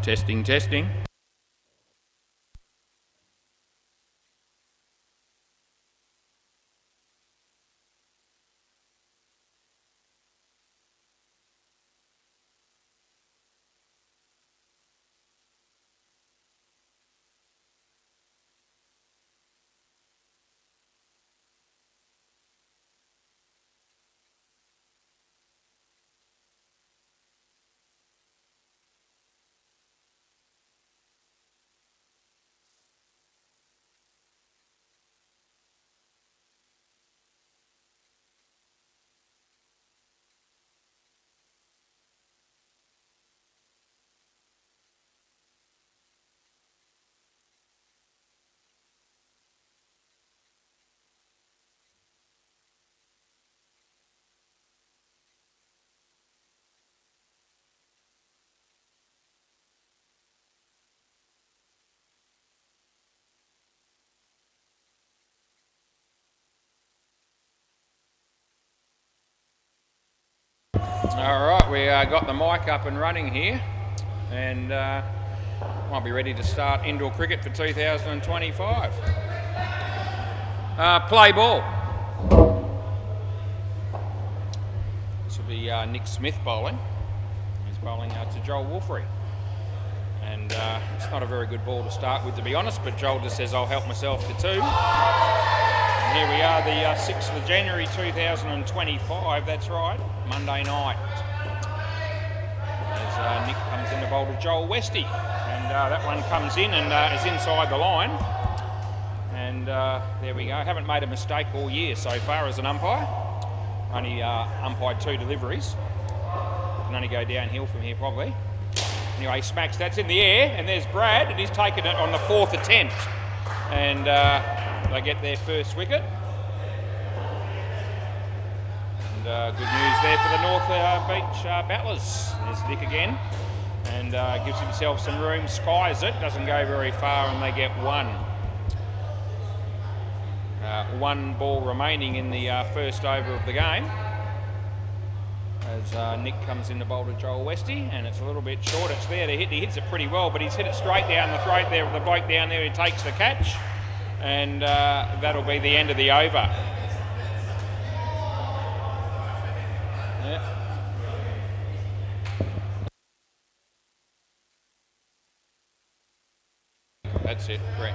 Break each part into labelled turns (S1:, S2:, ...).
S1: Testing, testing. All right, we got the mic up and running here, and might be ready to start indoor cricket for 2025. Play ball. This will be Nick Smith bowling. He's bowling to Joel Wolfrey. And it's not a very good ball to start with, to be honest, but Joel just says, I'll help myself to two. And here we are, the 6th of January 2025, that's right, Monday night. As Nick comes in to bowl to Joel Westy. And that one comes in and is inside the line. And there we go. Haven't made a mistake all year so far as an umpire. Only umpired 2 deliveries. Can only go downhill from here probably. Anyway, smacks, that's in the air, and there's Brad, and he's taken it on the 4th attempt. And they get their first wicket. And good news there for the North Beach Battlers. There's Nick again, and gives himself some room, skies it, doesn't go very far, and they get one. One ball remaining in the first over of the game. As Nick comes in to bowl to Joel Westy, and it's a little bit short. It's there to hit. He hits it pretty well, but he's hit it straight down the throat there of the bloke down there who takes the catch, and that'll be the end of the over. Yeah. That's it, Greg.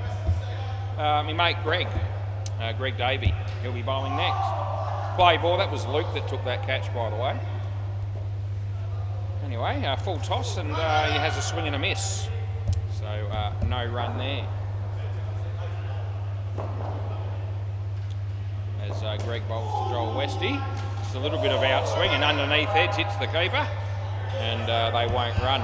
S1: My mate Greg Davey, he'll be bowling next. Play ball, that was Luke that took that catch, by the way. Anyway, full toss, and he has a swing and a miss. So no run there. As Greg bowls to Joel Westy. Just a little bit of outswing, and underneath edge hits the keeper, and they won't run.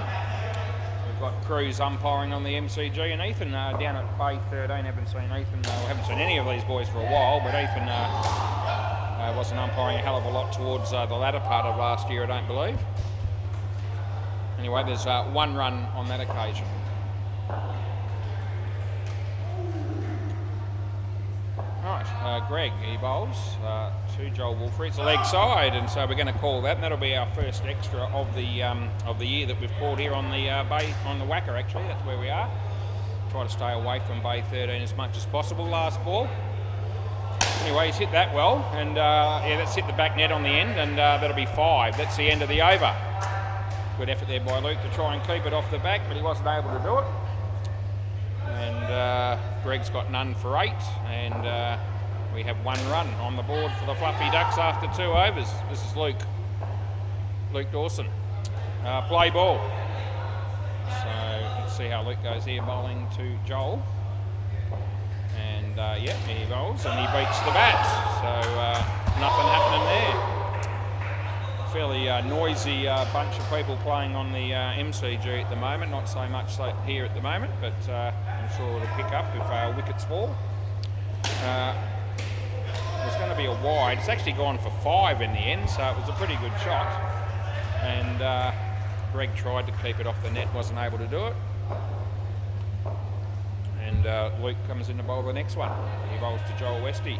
S1: We've got Cruz umpiring on the MCG, and Ethan down at Bay 13. Haven't seen Ethan, haven't seen any of these boys for a while, but Ethan wasn't umpiring a hell of a lot towards the latter part of last year, I don't believe. Anyway, there's one run on that occasion. Right, Greg, he bowls to Joel Wolfrey. It's a leg side, and so we're going to call that, and that'll be our first extra of the year that we've called here on the Bay, on the WACA actually. That's where we are. Try to stay away from Bay 13 as much as possible. Last ball. Anyway, he's hit that well, and yeah, that's hit the back net on the end, and that'll be 5. That's the end of the over. Good effort there by Luke to try and keep it off the back, but he wasn't able to do it. And Greg's got none for 8, and we have 1 run on the board for the Fluffy Ducks after 2 overs. This is Luke Dawson. Play ball. So let's see how Luke goes here, bowling to Joel. And yeah, he bowls and he beats the bat. So nothing happening there. Fairly noisy bunch of people playing on the MCG at the moment. Not so much here at the moment, but I'm sure it'll pick up if wickets fall. There's going to be a wide. It's actually gone for 5 in the end, so it was a pretty good shot. And Greg tried to keep it off the net, wasn't able to do it. And Luke comes in to bowl the next one. He bowls to Joel Westy.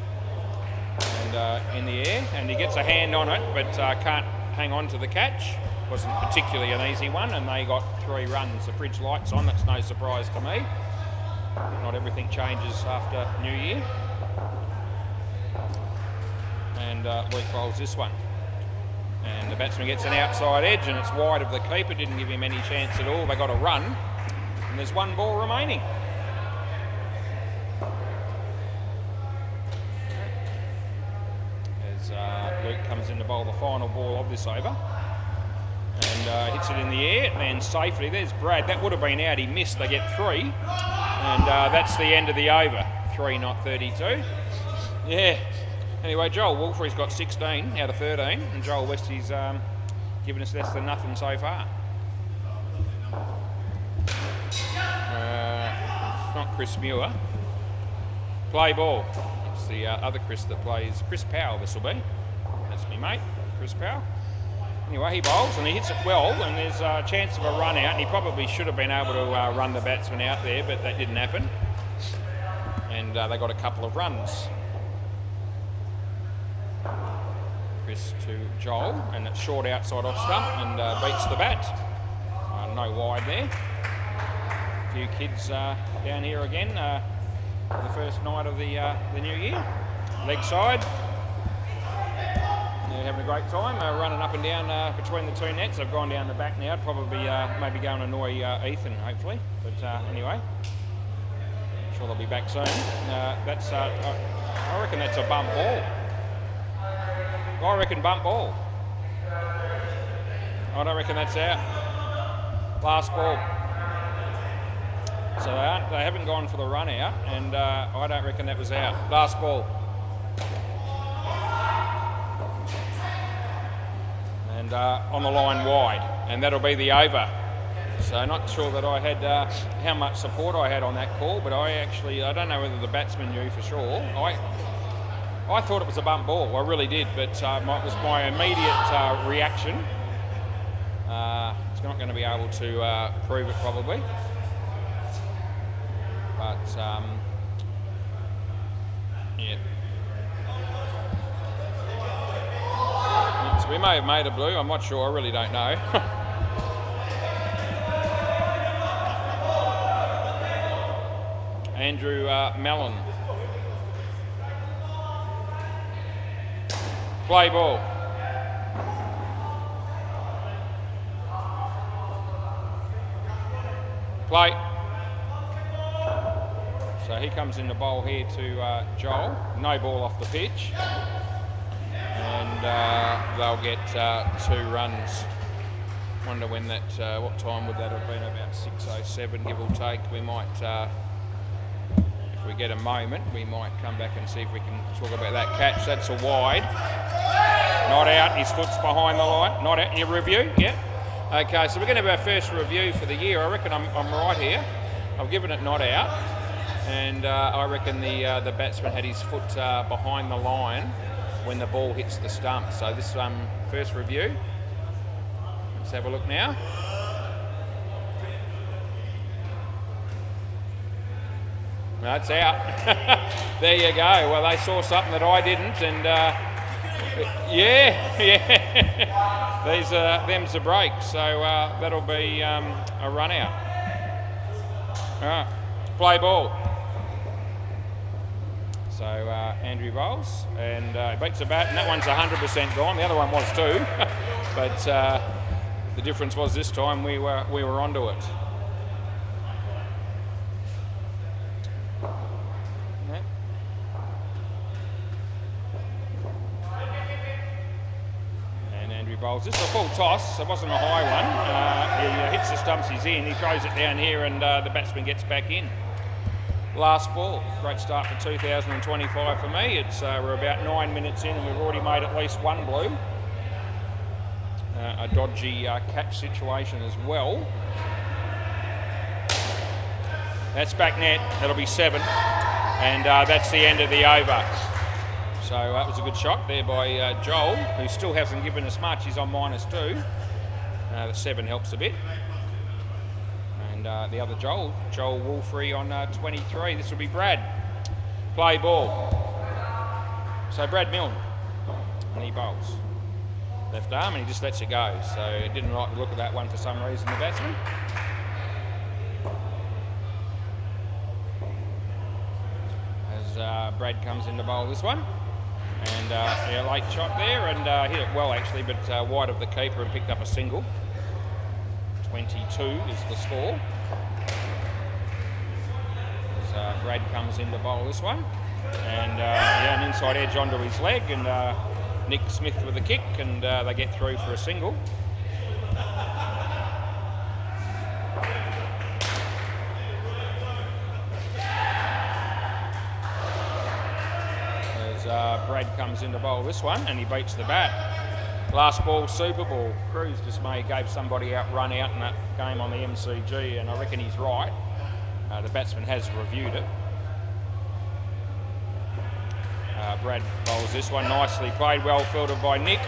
S1: And in the air, and he gets a hand on it, but can't hang on to the catch. wasn't particularly an easy one, and they got 3 runs. The bridge light's on, that's no surprise to me. Not everything changes after New Year. And Luke bowls this one. And the batsman gets an outside edge, and it's wide of the keeper, didn't give him any chance at all. They got a run, and there's 1 ball remaining. As Luke comes in to bowl the final ball of this over, and hits it in the air, and safely. There's Brad. That would have been out. He missed. They get 3, and that's the end of the over. 3, not 32. Yeah. Anyway, Joel Wolfrey's got 16 out of 13, and Joel Westie's given us less than nothing so far. Not Chris Muir. Play ball. It's the other Chris that plays. Chris Powell, this will be. That's me mate, Chris Powell. Anyway, he bowls and he hits it well, and there's a chance of a run out, and he probably should have been able to run the batsman out there, but that didn't happen. And they got a couple of runs. Chris to Joel, and it's short outside off stump, and beats the bat. No wide there. A few kids down here again for the first night of the new year. Leg side. They're having a great time, running up and down between the 2 nets. They've gone down the back now, probably maybe go and annoy Ethan, hopefully. But anyway, I'm sure they'll be back soon. That's I reckon that's a bump ball. I reckon bump ball. I don't reckon that's out. Last ball. So they haven't gone for the run out, and I don't reckon that was out. Last ball. And on the line wide, and that'll be the over. So not sure that I had how much support I had on that call, but I don't know whether the batsman knew for sure. I thought it was a bump ball, I really did, but it was my immediate reaction. It's not going to be able to prove it probably. But, yeah. So we may have made a blue, I'm not sure, I really don't know. Andrew Mellon. Play ball. Play. So he comes in the bowl here to Joel. No ball off the pitch. And they'll get 2 runs. Wonder when that, what time would that have been? About 6:07, give or take. We might, if we get a moment, we might come back and see if we can talk about that catch. That's a wide. Not out, his foot's behind the line. Not out, your review, yeah. Okay, so we're going to have our first review for the year. I reckon I'm right here. I've given it not out, and I reckon the batsman had his foot behind the line when the ball hits the stump. So this first review. Let's have a look now. No, it's out. There you go. Well, they saw something that I didn't, and yeah. Them's the breaks. So that'll be a run out. All right, play ball. So Andrew bowls, and he beats the bat, and that one's 100% gone. The other one was too, but the difference was this time we were onto it. Bowls. This is a full toss. It wasn't a high one. He hits the stumps, he's in. He throws it down here, and the batsman gets back in. Last ball. Great start for 2025 for me. It's we're about 9 minutes in, and we've already made at least 1 blue. A dodgy catch situation as well. That's back net. That'll be 7, and that's the end of the over. So that was a good shot there by Joel, who still hasn't given us much. He's on -2. The 7 helps a bit. And the other Joel Wolfrey on 23. This will be Brad. Play ball. So Brad Milne, and he bowls. left arm, and he just lets it go. So he didn't like the look of that one for some reason, the batsman. As Brad comes in to bowl this one. And yeah, late shot there, and hit it well actually, but wide of the keeper and picked up a single. 22 is the score. As Brad comes in to bowl this one. And yeah, an inside edge onto his leg, and Nick Smith with a kick, and they get through for a single. As Brad comes in to bowl this one, and he beats the bat. Last ball, Super Ball. Cruz just gave somebody run out in that game on the MCG, and I reckon he's right. The batsman has reviewed it. Brad bowls this one, nicely played, well fielded by Nick.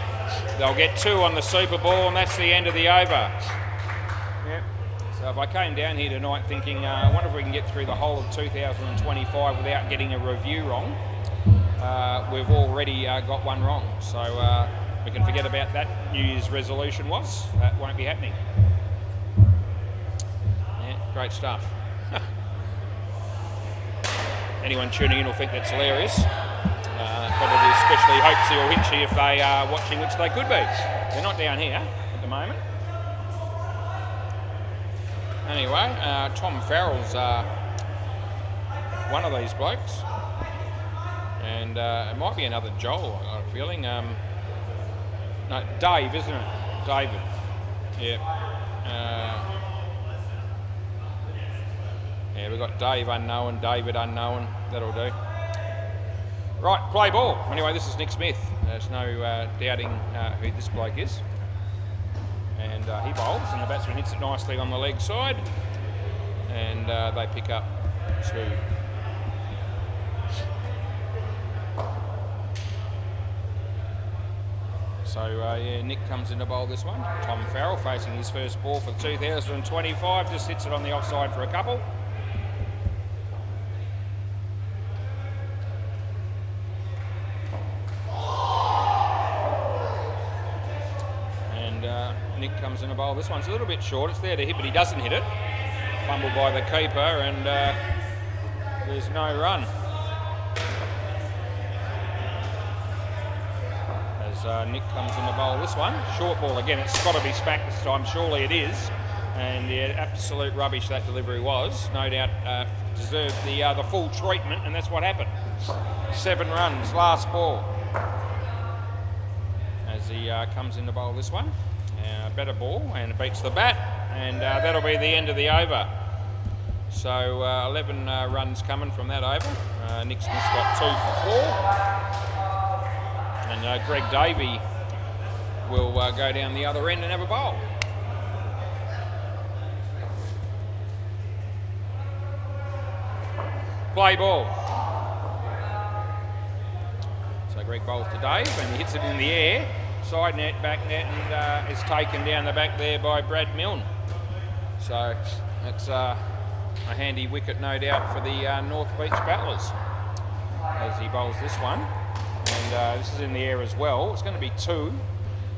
S1: They'll get 2 on the Super Ball, and that's the end of the over. Yep. So if I came down here tonight thinking, I wonder if we can get through the whole of 2025 without getting a review wrong, we've already got one wrong. So we can forget about that New Year's resolution was. That won't be happening. Yeah, great stuff. Anyone tuning in will think that's hilarious. Probably especially Hopesy or Hinchy if they are watching, which they could be. They're not down here at the moment. Anyway, Tom Farrell's one of these blokes. And it might be another Joel, I have a feeling. No, Dave, isn't it? David. Yeah. Yeah, we've got Dave unknown, David unknown. That'll do. Right, play ball. Anyway, this is Nick Smith. There's no doubting who this bloke is. And he bowls, and the batsman hits it nicely on the leg side. And they pick up 2. So, yeah, Nick comes in to bowl this one. Tom Farrell facing his first ball for 2025. Just hits it on the offside for a couple. Nick comes in to bowl this one. It's a little bit short. It's there to hit, but he doesn't hit it. Fumbled by the keeper, and there's no run. As Nick comes in to bowl this one. Short ball again. It's got to be spacked this time. Surely it is. And yeah, absolute rubbish that delivery was. No doubt deserved the full treatment, and that's what happened. 7 runs, last ball. As he comes in to bowl this one. Better ball, and it beats the bat, and that'll be the end of the over. So 11 runs coming from that over. Nick Smith's got 2 for 4, and Greg Davey will go down the other end and have a bowl. Play ball. So Greg bowls to Dave, and he hits it in the air. Side net, back net, and is taken down the back there by Brad Milne. So that's a handy wicket, no doubt, for the North Beach Battlers as he bowls this one. And this is in the air as well. It's going to be 2,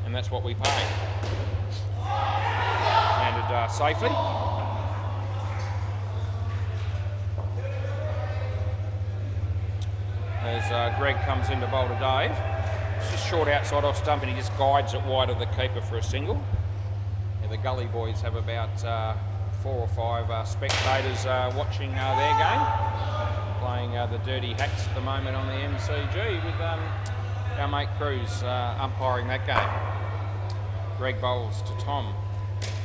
S1: and that's what we pay. Landed safely. As Greg comes in to bowl to Dave. It's just short outside off stump, and he just guides it wide of the keeper for a single. Yeah, the Gully boys have about 4 or 5 spectators watching their game, playing the Dirty Hacks at the moment on the MCG with our mate Cruz umpiring that game. Greg bowls to Tom,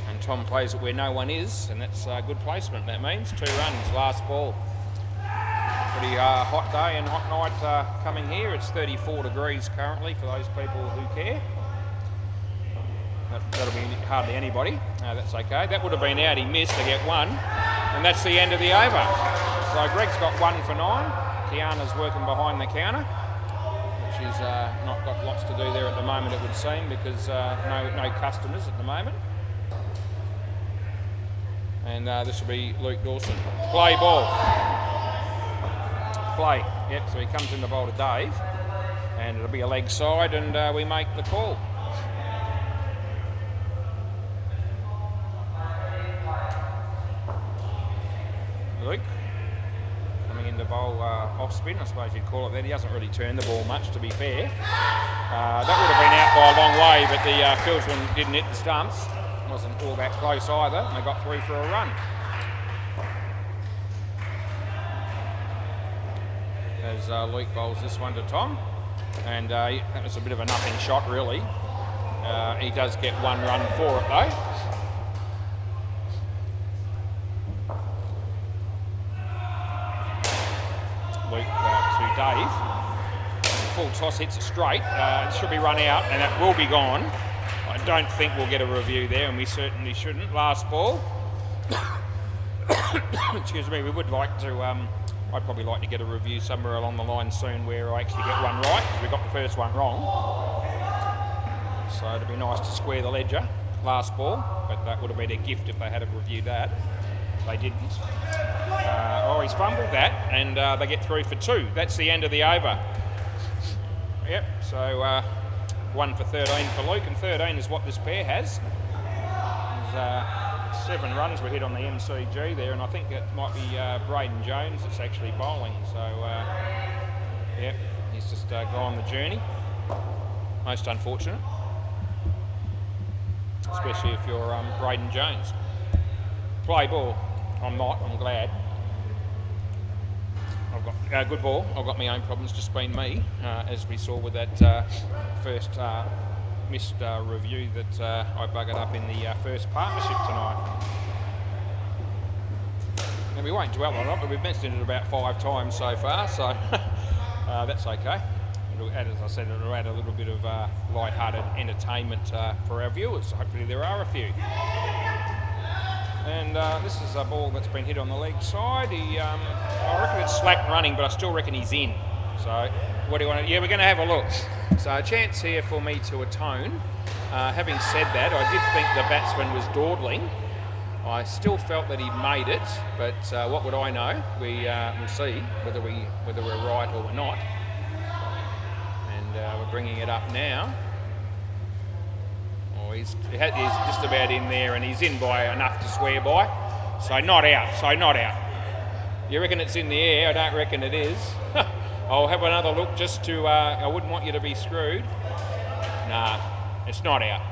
S1: and Tom plays it where no one is, and that's good placement. That means 2 runs, last ball. Pretty hot day and hot night coming here. It's 34 degrees currently for those people who care. That'll be hardly anybody. That's okay. That would have been out. He missed to get 1, and that's the end of the over. So Greg's got 1 for 9. Kiana's working behind the counter, which is not got lots to do there at the moment, it would seem, because no customers at the moment. And this will be Luke Dawson. Play ball. Play. Yep, so he comes in the bowl to Dave, and it'll be a leg side, and we make the call. Luke coming into bowl off spin, I suppose you'd call it that. He hasn't really turned the ball much, to be fair. That would have been out by a long way, but the fieldsman didn't hit the stumps. Wasn't all that close either, and they got through for a run. As Luke bowls this one to Tom, and that was a bit of a nothing shot, really. He does get one run for it, though. Luke to Dave. Full toss hits it straight. It should be run out, and that will be gone. I don't think we'll get a review there, and we certainly shouldn't. Last ball. Excuse me, we would like to, I'd probably like to get a review somewhere along the line soon where I actually get one right, because we got the first one wrong. So it'd be nice to square the ledger. Last ball, but that would have been a gift if they had reviewed that. They didn't. He's fumbled that, and they get through for 2. That's the end of the over. Yep, so 1 for 13 for Luke, and 13 is what this pair has. There's 7 runs were hit on the MCG there, and I think it might be Braden Jones that's actually bowling. So, yep, he's just gone the journey. Most unfortunate, especially if you're Braden Jones. Play ball. I'm not, I'm glad. I've got good ball. I've got my own problems, just been me, as we saw with that first missed review that I buggered up in the first partnership tonight. And we won't dwell on it, but we've mentioned it about 5 times so far, so that's okay. It'll add, as I said, it'll add a little bit of light-hearted entertainment for our viewers. Hopefully there are a few. And this is a ball that's been hit on the leg side. I reckon it's slack running, but I still reckon he's in. So, what do you want to... Yeah, we're going to have a look. So, a chance here for me to atone. Having said that, I did think the batsman was dawdling. I still felt that he made it, but what would I know? We'll see whether we're right or we're not. And we're bringing it up now. He's just about in there, and he's in by enough to swear by. So not out. You reckon it's in the air? I don't reckon it is. I'll have another look just to, I wouldn't want you to be screwed. Nah, it's not out.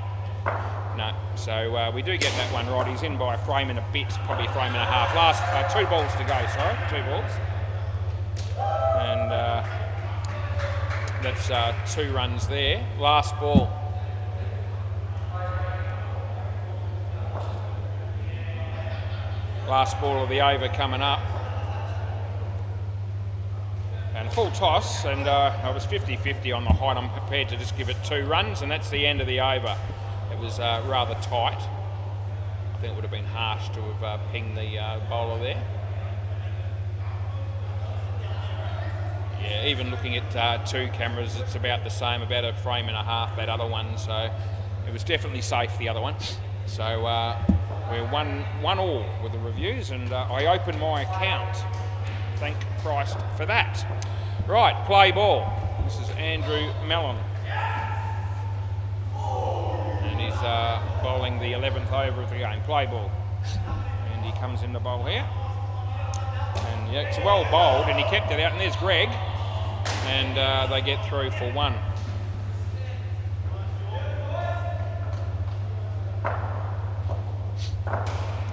S1: No, so we do get that one right. He's in by a frame and a bit, probably a frame and a half. Last 2 balls to go, sorry, 2 balls. And that's 2 runs there. Last ball. Last ball of the over coming up. And a full toss, and I was 50-50 on the height. I'm prepared to just give it 2 runs, and that's the end of the over. It was rather tight. I think it would have been harsh to have pinged the bowler there. Yeah, even looking at 2 cameras, it's about the same, about a frame and a half, that other one. So it was definitely safe, the other one. So we're 1-1 with the reviews, and I open my account. Thank Christ for that. Right, play ball. This is Andrew Mellon. And he's bowling the 11th over of the game. Play ball. And he comes in the bowl here. And yeah, it's well bowled, and he kept it out. And there's Greg. And they get through for 1.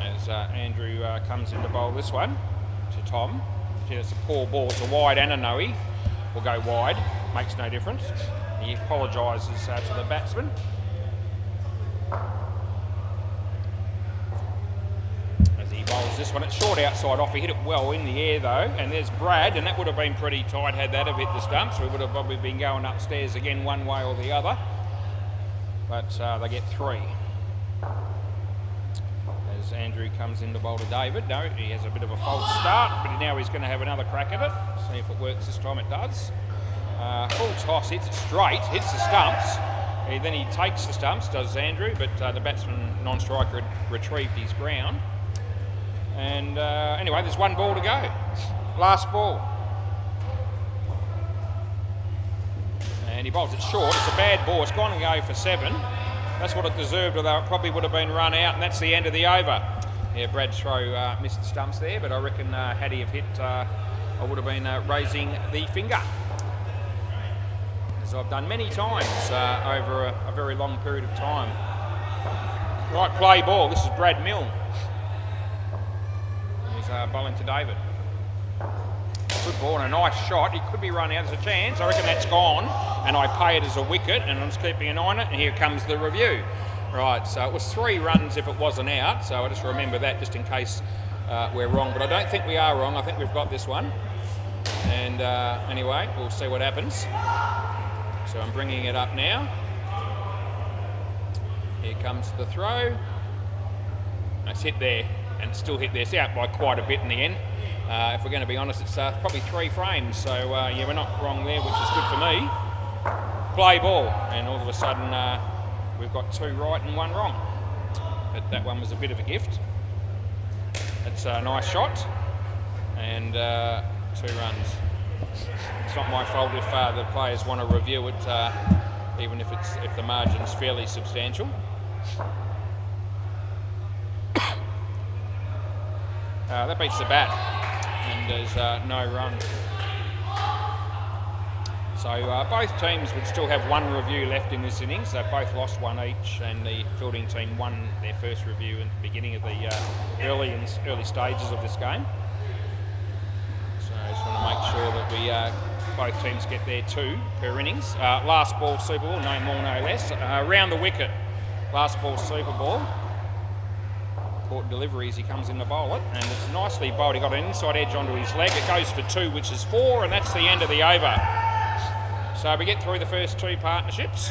S1: As Andrew comes in to bowl this one to Tom. It's a poor ball. It's a wide and a no-y. We'll go wide. Makes no difference. He apologises to the batsman. As he bowls this one, it's short outside off. He hit it well in the air though. And there's Brad, and that would have been pretty tight had that have hit the stumps. We would have probably been going upstairs again one way or the other. But they get 3. As Andrew comes in to bowl to David. No, he has a bit of a false start, but now he's going to have another crack at it. See if it works this time. It does. Full toss, hits it straight, hits the stumps. Then he takes the stumps, does Andrew, but the batsman, non-striker, had retrieved his ground. And anyway, there's 1 ball to go. Last ball. And he bowls it short. It's a bad ball. It's gone and go for 7. That's what it deserved, although it probably would have been run out, and that's the end of the over. Yeah, Brad's throw missed the stumps there, but I reckon had he have hit, I would have been raising the finger, as I've done many times over a very long period of time. Right, play ball. This is Brad Milne. He's bowling to David. Good ball and a nice shot. He could be run out. There's a chance. I reckon that's gone, and I pay it as a wicket, and I'm just keeping an eye on it, and here comes the review. Right, so it was 3 runs if it wasn't out, so I just remember that just in case we're wrong, but I don't think we are wrong. I think we've got this one. And anyway, we'll see what happens. So I'm bringing it up now. Here comes the throw. It's hit there, and it's still hit there. It's out by quite a bit in the end. If we're going to be honest, it's probably 3 frames, so yeah, we're not wrong there, which is good for me. Play ball, and all of a sudden we've got 2 right and 1 wrong. But that one was a bit of a gift. It's a nice shot, and 2 runs. It's not my fault if the players want to review it, even if the margin's fairly substantial. That beats the bat, and there's no run. So both teams would still have 1 review left in this innings. They've both lost 1 each, and the fielding team won their first review at the beginning of the early stages of this game. So I just want to make sure that we both teams get their 2 per innings. Last ball Super Ball, no more, no less. Round the wicket, last ball Super Ball. Court delivery as he comes in to bowl it, and it's nicely bowled. He got an inside edge onto his leg. It goes for 2, which is 4, and that's the end of the over. So we get through the first 2 partnerships.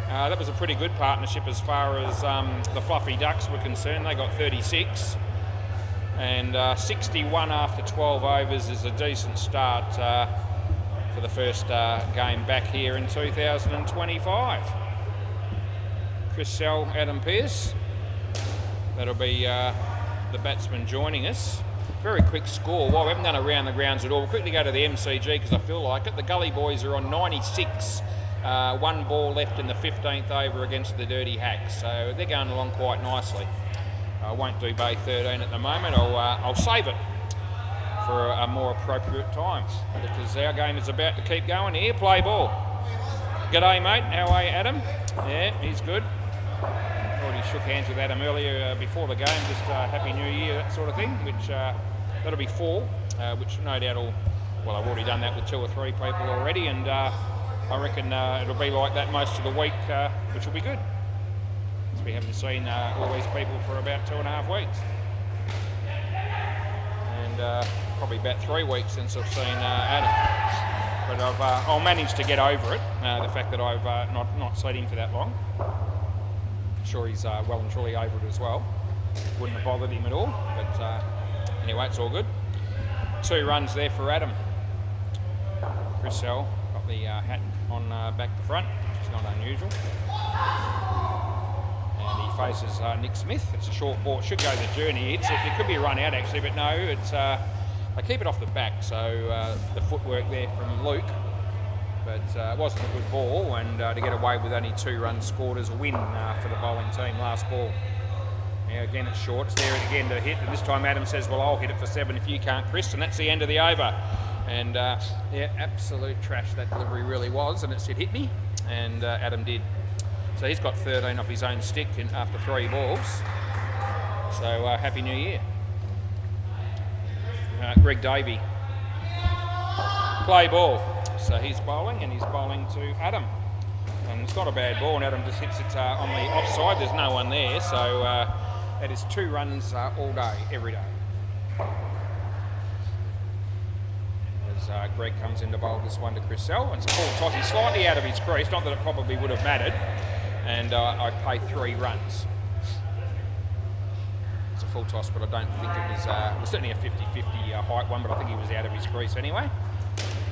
S1: That was a pretty good partnership as far as the Fluffy Ducks were concerned. They got 36, and 61 after 12 overs is a decent start for the first game back here in 2025. Chris Sell, Adam Pearce. That'll be the batsman joining us. Very quick score. Well, we haven't done around the grounds at all. We'll quickly go to the MCG because I feel like it. The Gully Boys are on 96. 1 ball left in the 15th over against the Dirty Hacks. So they're going along quite nicely. I won't do Bay 13 at the moment. I'll save it for a more appropriate time because our game is about to keep going here. Play ball. G'day, mate. How are you, Adam? Yeah, he's good. Already shook hands with Adam earlier before the game, just Happy New Year, that sort of thing, which that'll be 4, which no doubt well, I've already done that with 2 or 3 people already, and I reckon it'll be like that most of the week, which will be good, because we haven't seen all these people for about 2.5 weeks. And probably about 3 weeks since I've seen Adam. But I'll manage to get over it, the fact that I've not seen him for that long. Sure he's well and truly over it as well. Wouldn't have bothered him at all, but anyway, it's all good. 2 runs there for Adam. Chris Sell got the hat on back to front, which is not unusual. And he faces Nick Smith. It's a short ball, it should go the journey. It could be a run out actually, but no, it's they keep it off the back, so the footwork there from Luke. But it wasn't a good ball, and to get away with only 2 runs scored as a win for the bowling team. Last ball. Now again it's short, it's there again to hit, and this time Adam says, well, I'll hit it for 7 if you can't, Chris, and that's the end of the over. And yeah, absolute trash that delivery really was, and it hit me, and Adam did. So he's got 13 off his own stick after 3 balls. So Happy New Year. Greg Davey. Play ball. So he's bowling, and he's bowling to Adam. And it's not a bad ball, and Adam just hits it on the offside. There's no one there, so that is 2 runs all day, every day. As Greg comes in to bowl this one to Chris Sell. It's a full toss. He's slightly out of his crease, not that it probably would have mattered. And I pay 3 runs. It's a full toss, but I don't think it was certainly a 50-50 height one, but I think he was out of his crease anyway.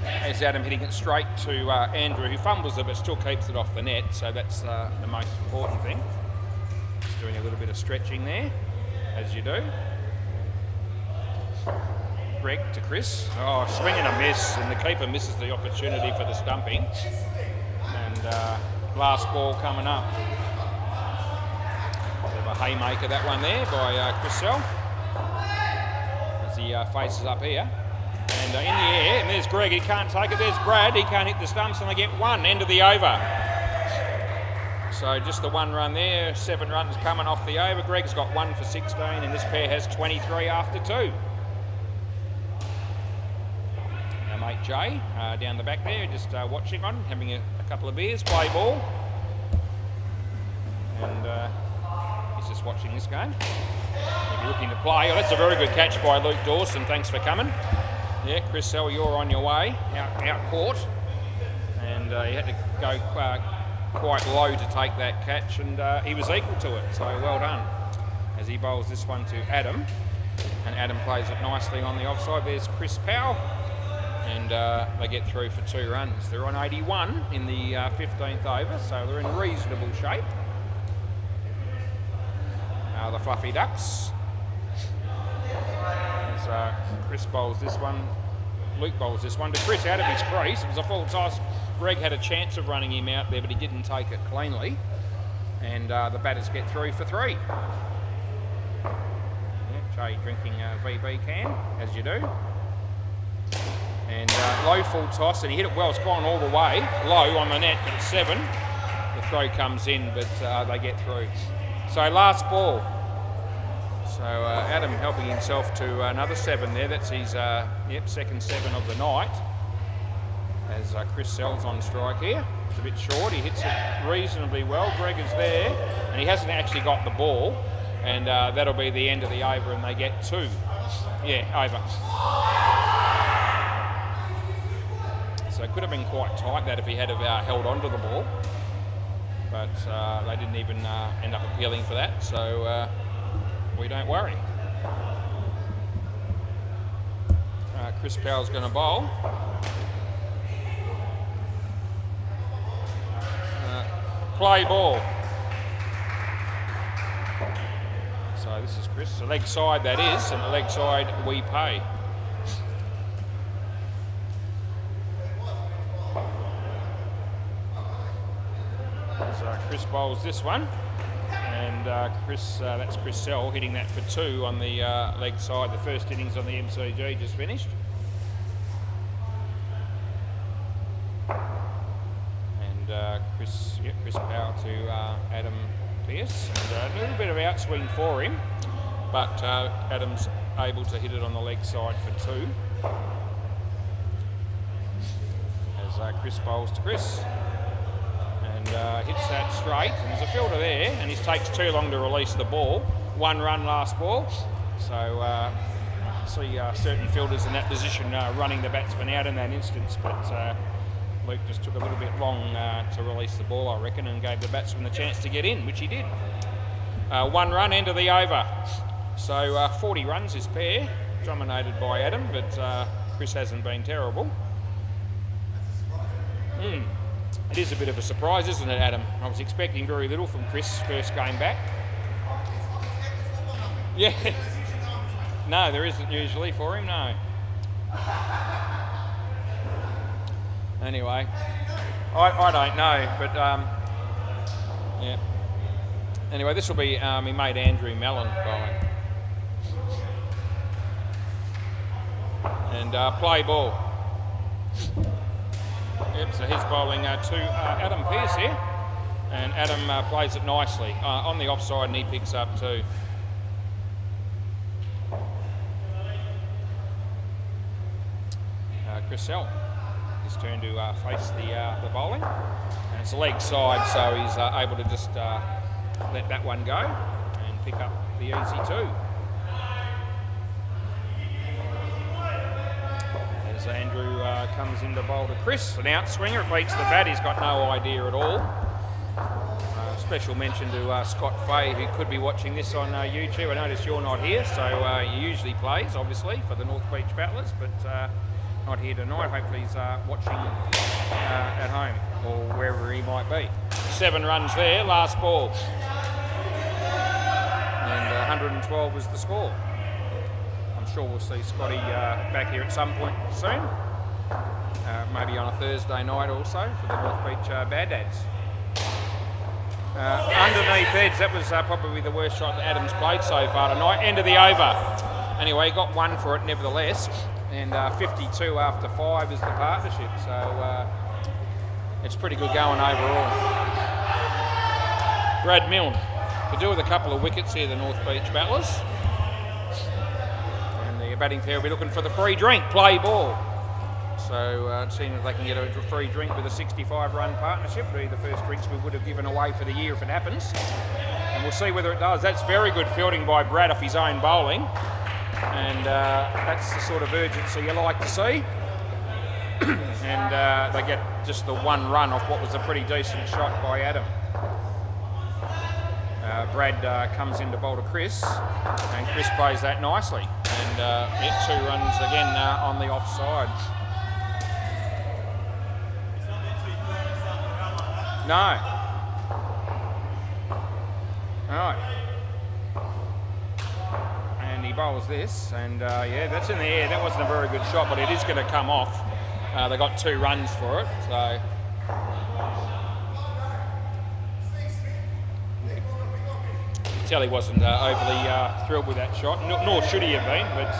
S1: As Adam hitting it straight to Andrew, who fumbles it but still keeps it off the net, so that's the most important thing. Just doing a little bit of stretching there, as you do. Greg to Chris. Oh, swing and a miss, and the keeper misses the opportunity for the stumping. And last ball coming up. Bit of a haymaker, that one there by Chris Sell. faces up here. And in the air, and there's Greg, he can't take it. There's Brad, he can't hit the stumps, and they get one, end of the over. So just the one run there, 7 runs coming off the over. Greg's got 1 for 16, and this pair has 23 after 2. Our mate Jay, down the back there, just watching on, having a couple of beers, play ball. And he's just watching this game. If you're looking to play, that's a very good catch by Luke Dawson, thanks for coming. Yeah, Chris Sell, you're on your way, out court. And he had to go quite low to take that catch, and he was equal to it, so well done. As he bowls this one to Adam, and Adam plays it nicely on the offside. There's Chris Powell, and they get through for 2 runs. They're on 81 in the 15th over, so they're in reasonable shape. The Fluffy Ducks. As Chris bowls this one, Luke bowls this one to Chris out of his crease. It was a full toss. Greg had a chance of running him out there, but he didn't take it cleanly. And the batters get through for 3. Yeah, Jay drinking a VB can, as you do. And low full toss, and he hit it well. It's gone all the way. Low on the net, but it's 7. The throw comes in, but they get through. So last ball. So Adam helping himself to another 7 there. That's his second 7 of the night. As Chris Sell's on strike here. It's a bit short. He hits it reasonably well. Greg is there, and he hasn't actually got the ball. And that'll be the end of the over, and they get 2. Yeah, over. So it could have been quite tight that if he had held on to the ball. But they didn't even end up appealing for that, so we don't worry. Chris Powell's going to bowl. Play ball. So this is Chris. The leg side that is, and the leg side we pay. So Chris bowls this one, and that's Chris Sell hitting that for 2 on the leg side. The first innings on the MCG just finished. And Chris Powell to Adam Pearce. And a little bit of outswing for him, but Adam's able to hit it on the leg side for 2. As Chris bowls to Chris. Hits that straight, and there's a fielder there, and it takes too long to release the ball. 1 run last ball, so see certain fielders in that position running the batsman out in that instance, but Luke just took a little bit long to release the ball, I reckon, and gave the batsman the chance to get in, which he did. 1 run, end of the over. So 40 runs this pair, dominated by Adam, but Chris hasn't been terrible. It is a bit of a surprise, isn't it, Adam? I was expecting very little from Chris first game back. Yeah. No, there isn't usually for him, no. Anyway, I don't know, but yeah. Anyway, this will be he made Andrew Mellon bowling. And play ball. Yep, so he's bowling to Adam Pearce here, and Adam plays it nicely on the offside, and he picks up 2. Chris Sell, his turn to face the bowling, and it's a leg side, so he's able to just let that one go and pick up the easy 2. As Andrew comes in to bowl to Chris, an outswinger, it beats the bat, he's got no idea at all. Special mention to Scott Fay, who could be watching this on YouTube. I notice you're not here, so he usually plays, obviously, for the North Beach Battlers, but not here tonight. Hopefully he's watching at home or wherever he might be. 7 runs there, last ball. And 112 was the score. I'm sure we'll see Scotty back here at some point soon. Maybe on a Thursday night also for the North Beach Bad Dads. Underneath edge, that was probably the worst shot that Adam's played so far tonight. End of the over. anyway, got 1 for it nevertheless, and 52 after 5 is the partnership, so it's pretty good going overall. Brad Milne could do with a couple of wickets here, the North Beach Battlers. And the batting pair will be looking for the free drink, play ball. So seeing if they can get a free drink with a 65-run partnership, it'll be the first drinks we would have given away for the year if it happens. And we'll see whether it does. That's very good fielding by Brad off his own bowling. And that's the sort of urgency you like to see. And they get just the 1 run off what was a pretty decent shot by Adam. Brad comes in to bowl to Chris, and Chris plays that nicely. And 2 runs again on the offside. No. And he bowls this, and yeah, that's in the air. That wasn't a very good shot, but it is going to come off. They got 2 runs for it, so. Tell he wasn't overly thrilled with that shot, nor should he have been, but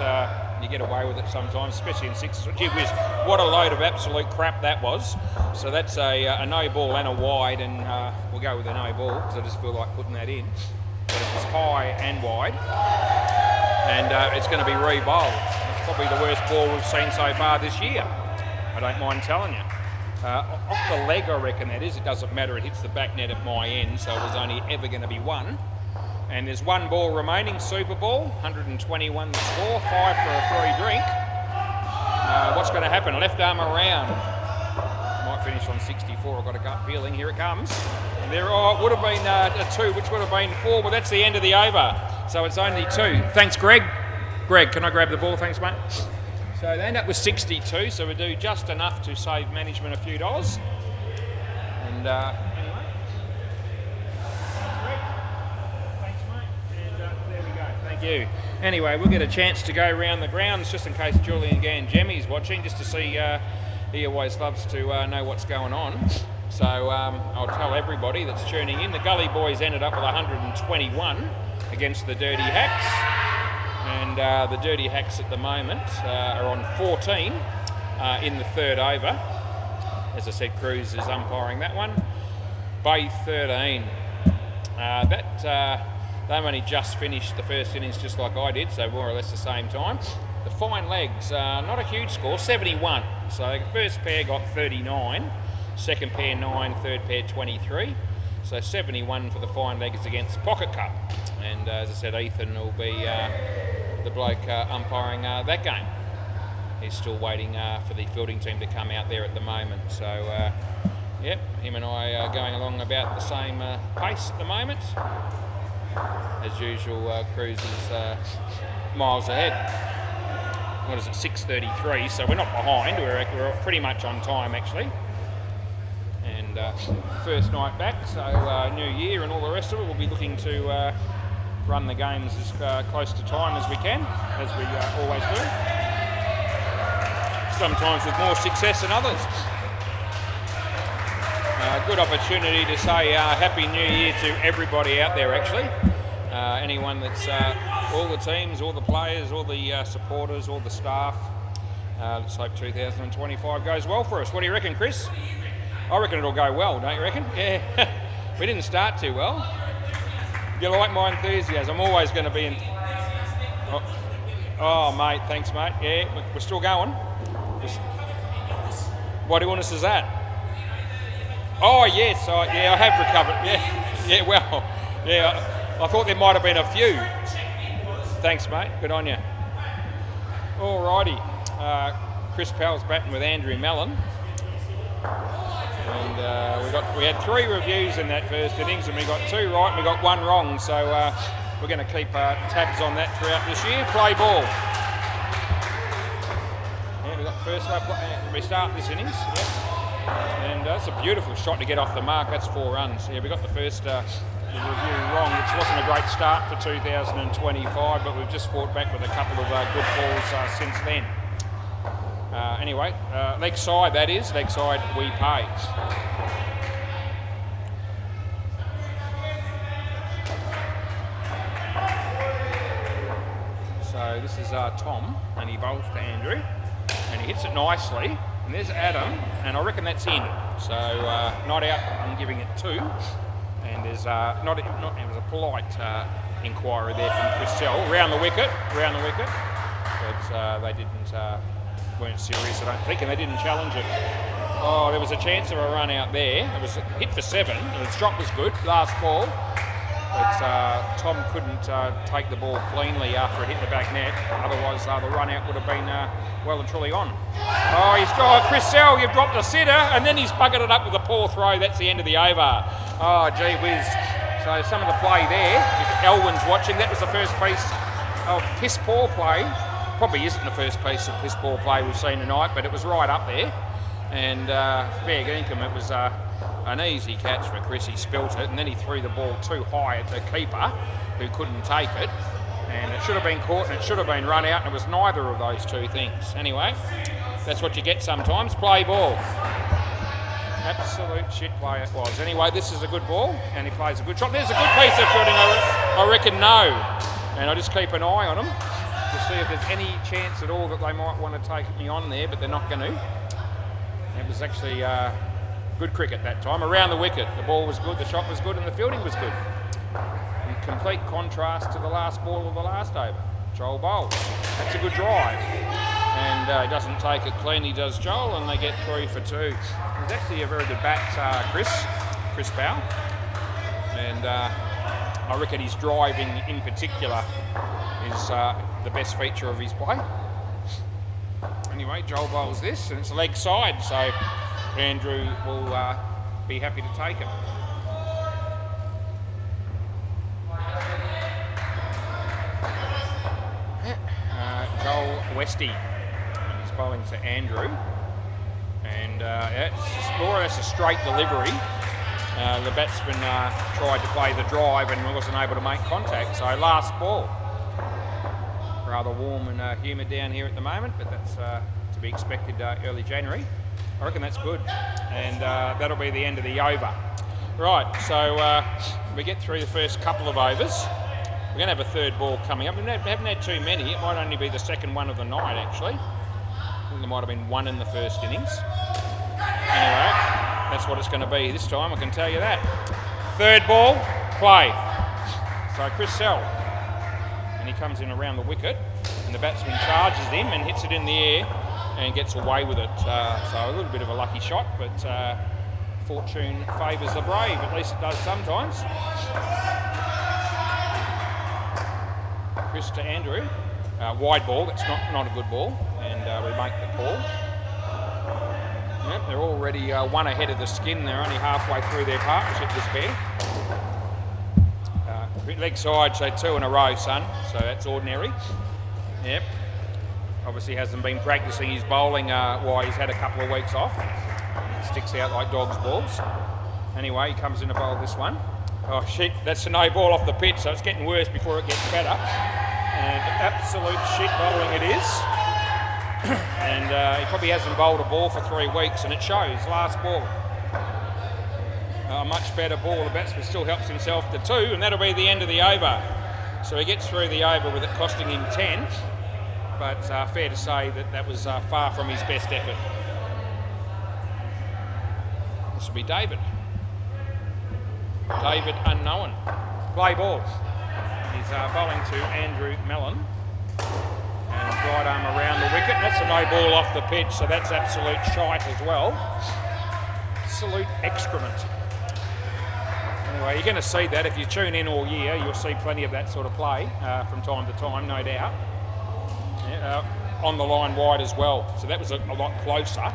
S1: you get away with it sometimes, especially in 6. Gee whiz, what a load of absolute crap that was. So that's a no ball and a wide, and we'll go with a no ball because I just feel like putting that in. But it was high and wide, and it's going to be re-bowled. It's probably the worst ball we've seen so far this year, I don't mind telling you. Off the leg, I reckon that is. It doesn't matter, it hits the back net at my end, so it was only ever going to be 1. And there's 1 ball remaining, Super Ball, 121 the score, 5 for a free drink. What's going to happen? Left arm around. Might finish on 64, I've got a gut feeling. Here it comes. And there, it would have been a 2, which would have been 4, but that's the end of the over. So it's only 2. Thanks, Greg. Greg, can I grab the ball? Thanks, mate. So they end up with 62, so we do just enough to save management a few dollars. And you. Anyway, we'll get a chance to go around the grounds just in case Julian Gangemi's watching, just to see, he always loves to know what's going on. So I'll tell everybody that's tuning in, the Gully Boys ended up with 121 against the Dirty Hacks. And the Dirty Hacks at the moment are on 14 in the 3rd over. As I said, Cruz is umpiring that one. Bay 13. They've only just finished the first innings just like I did, so more or less the same time. The Fine Legs, not a huge score, 71. So the first pair got 39, second pair 9, third pair 23. So 71 for the Fine Legs against Pocket Cup. And as I said, Ethan will be the bloke umpiring that game. He's still waiting for the fielding team to come out there at the moment. So, yep, him and I are going along about the same pace at the moment. As usual, Cruz is miles ahead. What is it, 6:33, so we're not behind, we're pretty much on time actually. And first night back, so New Year and all the rest of it, we'll be looking to run the games as close to time as we can, as we always do. Sometimes with more success than others. Good opportunity to say Happy New Year to everybody out there actually. Anyone that's, all the teams, all the players, all the supporters, all the staff. Let's hope 2025 goes well for us. What do you reckon, Chris? I reckon it'll go well, don't you reckon? Yeah, we didn't start too well. You like my enthusiasm, I'm always going to be in... Oh, mate, thanks, mate. Yeah, we're still going. What illness is that? Oh, yes, I have recovered. Yeah, well, yeah, I thought there might have been a few. Thanks, mate. Good on you. Alrighty. Chris Powell's batting with Andrew Mellon. And we had 3 reviews in that first innings, and we got 2 right and we got 1 wrong. So we're going to keep tabs on that throughout this year. Play ball. Yeah, we got the first we start this innings. Yep. And that's a beautiful shot to get off the mark. That's 4 runs. Yeah, we got the first review wrong, which wasn't a great start for 2025, but we've just fought back with a couple of good balls since then. Anyway, leg side that is, leg side we pay. So So this is Tom, and he bowls to Andrew, and he hits it nicely. And there's Adam, and I reckon that's in. So not out. I'm giving it 2. And there's it was a polite inquiry there from Chris Sell round the wicket, but they weren't serious, I don't think, and they didn't challenge it. Oh, there was a chance of a run out there. It was hit for 7, and the drop was good, last ball. But Tom couldn't take the ball cleanly after it hit the back net. Otherwise, the run out would have been well and truly on. Oh, Chris Sell, you've dropped a sitter, and then he's buggered it up with a poor throw. That's the end of the over. Oh, gee whiz. So some of the play there, if Elwyn's watching, that was the first piece of piss poor play. Probably isn't the first piece of piss poor play we've seen tonight, but it was right up there. And fair dinkum, it was an easy catch for Chris. He spilt it, and then he threw the ball too high at the keeper, who couldn't take it. And it should have been caught, and it should have been run out, and it was neither of those two things. Anyway, that's what you get sometimes. Play ball. Absolute shit play it was. Anyway, this is a good ball, and he plays a good shot. There's a good piece of footing, I reckon no. And I just keep an eye on them to see if there's any chance at all that they might want to take me on there, but they're not going to. It was actually good cricket that time. Around the wicket, the ball was good, the shot was good, and the fielding was good. In complete contrast to the last ball of the last over. Joel bowls. That's a good drive. And he doesn't take it clean, he does Joel, and they get 3 for 2. It was actually a very good bat, Chris Bow. And I reckon his driving in particular is the best feature of his play. Anyway, Joel bowls this, and it's leg side, so Andrew will be happy to take it. Joel Westy, and he's bowling to Andrew, and that's a straight delivery. The batsman tried to play the drive and wasn't able to make contact, so last ball. Rather warm and humid down here at the moment, but that's to be expected early January. I reckon that's good, and that'll be the end of the over. Right, so we get through the first couple of overs. We're going to have a third ball coming up. We haven't had too many. It might only be the second one of the night, actually. I think there might have been one in the first innings. Anyway, that's what it's going to be this time, I can tell you that. Third ball, play. So Chris Sell. And he comes in around the wicket, and the batsman charges him and hits it in the air and gets away with it. So a little bit of a lucky shot, but fortune favours the brave. At least it does sometimes. Chris to Andrew. Wide ball, that's not a good ball, and we make the call. Yep, they're already one ahead of the skin. They're only halfway through their partnership, this pair. Leg side, so 2 in a row, son. So that's ordinary. Yep. Obviously hasn't been practicing his bowling while he's had a couple of weeks off. It sticks out like dog's balls. Anyway, he comes in to bowl this one. Oh shit, that's a no ball off the pitch, so it's getting worse before it gets better. And absolute shit bowling it is. And he probably hasn't bowled a ball for 3 weeks, and it shows. Last ball. A much better ball. The batsman still helps himself to 2, and that'll be the end of the over. So he gets through the over with it costing him 10, but fair to say that was far from his best effort. This will be David. David unknown. Play ball. He's bowling to Andrew Mellon. And right arm around the wicket. That's a no ball off the pitch, so that's absolute shite as well. Absolute excrement. Anyway, you're going to see that if you tune in all year. You'll see plenty of that sort of play from time to time, no doubt. Yeah, on the line wide as well. So that was a lot closer,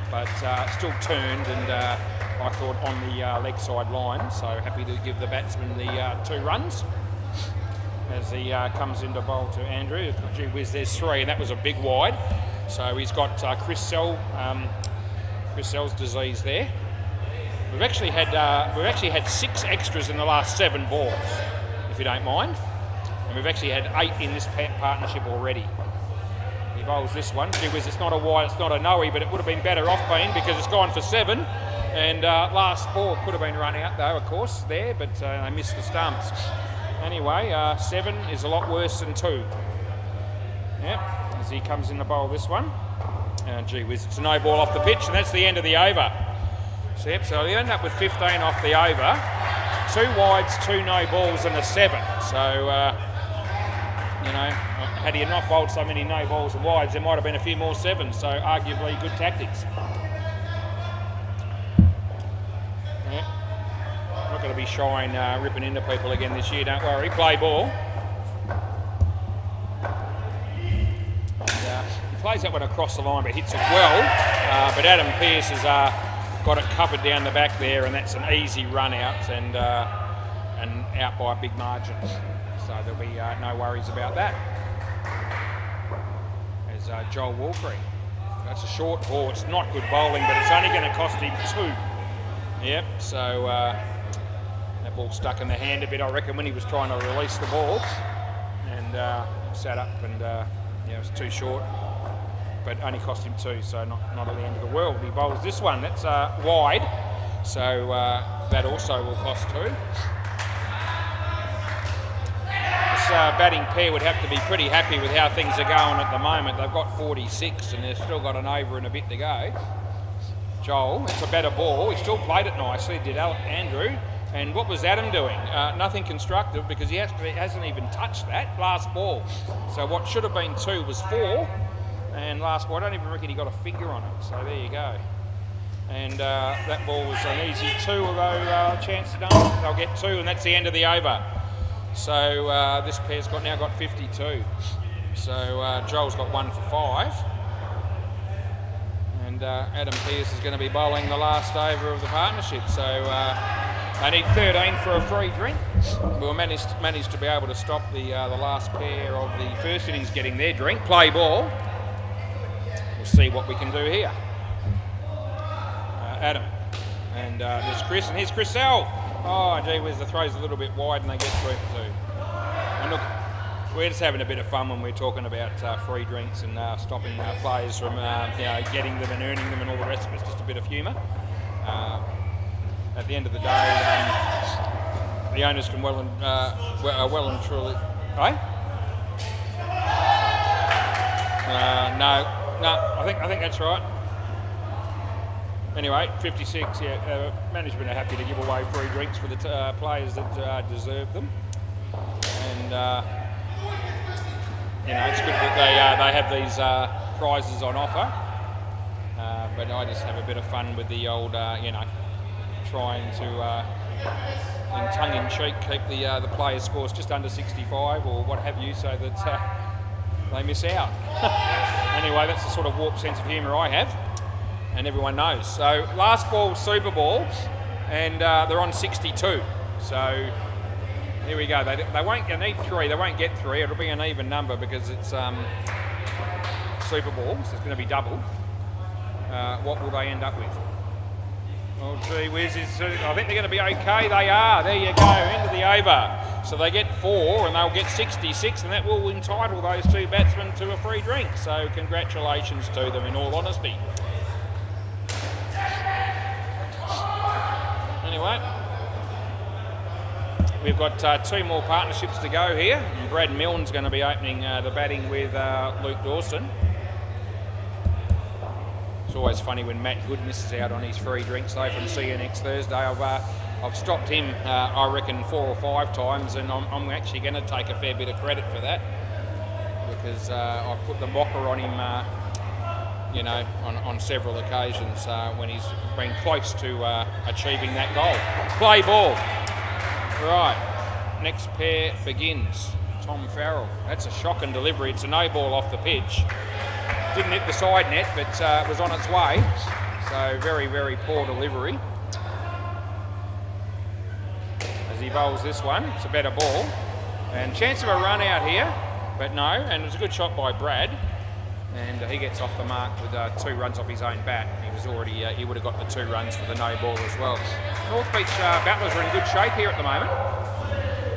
S1: but still turned, and I thought on the leg side line. So happy to give the batsman the 2 runs as he comes into bowl to Andrew. Gee whiz, there's 3, and that was a big wide. So he's got Chris Sell's disease there. We've actually had 6 extras in the last 7 balls, if you don't mind, and we've actually had 8 in this partnership already. He bowls this one. Gee whiz, it's not a wide, it's not a no-y, but it would have been better off being because it's gone for 7. And last ball could have been run out though, of course, there, but they missed the stumps. Anyway, 7 is a lot worse than 2. Yep, as he comes in the bowl this one. Gee whiz, it's a no ball off the pitch, and that's the end of the over. So, yep, so he ended up with 15 off the over. 2 wides, 2 no balls, and a 7. So, you know, had he not bowled so many no balls and wides, there might have been a few more 7s. So, arguably, good tactics. Yep. Not going to be shy and ripping into people again this year, don't worry. Play ball. Plays that one across the line but hits it well, but Adam Pearce has got it covered down the back there, and that's an easy run out and out by a big margin, so there'll be no worries about that. As Joel Walkery, that's a short ball, it's not good bowling, but it's only going to cost him 2. Yep, so that ball stuck in the hand a bit, I reckon, when he was trying to release the ball, and sat up and yeah, it was too short. But only cost him 2, so not at the end of the world. He bowls this one, that's wide, so that also will cost 2. This batting pair would have to be pretty happy with how things are going at the moment. They've got 46 and they've still got an over and a bit to go. Joel, it's a better ball. He still played it nicely, did Andrew. And what was Adam doing? Nothing constructive, because he hasn't even touched that last ball. So what should have been 2 was 4. And last ball, I don't even reckon he got a finger on it, so there you go. And that ball was an easy 2, although chance to done. They'll get 2, and that's the end of the over. So this pair's now got 52. So Joel's got 1 for 5. And Adam Pearce is going to be bowling the last over of the partnership. So they need 13 for a free drink. We'll manage to be able to stop the last pair of the first innings getting their drink. Play ball. We'll see what we can do here. Adam. And there's Chris, and here's Chris L. Oh, gee whiz, the throw's a little bit wide and they get 3 for 2. And look, we're just having a bit of fun when we're talking about free drinks and stopping players from you know, getting them and earning them and all the rest of it. It's just a bit of humour. At the end of the day, the owners can well and truly... Eh? No, I think that's right. Anyway, 56, yeah, management are happy to give away free drinks for the players that deserve them. And, you know, it's good that they have these prizes on offer. But I just have a bit of fun with the old, you know, trying to, in tongue-in-cheek, keep the players' scores just under 65 or what have you, so that they miss out. Anyway, that's the sort of warped sense of humour I have, and everyone knows. So last ball, Super Ball, and they're on 62. So here we go. They won't need 3. They won't get 3. It'll be an even number because it's Super Ball, so it's going to be double. What will they end up with? Oh, gee whiz, I think they're going to be okay. They are. There you go, end of the over. So they get 4 and they'll get 66, and that will entitle those 2 batsmen to a free drink. So congratulations to them, in all honesty. Anyway, we've got 2 more partnerships to go here. And Brad Milne's going to be opening the batting with Luke Dawson. It's always funny when Matt Good misses out on his free drinks though from See You Next Thursday. I've stopped him, I reckon, 4 or 5 times, and I'm actually going to take a fair bit of credit for that, because I've put the mocker on him, you know, on several occasions when he's been close to achieving that goal. Play ball. Right, next pair begins. Tom Farrell. That's a shocking delivery. It's a no ball off the pitch. Didn't hit the side net, but it was on its way. So very, very poor delivery. As he bowls this one, it's a better ball. And chance of a run out here, but no. And it was a good shot by Brad. And he gets off the mark with 2 runs off his own bat. He was already, he would have got the 2 runs for the no ball as well. North Beach battlers are in good shape here at the moment.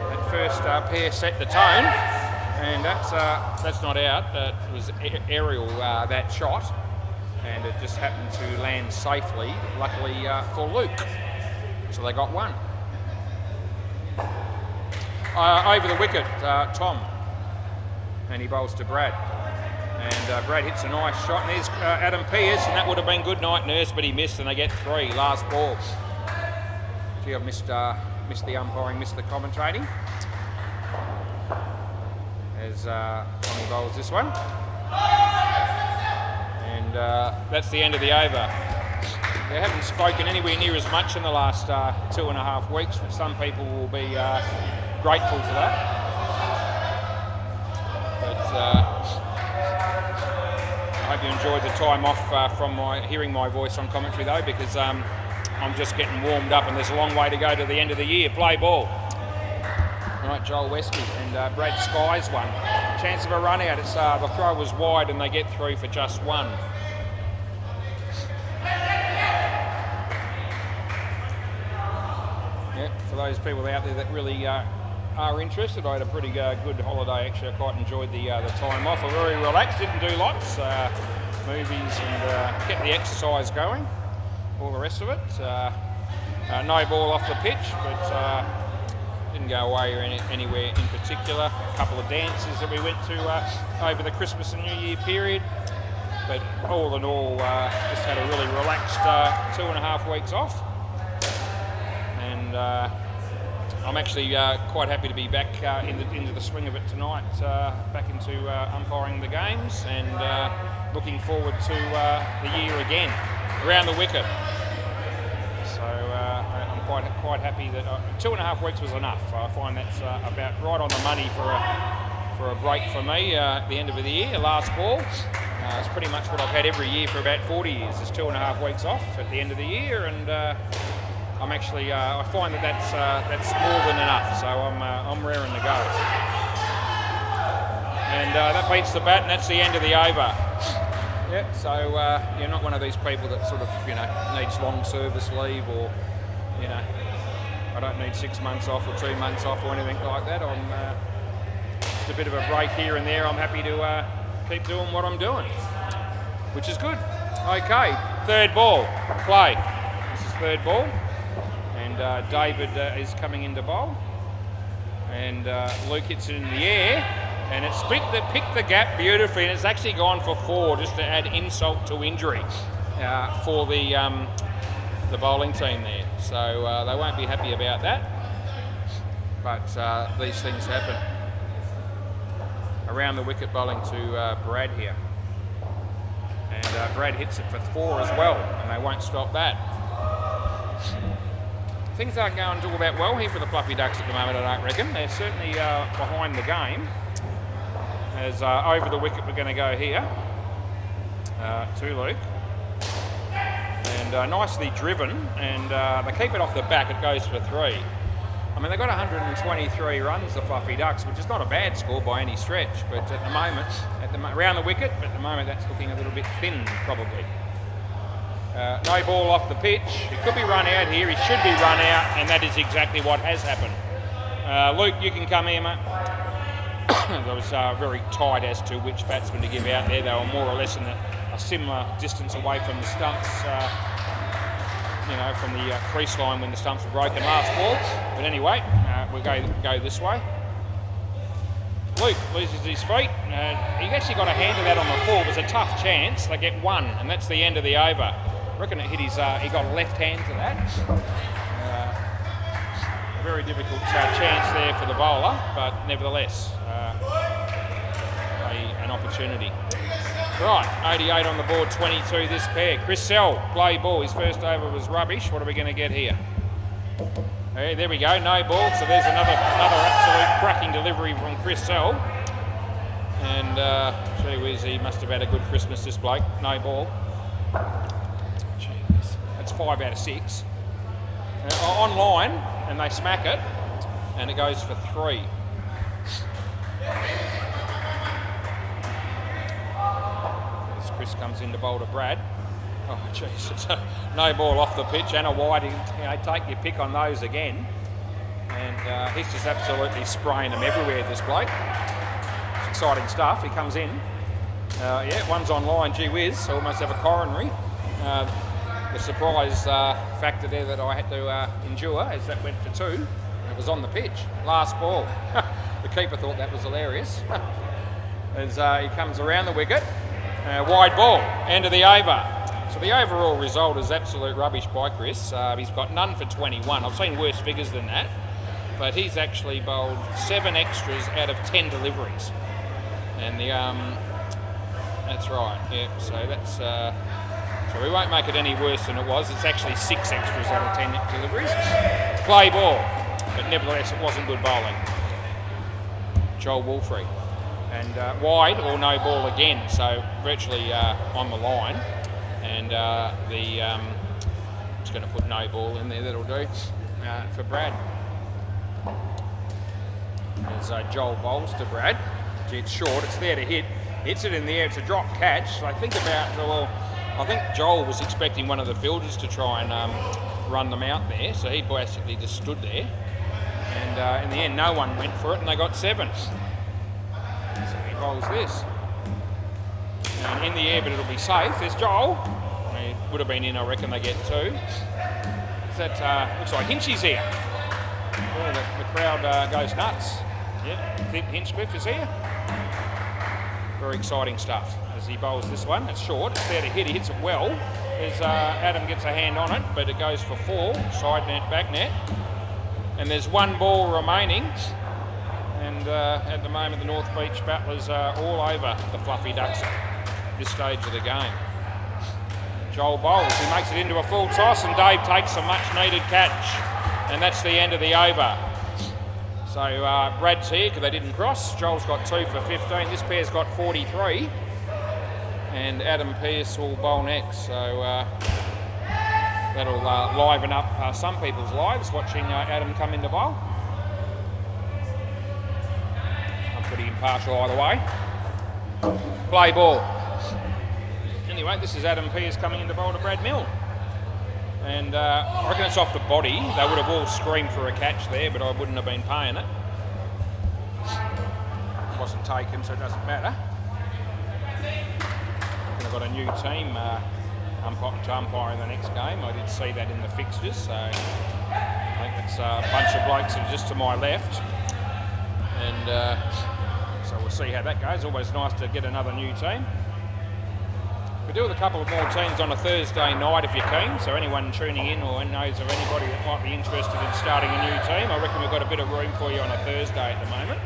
S1: That first pair set the tone. And that's not out. It was aerial, that shot, and it just happened to land safely, luckily for Luke. So they got 1. Over the wicket, Tom, and he bowls to Brad. And Brad hits a nice shot, and there's Adam Pierce, and that would have been good night, Nurse, but he missed, and they get 3, last ball. Gee, I've missed the umpiring, missed the commentating. As Tommy bowls this one. And that's the end of the over. They haven't spoken anywhere near as much in the last 2.5 weeks, which some people will be grateful for that. But I hope you enjoyed the time off from hearing my voice on commentary though, because I'm just getting warmed up and there's a long way to go to the end of the year. Play ball. Right, Joel Wesky and Brad Skies one. Chance of a run out. It's the throw was wide and they get through for just 1. Yeah, for those people out there that really are interested, I had a pretty good holiday actually. I quite enjoyed the time off. I was very relaxed, didn't do lots, movies and kept the exercise going, all the rest of it. No ball off the pitch, but didn't go away anywhere in particular. A couple of dances that we went to over the Christmas and New Year period, but all in all, just had a really relaxed 2.5 weeks off. And I'm actually quite happy to be back into the swing of it tonight, back into umpiring the games, and looking forward to the year again around the wicket. So I'm quite happy that 2.5 weeks was enough. I find that's about right on the money for a break for me at the end of the year. Last ball. It's pretty much what I've had every year for about 40 years. Is 2.5 weeks off at the end of the year, and I'm actually I find that's more than enough. So I'm raring to go. And that beats the bat, and that's the end of the over. Yep. So you're not one of these people that sort of needs long service leave, or I don't need 6 months off or 2 months off or anything like that. I'm just a bit of a break here and there. I'm happy to keep doing what I'm doing, which is good. Okay, third ball, play. This is third ball, and David is coming into bowl, and Luke hits it in the air, and it's picked the gap beautifully, and it's actually gone for 4 just to add insult to injury for the bowling team there. So they won't be happy about that, but these things happen. Around the wicket bowling to Brad here, and Brad hits it for 4 as well, and they won't stop that. Things aren't going all that well here for the Fluffy Ducks at the moment, I don't reckon. They're certainly behind the game. As over the wicket we're going to go here to Luke, and nicely driven, and they keep it off the back. It goes for 3. I mean, they've got 123 runs, the Fluffy Ducks, which is not a bad score by any stretch, but at the moment, around the wicket, but at the moment that's looking a little bit thin, probably. No ball off the pitch. He could be run out here. He should be run out, and that is exactly what has happened. Luke, you can come here, mate. It was very tight as to which batsman to give out there. They were more or less in a similar distance away from the stumps, from the crease line when the stumps were broken last ball. But anyway, we'll go this way. Luke loses his feet. He actually got a hand to that on the 4. It was a tough chance. They get 1, and that's the end of the over. I reckon it hit his. He got a left hand to that. A very difficult chance there for the bowler, but nevertheless, an opportunity. Right, 88 on the board, 22 this pair. Chris Sell, play ball. His first over was rubbish. What are we going to get here? Hey, there we go, no ball. So there's another absolute cracking delivery from Chris Sell. And gee whiz, he must have had a good Christmas, this bloke. No ball. Jeez, that's 5 out of 6. Online, and they smack it, and it goes for 3. As Chris comes in to bowl to Brad. Oh, jeez, it's no ball off the pitch and a wide. Take your pick on those again. And he's just absolutely spraying them everywhere, this bloke. It's exciting stuff. He comes in. Yeah, one's online, gee whiz, I almost have a coronary. The surprise factor there that I had to endure as that went for 2. It was on the pitch. Last ball. The keeper thought that was hilarious. as he comes around the wicket. Wide ball, end of the over. So the overall result is absolute rubbish by Chris. He's got none for 21. I've seen worse figures than that, but he's actually bowled 7 extras out of 10 deliveries. And the that's right, yeah. So that's so we won't make it any worse than it was. It's actually 6 extras out of 10 deliveries. Play ball, but nevertheless it wasn't good bowling. Joel Wolfrey. And wide or no ball again, so virtually on the line. And just going to put no ball in there, that'll do for Brad. As Joel bowls to Brad. Gee, it's short, it's there to hit. Hits it in the air, it's a drop catch. So I think I think Joel was expecting one of the fielders to try and run them out there, so he basically just stood there. And in the end, no one went for it, and they got 7. So he bowls this. And in the air, but it'll be safe. There's Joel. He would have been in, I reckon they get 2. That looks like Hinchy's here. Yeah, the crowd goes nuts. Yeah, Hinchcliffe is here. Very exciting stuff as he bowls this one. It's short, it's there to hit, he hits it well. There's Adam gets a hand on it, but it goes for 4, side net, back net. And there's 1 ball remaining. And at the moment the North Beach battlers are all over the Fluffy Ducks at this stage of the game. Joel bowls, he makes it into a full toss, and Dave takes a much needed catch. And that's the end of the over. So Brad's here because they didn't cross. Joel's got 2 for 15. This pair's got 43. And Adam Pearce will bowl next. So that'll liven up some people's lives watching Adam come into bowl. I'm pretty impartial either way. Play ball. Anyway, this is Adam Pearce coming into bowl to Brad Mill. And I reckon it's off the body. They would have all screamed for a catch there, but I wouldn't have been paying it. It wasn't taken, so it doesn't matter. I've got a new team to umpire in the next game. I did see that in the fixtures, so I think it's a bunch of blokes that are just to my left. And so we'll see how that goes. Always nice to get another new team. We do with a couple of more teams on a Thursday night if you're keen, so anyone tuning in or knows of anybody that might be interested in starting a new team, I reckon we've got a bit of room for you on a Thursday at the moment.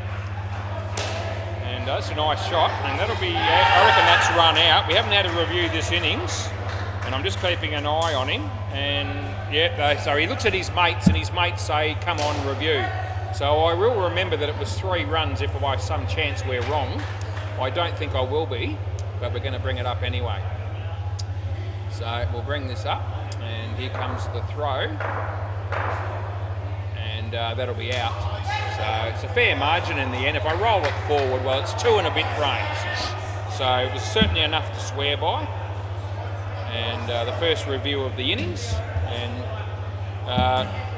S1: And it's a nice shot, and that'll be, I reckon that's run out. We haven't had a review this innings, and I'm just keeping an eye on him. And yeah, so he looks at his mates, and his mates say, come on, review. So I will remember that it was 3 runs if by some chance we're wrong. I don't think I will be, but we're going to bring it up anyway. So we'll bring this up, and here comes the throw, and that'll be out. So it's a fair margin in the end. If I roll it forward, well, it's 2 and a bit frames. So it was certainly enough to swear by. And the first review of the innings, and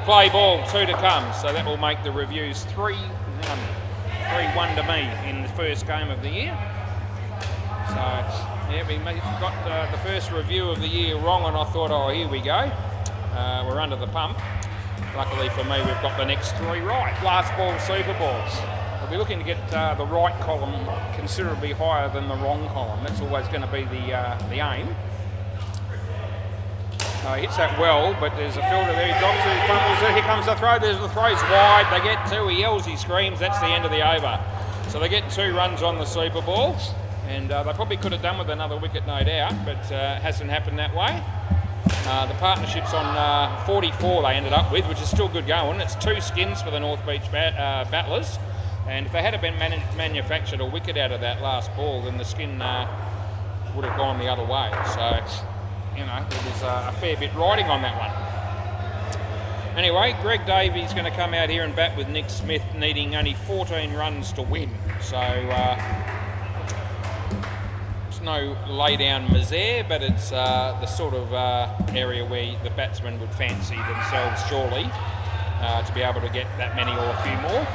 S1: play ball, 2 to come. So that will make the reviews 3-1 to me in the first game of the year. So, yeah, we got the first review of the year wrong, and I thought, oh, here we go. We're under the pump. Luckily for me, we've got the next 3 right. Last ball, super balls. We'll be looking to get the right column considerably higher than the wrong column. That's always going to be the aim. Hits that well, but there's a fielder there. He drops it, he fumbles it. Here comes the throw. There's the throw's wide. They get 2. He yells, he screams. That's the end of the over. So they get 2 runs on the super ball. And they probably could have done with another wicket, no doubt, but it hasn't happened that way. The partnership's on 44 they ended up with, which is still good going. It's 2 skins for the North Beach battlers. And if they had been manufactured a wicket out of that last ball, then the skin would have gone the other way. So, you know, there was a fair bit riding on that one. Anyway, Greg Davies going to come out here and bat with Nick Smith, needing only 14 runs to win. So, no lay-down misere, but it's the sort of area where the batsmen would fancy themselves surely to be able to get that many or a few more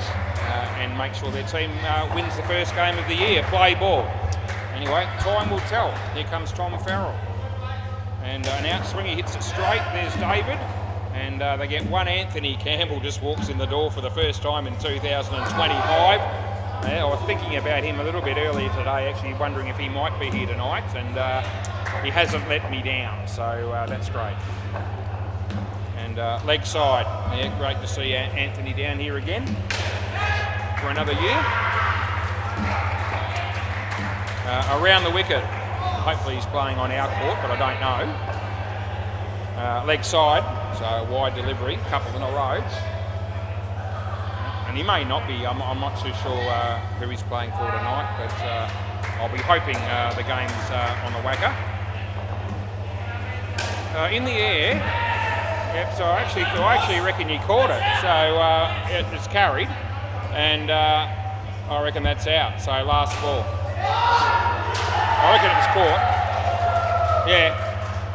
S1: and make sure their team wins the first game of the year. Play ball. Anyway, time will tell. Here comes Tom Farrell. And an outswing, he hits it straight. There's David. And they get 1. Anthony Campbell just walks in the door for the first time in 2025. I was thinking about him a little bit earlier today, actually wondering if he might be here tonight, and he hasn't let me down, so that's great. And leg side, yeah, great to see Anthony down here again for another year. Around the wicket, hopefully he's playing on our court, but I don't know. Leg side, so wide delivery, couple in a row. And he may not be, I'm not too sure who he's playing for tonight, but I'll be hoping the game's on the WACA. In the air, yep, so I actually reckon you caught it. So it's carried, and I reckon that's out. So last ball. I reckon it was caught. Yeah,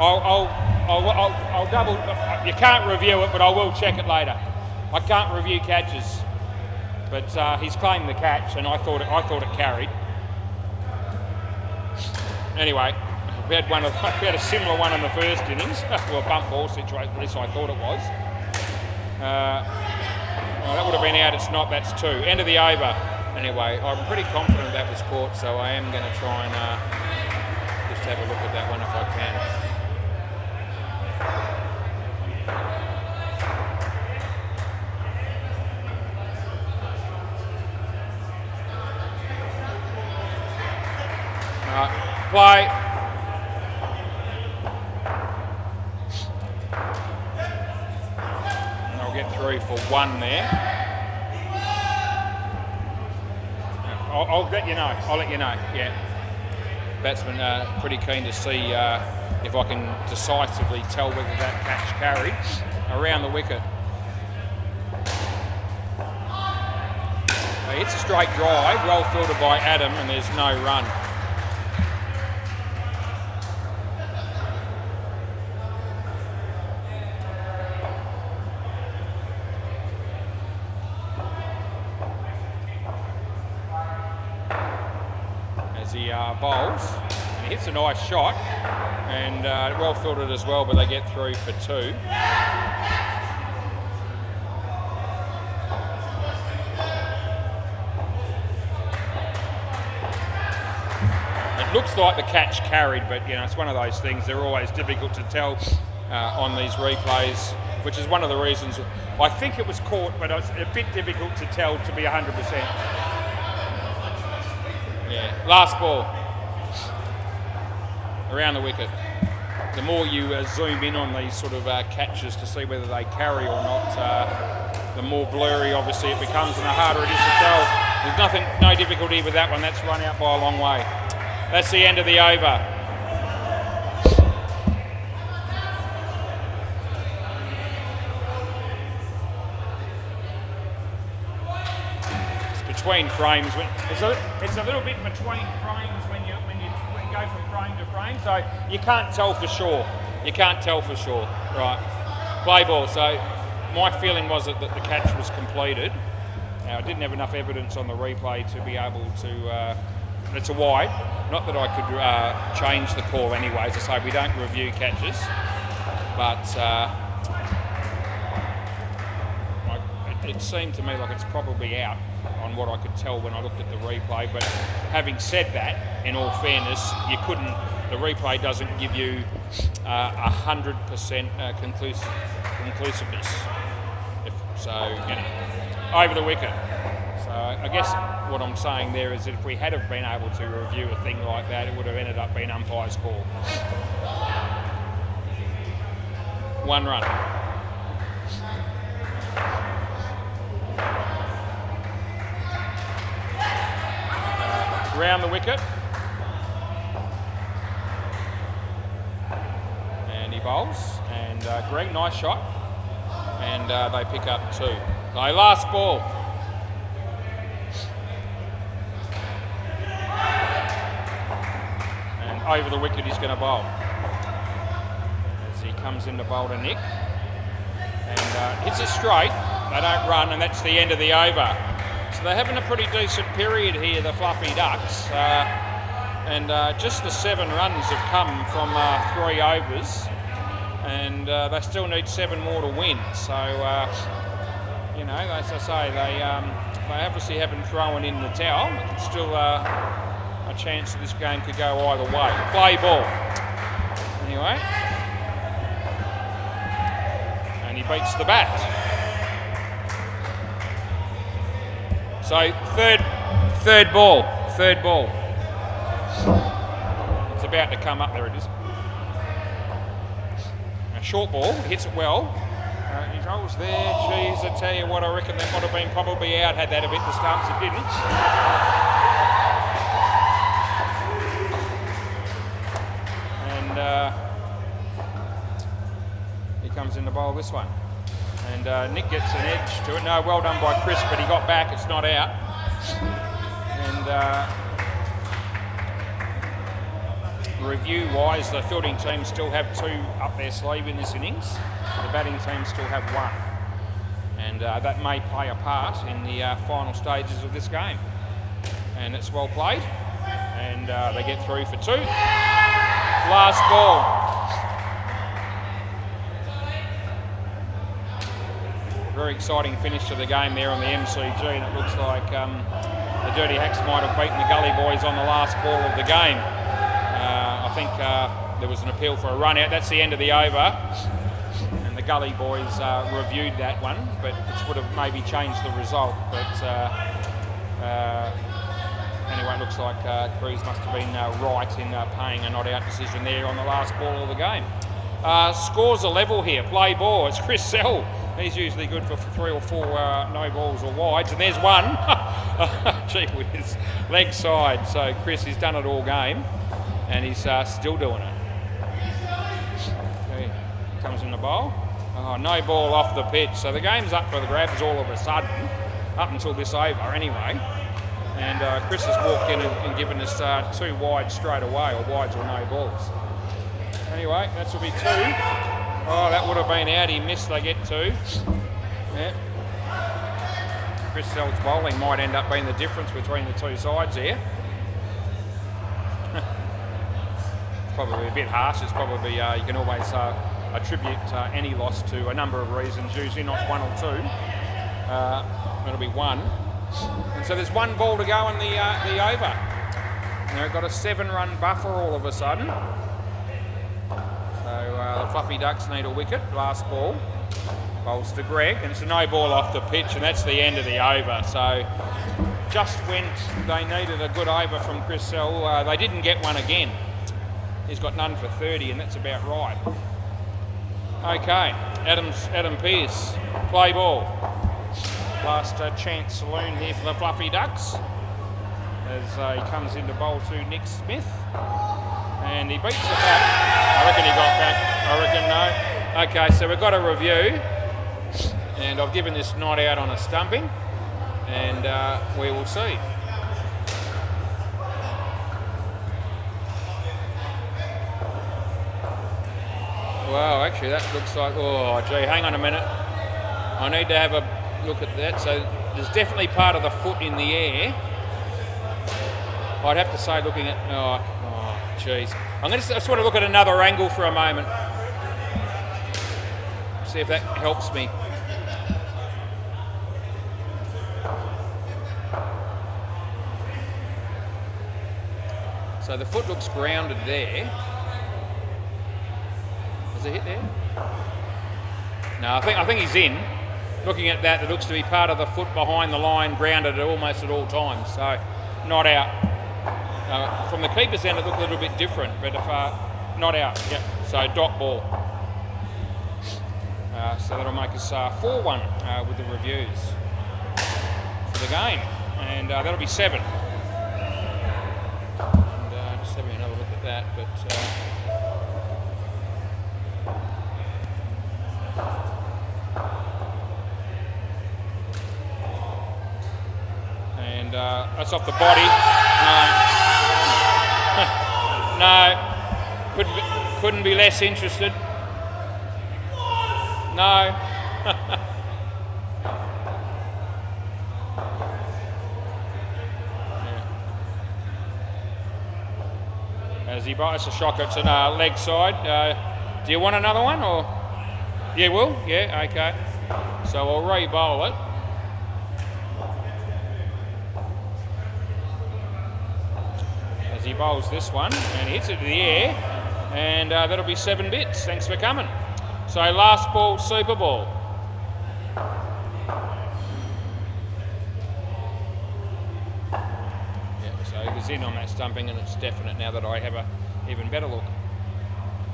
S1: I'll double. You can't review it, but I will check it later. I can't review catches, but he's claimed the catch, and I thought it carried. Anyway, we had a similar one in the first innings. Well, a bump ball situation, at least I thought it was. Well, that would have been out. It's not. That's 2. End of the over. Anyway, I'm pretty confident that was caught, so I am going to try and just have a look at that one if I can. Play. And I'll get through for 1 there. I'll let you know. Yeah. Batsman pretty keen to see if I can decisively tell whether that catch carried around the wicket. It's a straight drive, well filtered by Adam, and there's no run. He bowls, and he hits a nice shot, and well filtered as well, but they get through for 2. It looks like the catch carried, but it's one of those things, they're always difficult to tell on these replays, which is one of the reasons I think it was caught, but it's a bit difficult to tell to be 100%. Yeah, last ball around the wicket. The more you zoom in on these sort of catches to see whether they carry or not, the more blurry obviously it becomes and the harder it is to tell. There's no difficulty with that one. That's run out by a long way. That's the end of the over. Between frames, it's a little bit between frames when you go from frame to frame, so you can't tell for sure. Right, play ball. So my feeling was that the catch was completed. Now I didn't have enough evidence on the replay to be able to. It's a wide. Not that I could change the call anyway. As I say, we don't review catches, but. It seemed to me like it's probably out on what I could tell when I looked at the replay, but having said that, in all fairness, the replay doesn't give you 100% conclusiveness. Over the wicket. So I guess what I'm saying there is that if we had have been able to review a thing like that, it would have ended up being umpire's call. 1 run. Round the wicket, and he bowls, and Greg, nice shot, and they pick up 2. So last ball. And over the wicket he's going to bowl. As he comes in to bowl to Nick, and hits it straight, they don't run, and that's the end of the over. So they're having a pretty decent period here, the Fluffy Ducks, and just the 7 runs have come from 3 overs, and they still need 7 more to win. So, as I say, they obviously haven't thrown in the towel. It's still a chance that this game could go either way. Play ball. Anyway. And he beats the bat. So third ball. It's about to come up. There it is. A short ball, hits it well. His hole's there. Geez, I tell you what, I reckon that would have been probably out had that have hit the stumps. It didn't. And he comes in to bowl this one. And Nick gets an edge to it. No, well done by Chris, but he got back. It's not out. And review-wise, the fielding team still have 2 up their sleeve in this innings. The batting team still have 1. And that may play a part in the final stages of this game. And it's well played. And they get through for 2. Last ball. Very exciting finish to the game there on the MCG, and it looks like the Dirty Hacks might have beaten the Gully Boys on the last ball of the game. I think there was an appeal for a run out. That's the end of the over, and the Gully Boys reviewed that one, but which would have maybe changed the result. But anyway, it looks like Cruz must have been right in paying a not out decision there on the last ball of the game. Scores are level here. Play ball. It's Chris Sell. He's usually good for 3 or 4 no balls or wides, and there's one. Gee whiz, leg side. So Chris, he's done it all game, and he's still doing it. Okay, comes in the bowl. Oh, no ball off the pitch. So the game's up for the grabs all of a sudden, up until this over anyway. And Chris has walked in and given us 2 wides straight away, or wides or no balls. Anyway, that will be 2. Oh, that would have been out. He missed. They get 2. Yeah. Chris Sell's bowling might end up being the difference between the 2 sides here. It's probably a bit harsh. It's probably you can always attribute any loss to a number of reasons. Usually not 1 or 2. It'll be 1. And so there's 1 ball to go in the over. Now we've got a 7-run buffer all of a sudden. So the Fluffy Ducks need a wicket. Last ball. Bowls to Greg, and it's a no ball off the pitch, and that's the end of the over. So just when they needed a good over from Chris Sell, they didn't get one again. He's got none for 30, and that's about right. Okay, Adam Pearce, play ball. Last chance saloon here for the Fluffy Ducks as he comes in to bowl to Nick Smith. And he beats the bat. I reckon he got back. I reckon no. Okay, so we've got a review. And I've given this not out on a stumping. And we will see. Wow, actually that looks like... Oh, gee, hang on a minute. I need to have a look at that. So there's definitely part of the foot in the air. I'd have to say looking at... Oh, jeez. I'm going to just want to look at another angle for a moment. See if that helps me. So the foot looks grounded there. Has it hit there? No, I think he's in. Looking at that, it looks to be part of the foot behind the line, grounded almost at all times. So not out. From the keeper's end, it looked a little bit different, but if not out, yep. So dot ball. So that'll make us 4-1 with the reviews for the game, and that'll be 7. And just having another look at that, but. And that's off the body. No, couldn't be less interested. No. As he bites a shocker, it's a leg side. Do you want another one, or? Yeah, will? Yeah, okay. So I'll re-bowl it. he bowls this one and hits it to the air, and that'll be 7 bits. Thanks for coming. So last ball, super ball. Yeah, so he was in on that stumping, and it's definite now that I have a even better look.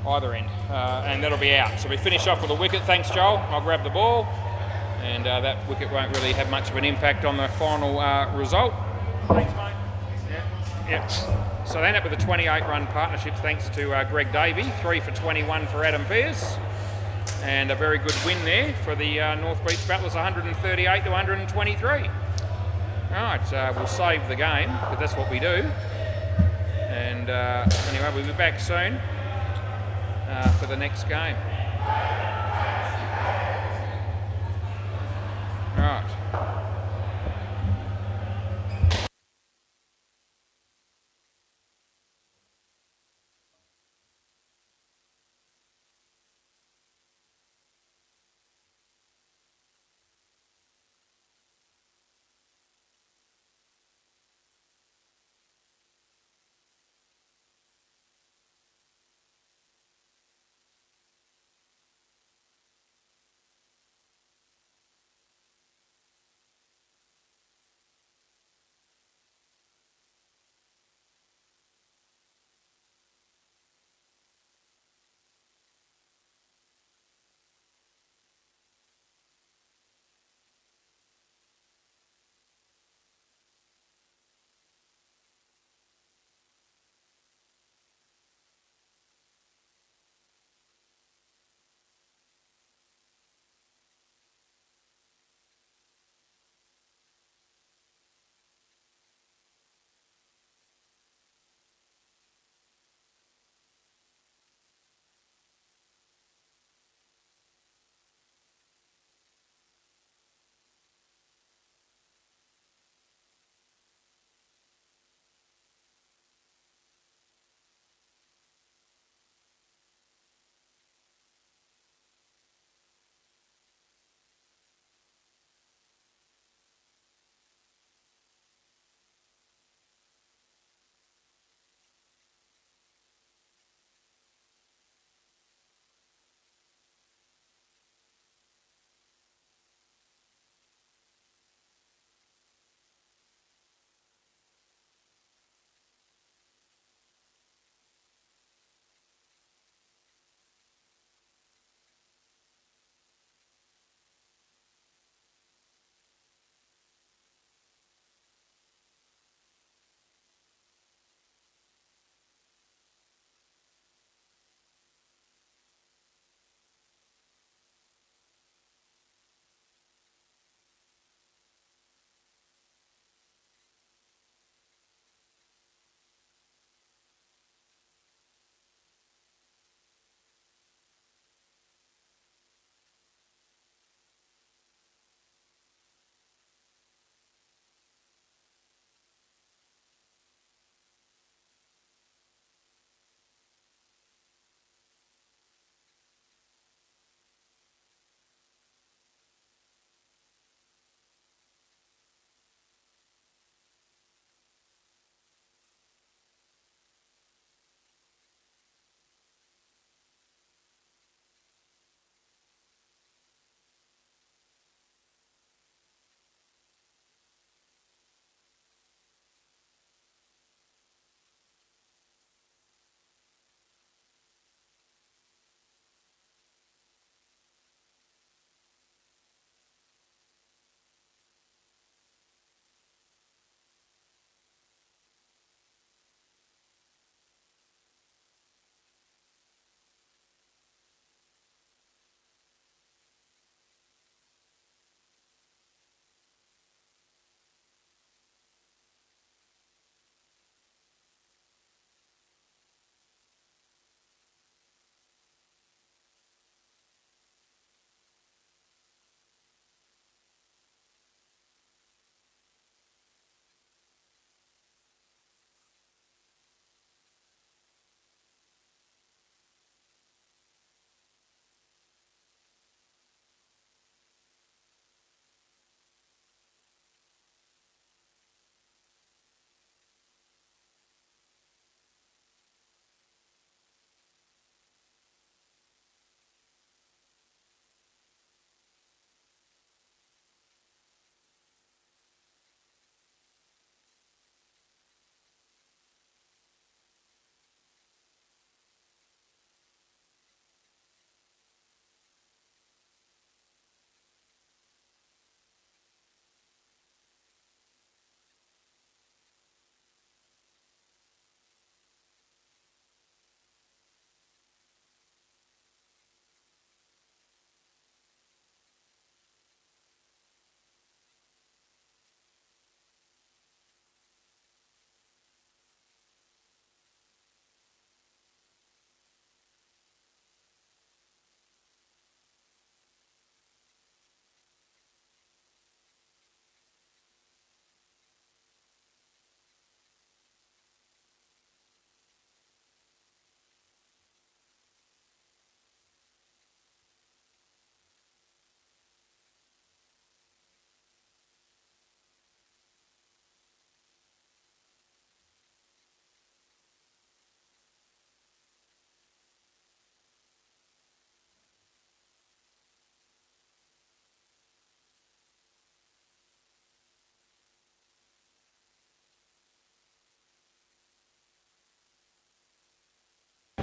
S1: Either end, and that'll be out. So we finish off with a wicket. Thanks, Joel. I'll grab the ball, and that wicket won't really have much of an impact on the final result. Thanks, mate. Yep. So they end up with a 28-run partnership thanks to Greg Davey, 3 for 21 for Adam Pearce, and a very good win there for the North Beach Battlers, 138 to 123. All right, we'll save the game, but that's what we do. And anyway, we'll be back soon for the next game. Right.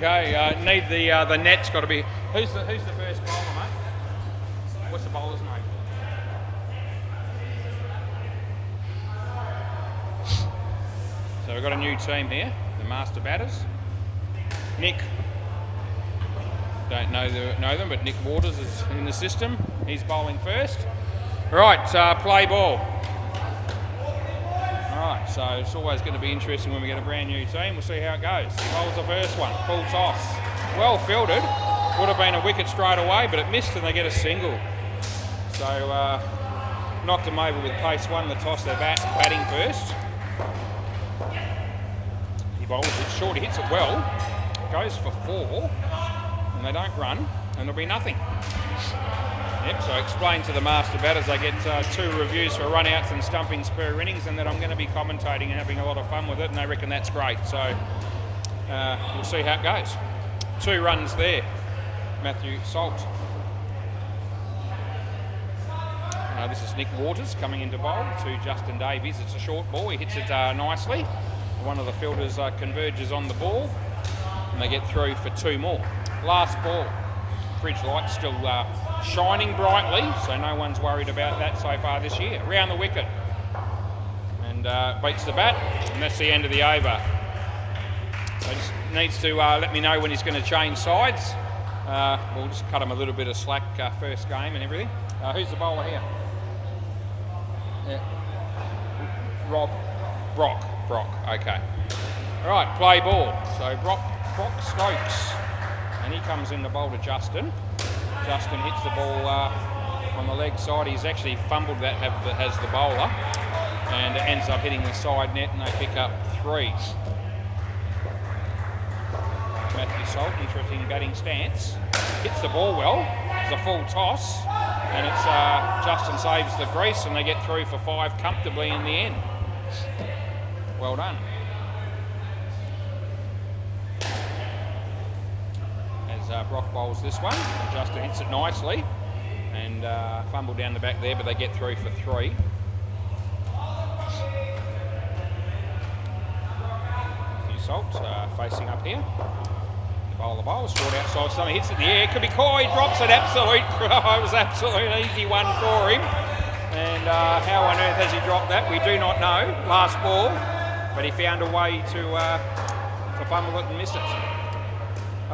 S1: Okay, need the net's got to be. Who's the first bowler, mate? What's the bowler's name? So we've got a new team here, the Master Batters. Nick, don't know them, but Nick Waters is in the system. He's bowling first. Right, play ball. Alright, so it's always going to be interesting when we get a brand new team. We'll see how it goes. He bowls the first one, full toss. Well fielded. Would have been a wicket straight away, but it missed and they get a single. So knocked them over with pace, won the toss. They're batting first. He bowls it short, he hits it well. Goes for 4, and they don't run, and there'll be nothing. Yep, so explain to the Master Batters they get 2 reviews for run-outs and stumpings per innings, and that I'm going to be commentating and having a lot of fun with it, and they reckon that's great. So we'll see how it goes. 2 runs there, Matthew Salt. This is Nick Waters coming into bowl to Justin Davies. It's a short ball, he hits it nicely. One of the fielders converges on the ball, and they get through for 2 more. Last ball, bridge light still shining brightly, so no one's worried about that so far this year. Round the wicket, and beats the bat, and that's the end of the over. So just needs to let me know when he's going to change sides. We'll just cut him a little bit of slack first game and everything. Who's the bowler here? Yeah. Brock, okay. All right, play ball. So Brock Stokes, and he comes in the bowl to Justin. Justin hits the ball on the leg side. He's actually fumbled that has the bowler, and it ends up hitting the side net, and they pick up 3. Matthew Salt, interesting batting stance. Hits the ball well. It's a full toss, and it's Justin saves the crease, and they get through for 5 comfortably in the end. Well done. As Brock bowls this one, and Justin hits it nicely, and fumble down the back there, but they get through for 3. Matthew Salt facing up here. The bowl, short outside, something hits it in the air. Could be Coy, drops it. It was absolute easy one for him. And how on earth has he dropped that? We do not know. Last ball, but he found a way to fumble it and miss it.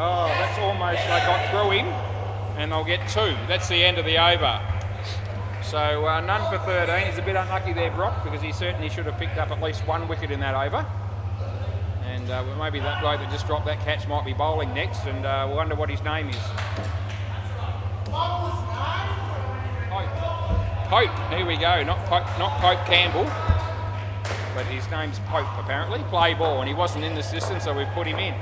S1: Oh, that's almost, they got through him, and they'll get 2. That's the end of the over. So none for 13. He's a bit unlucky there, Brock, because he certainly should have picked up at least 1 wicket in that over. And maybe that bloke that just dropped that catch might be bowling next, and we'll wonder what his name is. Pope, here we go. Not Pope Campbell, but his name's Pope apparently. Play ball, and he wasn't in the system, so we've put him in.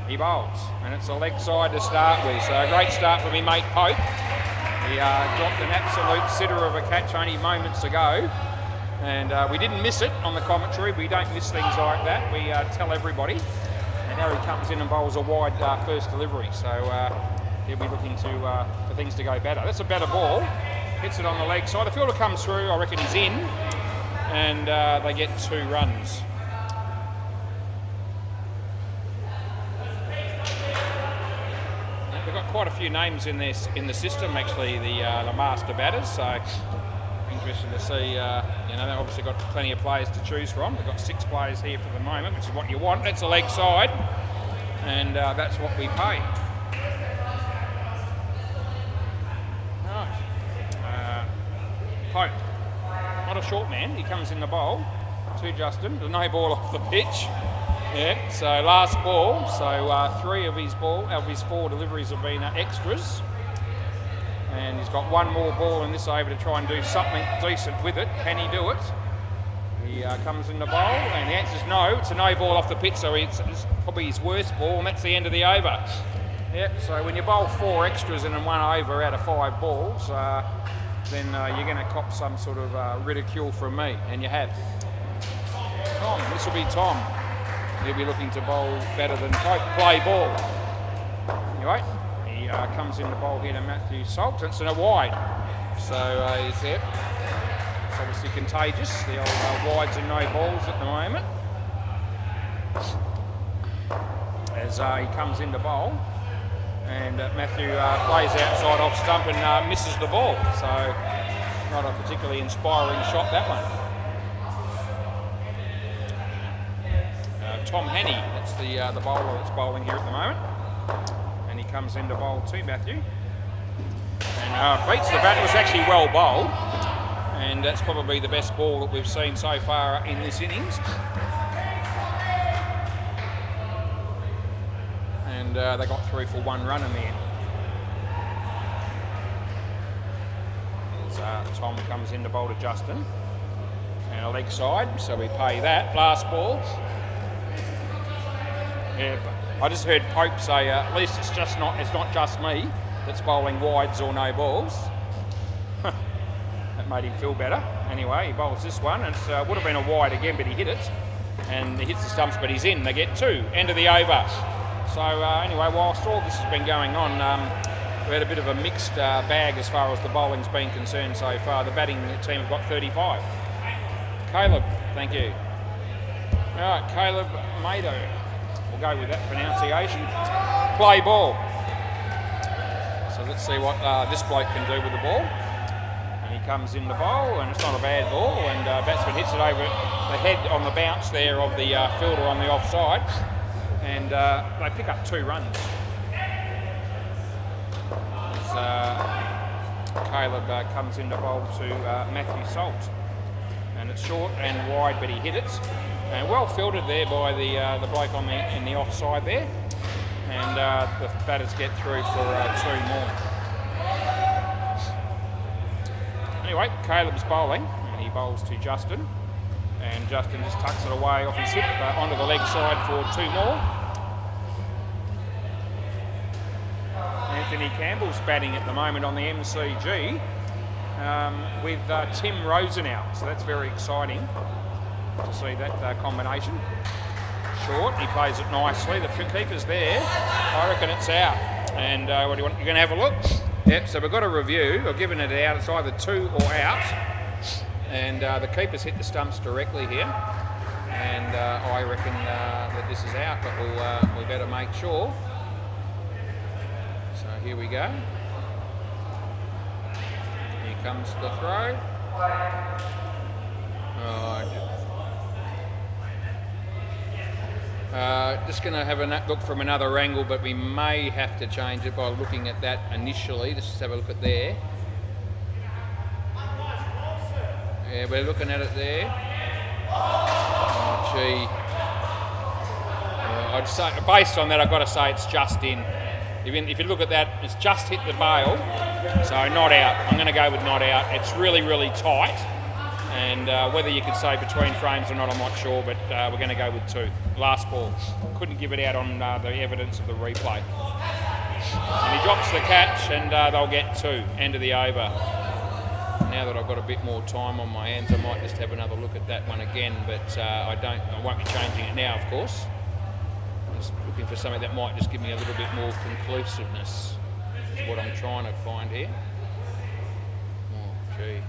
S1: He bowls, and it's a leg side to start with. So a great start for me mate Pope. He dropped an absolute sitter of a catch only moments ago. And we didn't miss it on the commentary. We don't miss things like that. We tell everybody. And now he comes in and bowls a wide first delivery. So he'll be looking for things to go better. That's a better ball. Hits it on the leg side. The fielder comes through. I reckon he's in. And they get 2 runs. They've got quite a few names in the system, actually, the Master Batters. So interesting to see, they've obviously got plenty of players to choose from. They've got 6 players here for the moment, which is what you want. That's a leg side, and that's what we pay. Right. Pope, not a short man. He comes in the bowl to Justin. There's no ball off the pitch. Yeah, so last ball. So 3 of his 4 deliveries have been extras. And he's got 1 more ball in this over to try and do something decent with it. Can he do it? He comes in the bowl, and the answer is no. It's a no ball off the pitch, so it's probably his worst ball, and that's the end of the over. Yep, so when you bowl 4 extras in 1 over out of 5 balls, then you're going to cop some sort of ridicule from me, and you have. Tom, this will be Tom. He'll be looking to bowl better than Pope. Play ball. Anyway. Comes in the bowl here to Matthew Salt. It's in a wide. So he's there. It's obviously contagious. The old wides and no balls at the moment. as he comes into bowl. And Matthew plays outside off stump and misses the ball. So not a particularly inspiring shot, that one. Tom Hanney, that's the bowler that's bowling here at the moment. And he comes into bowl too, Matthew. And beats the bat. It was actually well bowled. And that's probably the best ball that we've seen so far in this innings. And they got through for 1 run in the end. As Tom comes in to bowl to Justin. And a leg side, so we pay that. Last ball. Yeah, I just heard Pope say, at least it's not just me that's bowling wides or no balls. That made him feel better. Anyway, he bowls this one. It would have been a wide again, but he hit it. And he hits the stumps, but he's in. They get 2. End of the over. So anyway, whilst all this has been going on, we had a bit of a mixed bag as far as the bowling's been concerned so far. The batting team have got 35. Caleb, thank you. All right, Caleb Mado. We'll go with that pronunciation. Play ball. So let's see what this bloke can do with the ball. And he comes in the bowl, and it's not a bad ball, and batsman hits it over the head on the bounce there of the fielder on the offside, and they pick up 2 runs. As Caleb comes in the bowl to Matthew Salt. And it's short and wide, but he hit it. And well fielded there by the bloke in the offside there. And the batters get through for 2 more. Anyway, Caleb's bowling, and he bowls to Justin. And Justin just tucks it away off his hip onto the leg side for 2 more. Anthony Campbell's batting at the moment on the MCG. With Tim Rosen out, so that's very exciting to see that combination. Short, he plays it nicely. The keeper's there. I reckon it's out. And what do you want? You're going to have a look? Yep. So we've got a review. I've given it out. It's either 2 or out. And the keeper's hit the stumps directly here. And I reckon that this is out, but we better make sure. So here we go. Comes the throw. Just going to have a look from another angle, but we may have to change it by looking at that initially. Just have a look at there. Yeah, we're looking at it there. Oh, gee. I'd say, based on that, I've got to say it's just in. If you look at that, it's just hit the bail, so not out. I'm going to go with not out. It's really, really tight, and whether you could say between frames or not, I'm not sure, but we're going to go with 2. Last ball. Couldn't give it out on the evidence of the replay. And he drops the catch, and they'll get 2. End of the over. Now that I've got a bit more time on my hands, I might just have another look at that one again, but I won't be changing it now, of course. Looking for something that might just give me a little bit more conclusiveness is what I'm trying to find here. Oh, gee.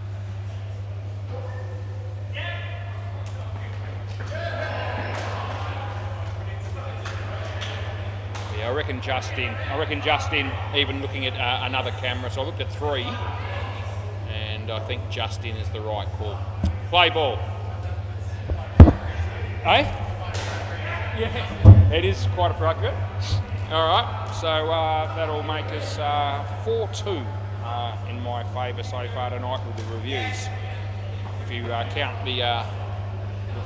S1: Yeah, I reckon just in, even looking at another camera. So I looked at 3, and I think just in is the right call. Play ball. Eh? Yeah, it is quite appropriate. All right, so that'll make us 4-2 in my favour so far tonight with the reviews, if you count the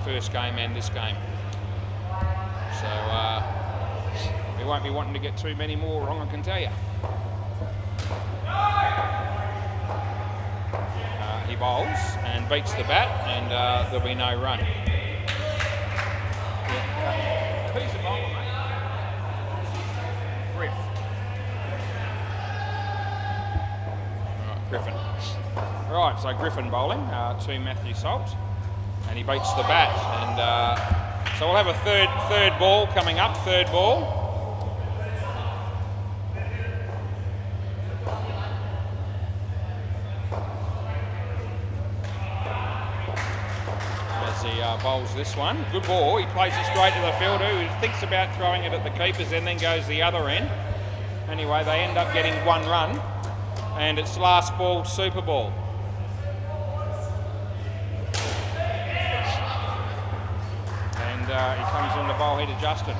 S1: first game and this game. So we won't be wanting to get too many more wrong, I can tell you. He bowls and beats the bat, and there'll be no run. Who's the bowler, mate? Griff. Right, Griffin. Right, so Griffin bowling to Matthew Salt, and he beats the bat, and so we'll have a third ball coming up. Third ball. As bowls this one. Good ball. He plays it straight to the fielder who thinks about throwing it at the keepers and then goes the other end. Anyway, they end up getting 1 run, and it's last ball, super ball. And he comes in the bowl here to Justin.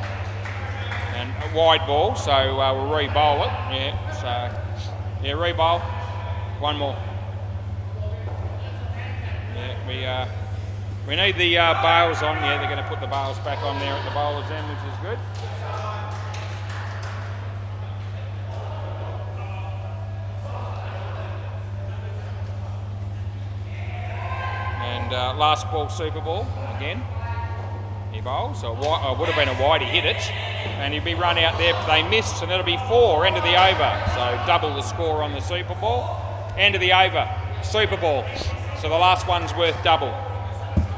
S1: And a wide ball, so we'll re-bowl it. Yeah, so, yeah, re-bowl. 1 more. Yeah, we need the bails on. Yeah, they're going to put the bails back on there at the bowler's end, which is good. And last ball, super ball again. He bowls, so it would have been a wide, he hit it, and he'd be run out there, but they missed, and it'll be 4, end of the over. So double the score on the super ball, end of the over, super ball. So the last one's worth double.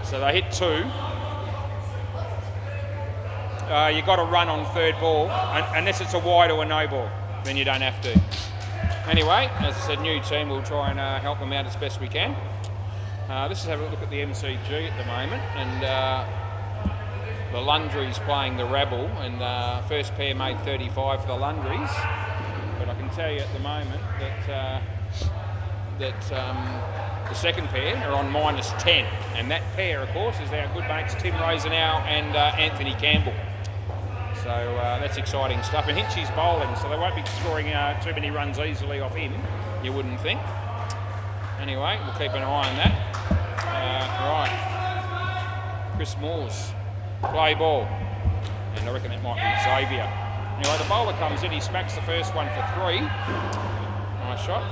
S1: So they hit 2. You've got to run on 3rd ball, unless it's a wide or a no ball, then you don't have to. Anyway, as I said, new team, we'll try and help them out as best we can. Let's have a look at the MCG at the moment, and the Lundries playing the Rabble, and first pair made 35 for the Lundries. But I can tell you at the moment that the second pair are on -10, and that pair, of course, is our good mates Tim Rosenau and Anthony Campbell. So that's exciting stuff. And Hinchy's bowling, so they won't be scoring too many runs easily off him, you wouldn't think. Anyway, we'll keep an eye on that. Right, Chris Moore's play ball, and I reckon it might be Xavier. Anyway, the bowler comes in, he smacks the first one for 3. Nice shot.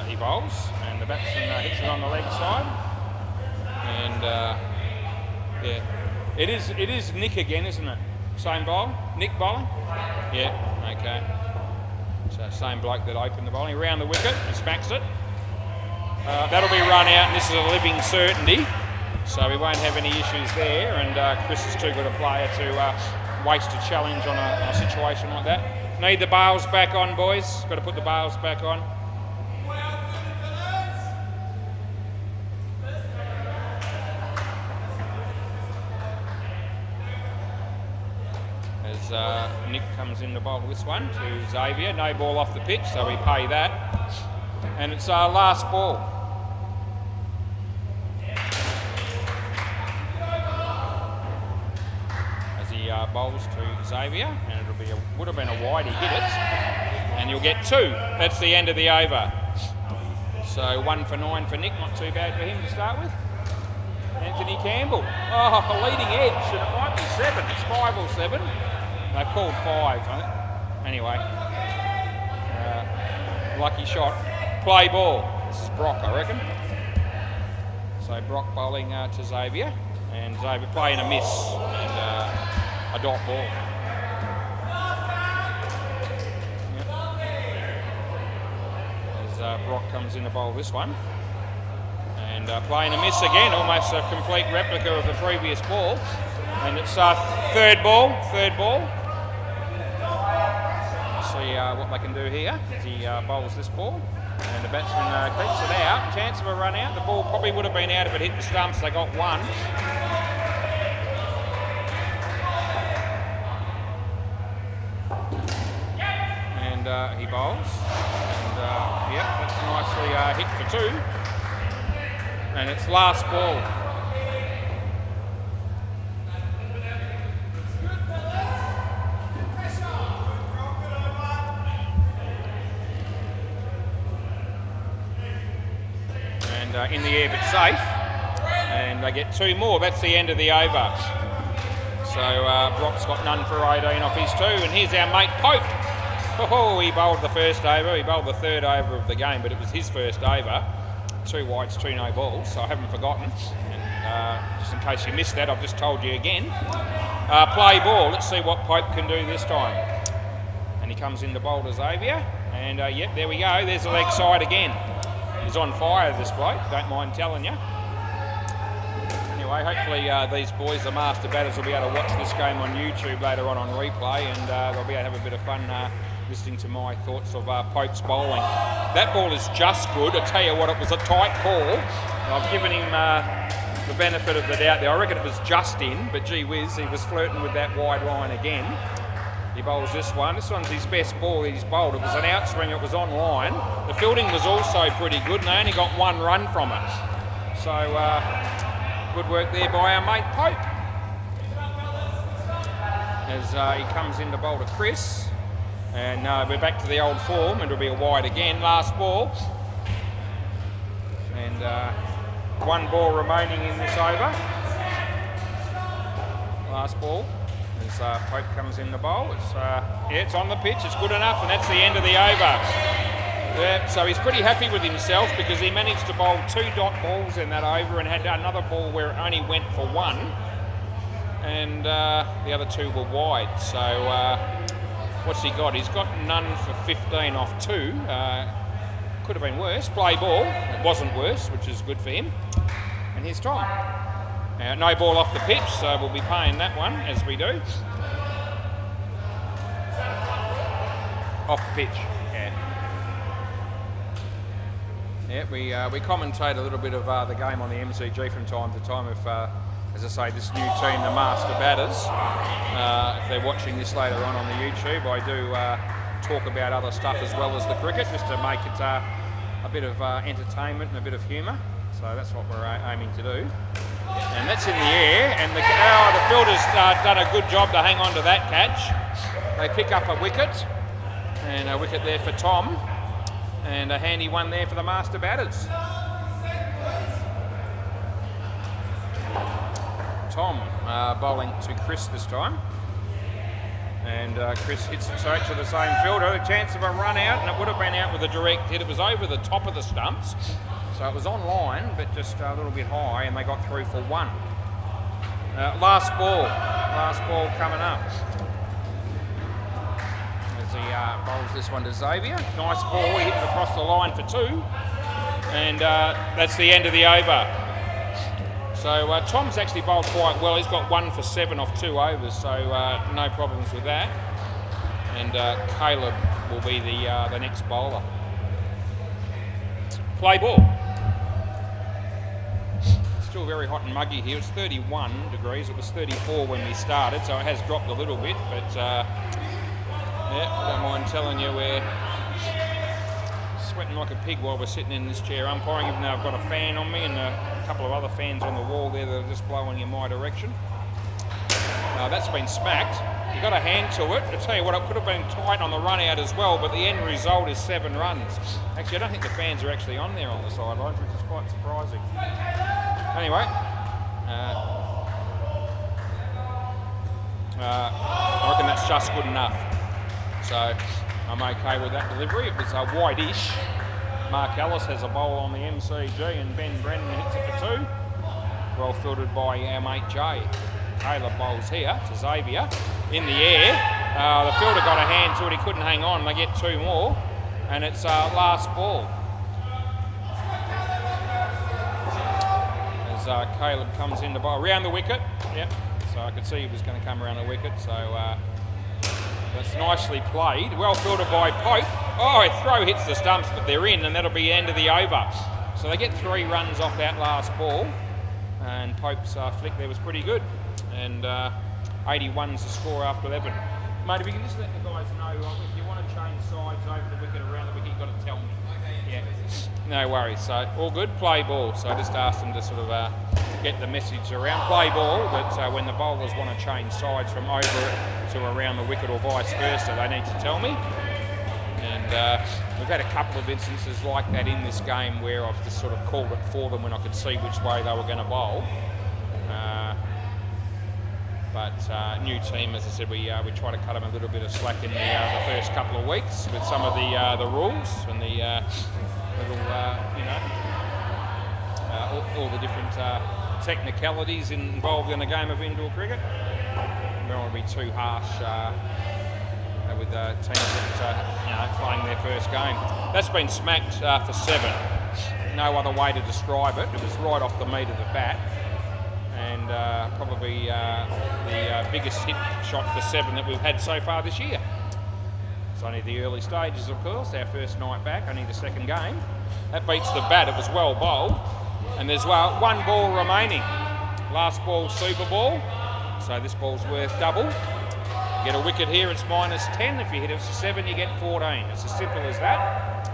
S1: He bowls, and the batsman hits it on the leg side, and yeah, it is Nick again, isn't it? Same bowl, Nick bowling. Yeah, okay. So same bloke that opened the bowling, round the wicket, he smacks it. That'll be run out, and this is a living certainty, so we won't have any issues there. And Chris is too good a player to waste a challenge on a situation like that. Need the bails back on, boys. Got to put the bails back on. Nick comes in to bowl this one to Xavier. No ball off the pitch, so we pay that. And it's our last ball. As he bowls to Xavier, and would have been a wide, he hit it. And you'll get 2. That's the end of the over. So 1 for 9 for Nick, not too bad for him to start with. Anthony Campbell. Oh, a leading edge, and it might be 7. It's 5 or 7. They called 5, I think. Anyway, lucky shot. Play ball. This is Brock, I reckon. So Brock bowling to Xavier, and Xavier playing a miss, and a dot ball. Yep. As Brock comes in to bowl this one, and playing a miss again, almost a complete replica of the previous ball. And it's third ball. See what they can do here as he bowls this ball. And the batsman keeps it out. Chance of a run out. The ball probably would have been out if it hit the stumps. They got 1. And he bowls. And yeah, that's nicely hit for 2. And it's last ball. In the air but safe, and they get 2 more. That's the end of the over. So Brock's got none for 18 off his 2, and here's our mate Pope. Oh, he bowled the first over, he bowled the 3rd over of the game, but it was his first over. 2 wides, 2 no balls, so I haven't forgotten. And just in case you missed that, I've just told you again. Play ball, let's see what Pope can do this time. And he comes in to bowl to Xavier, and yep, there we go, there's the leg side again. He's on fire, this bloke, don't mind telling you. Anyway, hopefully these boys, the master batters, will be able to watch this game on YouTube later on replay, and they'll be able to have a bit of fun listening to my thoughts of Pope's bowling. That ball is just good. I tell you what, it was a tight call. I've given him the benefit of the doubt there. I reckon it was just in, but gee whiz, he was flirting with that wide line again. He bowls this one. This one's his best ball he's bowled. It was an outswing, it was on line. The fielding was also pretty good, and they only got 1 run from it. So, good work there by our mate Pope. As he comes in to bowl to Chris. And we're back to the old form. It'll be a wide again. Last ball. And 1 ball remaining in this over. Last ball. As Pope comes in the bowl. It's on the pitch. It's good enough, and that's the end of the over. Yeah, so he's pretty happy with himself because he managed to bowl 2 dot balls in that over and had another ball where it only went for 1. And the other 2 were wide. So what's he got? He's got none for 15 off 2. Could have been worse. Play ball. It wasn't worse, which is good for him. And here's Tom. No ball off the pitch, so we'll be paying that one as we do. Off the pitch. Yeah, we commentate a little bit of the game on the MCG from time to time. If, as I say, this new team, the Master Batters, if they're watching this later on the YouTube, I do talk about other stuff as well as the cricket, just to make it a bit of entertainment and a bit of humour. So that's what we're aiming to do. And that's in the air, and the fielder's done a good job to hang on to that catch. They pick up a wicket, and a wicket there for Tom. And a handy one there for the Master Batters. Tom bowling to Chris this time. And Chris hits it straight to the same fielder. A chance of a run out, and it would have been out with a direct hit. It was over the top of the stumps. So it was on line, but just a little bit high, and they got through for 1. Last ball coming up. As he bowls this one to Xavier. Nice ball, he hit it across the line for 2. And that's the end of the over. So Tom's actually bowled quite well. He's got 1 for 7 off 2 overs, so no problems with that. And Caleb will be the next bowler. Play ball. Still very hot and muggy here. It's 31 degrees. It was 34 when we started, so it has dropped a little bit, but yeah, I don't mind telling you we're sweating like a pig while we're sitting in this chair umpiring, even though I've got a fan on me and a couple of other fans on the wall there that are just blowing in my direction. That's been smacked. You got a hand to it. I tell you what, it could have been tight on the run out as well, but the end result is 7 runs. Actually, I don't think the fans are actually on there on the sidelines, which is quite surprising. Anyway, I reckon that's just good enough. So I'm okay with that delivery. It was a wide-ish. Mark Ellis has a bowl on the MCG, and Ben Brennan hits it for 2. Well fielded by our mate Jay. Taylor bowls here to Xavier in the air. The fielder got a hand to it, he couldn't hang on. They get 2 more, and it's last ball. As Caleb comes in to bowl around the wicket. Yep, so I could see he was going to come around the wicket, so that's nicely played. Well fielded by Pope. Oh, a throw hits the stumps, but they're in, and that'll be the end of the over. So they get 3 runs off that last ball, and Pope's flick there was pretty good. And 81's the score after 11. Mate, if you can just let the guys know, if you want to change sides over the wicket, around the wicket, you've got to tell me. Yeah, no worries. So all good, play ball. So I just asked them to sort of get the message around, play ball, but when the bowlers want to change sides from over it to around the wicket or vice versa, they need to tell me. And we've had a couple of instances like that in this game where I've just sort of called it for them when I could see which way they were going to bowl. But new team, as I said, we try to cut them a little bit of slack in the first couple of weeks with some of the rules and the little, all the different technicalities involved in a game of indoor cricket. We don't want to be too harsh with teams that playing their first game. That's been smacked for 7. No other way to describe it. It was right off the meat of the bat. And probably the biggest hit shot for 7 that we've had so far this year. It's only the early stages, of course. Our first night back, only the second game. That beats the bat. It was well bowled. And there's one ball remaining. Last ball, super ball. So this ball's worth double. You get a wicket here, it's -10. If you hit it to 7, you get 14. It's as simple as that.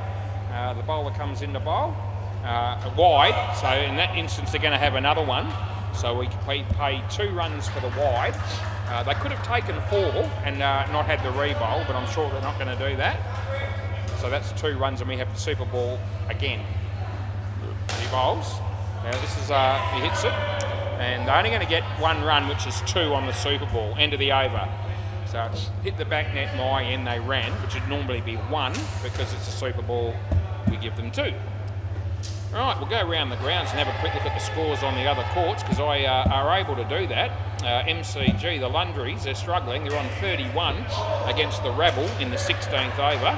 S1: The bowler comes in to bowl. Wide, so in that instance they're going to have another one. So we pay 2 runs for the wide. They could have taken 4 and not had the re-bowl, but I'm sure they're not going to do that. So that's 2 runs, and we have the super ball again. He bowls. Now this is, he hits it, and they're only going to get 1 run, which is 2 on the super ball, end of the over. So hit the back net my end, they ran, which would normally be 1, because it's a super ball, we give them 2. Right, we'll go around the grounds and have a quick look at the scores on the other courts, because I are able to do that. MCG, the Lundries, they're struggling. They're on 31 against the Rabble in the 16th over.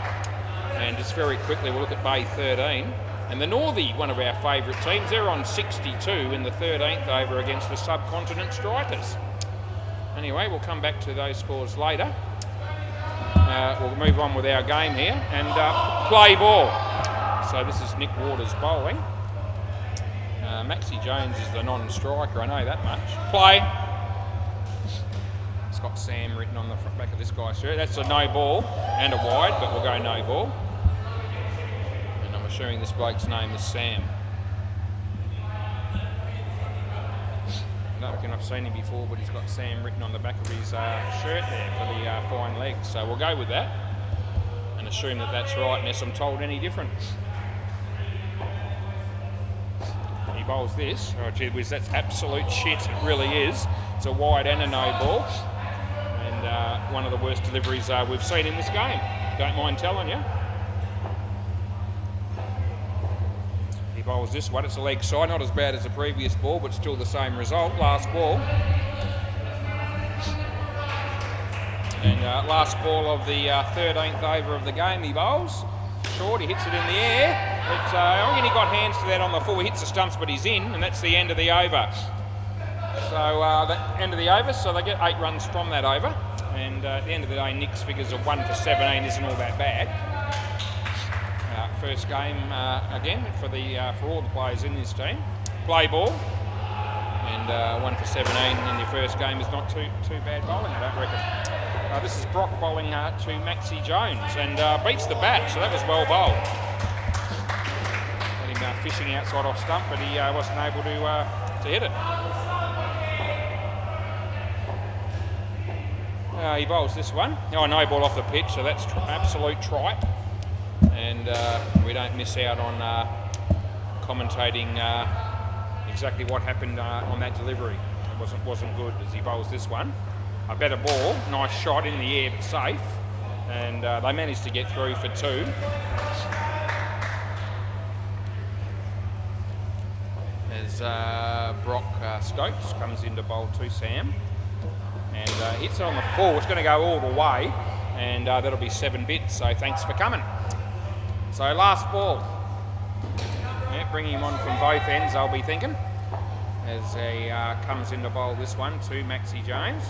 S1: And just very quickly, we'll look at Bay 13. And the Northie, one of our favourite teams, they're on 62 in the 13th over against the Subcontinent Strikers. Anyway, we'll come back to those scores later. We'll move on with our game here and play ball. So this is Nick Waters bowling. Maxie Jones is the non-striker, I know that much. Play. It's got Sam written on the back of this guy's shirt. That's a no ball and a wide, but we'll go no ball. And I'm assuming this bloke's name is Sam. I don't reckon I've seen him before, but he's got Sam written on the back of his shirt there for the fine legs. So we'll go with that and assume that that's right unless I'm told any different. He bowls this. Oh gee whiz, that's absolute shit, it really is. It's a wide and a no ball. And one of the worst deliveries we've seen in this game. Don't mind telling you. He bowls this one, it's a leg side, not as bad as the previous ball, but still the same result. Last ball. And last ball of the 13th over of the game, he bowls. Short, he hits it in the air. But I reckon he got hands to that on the full. He hits the stumps, but he's in, and that's the end of the over. So the end of the over, so they get 8 runs from that over. And at the end of the day, Nick's figures of 1 for 17 isn't all that bad. First game again for all the players in this team. Play ball. And 1 for 17 in your first game is not too bad bowling, I don't reckon. This is Brock bowling to Maxie Jones and beats the bat, so that was well bowled. Had him fishing outside off stump, but he wasn't able to hit it. He bowls this one. Oh, no ball off the pitch, so that's absolute tripe. And we don't miss out on commentating exactly what happened on that delivery. It wasn't good as he bowls this one. A better ball, nice shot in the air but safe. And they managed to get through for 2. As Brock Stokes comes in to bowl to Sam. And hits it on the full. It's going to go all the way. And that'll be 7 bits, so thanks for coming. So last ball. Yeah, bringing him on from both ends, I'll be thinking. As he comes in to bowl this one to Maxie Jones.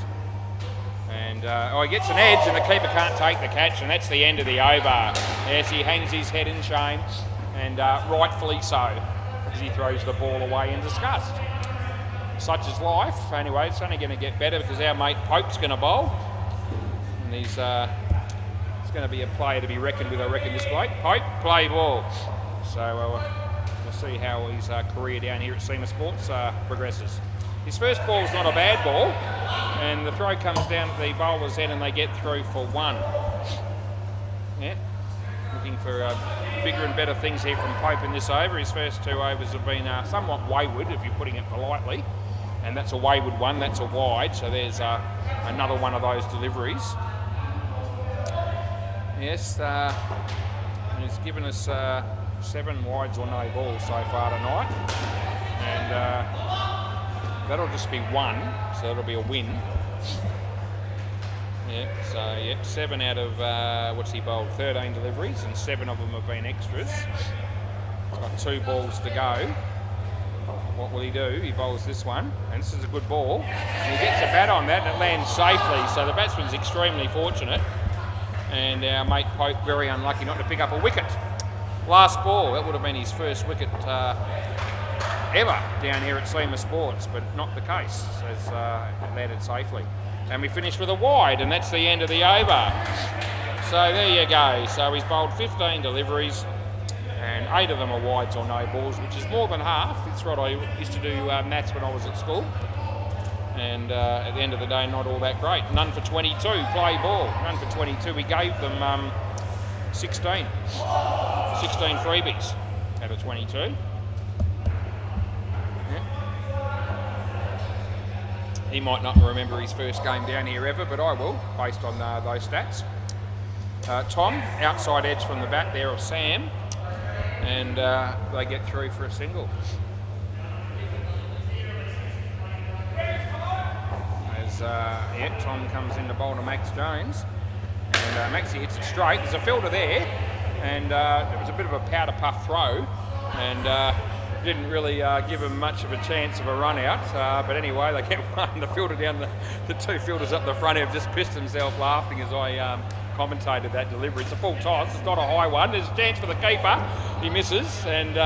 S1: And he gets an edge and the keeper can't take the catch, and that's the end of the over. Yes, he hangs his head in shame, and rightfully so, as he throws the ball away in disgust. Such is life. Anyway, it's only going to get better because our mate Pope's going to bowl. And he's going to be a player to be reckoned with, I reckon, this bloke. Pope, play ball. So we'll see how his career down here at SEMA Sports progresses. His first ball's not a bad ball, and the throw comes down to the bowler's head and they get through for 1. Yeah, looking for bigger and better things here from Pope in this over. His first 2 overs have been somewhat wayward, if you're putting it politely. And that's a wayward one, that's a wide, so there's another one of those deliveries. Yes, he's given us 7 wides or no balls so far tonight. And that'll just be 1, so that'll be a win. Yeah, so yeah, 7 out of, what's he bowled, 13 deliveries, and 7 of them have been extras. Got 2 balls to go. What will he do? He bowls this one, and this is a good ball. And he gets a bat on that, and it lands safely, so the batsman's extremely fortunate. and our mate Pope very unlucky not to pick up a wicket. Last ball, that would have been his first wicket ever down here at SEMA Sports, but not the case, as it landed safely. And we finished with a wide, and that's the end of the over. So there you go. So he's bowled 15 deliveries, and 8 of them are wides or no balls, which is more than half. It's what I used to do maths when I was at school. And at the end of the day, not all that great. None for 22, play ball. None for 22. We gave them 16 freebies out of 22. Yeah. He might not remember his first game down here ever, but I will, based on those stats. Tom, outside edge from the bat there of Sam, and they get through for a single. As Tom comes in to bowl to Max Jones, and Maxie hits it straight. There's a fielder there, and it was a bit of a powder puff throw, and didn't really give him much of a chance of a run out, but anyway, they get one. The fielder down, the 2 fielders up the front have just pissed himself laughing as I commentated that delivery. It's a full toss, it's not a high one. There's a chance for the keeper, he misses, and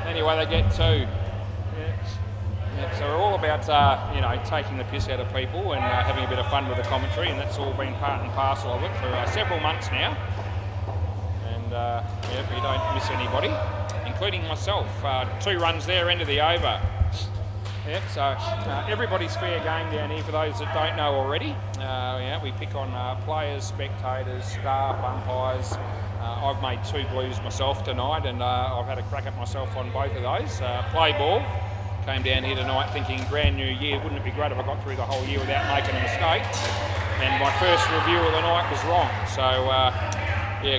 S1: anyway, they get 2. Yeah, so we're all about taking the piss out of people and having a bit of fun with the commentary, and that's all been part and parcel of it for several months now. And we don't miss anybody, including myself. 2 runs there, end of the over. Yeah, so everybody's fair game down here for those that don't know already. We pick on players, spectators, staff, umpires. I've made 2 blues myself tonight, and I've had a crack at myself on both of those. Play ball. Came down here tonight thinking brand new year, wouldn't it be great if I got through the whole year without making a mistake? And my first review of the night was wrong. So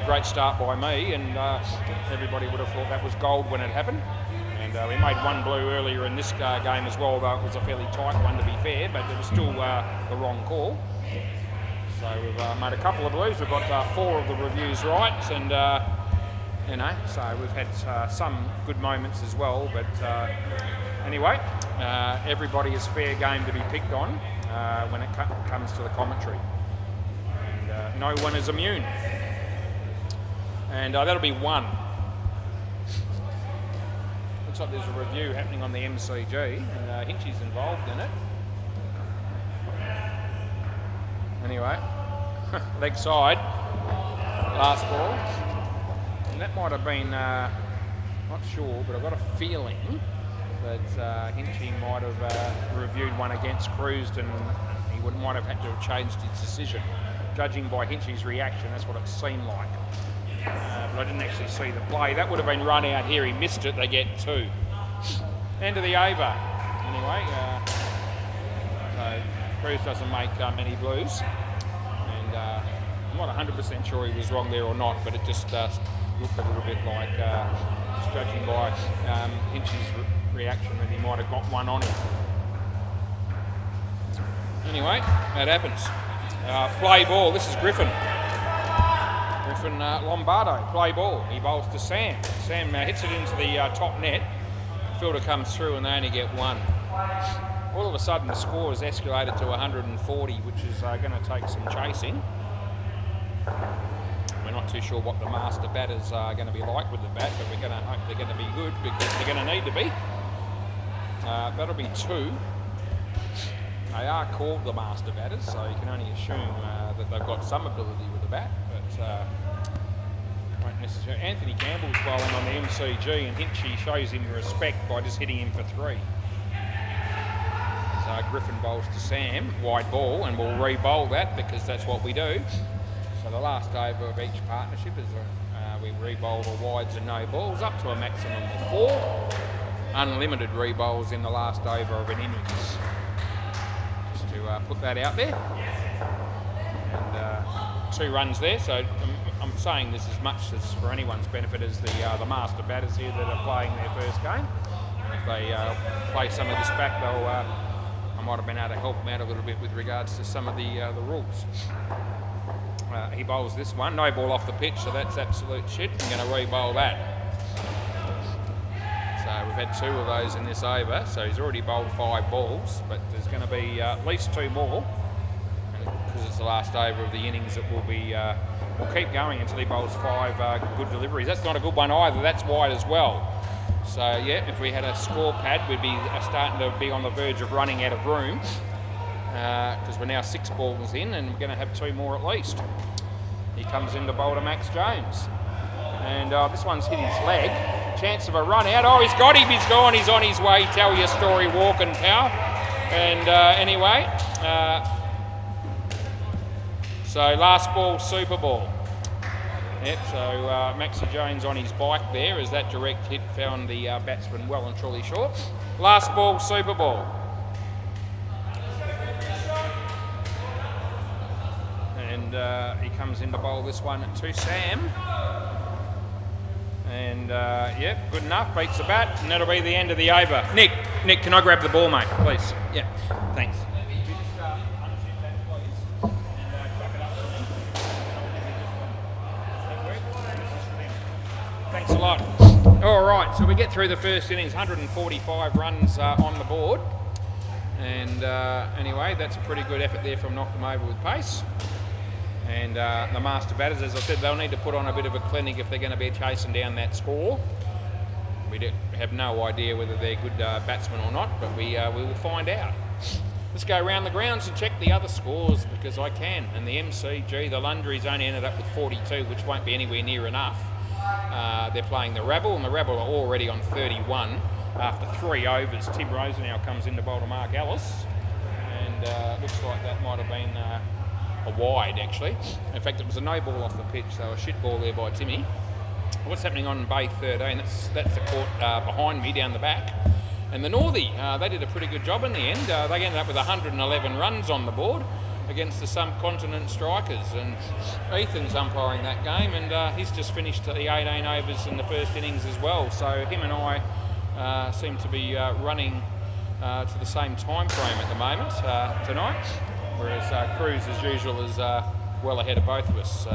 S1: great start by me, and everybody would have thought that was gold when it happened. And we made 1 blue earlier in this game as well, though it was a fairly tight one to be fair, but it was still the wrong call. So we've made a couple of blues. We've got 4 of the reviews right, and so we've had some good moments as well, but anyway, everybody is fair game to be picked on when it comes to the commentary. And no one is immune. And that'll be 1. Looks like there's a review happening on the MCG, and Hinchy's involved in it. Anyway, leg side, last ball. And that might have been, not sure, but I've got a feeling that Hinchy might have reviewed one against Cruz, and he might have had to have changed his decision. Judging by Hinchy's reaction, that's what it seemed like. But I didn't actually see the play. That would have been run out here. He missed it. They get 2. End of the over. Anyway, so Cruz doesn't make many blues. And I'm not 100% sure he was wrong there or not, but it just looked a little bit like, judging by Hinchy's reaction, that he might have got one on him. Anyway, that happens. Play ball. This is Griffin Lombardo, play ball. He bowls to Sam. Sam hits it into the top net. The fielder comes through and they only get 1. All of a sudden the score has escalated to 140, which is going to take some chasing. We're not too sure what the master batters are going to be like with the bat, but we're going to hope they're going to be good, because they're going to need to be. That'll be 2. They are called the master batters, so you can only assume that they've got some ability with the bat, but won't necessarily. Anthony Campbell's bowling on the MCG, and Hinchy shows him respect by just hitting him for 3. So Griffin bowls to Sam, wide ball, and we'll re-bowl that because that's what we do. So the last over of each partnership is we re-bowl the wides and no balls up to a maximum of 4. Unlimited re-bowls in the last over of an innings. Just to put that out there. And 2 runs there, so I'm saying this as much as for anyone's benefit as the master batters here that are playing their first game. And if they play some of this back, they'll I might have been able to help them out a little bit with regards to some of the rules. He bowls this one, no ball off the pitch, so that's absolute shit. I'm going to re-bowl that. So we've had 2 of those in this over, so he's already bowled 5 balls, but there's going to be at least 2 more. And it because it's the last over of the innings, it will be will keep going until he bowls 5 good deliveries. That's not a good one either. That's wide as well. So yeah, if we had a score pad, we'd be starting to be on the verge of running out of room, because we're now 6 balls in and we're going to have 2 more at least. He comes in to bowl to Max Jones, and this one's hit his leg. Chance of a run out. Oh, he's got him. He's gone. He's on his way. Tell your story, walking power. And anyway, so last ball, super ball. Yep, so Maxi Jones on his bike there as that direct hit found the batsman well and truly short. Last ball, super ball. And he comes in to bowl this one to Sam. And yep, good enough, beats the bat, and that'll be the end of the over. Nick, can I grab the ball, mate, please? Yeah, thanks. Thanks a lot. All right, so we get through the first innings, 145 runs on the board. And anyway, that's a pretty good effort there from Knock Them Over with pace. And the master batters, as I said, they'll need to put on a bit of a clinic if they're going to be chasing down that score. We have no idea whether they're good batsmen or not, but we will find out. Let's go around the grounds and check the other scores, because I can. And the MCG, the Lundries only ended up with 42, which won't be anywhere near enough. They're playing the Rabble, and the Rabble are already on 31 after 3 overs. Tim Rosenau comes in to bowl to Mark Ellis, and looks like that might have been a wide, actually. In fact, it was a no ball off the pitch, so a shit ball there by Timmy. What's happening on Bay 13? That's the court behind me down the back. And the Northie, they did a pretty good job in the end. They ended up with 111 runs on the board against the subcontinent strikers. And Ethan's umpiring that game, and he's just finished the 18 overs in the first innings as well. So him and I seem to be running to the same time frame at the moment tonight. Whereas Cruz, as usual, is well ahead of both of us.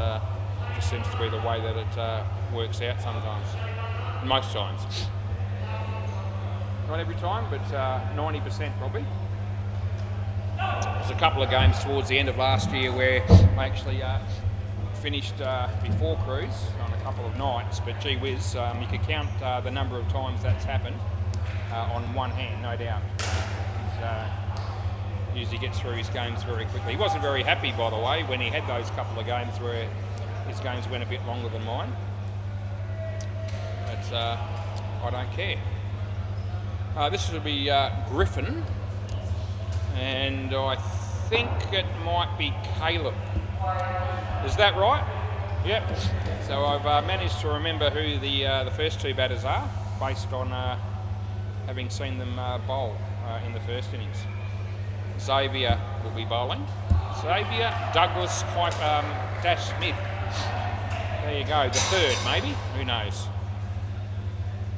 S1: Just seems to be the way that it works out sometimes, most times. Not every time, but 90% probably. There's a couple of games towards the end of last year where I actually finished before Cruz on a couple of nights, but gee whiz, you could count the number of times that's happened on one hand, no doubt. Usually gets through his games very quickly. He wasn't very happy, by the way, when he had those couple of games where his games went a bit longer than mine. But I don't care. This will be Griffin, and I think it might be Caleb. Is that right? Yep. So I've managed to remember who the first 2 batters are, based on having seen them bowl in the first innings. Xavier will be bowling. Xavier, Douglas, Dash Smith. There you go, the third maybe, who knows.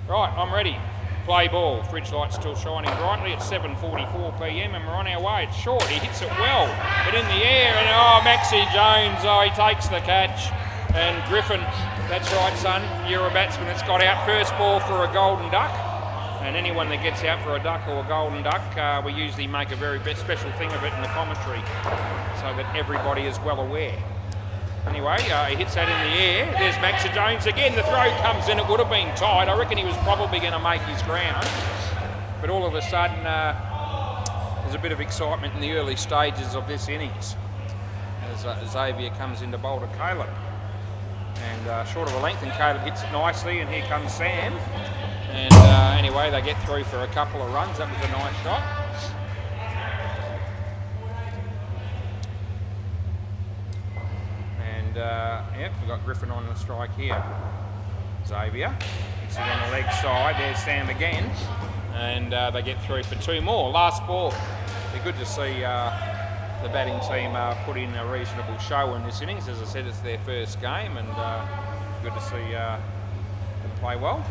S1: Right, I'm ready. Play ball. Fridge light's still shining brightly at 7:44 p.m. and we're on our way. It's short, he hits it well, but in the air, and Maxi Jones, he takes the catch. And Griffin, that's right son, you're a batsman that's got out first ball for a golden duck. And anyone that gets out for a duck or a golden duck, we usually make a very special thing of it in the commentary so that everybody is well aware. Anyway, he hits that in the air. There's Maxi Jones again. The throw comes in. It would have been tight. I reckon he was probably going to make his ground. But all of a sudden, there's a bit of excitement in the early stages of this innings as Xavier comes in to bowl to Caleb. And short of a length, and Caleb hits it nicely, and here comes Sam. And anyway, they get through for a couple of runs. That was a nice shot. And yep, we've got Griffin on the strike here. Xavier hits it on the leg side. There's Sam again. And they get through for 2 more. Last ball. Be good to see the batting team put in a reasonable show in this innings. As I said, it's their first game, and good to see them play well.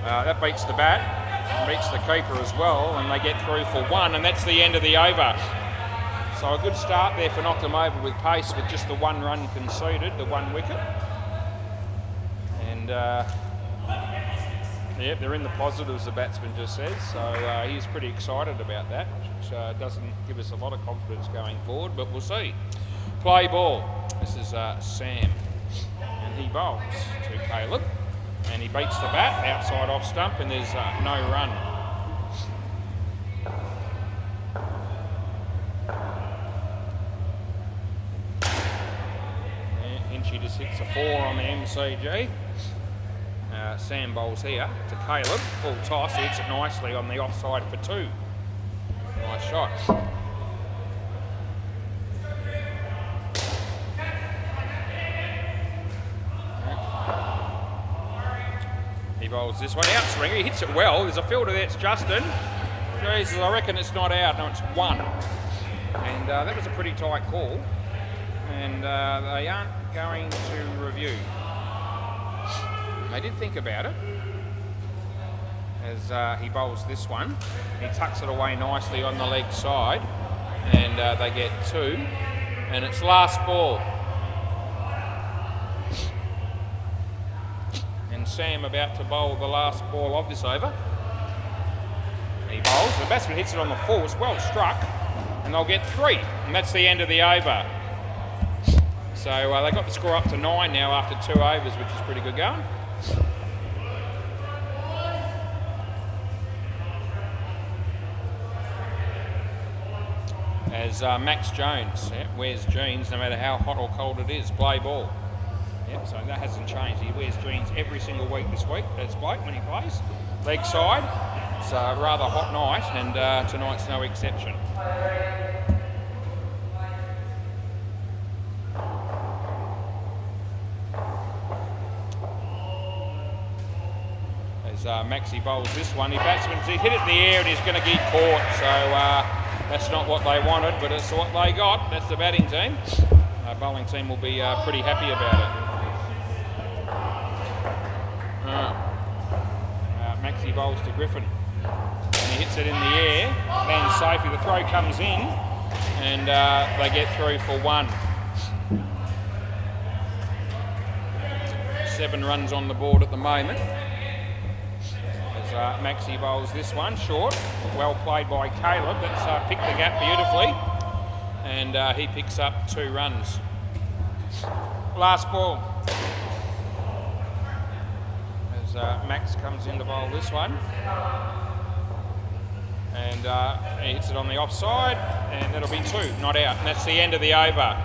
S1: That beats the bat, beats the keeper as well, and they get through for 1, and that's the end of the over. So a good start there for Knock Them Over with pace, with just the 1 run conceded, the 1 wicket. And yep, they're in the positives, the batsman just says, so he's pretty excited about that, which doesn't give us a lot of confidence going forward, but we'll see. Play ball. This is Sam, and he bowls to Caleb, and he beats the bat outside off stump, and there's no run. Hinchy just hits a 4 on the MCG. Sam bowls here to Caleb, full toss, he hits it nicely on the offside for 2. Nice shot. He bowls this one, outswinger, he hits it well. There's a fielder there, it's Justin. Jesus, I reckon it's not out, no, it's 1. And that was a pretty tight call. And they aren't going to review. They did think about it. As he bowls this one, he tucks it away nicely on the leg side. And they get 2. And it's last ball. Sam about to bowl the last ball of this over. He bowls, the batsman hits it on the force, well struck, and they'll get 3, and that's the end of the over. So they got the score up to 9 now after 2 overs, which is pretty good going. As Max Jones wears jeans no matter how hot or cold it is, play ball. Yep, so that hasn't changed. He wears jeans every single week this week. That's Blake when he plays. Leg side. It's a rather hot night, and tonight's no exception. As Maxie bowls this one, he hit it in the air and he's going to get caught. So that's not what they wanted, but it's what they got. That's the batting team. Bowling team will be pretty happy about it. Maxie bowls to Griffin, and he hits it in the air, lands safely, the throw comes in, and they get through for 1. 7 runs on the board at the moment. As Maxie bowls this one, short, well played by Caleb, that's picked the gap beautifully, and he picks up 2 runs. Last ball. Max comes in to bowl this one, and he hits it on the offside, and that'll be 2, not out, and that's the end of the over.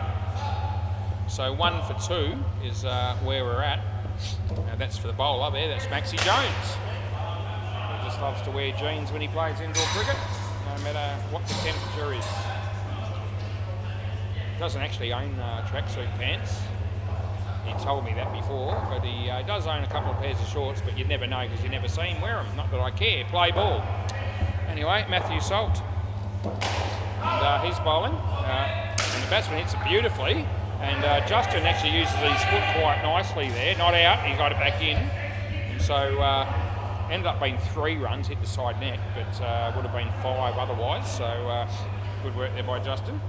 S1: So 1 for 2 is where we're at. Now that's for the bowler there, that's Maxie Jones. He just loves to wear jeans when he plays indoor cricket, no matter what the temperature is. Doesn't actually own tracksuit pants. He told me that before, but he does own a couple of pairs of shorts, but you'd never know because you never see him wear them. Not that I care. Play ball. Anyway, Matthew Salt. And he's bowling. And the batsman hits it beautifully. And Justin actually uses his foot quite nicely there. Not out, he got it back in. And so ended up being 3 runs, hit the side net, but would have been 5 otherwise. So good work there by Justin.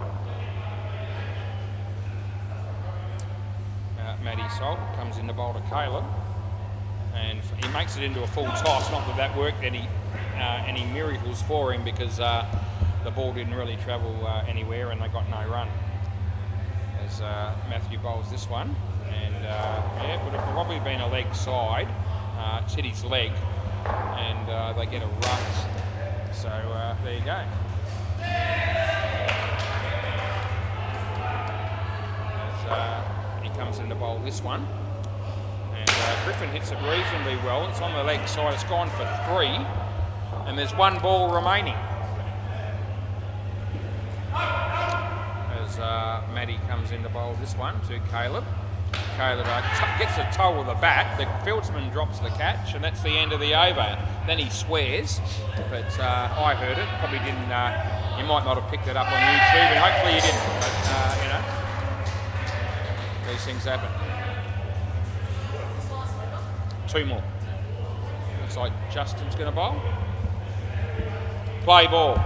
S1: Matty Salt comes in to bowl to Caleb, and he makes it into a full toss. Not that that worked any miracles for him, because the ball didn't really travel anywhere and they got no run. As Matthew bowls this one, and yeah, it would have probably been a leg side. It's hit his leg, and they get a run. So there you go. As he comes in to bowl this one, and Griffin hits it reasonably well. It's on the leg side, it's gone for 3, and there's 1 ball remaining. As Matty comes in to bowl this one to Caleb. Caleb gets a toe with the bat, the fieldsman drops the catch, and that's the end of the over. Then he swears, but I heard it, probably didn't, you might not have picked it up on YouTube, and hopefully you didn't, but you know. These things happen. 2 more. Looks like Justin's going to bowl. Play ball.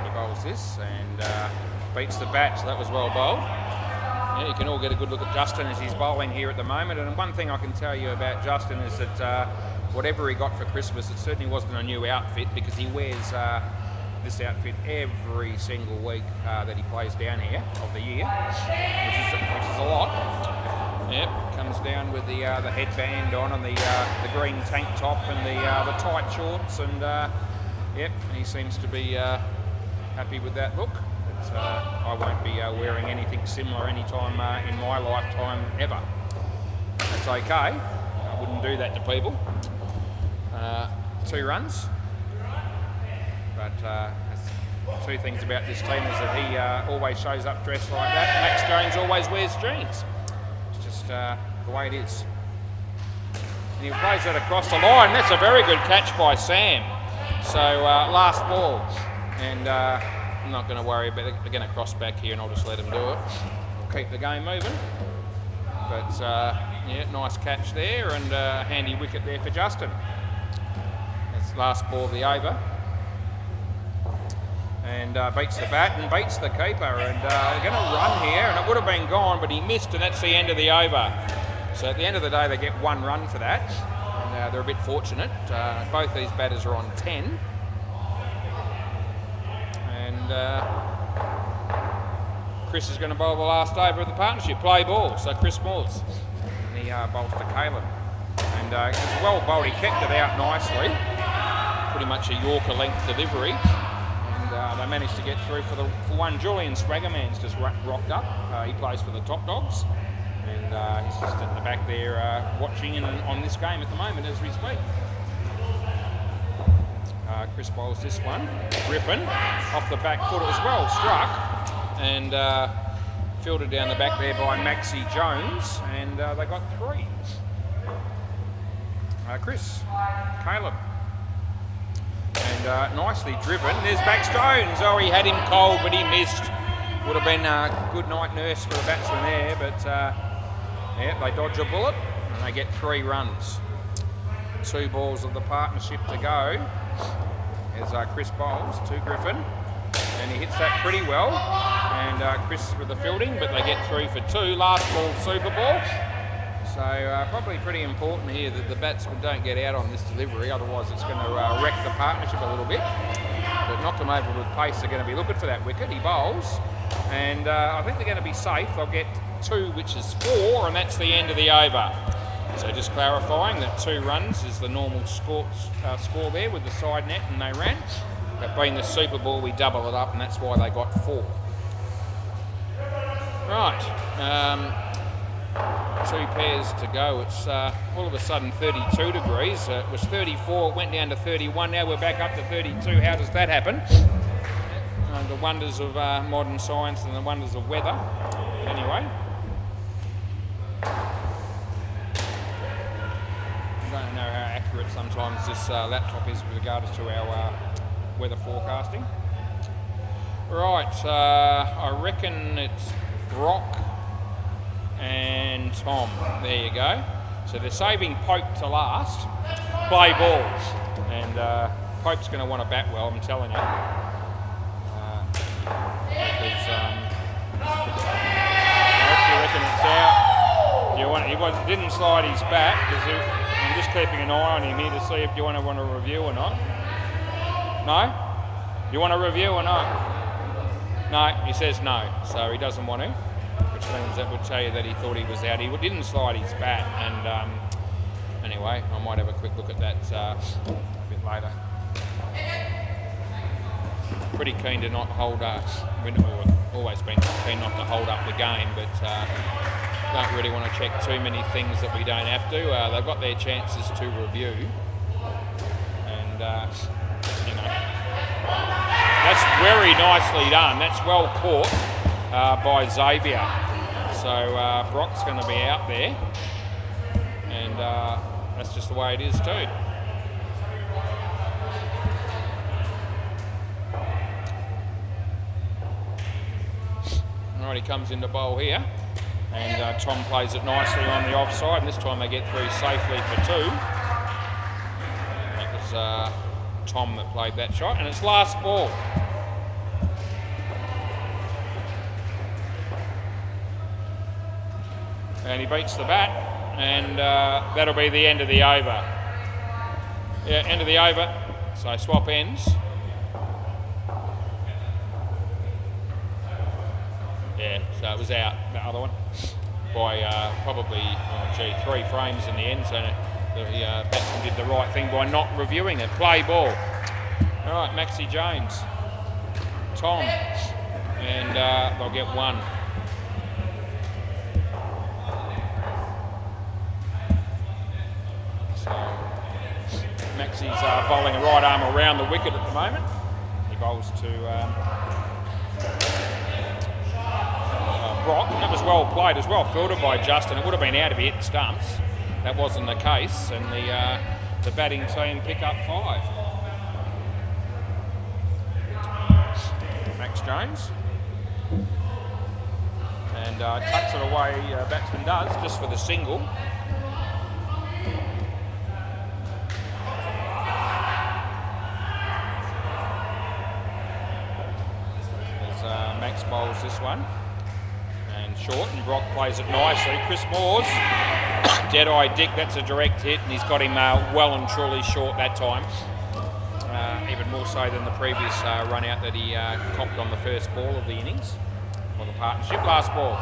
S1: He bowls this and beats the bat, so that was well bowled. Yeah, you can all get a good look at Justin as he's bowling here at the moment. And one thing I can tell you about Justin is that whatever he got for Christmas, it certainly wasn't a new outfit, because he wears this outfit every single week that he plays down here of the year, which is a lot. Yep, comes down with the headband on and the green tank top and the tight shorts, and yep, he seems to be happy with that look. But I won't be wearing anything similar anytime in my lifetime ever. That's okay. I wouldn't do that to people. 2 runs. But two things about this team is that he always shows up dressed like that. Max Jones always wears jeans. It's just the way it is. And he plays that across the line. That's a very good catch by Sam. So last ball. And I'm not going to worry about it. They're going to cross back here and I'll just let him do it. Keep the game moving. But yeah, nice catch there and a handy wicket there for Justin. That's last ball of the over. And beats the bat and beats the keeper, and they're going to run here, and it would have been gone, but he missed, and that's the end of the over. So at the end of the day, they get 1 run for that, and they're a bit fortunate. Both these batters are on 10. And Chris is going to bowl the last over of the partnership. Play ball, so Chris Moores. And he bowls to Caleb. And it was well bowled. He kept it out nicely. Pretty much a Yorker length delivery. They managed to get through for one. Julian Swaggerman's just rocked up. He plays for the Top Dogs, and he's just at the back there watching on this game at the moment as we speak. Chris bowls this one. Griffin off the back foot as well, struck and fielded down the back there by Maxie Jones, and they got 3. Chris, Caleb. And nicely driven. There's Max Jones. Oh, he had him cold, but he missed. Would have been a good night nurse for the batsman there, but yeah, they dodge a bullet and they get 3 runs. 2 balls of the partnership to go. As Chris bowls to Griffin, and he hits that pretty well. And Chris with the fielding, but they get 3 for 2. Last ball, Super Ball. So probably pretty important here that the batsmen don't get out on this delivery, otherwise it's going to wreck the partnership a little bit. But knocked them over with pace, they're going to be looking for that wicket. He bowls, and I think they're going to be safe. They'll get 2, which is 4, and that's the end of the over. So just clarifying that 2 runs is the normal score there with the side net, and they ran. But being the Super Ball, we double it up, and that's why they got 4. Right. 2 pairs to go. It's all of a sudden 32 degrees. It was 34, it went down to 31. Now we're back up to 32. How does that happen? The wonders of modern science and the wonders of weather. Anyway. I don't know how accurate sometimes this laptop is with regards to our weather forecasting. Right, I reckon it's Brock and Tom. There you go. So they're saving Pope to last. Play ball. And Pope's going to want to bat well, I'm telling you. Because I reckon it's out. He didn't slide his bat, because I'm just keeping an eye on him here to see if you want a review or not. No? You want a review or not? No, he says no, so he doesn't want to. Which means that would tell you that he thought he was out. He didn't slide his bat, and anyway, I might have a quick look at that a bit later. Pretty keen to not hold we've always been keen not to hold up the game, but don't really want to check too many things that we don't have to. They've got their chances to review, and you know, that's very nicely done. That's well caught by Xavier. So Brock's going to be out there, and that's just the way it is too. Alright, he comes into bowl here, and Tom plays it nicely on the offside, and this time they get through safely for 2. That was Tom that played that shot, and it's last ball. And he beats the bat, and that'll be the end of the over. Yeah, end of the over. So swap ends. Yeah, so it was out, that other one, by probably 3 frames in the end. So the batsman did the right thing by not reviewing it. Play ball. All right, Maxie Jones, Tom, and they'll get 1. So Maxie's bowling a right arm around the wicket at the moment. He bowls to Brock. That was well played as well, fielded by Justin. It would have been out if he hit the stumps. That wasn't the case, and the batting team pick up 5. Max Jones. And tucks it away, batsman does, just for the single. Max bowls this one. And short, and Brock plays it nicely. Chris Moore's dead-eye Dick, that's a direct hit, and he's got him well and truly short that time. Even more so than the previous run out that he copped on the first ball of the innings, or the partnership. Last ball.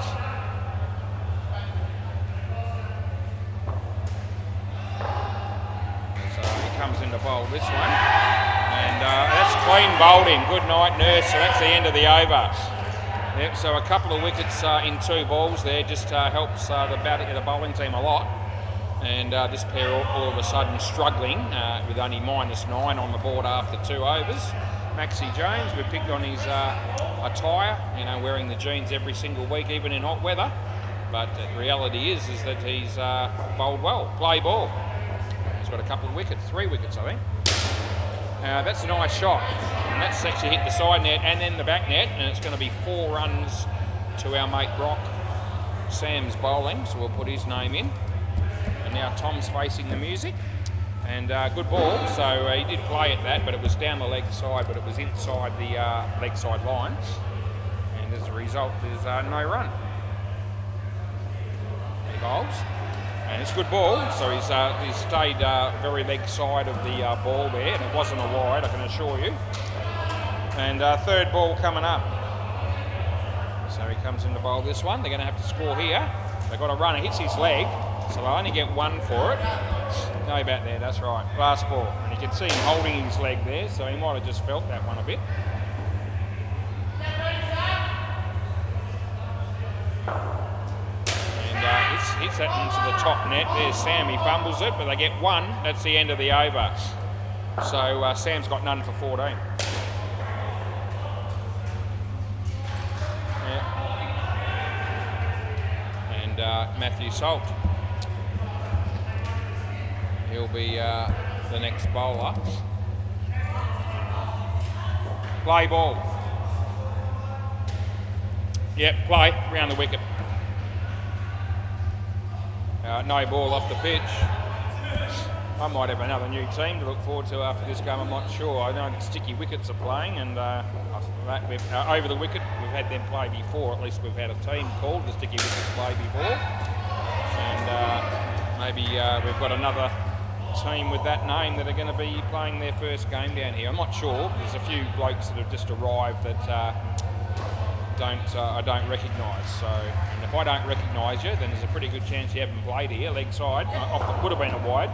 S1: So he comes in to bowl this one, and that's clean bowled in. Good night, Nurse. So that's the end of the over. Yep, so a couple of wickets in 2 balls there just helps the bowling team a lot. And this pair all of a sudden struggling with only -9 on the board after 2 overs. Maxie Jones, we picked on his attire, wearing the jeans every single week, even in hot weather. But the reality is that he's bowled well. Play ball. He's got a couple of wickets, 3 wickets, I think. That's a nice shot. And that's actually hit the side net and then the back net, and it's going to be 4 runs to our mate Brock. Sam's bowling, so we'll put his name in. And now Tom's facing the music, and good ball. So he did play at that, but it was down the leg side, but it was inside the leg side line, and as a result, there's no run. He bowls, and it's good ball. So he's stayed very leg side of the ball there, and it wasn't a wide, I can assure you. And 3rd ball coming up. So he comes in to bowl this one. They're going to have to score here. They've got a runner, hits his leg, so they'll only get 1 for it. No bat there, that's right. Last ball. And you can see him holding his leg there, so he might have just felt that one a bit. And hits that into the top net. There's Sam, he fumbles it, but they get 1. That's the end of the over. So Sam's got none for 14. Matthew Salt. He'll be the next bowler. Play ball. Yep, play, round the wicket. No ball off the pitch. I might have another new team to look forward to after this game, I'm not sure. I know that Sticky Wickets are playing, and over the wicket, we've had them play before. At least we've had a team called the Sticky Wickets play before. And maybe we've got another team with that name that are going to be playing their first game down here. I'm not sure. There's a few blokes that have just arrived that I don't recognise. So, and if I don't recognise you, then there's a pretty good chance you haven't played here. Leg side, would have been a wide,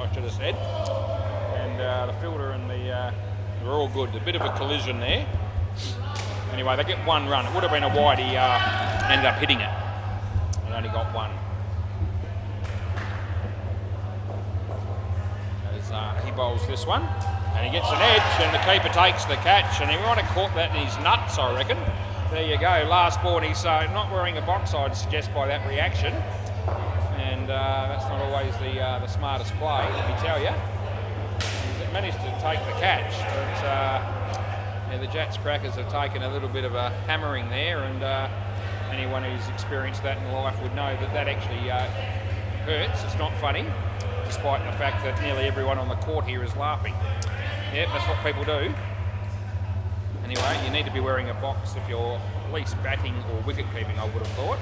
S1: I should have said. And the fielder and the were all good. A bit of a collision there. Anyway, they get 1 run. It would have been a wide. He ended up hitting it and only got 1. As he bowls this one, and he gets an edge, and the keeper takes the catch, and he might have caught that in his nuts, I reckon. There you go, last ball, and he's not wearing a box, I'd suggest, by that reaction. And that's not always the smartest play, let me tell you. He's managed to take the catch, but the Jats Crackers have taken a little bit of a hammering there, and anyone who's experienced that in life would know that that actually hurts. It's not funny, despite the fact that nearly everyone on the court here is laughing. Yep, that's what people do. Anyway, you need to be wearing a box if you're at least batting or wicket keeping, I would have thought.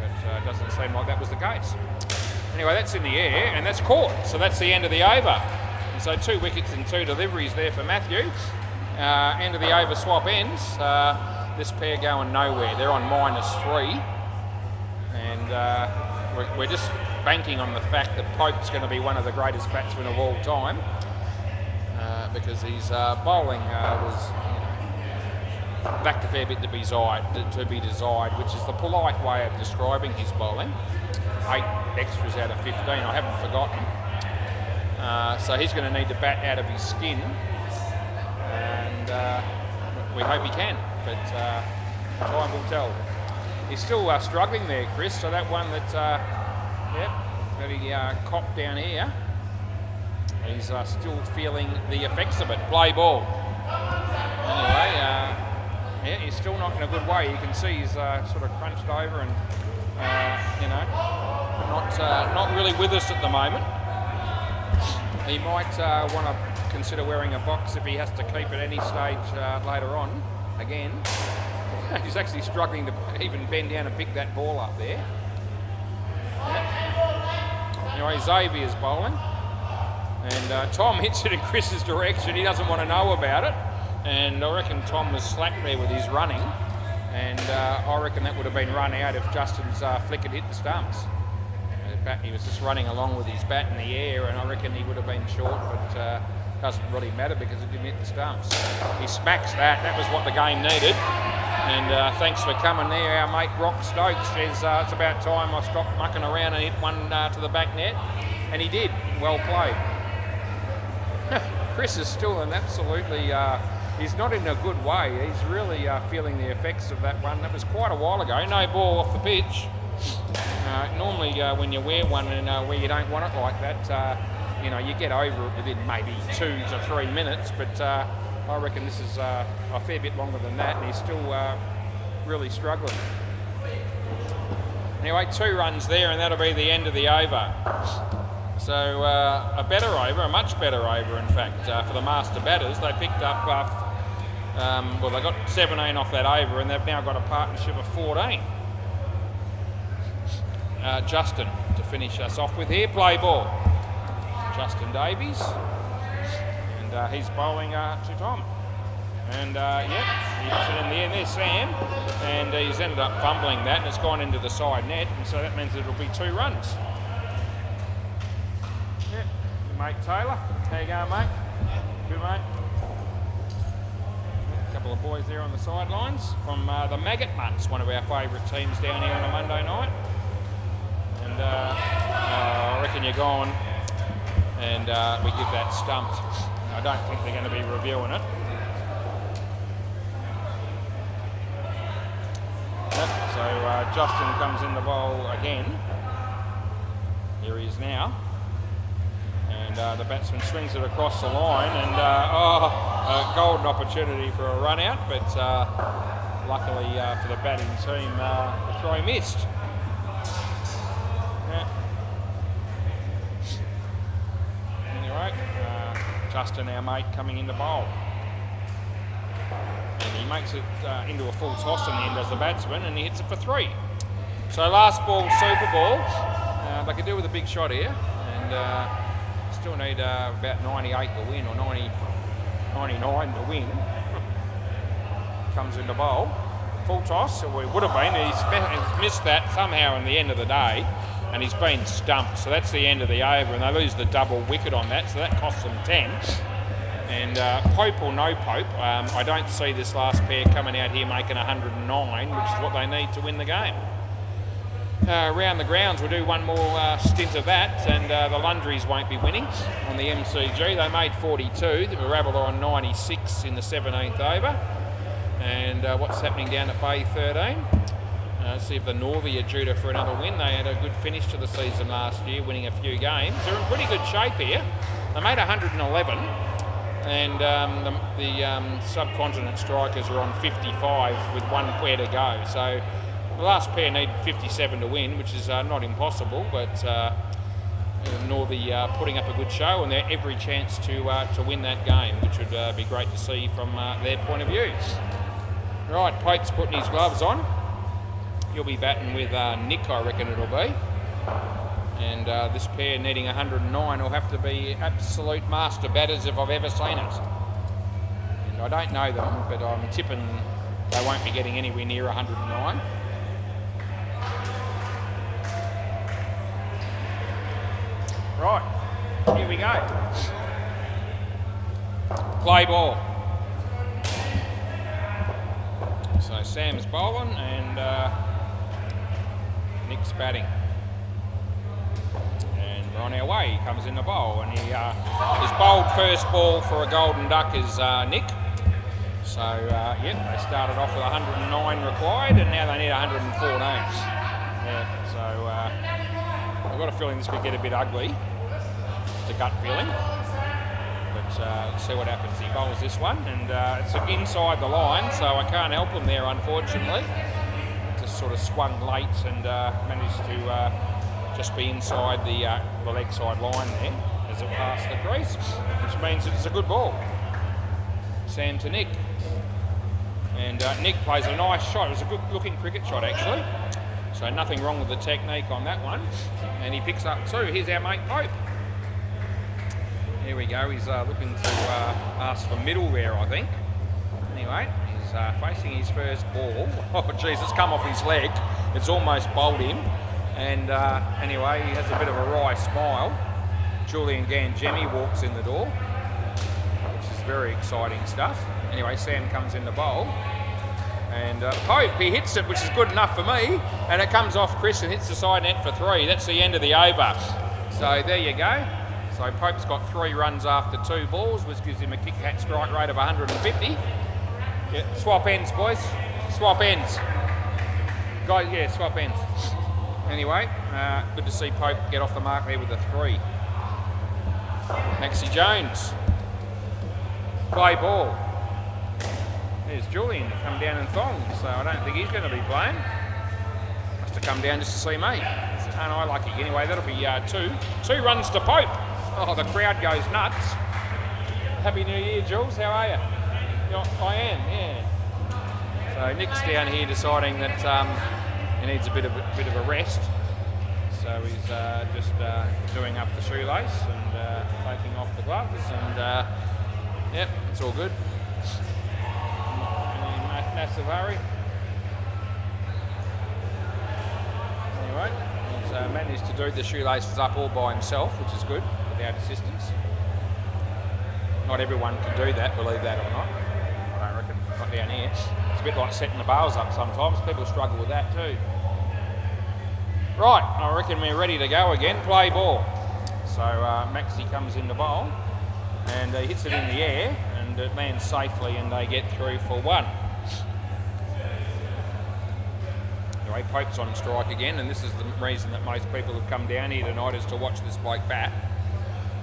S1: But it doesn't seem like that was the case. Anyway, that's in the air, and that's caught. So that's the end of the over. And so 2 wickets and 2 deliveries there for Matthew. End of the over swap ends. This pair going nowhere. They're on -3. And we're just banking on the fact that Pope's going to be one of the greatest batsmen of all time. Because his bowling was lacked a fair bit to be desired, which is the polite way of describing his bowling. 8 extras out of 15, I haven't forgotten. So he's going to need to bat out of his skin, and we hope he can, but time will tell. He's still struggling there, Chris, so that one that he copped down here, he's still feeling the effects of it. Play ball. Anyway, yeah, he's still not in a good way. You can see he's sort of crunched over and, not really with us at the moment. He might want to consider wearing a box if he has to keep at any stage later on. Again, he's actually struggling to even bend down and pick that ball up there. Yeah. Anyway, Xavier's bowling. And Tom hits it in Chris's direction. He doesn't want to know about it. And I reckon Tom was slack there with his running. And I reckon that would have been run out if Justin's flick had hit the stumps. He was just running along with his bat in the air, and I reckon he would have been short, but doesn't really matter because it didn't hit the stumps. He smacks that. That was what the game needed. And thanks for coming there. Our mate Brock Stokes says it's about time I stopped mucking around and hit one to the back net. And he did. Well played. Chris is still an absolutely... he's not in a good way. He's really feeling the effects of that one. That was quite a while ago. No ball off the pitch. Normally when you wear one and where you don't want it like that, you get over it within maybe 2 to 3 minutes, but I reckon this is a fair bit longer than that, and he's still really struggling. Anyway, 2 runs there, and that'll be the end of the over. So a better over, a much better over in fact, for the master batters. They picked up, they got 17 off that over, and they've now got a partnership of 14. Justin to finish us off with here. Play ball. Justin Davies. And he's bowling to Tom. And he hits it in the end. There's Sam. And he's ended up fumbling that, and it's gone into the side net. And so that means it'll be 2 runs. Yep. Mate Taylor. How you going, mate? Good, mate. A couple of boys there on the sidelines from the Maggot Mutts, one of our favourite teams down here on a Monday night. And I reckon you're gone, and we give that stumped. I don't think they're going to be reviewing it. Yep, so Justin comes in the bowl again. Here he is now. And the batsman swings it across the line, and a golden opportunity for a run out, but luckily for the batting team, the throw missed. Anyway, Justin, our mate, coming in the bowl. And he makes it into a full toss in the end as the batsman, and he hits it for 3. So last ball, super ball. They could do with a big shot here, and still need about 98 to win, or 99 to win. Comes in the bowl. Full toss, or it would have been. He's missed that somehow in the end of the day. And he's been stumped, so that's the end of the over, and they lose the double wicket on that, so that costs them 10. And Pope or no Pope, I don't see this last pair coming out here making 109, which is what they need to win the game. Around the grounds, we'll do one more stint of that, and the Lundries won't be winning on the MCG. They made 42, the Rabbler on 96 in the 17th over. And what's happening down at Bay 13? See if the Northey are due for another win. They had a good finish to the season last year, winning a few games. They're in pretty good shape here. They made 111, and the subcontinent strikers are on 55 with 1 pair to go. So the last pair need 57 to win, which is not impossible, but Northey putting up a good show, and they're every chance to win that game, which would be great to see from their point of view. Right, Pope's putting his gloves on. He'll be batting with Nick, I reckon it'll be. And this pair needing 109 will have to be absolute master batters if I've ever seen it. And I don't know them, but I'm tipping they won't be getting anywhere near 109. Right, here we go. Play ball. So Sam's bowling and Nick's batting. And we're on our way. He comes in the bowl and his bowled first ball for a golden duck is Nick. So yep, they started off with 109 required and now they need 114. Yeah, so I've got a feeling this could get a bit ugly. Just a gut feeling. But see what happens. He bowls this one and it's inside the line, so I can't help him there unfortunately. Just sort of swung late and managed to just be inside the leg side line there as it passed the crease, which means it's a good ball. Sam to Nick. And Nick plays a nice shot. It was a good looking cricket shot actually. So nothing wrong with the technique on that one. And he picks up two. Here's our mate Pope. Here we go. He's looking to ask for middle rare, I think. Anyway, he's facing his first ball. Oh jeez, it's come off his leg. It's almost bowled him. And anyway, he has a bit of a wry smile. Julian Gangemi walks in the door, which is very exciting stuff. Anyway, Sam comes in the bowl. And Pope, he hits it, which is good enough for me. And it comes off Chris and hits the side net for 3. That's the end of the over. So there you go. So Pope's got 3 runs after 2 balls, which gives him a kick hat strike rate of 150. Yeah, swap ends, boys. Swap ends. Guys, yeah, swap ends. Anyway, good to see Pope get off the mark there with a 3. Maxie Jones. Play ball. There's Julian come down in thongs, so I don't think he's going to be playing. Must have come down just to see me. And I like it anyway. That'll be 2 runs to Pope. Oh, the crowd goes nuts. Happy New Year, Jules. How are you? I am, yeah. So Nick's down here deciding that he needs a bit of a rest. So he's just doing up the shoelace and taking off the gloves, and yep, it's all good. Massive hurry. Anyway, he's managed to do the shoelaces up all by himself, which is good, without assistance. Not everyone can do that, believe that or not. I don't reckon. Not down here. It's a bit like setting the bales up sometimes. People struggle with that too. Right, I reckon we're ready to go again. Play ball. So Maxie comes in the bowl and hits it in the air and it lands safely and they get through for 1. Anyway, Pope's on strike again, and this is the reason that most people have come down here tonight is to watch this bloke bat.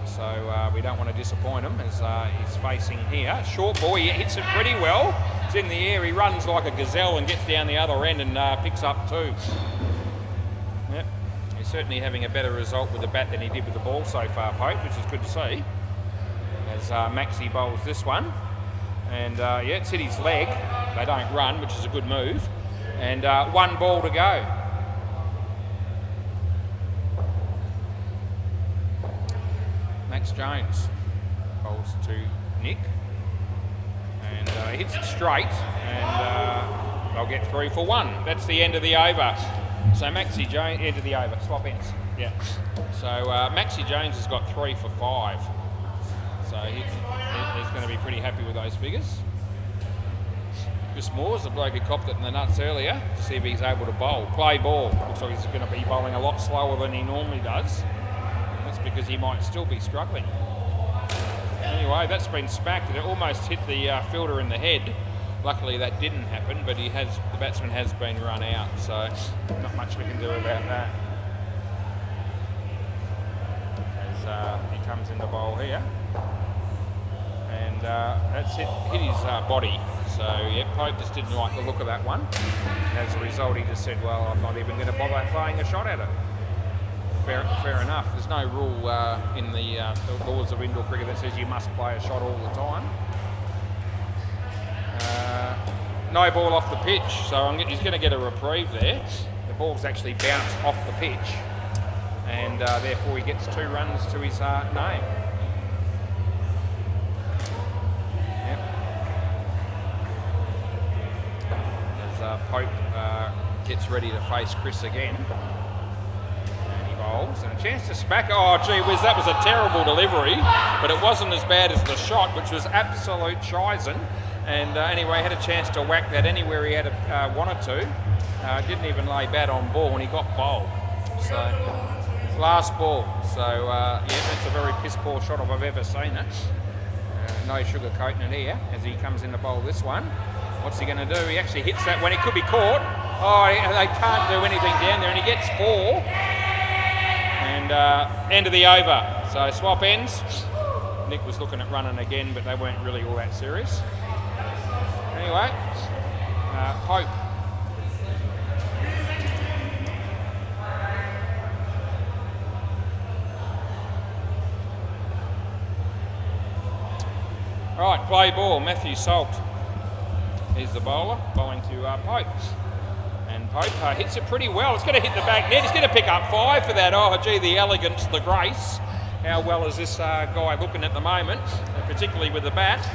S1: So we don't want to disappoint him as he's facing here. Short ball, he hits it pretty well. It's in the air, he runs like a gazelle and gets down the other end and picks up 2. Yep, he's certainly having a better result with the bat than he did with the ball so far, Pope, which is good to see. As Maxie bowls this one. And yeah, it's hit his leg. They don't run, which is a good move. And 1 ball to go. Max Jones bowls to Nick. And he hits it straight. And they'll get through for 1. That's the end of the over. So Maxie Jones, end of the over. Swap ends. Yeah. So Maxie Jones has got 3 for 5. So he's going to be pretty happy with those figures. Chris Moore's the bloke who copped it in the nuts earlier to see if he's able to bowl. Play ball. Looks like he's going to be bowling a lot slower than he normally does. That's because he might still be struggling. Anyway, that's been smacked and it almost hit the fielder in the head. Luckily that didn't happen, but the batsman has been run out, so not much we can do about that. As he comes in the bowl here. And that's hit his body. So yeah, Pope just didn't like the look of that one. And as a result, he just said, well, I'm not even going to bother playing a shot at it. Fair enough. There's no rule in the laws of indoor cricket that says you must play a shot all the time. No ball off the pitch, so he's going to get a reprieve there. The ball's actually bounced off the pitch. and therefore he gets 2 runs to his name. Yep. As Pope gets ready to face Chris again. And he bowls, and a chance to smack. Oh, gee whiz, that was a terrible delivery, but it wasn't as bad as the shot, which was absolute shizen. And anyway, had a chance to whack that anywhere he had wanted to. Didn't even lay bat on ball, and he got bowled. So, last ball. So, yeah, that's a very piss poor shot if I've ever seen it. No sugarcoating it here as he comes in to bowl this one. What's he going to do? He actually hits that when it could be caught. Oh, they can't do anything down there, and he gets 4. And end of the over. So, swap ends. Nick was looking at running again, but they weren't really all that serious. Anyway, Pope. Right, play ball, Matthew Salt. He's the bowler, bowling to Pope. And Pope hits it pretty well. It's going to hit the back net. He's going to pick up 5 for that. Oh, gee, the elegance, the grace. How well is this guy looking at the moment, particularly with the bat?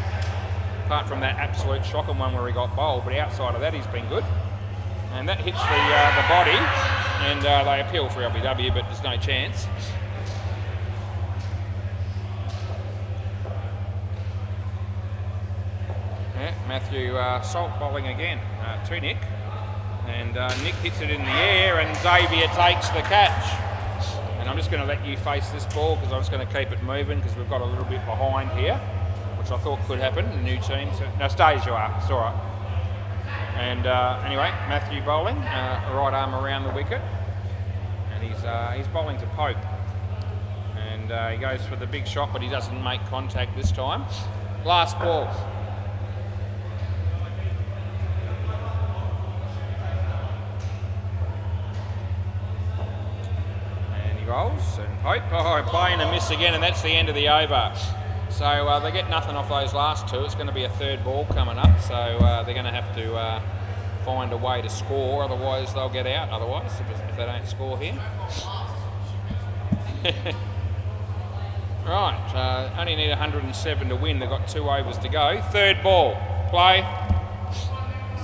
S1: Apart from that absolute shocking one where he got bowled, but outside of that, he's been good. And that hits the body, and they appeal for LBW, but there's no chance. Yeah, Matthew Salt bowling again to Nick. And Nick hits it in the air, and Xavier takes the catch. And I'm just going to let you face this ball because I'm just going to keep it moving because we've got a little bit behind here, which I thought could happen, a new team. So, now stay as you are, it's all right. And anyway, Matthew bowling, right arm around the wicket. And he's bowling to Pope. And he goes for the big shot, but he doesn't make contact this time. Last ball. Rolls and Pope, play and a miss again, and that's the end of the over. So they get nothing off those last 2. It's going to be a 3rd ball coming up, so they're going to have to find a way to score, otherwise they'll get out, otherwise, if they don't score here. Right, only need 107 to win. They've got 2 overs to go. 3rd ball, play.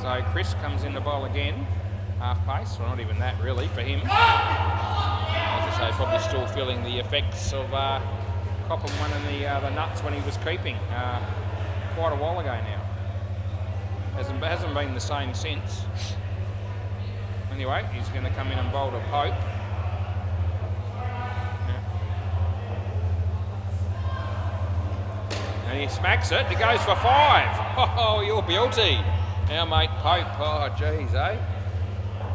S1: So Chris comes in the bowl again, half pace, well not even that really for him. As I say, probably still feeling the effects of copping one in the nuts when he was keeping quite a while ago now. Hasn't been the same since. Anyway, he's going to come in and bowl to Pope. Yeah. And he smacks it. He goes for 5. Oh, you're guilty. Now, mate, Pope. Oh, geez, eh?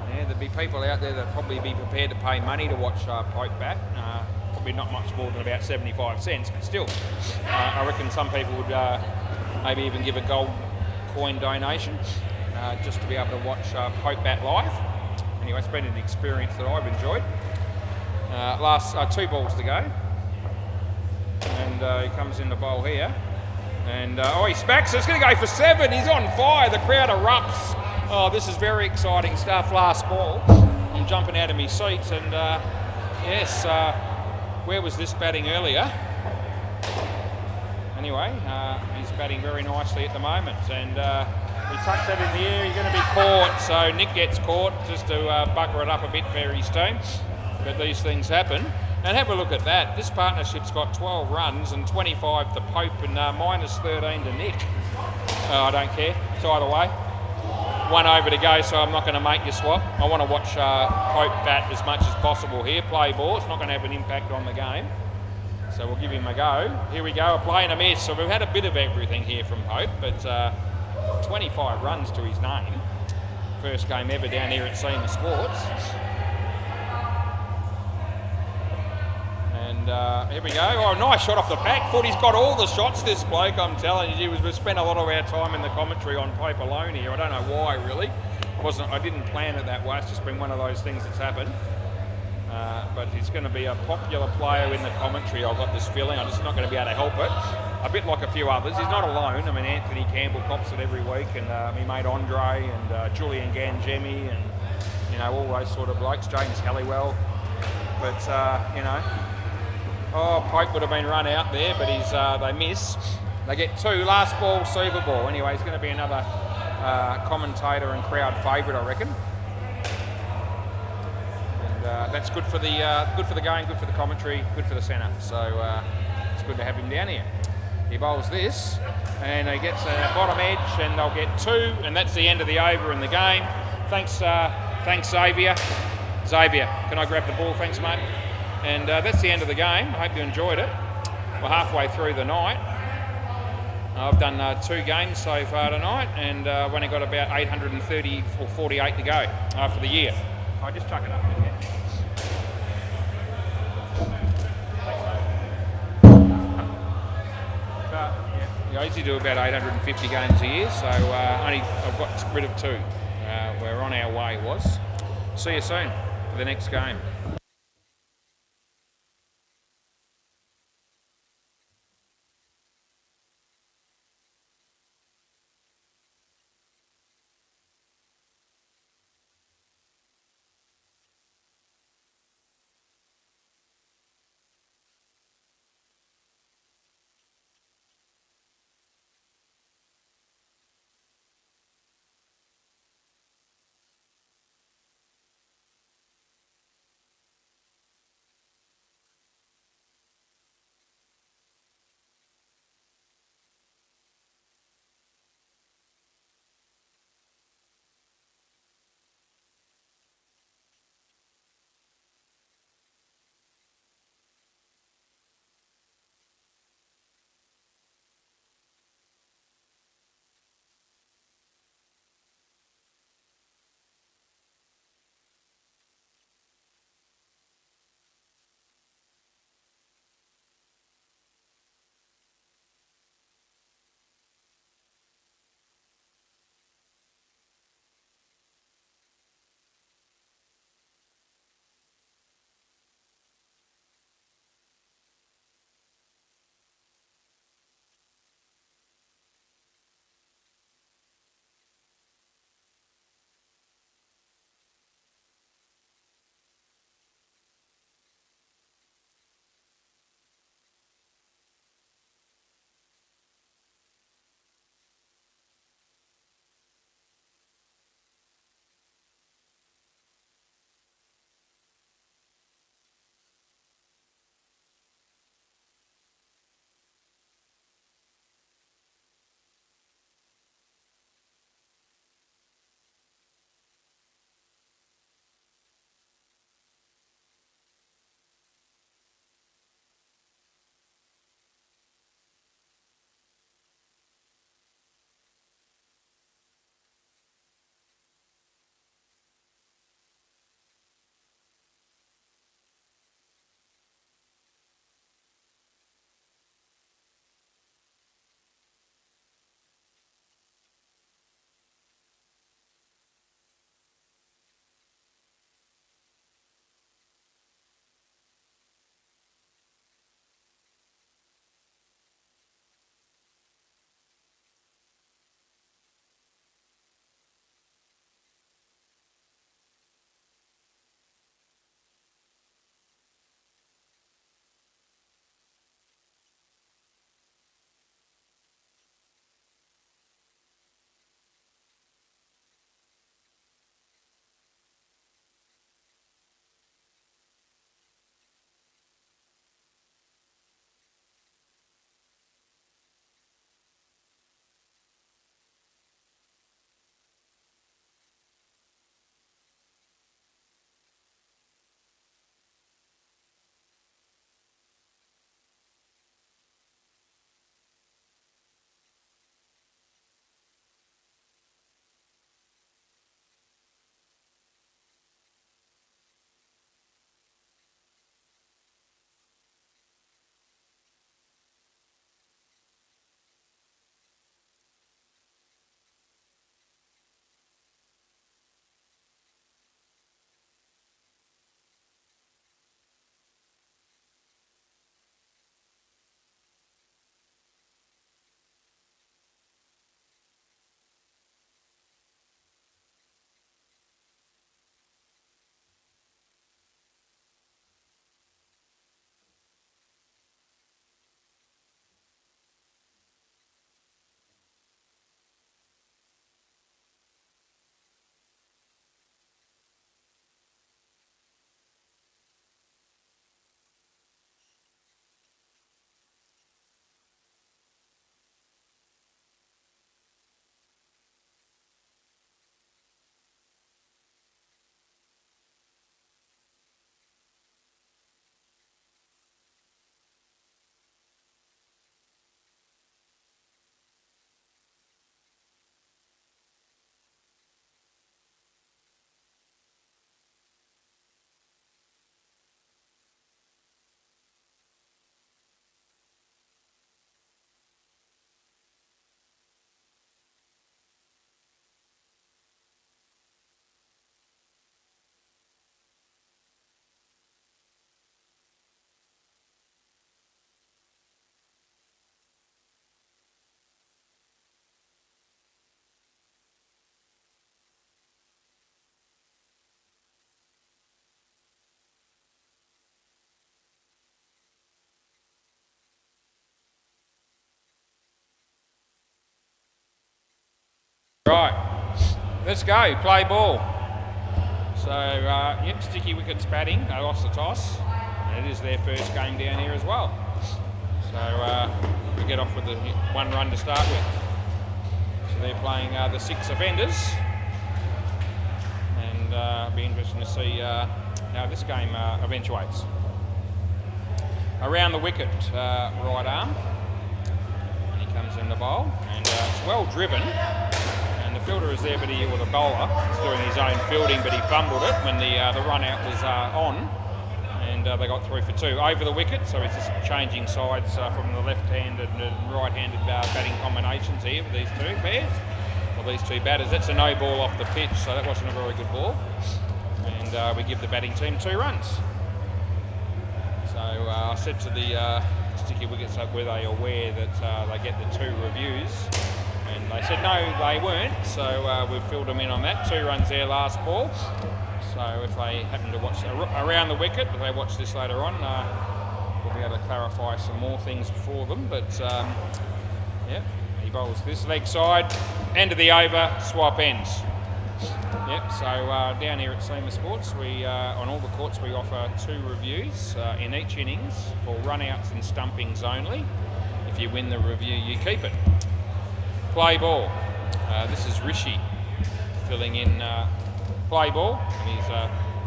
S1: Yeah, there'd be people out there that probably be prepared to pay money to watch Pope bat. Probably not much more than about 75 cents, but still, I reckon some people would maybe even give a gold coin donation just to be able to watch Pope bat live. Anyway, it's been an experience that I've enjoyed. Last 2 balls to go, and he comes in the bowl here, and he smacks it. It's going to go for 7. He's on fire. The crowd erupts. Oh, this is very exciting stuff. Last ball. I'm jumping out of my seats, and yes, where was this batting earlier? Anyway, he's batting very nicely at the moment, and he tucks that in the air. He's going to be caught, so Nick gets caught just to bugger it up a bit for his team. But these things happen. And have a look at that. This partnership's got 12 runs and 25 to Pope and minus 13 to Nick. I don't care. It's either way. 1 over to go, so I'm not going to make you swap. I want to watch Pope bat as much as possible here. Play ball. It's not going to have an impact on the game. So we'll give him a go. Here we go, a play and a miss. So we've had a bit of everything here from Pope, but 25 runs to his name. First game ever down here at Seymour Sports. And here we go. Oh, nice shot off the back foot. He's got all the shots, this bloke, I'm telling you. We've spent a lot of our time in the commentary on Pope alone here. I don't know why, really. I didn't plan it that way. It's just been one of those things that's happened. But he's going to be a popular player in the commentary, I've got this feeling. I'm just not going to be able to help it. A bit like a few others. He's not alone. I mean, Anthony Campbell cops it every week, and he made Andre and Julian Gangemi and, you know, all those sort of blokes. James Halliwell. But you know. Oh, Pope would have been run out there, but they miss. They get 2, last ball, Super Ball. Anyway, he's going to be another commentator and crowd favourite, I reckon. And that's good for the game, good for the commentary, good for the centre. So it's good to have him down here. He bowls this, and he gets a bottom edge, and they'll get 2, and that's the end of the over in the game. Thanks, Xavier. Xavier, can I grab the ball? Thanks, mate. And that's the end of the game. I hope you enjoyed it. We're halfway through the night. I've done 2 games so far tonight, and I've only got about 830 or 48 to go for the year. I'll just chuck it up again. I usually do about 850 games a year, so I've got rid of 2. We're on our way, See you soon for the next game. Right, let's go, play ball. So, yep, Sticky Wickets batting. They lost the toss, and it is their first game down here as well. So, we get off with the 1 run to start with. So they're playing the 6 offenders, and it'll be interesting to see how this game eventuates. Around the wicket, right arm, and he comes in the bowl, and it's well driven. And the fielder is there, but or the bowler is doing his own fielding, but he fumbled it when the run out was on, and they got through for 2 over the wicket. So he's just changing sides from the left-handed and right-handed batting combinations here with these 2 pairs, or these 2 batters. That's a no ball off the pitch, so that wasn't a very good ball, and we give the batting team 2 runs. So I said to the Sticky Wickets, were they aware that they get the 2 reviews? And they said no, they weren't. So we've filled them in on that. 2 runs there last ball. So if they happen to watch around the wicket, if they watch this later on, we'll be able to clarify some more things for them. But yeah, he bowls this leg side, end of the over, swap ends. Yep, so down here at SEMA Sports, we on all the courts we offer 2 reviews in each innings for run-outs and stumpings only. If you win the review, you keep it. Play ball. This is Rishi filling in play ball, and he's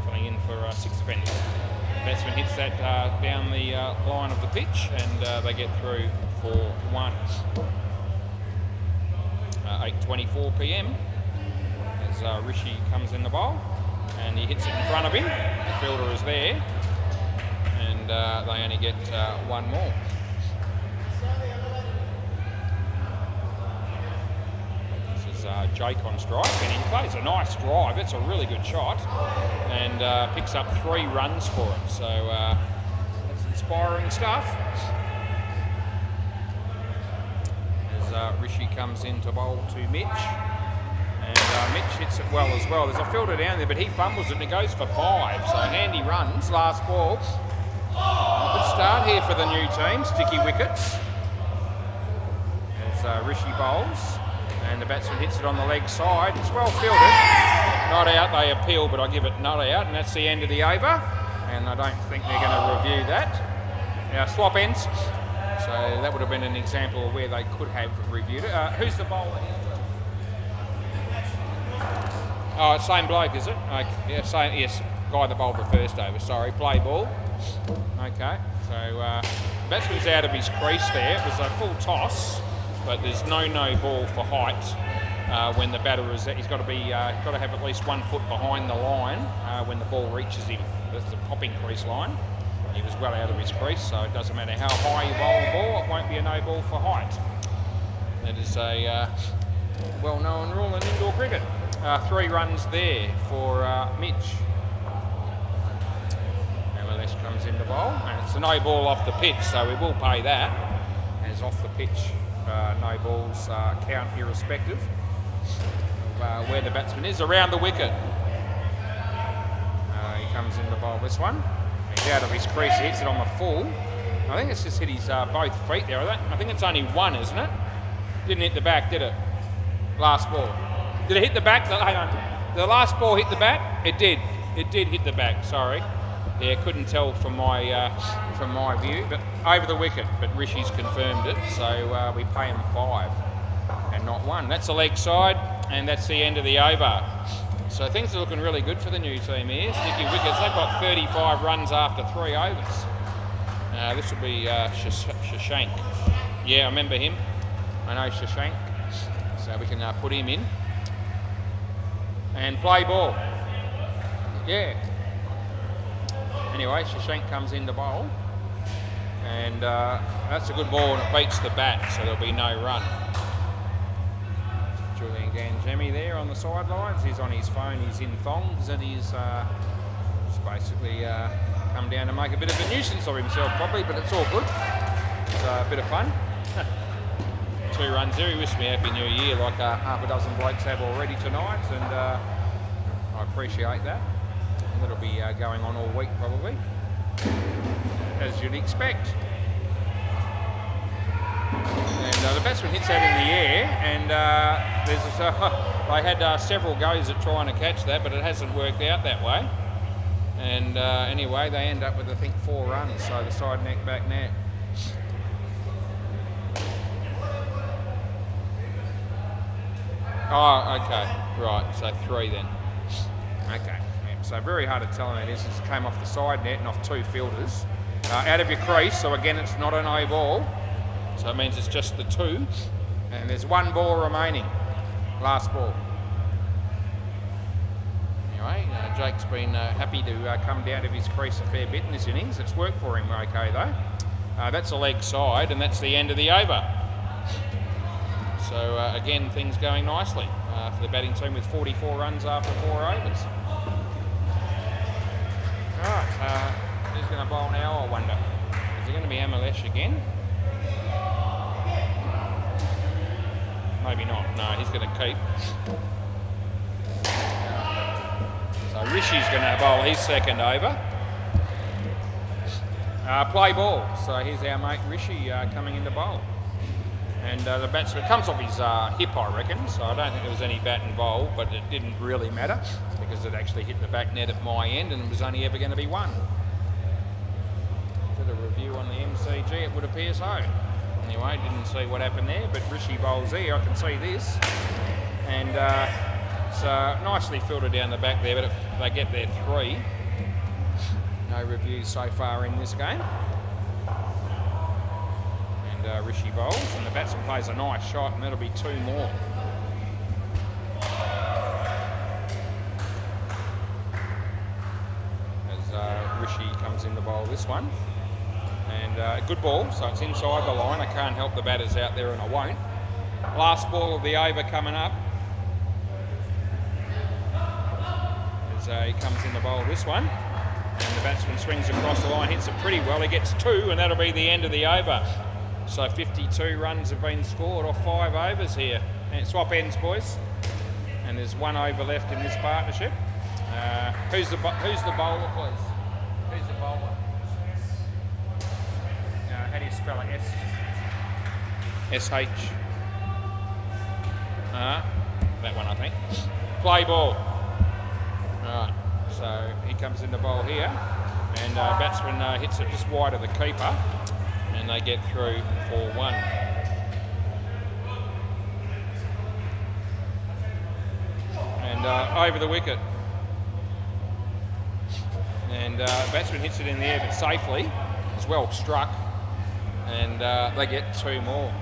S1: filling in for 6 offenders. Batsman hits that down the line of the pitch, and they get through for 1. 8:24 p.m. as Rishi comes in the bowl, and he hits it in front of him. The fielder is there, and they only get 1 more. This is Jake on strike, and he plays a nice drive. It's a really good shot, and picks up 3 runs for it. So that's inspiring stuff. As Rishi comes in to bowl to Mitch. And Mitch hits it well as well. There's a fielder down there, but he fumbles it and it goes for 5. So handy runs, last ball. Good start here for the new team, Sticky Wickets. As Rishi bowls, and the batsman hits it on the leg side. It's well fielded. Not out, they appeal, but I give it not out, and that's the end of the over. And I don't think they're going to review that. Now, swap ends. So that would have been an example of where they could have reviewed it. Who's the bowler? Oh, it's same bloke, is it? Okay. Yeah, same. Yes, guy that bowled the first over. Sorry, play ball. Okay, so batsman's out of his crease there. It was a full toss, but there's no ball for height when the batter is. He's got to be got to have at least 1 foot behind the line when the ball reaches him. That's the popping crease line. He was well out of his crease, so it doesn't matter how high you bowl the ball, it won't be a no ball for height. That is a well-known rule in indoor cricket. 3 runs there for Mitch. MLS comes in the bowl, and it's a no ball off the pitch, so we will pay that. As off the pitch, no balls count irrespective of where the batsman is. Around the wicket, he comes in the bowl this one. He's out of his crease, he hits it on the full. I think it's just hit his both feet there. I think it's only 1, isn't it? Didn't hit the back, did it? Last ball. Did it hit the back? Hang on. The last ball hit the back? It did. It did hit the back, sorry. Yeah, couldn't tell from my view, but over the wicket. But Rishi's confirmed it, so we pay him 5 and not 1. That's the leg side, and that's the end of the over. So things are looking really good for the new team here. Sticky Wickets, they've got 35 runs after 3 overs. This will be Shashank. Yeah, I remember him. I know Shashank, so we can put him in. And play ball. Yeah. Anyway, Shashank comes in the bowl, and that's a good ball, and it beats the bat, so there'll be no run. Julian Ganjemi there on the sidelines. He's on his phone, he's in thongs, and he's just basically come down to make a bit of a nuisance of himself probably, but it's all good. It's a bit of fun. 2 runs there. He wished me Happy New Year like half a dozen blokes have already tonight, and I appreciate that. And that'll be going on all week probably, as you'd expect. And the batsman hits that in the air, and they had several goes at trying to catch that, but it hasn't worked out that way. And anyway, they end up with, I think, 4 runs, so the side net back net. Oh, okay, right, so 3 then. Okay, yeah. So very hard to tell when it is. It came off the side net and off 2 fielders. Out of your crease, so again, it's not an A ball. So it means it's just the 2. And there's 1 ball remaining. Last ball. Anyway, Jake's been happy to come down to his crease a fair bit in this innings. It's worked for him okay though. That's a leg side, and that's the end of the over. So again, things going nicely for the batting team with 44 runs after 4 overs. Right, who's going to bowl now, I wonder? Is it going to be Amalesh again? Maybe not. No, he's going to keep. So Rishi's going to bowl his second over. Play ball. So here's our mate Rishi coming into bowl. And the batsman comes off his hip, I reckon, so I don't think there was any bat involved, but it didn't really matter because it actually hit the back net at my end and it was only ever going to be 1. Did a review on the MCG, it would appear so. Anyway, didn't see what happened there, but Rishi bowls there, I can see this. And it's nicely filtered down the back there, but they get their 3. No reviews so far in this game. Rishi bowls, and the batsman plays a nice shot, and that'll be 2 more. As Rishi comes in to bowl this one. And a good ball, so it's inside the line. I can't help the batters out there, and I won't. Last ball of the over coming up. As he comes in to bowl this one. And the batsman swings across the line, hits it pretty well. He gets 2, and that'll be the end of the over. So 52 runs have been scored off 5 overs here. And swap ends, boys. And there's 1 over left in this partnership. Who's the bowler, please? Who's the bowler? How do you spell it? S-H. That one, I think. Play ball. Right. So he comes in the bowl here. And batsman hits it just wide of the keeper. And they get through for 1. And over the wicket. And batsman hits it in the air, but safely. It's well struck. And they get 2 more.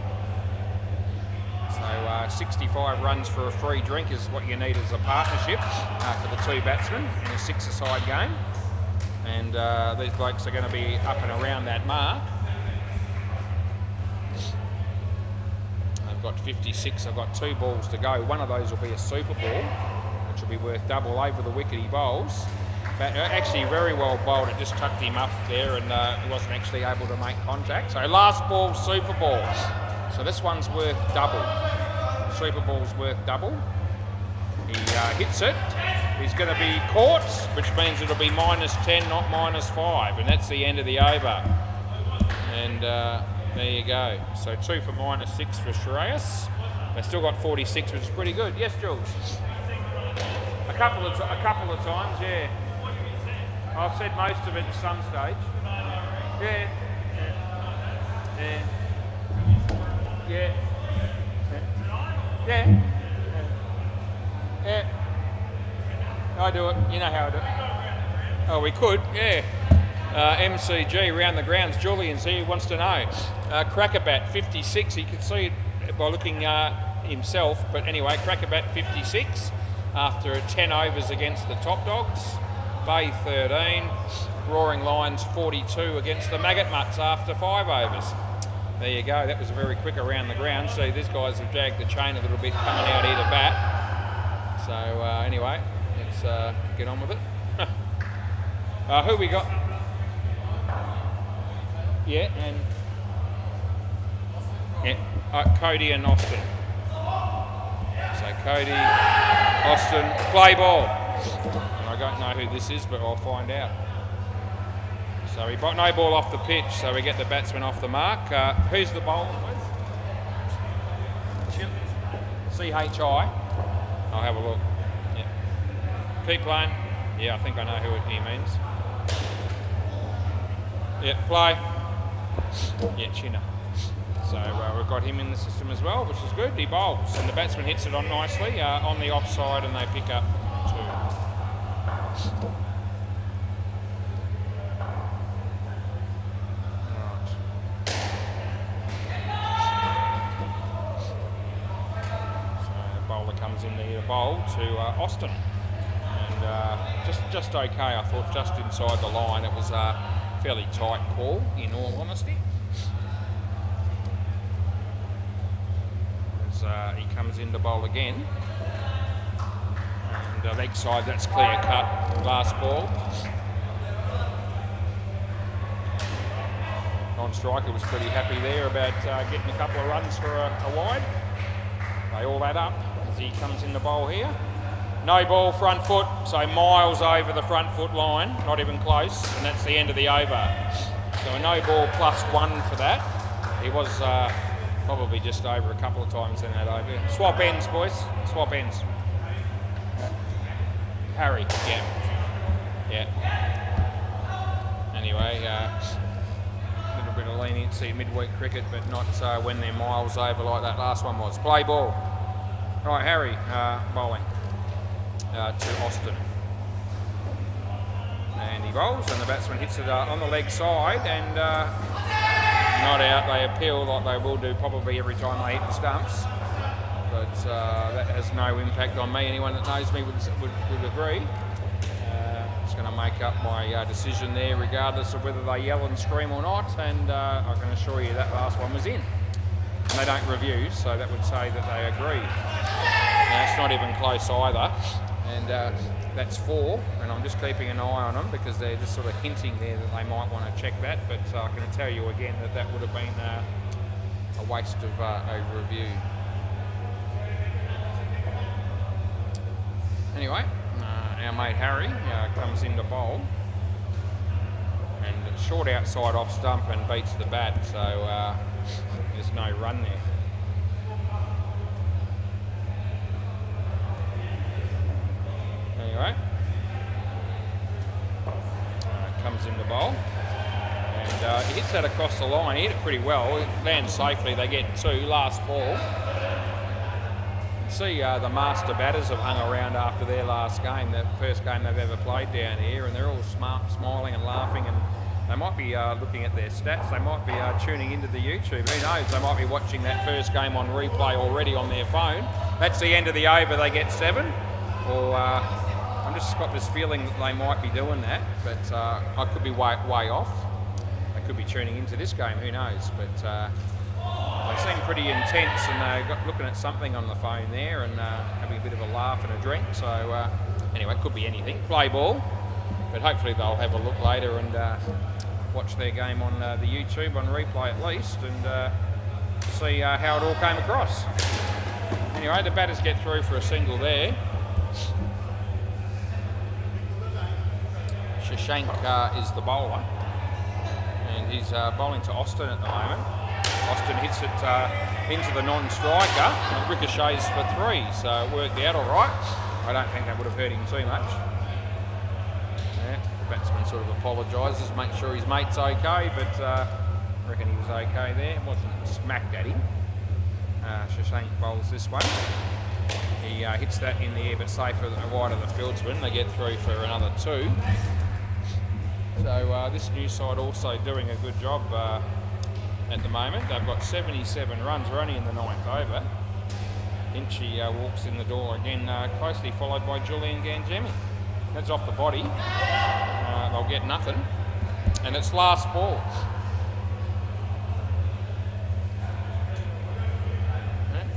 S1: So 65 runs for a free drink is what you need as a partnership for the 2 batsmen in a 6-a-side game. And these blokes are going to be up and around that mark. Got 56, I've got 2 balls to go. One of those will be a super ball, which will be worth double over the wicket he bowls. But actually very well bowled, it just tucked him up there and he wasn't actually able to make contact. So last ball, super ball. So this one's worth double. Super ball's worth double. He hits it. He's going to be caught, which means it'll be -10, not -5. And that's the end of the over. And there you go. So 2 for -6 for Shreyas. They still got 46, which is pretty good. Yes, Jules? A couple of times, yeah. I've said most of it at some stage. Yeah. Yeah. Yeah. Yeah. Yeah. I do it. You know how I do it. Oh, we could, yeah. MCG around the grounds. Julian's here, wants to know. Crackerbat 56. He can see it by looking himself, but anyway, Crackerbat 56 after 10 overs against the Top Dogs. Bay 13. Roaring Lions 42 against the Maggot Mutts after 5 overs. There you go. That was very quick around the ground. See, these guys have dragged the chain a little bit coming out here to bat. So anyway, let's get on with it. Who we got? Yeah, and Cody and Austin. So Cody, Austin, play ball. I don't know who this is, but I'll find out. So we got no ball off the pitch, so we get the batsman off the mark. Who's the bowler, please? C-H-I. I'll have a look. Yeah. Keep playing. Yeah, I think I know who he means. Yeah, play. Yeah, Chinner. So we've got him in the system as well, which is good. He bowls, and the batsman hits it on nicely on the offside, and they pick up 2. In the bowl to Austin, and just okay. I thought just inside the line. It was a fairly tight call, in all honesty. As he comes in to bowl again, and leg side, that's clear cut. Last ball. Non-striker was pretty happy there about getting a couple of runs for a wide. They all add up. He comes in the bowl here. No ball, front foot, so miles over the front foot line, not even close, and that's the end of the over. So a no ball +1 for that. He was probably just over a couple of times in that over. Swap ends, boys. Swap ends. Harry, yeah. Anyway, a little bit of leniency midweek cricket, but not when they're miles over like that last one was. Play ball. Right, Harry bowling to Austin. And he bowls, and the batsman hits it on the leg side, and not out. They appeal like they will do probably every time they hit the stumps. But that has no impact on me. Anyone that knows me would agree. It's going to make up my decision there, regardless of whether they yell and scream or not. And I can assure you that last one was in. And they don't review, so that would say that they agree. Now, it's not even close either, and that's 4, and I'm just keeping an eye on them because they're just sort of hinting there that they might want to check that, but I can tell you again that would have been a waste of a review. Anyway, our mate Harry comes in to bowl, and short outside off stump and beats the bat, so there's no run there. Anyway, comes in the bowl, and he hits that across the line. He hit it pretty well. It lands safely. They get 2. Last ball. You can see the master batters have hung around after their last game, the first game they've ever played down here, and they're all smiling and laughing, and they might be looking at their stats. They might be tuning into the YouTube. Who knows? They might be watching that first game on replay already on their phone. That's the end of the over. They get 7. Or I've just got this feeling that they might be doing that, but I could be way off. They could be tuning into this game. Who knows? But they seem pretty intense, and they're looking at something on the phone there, and having a bit of a laugh and a drink. So anyway, it could be anything. Play ball, but hopefully they'll have a look later and watch their game on the YouTube on replay at least, and see how it all came across. Anyway, the batters get through for a single there. Shashank is the bowler, and he's bowling to Austin at the moment. Austin hits it into the non-striker, and it ricochets for 3, so it worked out all right. I don't think that would have hurt him too much. Yeah, the batsman sort of apologises, makes sure his mate's okay, but I reckon he was okay there. It wasn't smacked at him. Shashank bowls this one. He hits that in the air, but safer than wide of the fieldsman. They get through for another 2. So this new side also doing a good job at the moment. They've got 77 runs. We're only in the 9th over. Hinchy walks in the door again, closely followed by Julian Gangemi. That's off the body. They'll get nothing. And it's last ball.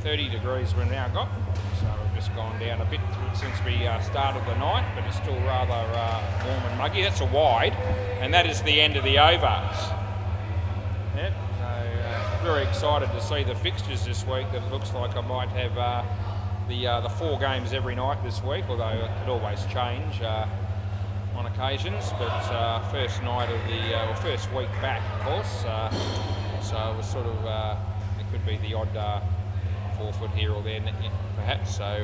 S1: 30 degrees we've now got. So we've just gone down a bit since we started the night, but it's still rather warm and muggy. That's a wide, and that is the end of the over. Yep. So very excited to see the fixtures this week. That it looks like I might have the 4 games every night this week, although it could always change on occasions. But first night of the first week back, of course. So it was sort of it could be the odd forfeit here or there, perhaps. So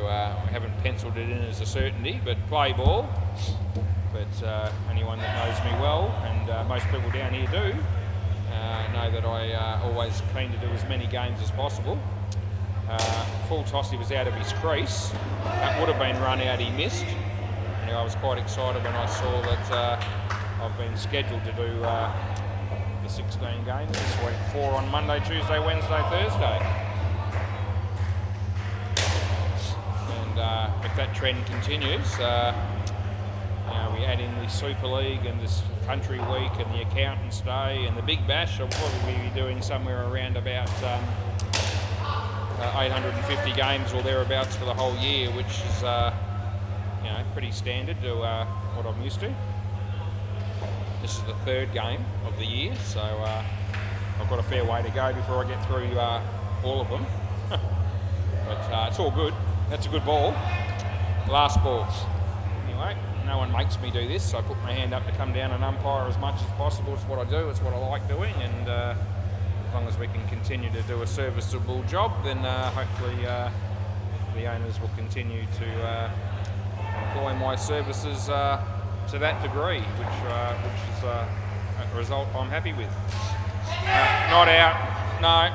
S1: we haven't penciled it in as a certainty, but play ball. But anyone that knows me well, and most people down here do, know that I always keen to do as many games as possible. Full toss, he was out of his crease. That would have been run out, he missed. Anyway, I was quite excited when I saw that I've been scheduled to do the 16 games this week. 4 on Monday, Tuesday, Wednesday, Thursday. And if that trend continues, we add in the Super League and this Country Week and the Accountants Day and the Big Bash, I'll probably be doing somewhere around about 850 games or thereabouts for the whole year, which is pretty standard to what I'm used to. This is the 3rd game of the year, so I've got a fair way to go before I get through all of them. But it's all good. That's a good ball. Last ball. Anyway, no one makes me do this, so I put my hand up to come down and umpire as much as possible. It's what I do, it's what I like doing, and as long as we can continue to do a serviceable job, then hopefully the owners will continue to employ my services to that degree, which is a result I'm happy with. Not out, no,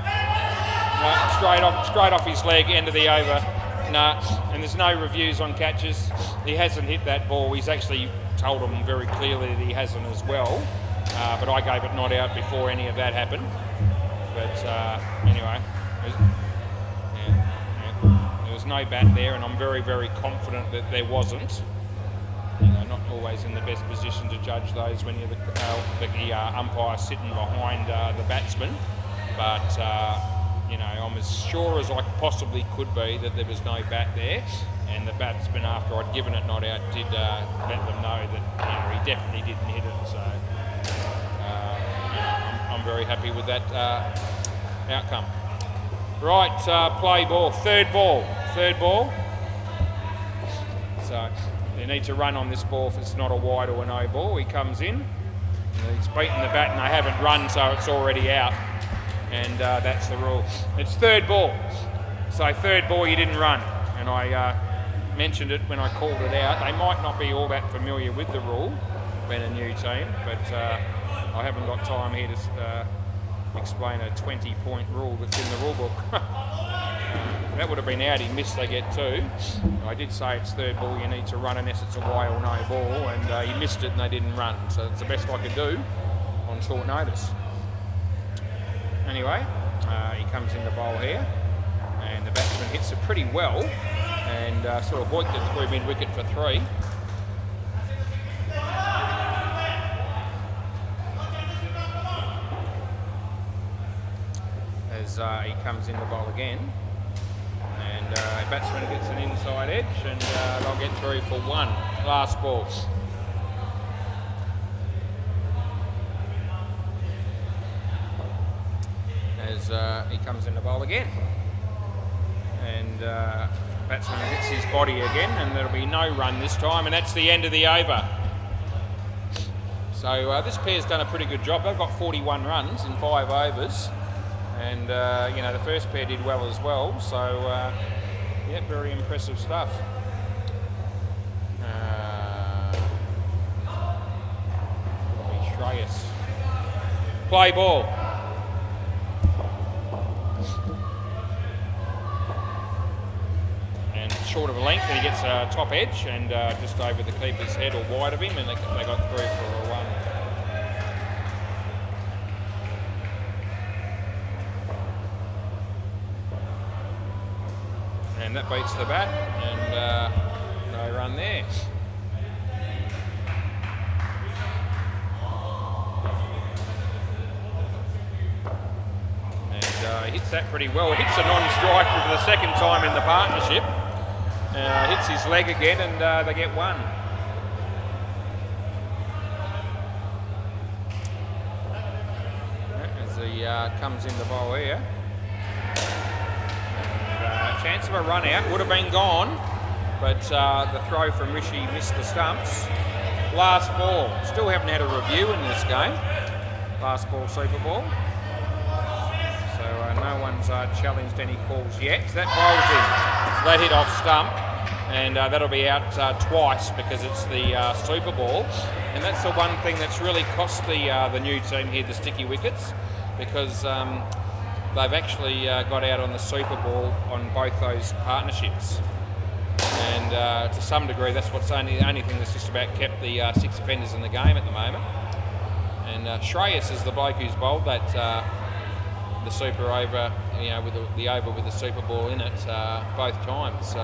S1: straight off his leg, end of the over. No, and there's no reviews on catches. He hasn't hit that ball. He's actually told them very clearly that he hasn't as well. But I gave it not out before any of that happened. But anyway, there was no bat there, and I'm very, very confident that there wasn't. Not always in the best position to judge those when you're the umpire sitting behind the batsman. But I'm as sure as I possibly could be that there was no bat there, and the batsman, after I'd given it not out, did let them know that he definitely didn't hit it. So I'm very happy with that outcome. Right, play ball, third ball. So they need to run on this ball if it's not a wide or a no ball. He comes in, and he's beaten the bat, and they haven't run, so it's already out. And that's the rule. It's third ball. So third ball, you didn't run. And I mentioned it when I called it out. They might not be all that familiar with the rule, being a new team, but I haven't got time here to explain a 20-point rule that's in the rule book. That would have been out. He missed, they get 2. I did say it's third ball, you need to run unless it's a Y or no ball, and he missed it and they didn't run. So that's the best I could do on short notice. Anyway, he comes in the bowl here, and the batsman hits it pretty well, and sort of hoiked it through mid-wicket for 3. As he comes in the bowl again, and the batsman gets an inside edge, and they'll get through for 1. Last ball. As he comes in the bowl again, and batsman hits his body again, and there'll be no run this time, and that's the end of the over. So this pair's done a pretty good job. They've got 41 runs in 5 overs, and the first pair did well as well. So yeah, very impressive stuff. Shreyas. Play ball. Short of a length, and he gets a top edge and just over the keeper's head or wide of him, and they got through for a 1. And that beats the bat, and no run there. And he hits that pretty well. Hits a non-striker for the second time in the partnership. Hits his leg again, and they get 1. As he comes in the bowl here. And, chance of a run out, would have been gone, but the throw from Rishi missed the stumps. Last ball. Still haven't had a review in this game. Last ball, Super Ball. So no one one's challenged any calls yet. So that bowls in. So that hit off stump, and that'll be out twice because it's the Super Ball. And that's the one thing that's really cost the new team here, the sticky wickets, because they've actually got out on the Super Ball on both those partnerships. And to some degree, that's what's the only thing that's just about kept the 6 offenders in the game at the moment. And Shreyas is the bloke who's bowled that the super over, with the over with the Super Ball in it both times. So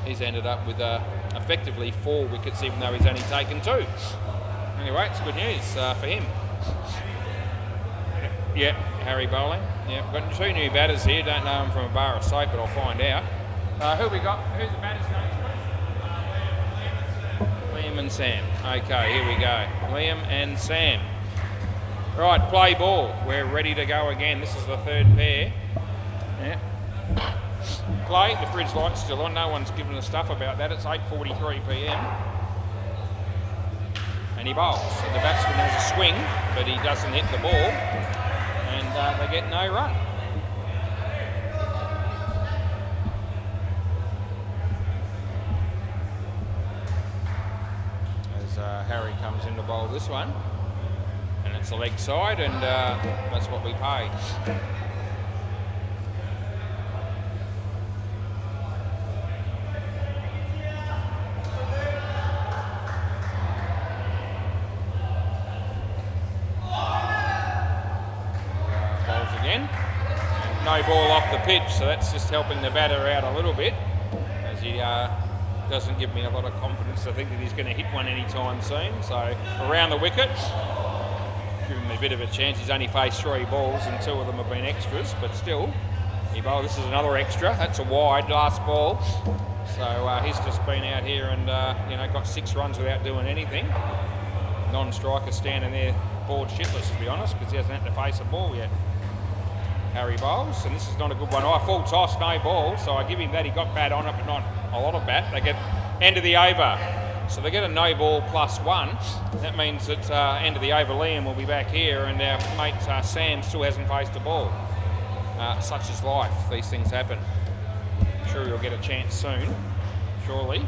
S1: he's ended up with effectively 4 wickets, even though he's only taken 2. Anyway, it's good news for him. Yeah, Harry bowling. Yeah, got 2 new batters here. Don't know them from a bar of soap, but I'll find out. Who we got? Who's the batters' names, please? Liam and Sam. Okay, here we go. Liam and Sam. Right, play ball. We're ready to go again. This is the 3rd pair. Yeah. Play. The fridge light's still on. No one's given a stuff about that. It's 8:43 p.m. And he bowls. So the batsman has a swing, but he doesn't hit the ball, and they get no run. Harry comes in to bowl this one, and it's a leg side, and that's what we paid. Bowls again. No ball off the pitch, so that's just helping the batter out a little bit, as he doesn't give me a lot of confidence to think that he's going to hit one anytime soon. So around the wicket, give him a bit of a chance. He's only faced 3 balls and 2 of them have been extras, but still, he bowled. This is another extra. That's a wide last ball. So he's just been out here and got 6 runs without doing anything. Non-striker standing there bored shitless, to be honest, because he hasn't had to face a ball yet. Harry bowls, and this is not a good one. Full toss, no ball, so I give him that. He got bat on it, but not a lot of bat. They get end of the over, so they get a no ball +1. That means that end of the over, Liam will be back here, and our mate Sam still hasn't faced a ball. Such is life. These things happen. I'm sure he'll get a chance soon, surely.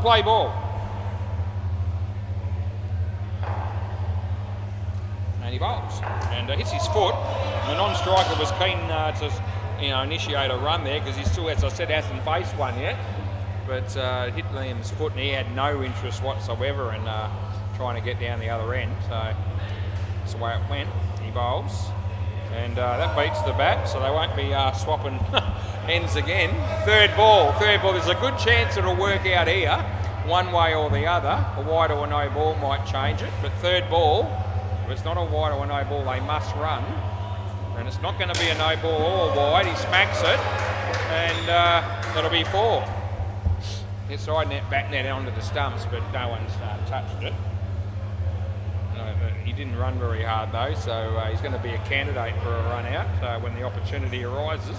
S1: Play ball. And he bowls and hits his foot. The non-striker was keen to initiate a run there because he still, as I said, hasn't faced one yet. But hit Liam's foot, and he had no interest whatsoever in trying to get down the other end. So that's the way it went. He bowls, and that beats the bat, so they won't be swapping ends again. Third ball. There's a good chance it'll work out here, one way or the other. A wide or a no ball might change it, but third ball, if it's not a wide or a no ball, they must run. And it's not going to be a no ball or wide. He smacks it, and that'll be 4. Hit side net, back net onto the stumps, but no one's touched it. He didn't run very hard though, so he's going to be a candidate for a run out when the opportunity arises.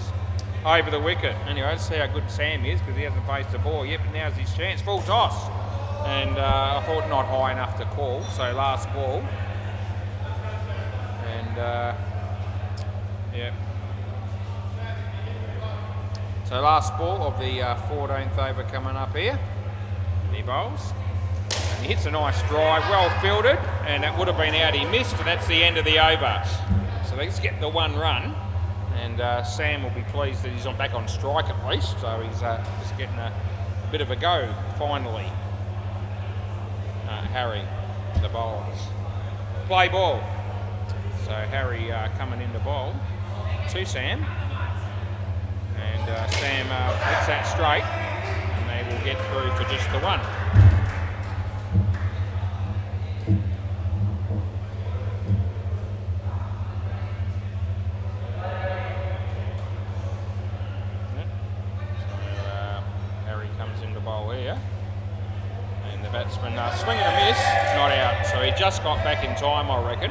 S1: Over the wicket. Anyway, let's see how good Sam is, because he hasn't faced a ball yet, but now's his chance. Full toss. And I thought not high enough to call, so last ball. And yeah. So last ball of the 14th over coming up here. He bowls. And he hits a nice drive, well fielded, and that would have been out. He missed, and that's the end of the over. So they just get the 1 run, and Sam will be pleased that he's back on strike at least. So he's just getting a bit of a go finally. Harry, the bowler. Play ball. So Harry coming in to bowl to Sam. And Sam hits that straight, and they will get through for just the 1. So Harry comes in to bowl here, and the batsman swing and a miss, not out. So he just got back in time, I reckon.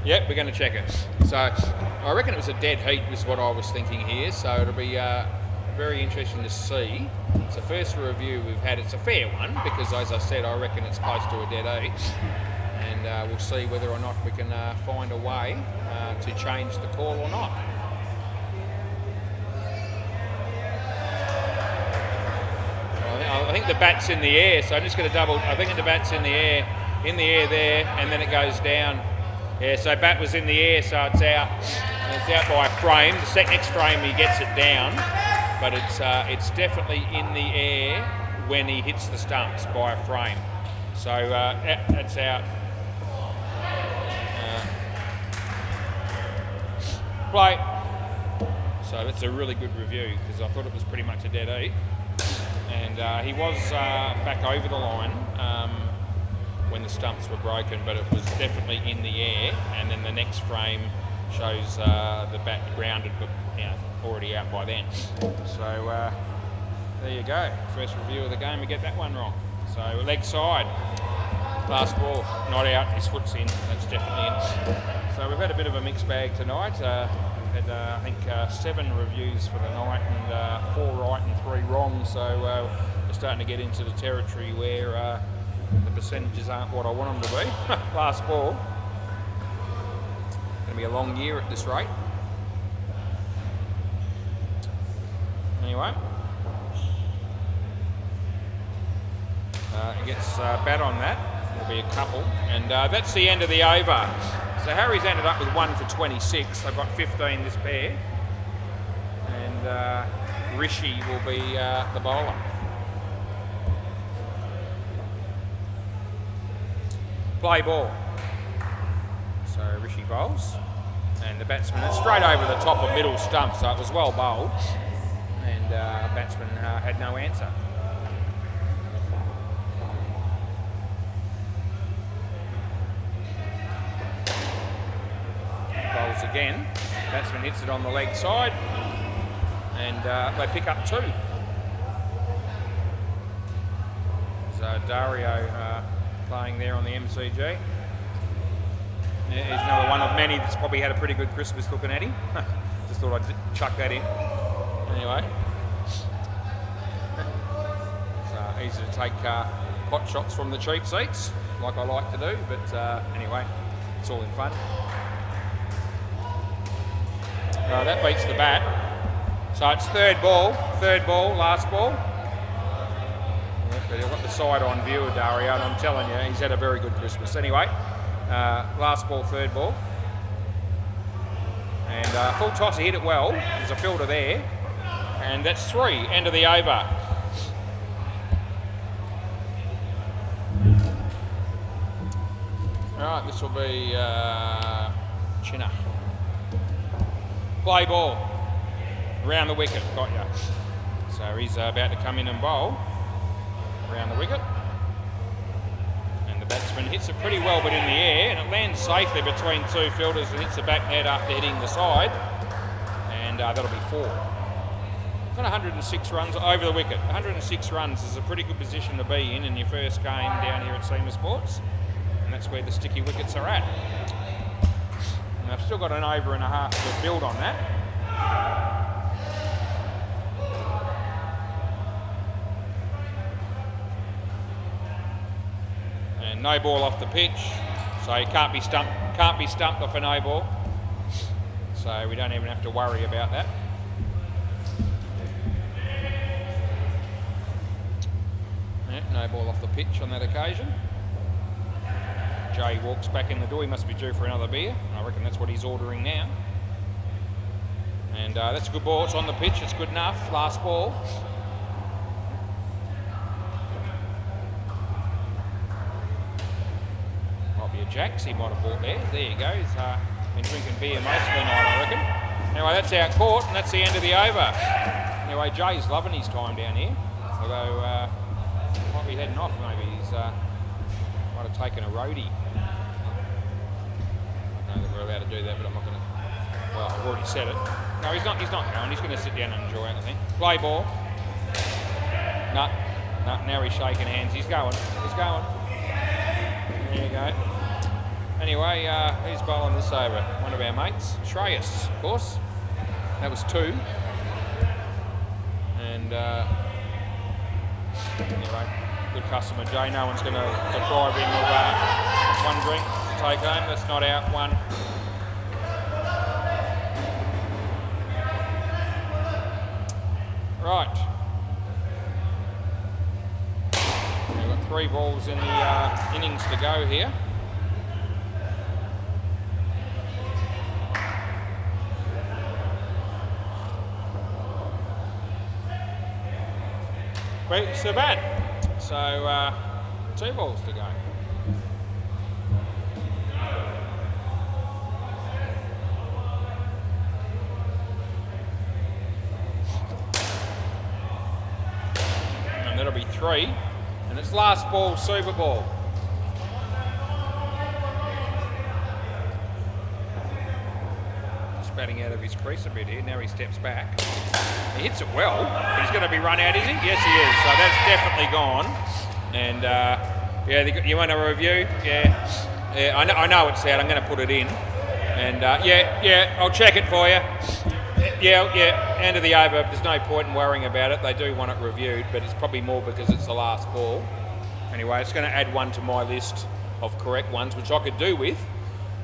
S1: Yep, we're going to check it. So I reckon it was a dead heat was what I was thinking here. So it'll be very interesting to see. It's the first review we've had. It's a fair one because, as I said, I reckon it's close to a dead heat. and we'll see whether or not we can find a way to change the call or not. I think the bat's in the air, so I'm just going to double. I think the bat's in the air there, and then it goes down. Yeah, so bat was in the air, so it's out. And it's out by a frame. The next frame he gets it down, but it's definitely in the air when he hits the stumps by a frame. So that's out. Play. So that's a really good review because I thought it was pretty much a dead eat. And he was back over the line when the stumps were broken, but it was definitely in the air. And then the next frame shows the bat grounded, but already out by then. So there you go. First review of the game. We get that one wrong. So leg side, last ball, not out. His foot's in. That's definitely in. So we've had a bit of a mixed bag tonight. We've had I think 7 reviews for the night, and 4 right and 3 wrong. So we're starting to get into the territory where the percentages aren't what I want them to be. Last ball. Going to be a long year at this rate. Anyway, he gets bat on that. There'll be a couple, and that's the end of the over. So Harry's ended up with 1 for 26. They've got 15 this pair, and Rishi will be the bowler. Play ball. So Rishi bowls, and the batsman is straight over the top of middle stump, so it was well bowled, and batsman had no answer. Bowls again. Batsman hits it on the leg side, and they pick up 2. So Dario playing there on the MCG. Yeah, he's another one of many that's probably had a pretty good Christmas looking at him. Just thought I'd chuck that in. Anyway. So easy to take pot shots from the cheap seats, like I like to do, but anyway, it's all in fun. That beats the bat. So it's third ball, last ball. But you've got the side on view of Dario, and I'm telling you, he's had a very good Christmas. Anyway, last ball, third ball. And full toss, he hit it well. There's a fielder there. And that's 3, end of the over. All right, this will be Chinner. Play ball. Around the wicket, got ya. So he's about to come in and bowl. Around the wicket, and the batsman hits it pretty well but in the air, and it lands safely between 2 fielders and hits the back net after hitting the side, and that'll be 4. Got 106 runs over the wicket. 106 runs is a pretty good position to be in your first game down here at SEMA Sports, and that's where the sticky wickets are at. And I've still got an over and a half to build on that. No ball off the pitch, so you can't be stumped off a no ball. So we don't even have to worry about that. Yeah, no ball off the pitch on that occasion. Jay walks back in the door. He must be due for another beer. I reckon that's what he's ordering now. And that's a good ball. It's on the pitch. It's good enough. Last ball. Jacks he might have bought there. There you go. He's been drinking beer most of the night, I reckon. Anyway, that's our court, and that's the end of the over. Anyway, Jay's loving his time down here. Although, might be heading off maybe. He's might have taken a roadie. I don't know that we're allowed to do that, but I'm not going to. Well, I've already said it. No, he's not going. He's going to sit down and enjoy it, I think. Play ball. No, now he's shaking hands. He's going. There you go. Anyway, who's bowling this over? One of our mates, Shreyas, of course. That was 2. And anyway, good customer, Jay. No one's going to deprive him of one drink to take home. That's not out one. Right. We've got 3 balls in the innings to go here. Beats the bat. So 2 balls to go. And that'll be 3. And it's last ball, super ball. Just batting out of his crease a bit here. Now he steps back. He hits it well. He's going to be run out, is he? Yes, he is. So that's definitely gone. And yeah, you want a review? Yeah, I know it's out. I'm going to put it in. And yeah, I'll check it for you. Yeah, end of the over. There's no point in worrying about it. They do want it reviewed, but it's probably more because it's the last ball. Anyway, it's going to add 1 to my list of correct ones, which I could do with.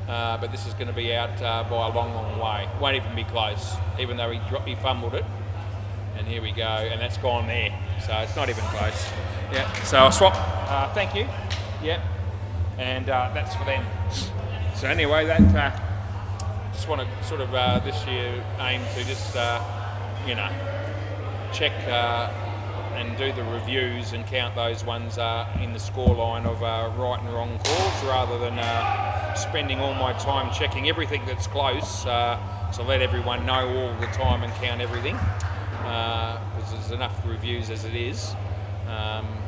S1: But this is going to be out by a long, long way. Won't even be close, even though he fumbled it. And here we go, and that's gone there. So it's not even close. Yeah, so I'll swap. Thank you. Yeah, and that's for them. So anyway, that just want to sort of this year aim to just check and do the reviews and count those ones in the scoreline of right and wrong calls, rather than spending all my time checking everything that's close to let everyone know all the time and count everything. Because there's enough reviews as it is.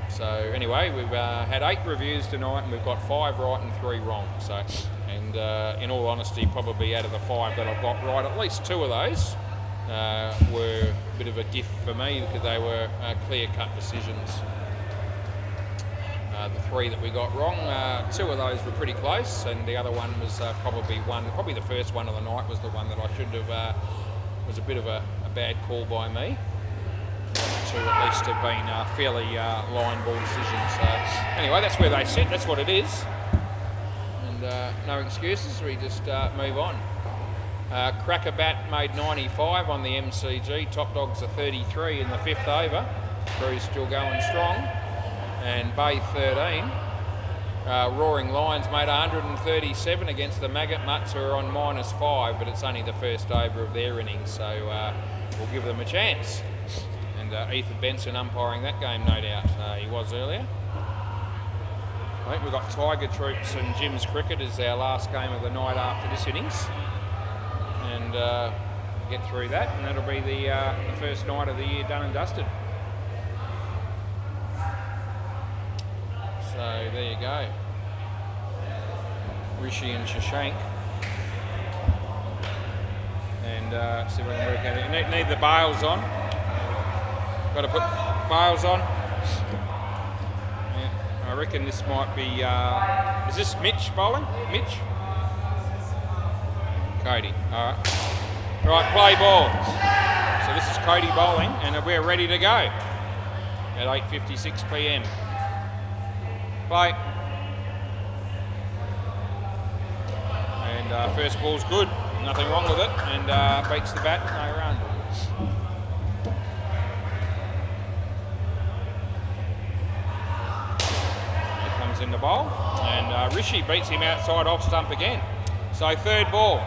S1: So anyway, we've had 8 reviews tonight, and we've got 5 right and 3 wrong. So, and in all honesty, probably out of the 5 that I've got right, at least 2 of those were a bit of a gift for me, because they were clear-cut decisions. The 3 that we got wrong, 2 of those were pretty close, and the other one was probably the first one of the night was the one that I should have, was a bit of a bad call by me, to at least have been fairly line ball decisions. So anyway, that's where they sit, that's what it is, and no excuses, we just move on. Cracker Bat made 95 on the MCG, Top Dogs are 33 in the 5th over, Crew's still going strong, and Bay 13. Roaring Lions made 137 against the Maggot Mutts, who are on -5, but it's only the first over of their innings, so we'll give them a chance. And Ethan Benson umpiring that game, no doubt. He was earlier. I think we've got Tiger Troops and Jim's Cricket as our last game of the night after this innings. And get through that, and that'll be the first night of the year done and dusted. So there you go. Rishi and Shashank. And see if I can work out it. Need the bails on. Got to put bails on. Yeah, I reckon this might be. Is this Mitch bowling? Mitch? Cody. All right. Right, play ball. So this is Cody bowling, and we're ready to go at 8:56 p.m. Play. And first ball's good, nothing wrong with it, and beats the bat, no run. Here comes in the bowl, and Rishi beats him outside off stump again. So third ball.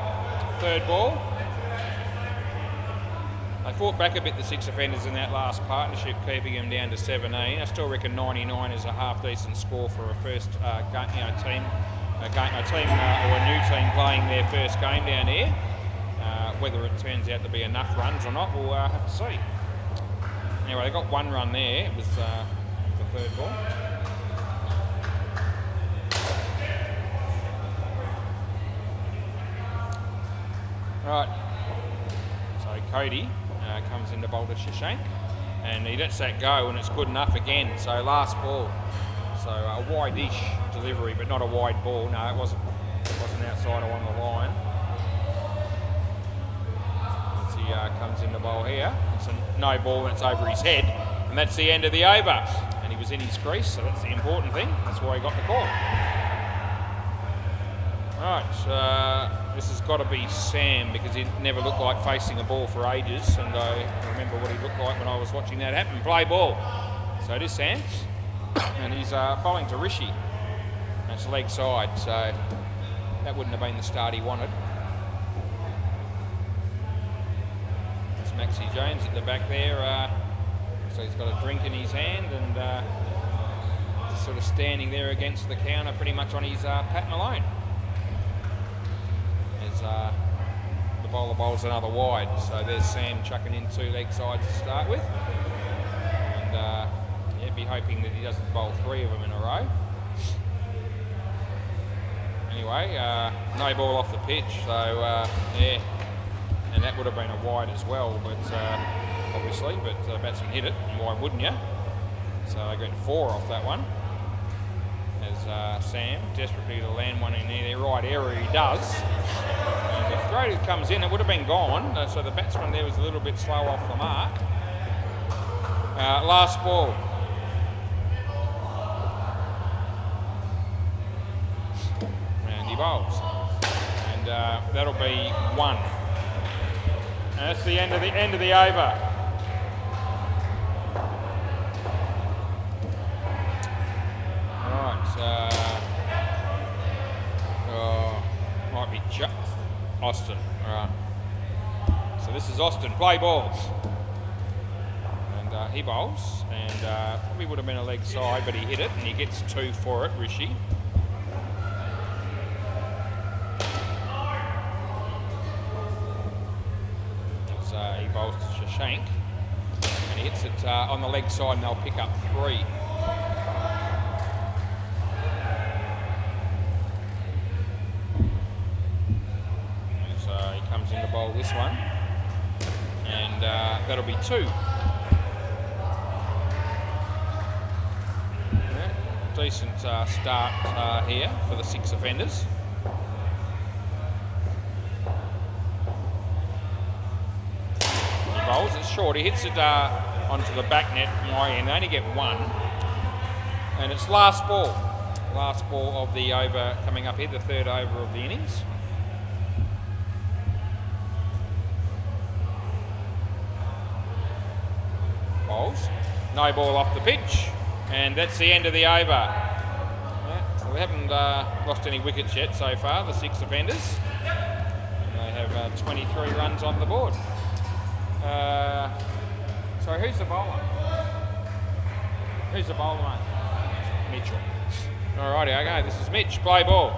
S1: They fought back a bit, the 6 offenders, in that last partnership, keeping him down to 17. I still reckon 99 is a half-decent score for a first team, or a new team playing their first game down here. Whether it turns out to be enough runs or not, we'll have to see. Anyway, they got 1 run there. It was the third ball. Right. So Cody comes in to bowl to Shashank, and he lets that go, and it's good enough again. So last ball. So a wide-ish delivery, but not a wide ball. No, it wasn't outside along the line. As he comes in to bowl here, it's a no ball, and it's over his head, and that's the end of the over. And he was in his crease, so that's the important thing. That's why he got the call. Right, this has got to be Sam because he never looked like facing a ball for ages, and I remember what he looked like when I was watching that happen. Play ball. So it is Sam, and he's bowling to Rishi. That's leg side, so that wouldn't have been the start he wanted. It's Maxie Jones at the back there, so he's got a drink in his hand and sort of standing there against the counter pretty much on his Pat Malone. As the bowler bowls another wide, so there's Sam chucking in 2 leg sides to start with, and yeah, be hoping that he doesn't bowl 3 of them in a row. Anyway, no ball off the pitch, so yeah, and that would have been a wide as well, but obviously, but the batsman hit it, and why wouldn't you? So I got 4 off that one. As Sam desperately to land one in there, right area he does. And the throw comes in, it would have been gone, so the batsman there was a little bit slow off the mark. Last ball. And he bowls. And that'll be 1. And that's the end of the over. Might be Austin. All right. So this is Austin. Play ball. And he bowls. And probably would have been a leg side, but he hit it, and he gets 2 for it, Rishi. So he bowls to Shashank. And he hits it on the leg side, and they'll pick up 3. In to bowl this one, and that'll be 2. Yeah, decent start here for the 6 offenders. He bowls, it's short, he hits it onto the back net, my end. They only get 1, and it's last ball of the over coming up here, the 3rd over of the innings. No ball off the pitch, and that's the end of the over. Yeah, so they haven't lost any wickets yet so far, the 6 offenders. And they have 23 runs on the board. So who's the bowler? Who's the bowler, mate? Mitchell. Alrighty, okay, this is Mitch. Play ball.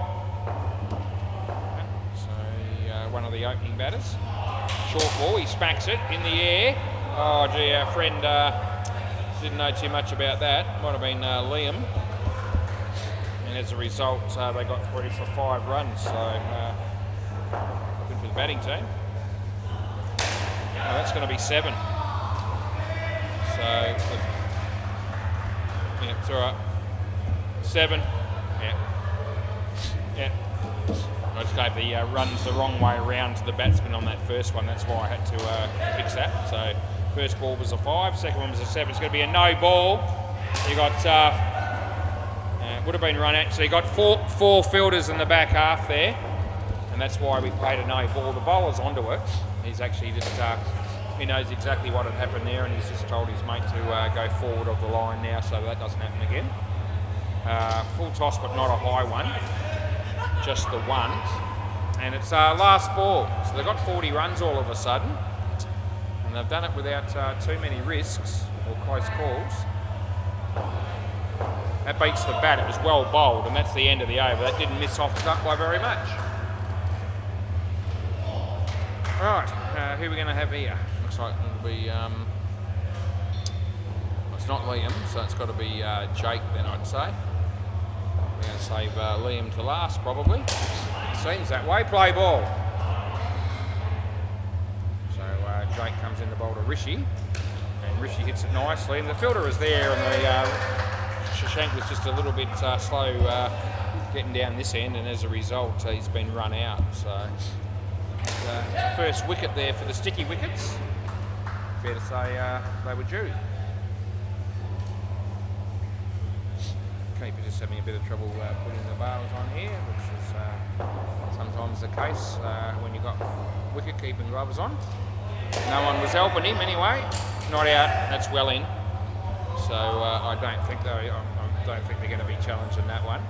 S1: Okay, so one of the opening batters. Short ball, he smacks it in the air. Oh gee, our friend didn't know too much about that. Might have been Liam. And as a result, they got 3 for 5 runs. So good for the batting team. Oh, that's going to be 7. So yeah, it's all right. 7. Yeah. I just gave the runs the wrong way around to the batsman on that first one. That's why I had to fix that. So first ball was a 5, second one was a 7. It's going to be a no ball. You got, would have been run out. So you got four fielders in the back half there, and that's why we played a no ball. The bowler's onto it. He's actually just, he knows exactly what had happened there, and he's just told his mate to go forward of the line now, so that doesn't happen again. Full toss, but not a high one. Just the 1. And it's last ball. So they've got 40 runs all of a sudden. And they've done it without too many risks or close calls. That beats the bat. It was well bowled, and that's the end of the over. That didn't miss off the duck by very much. Right, who are we going to have here? Looks like it'll be... it's not Liam, so it's got to be Jake then, I'd say. We're going to save Liam to last, probably. It seems that way. Play ball. So Jake comes in to bowl to Rishi, and Rishi hits it nicely, and the fielder is there, and the Shashank was just a little bit slow getting down this end, and as a result he's been run out. So first wicket there for the sticky wickets. Fair to say they were due. keeper just having a bit of trouble putting the bales on here, which is sometimes the case when you've got wicket keeping gloves on. No one was helping him anyway. Not out. That's well in. So I don't think they're going to be challenging that one.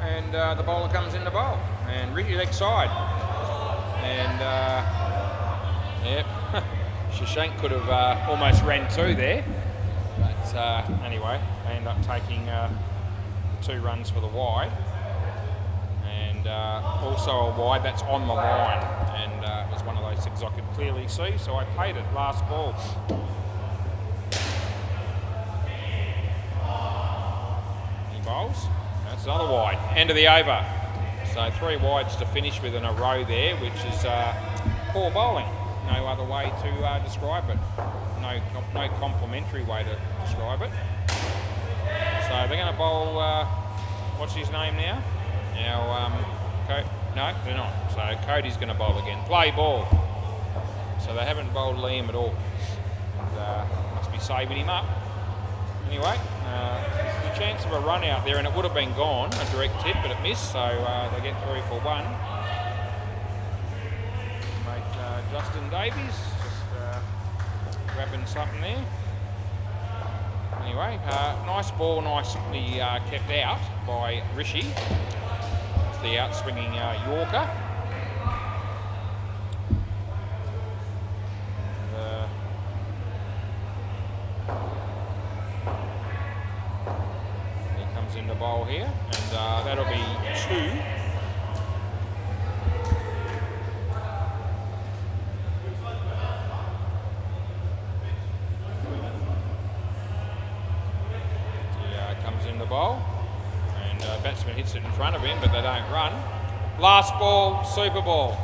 S1: And the bowler comes in to bowl, and Ricky leg side, and yep, Shashank could have almost ran two there, but anyway, they end up taking 2 runs for the wide, and also a wide that's on the line, and it was one of those things I could clearly see, so I played it last ball. He bowls. That's another wide. End of the over. So 3 wides to finish with in a row there, which is poor bowling. No other way to describe it. No complimentary way to describe it. So they're going to bowl, what's his name now? Now, no, they're not. So Cody's going to bowl again. Play ball. So they haven't bowled Liam at all. And, must be saving him up. Anyway, the chance of a run out there, and it would have been gone, a direct hit, but it missed, so they get through for 1. Mate, Justin Davies just grabbing something there. Anyway, nice ball, nicely kept out by Rishi. It's the out-swinging Yorker. In the bowl here, and that'll be 2. Comes in the bowl, and batsman hits it in front of him, but they don't run. Last ball, super ball.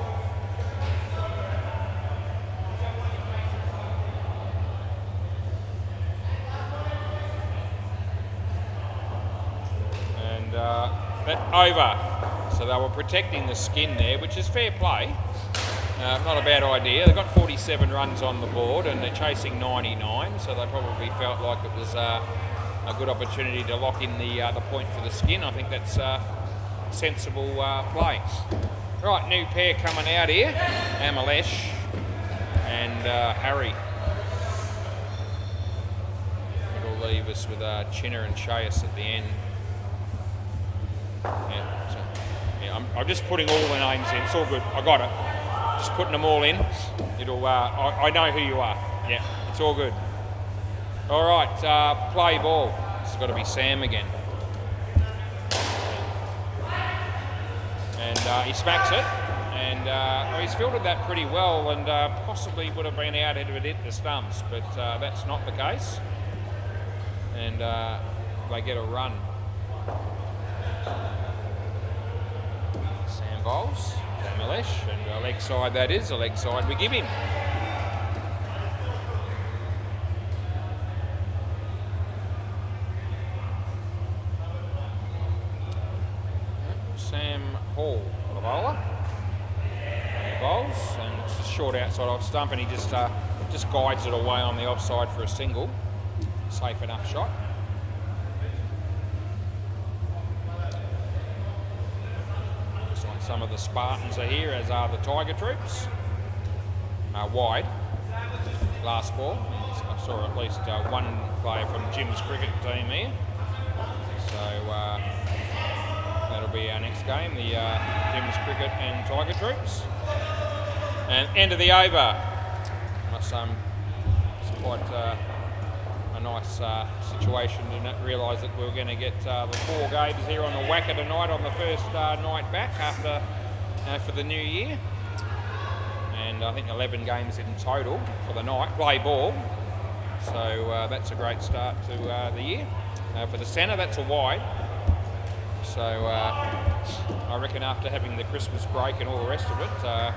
S1: Over. So they were protecting the skin there, which is fair play. Not a bad idea. They've got 47 runs on the board and they're chasing 99, so they probably felt like it was a good opportunity to lock in the point for the skin. I think that's sensible play. Right, new pair coming out here. Amalesh and Harry. It'll leave us with Chinner and Chase at the end. I'm just putting all the names in. It's all good. I got it. Just putting them all in. It'll. I know who you are. Yeah, it's all good. All right. Play ball. It's got to be Sam again. And he smacks it. And he's fielded that pretty well, and possibly would have been out if it hit the stumps, but that's not the case. And they get a run. Sam bowls, Malesh, and a leg side that is, a leg side we give him. Sam Hall, the bowler. He bowls, and it's a short outside off stump, and he just guides it away on the offside for a single. Safe enough shot. Some of the Spartans are here, as are the Tiger Troops. Wide. Last ball. I saw at least one player from Jim's cricket team here. So that'll be our next game, the Jim's cricket and Tiger Troops. And end of the over. It's quite a nice situation. Didn't realise that we were going to get the 4 games here on the WACA tonight on the first night back after for the new year, and I think 11 games in total for the night. Play ball, so that's a great start to the year. For the centre, that's a wide. So I reckon after having the Christmas break and all the rest of it, to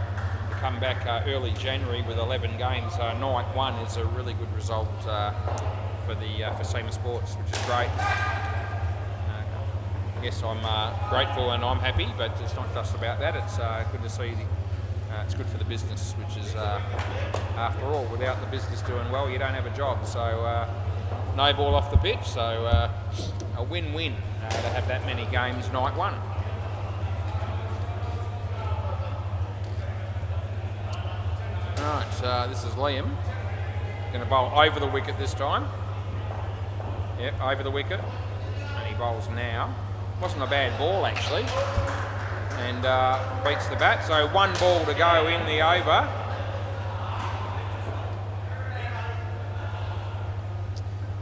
S1: come back early January with 11 games, night 1 is a really good result for SEMA Sports, which is great. Yes, I'm grateful and I'm happy, but it's not just about that. It's good to see. It's good for the business, which is, after all, without the business doing well, you don't have a job. So no ball off the pitch. So a win-win to have that many games night one. Right, this is Liam. Going to bowl over the wicket this time. Yep, over the wicket. And he bowls now. Wasn't a bad ball, actually. And beats the bat. So one ball to go in the over.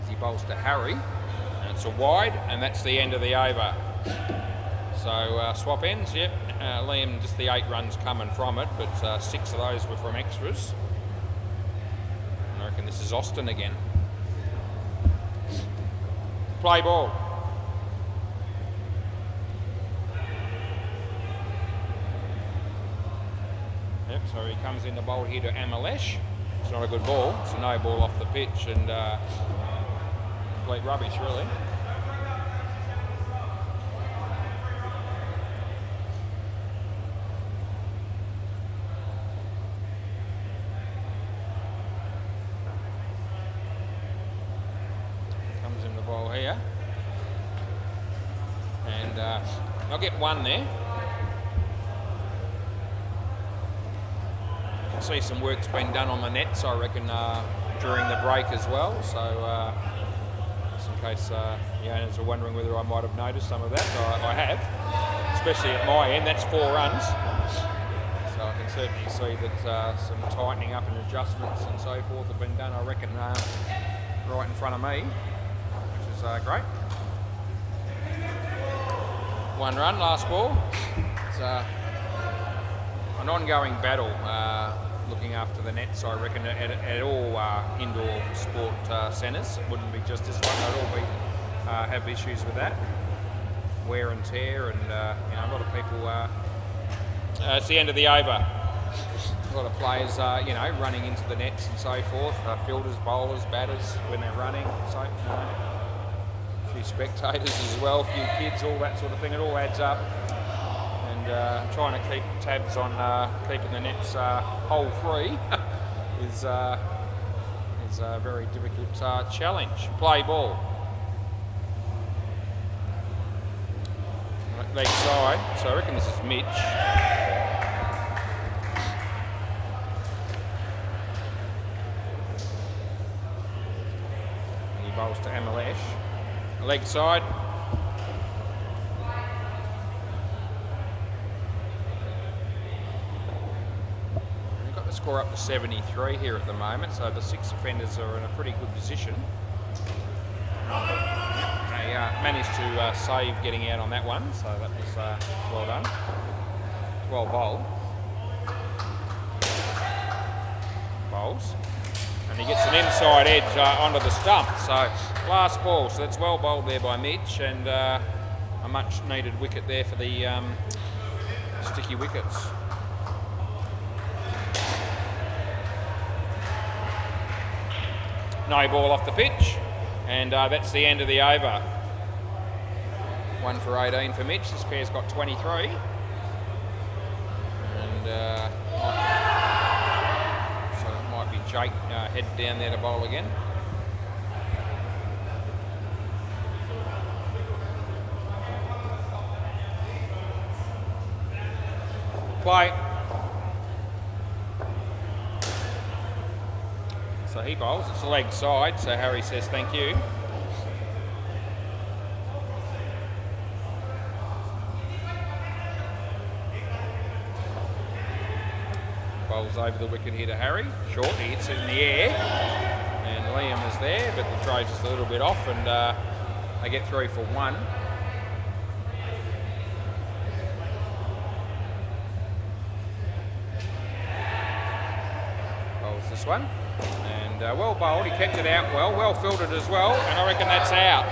S1: He bowls to Harry. And it's a wide, and that's the end of the over. So swap ends, yep. Liam, just the 8 runs coming from it, but 6 of those were from extras. I reckon this is Austin again. Play ball. Yep, so he comes in the bowl here to Amalesh. It's not a good ball. It's a no ball off the pitch and complete rubbish, really. Comes in the bowl here. And I'll get one there. See some work's been done on the nets, I reckon, during the break as well. So, just in case the owners are wondering whether I might have noticed some of that, I have, especially at my end. That's 4 runs. So I can certainly see that some tightening up and adjustments and so forth have been done, I reckon, right in front of me, which is great. 1 run, last ball. It's an ongoing battle. Looking after the nets, I reckon, at all indoor sport centres. It wouldn't be just this one. They'd all be have issues with that, wear and tear, and a lot of people. It's the end of the over. A lot of players, running into the nets and so forth. Fielders, bowlers, batters when they're running. So, a few spectators as well, a few kids, all that sort of thing. It all adds up. Trying to keep tabs on keeping the nets hole free is a very difficult challenge. Play ball. Leg side. So I reckon this is Mitch. And he bowls to Amalesh. Leg side. Score up to 73 here at the moment, so the 6 offenders are in a pretty good position. They managed to save getting out on that one, so that was well done. Well bowled. Bowls. And he gets an inside edge onto the stump, so last ball. So that's well bowled there by Mitch, and a much needed wicket there for the sticky wickets. No ball off the pitch, and that's the end of the over. 1 for 18 for Mitch. This pair's got 23. And so it might be Jake heading down there to bowl again. Play. So he bowls, it's the leg side, so Harry says thank you. Bowls over the wicket here to Harry, short, he hits it in the air, and Liam is there, but the throw just a little bit off, and they get through for 1. Bowls this one. Well bowled, he kept it out well fielded as well, and I reckon that's out.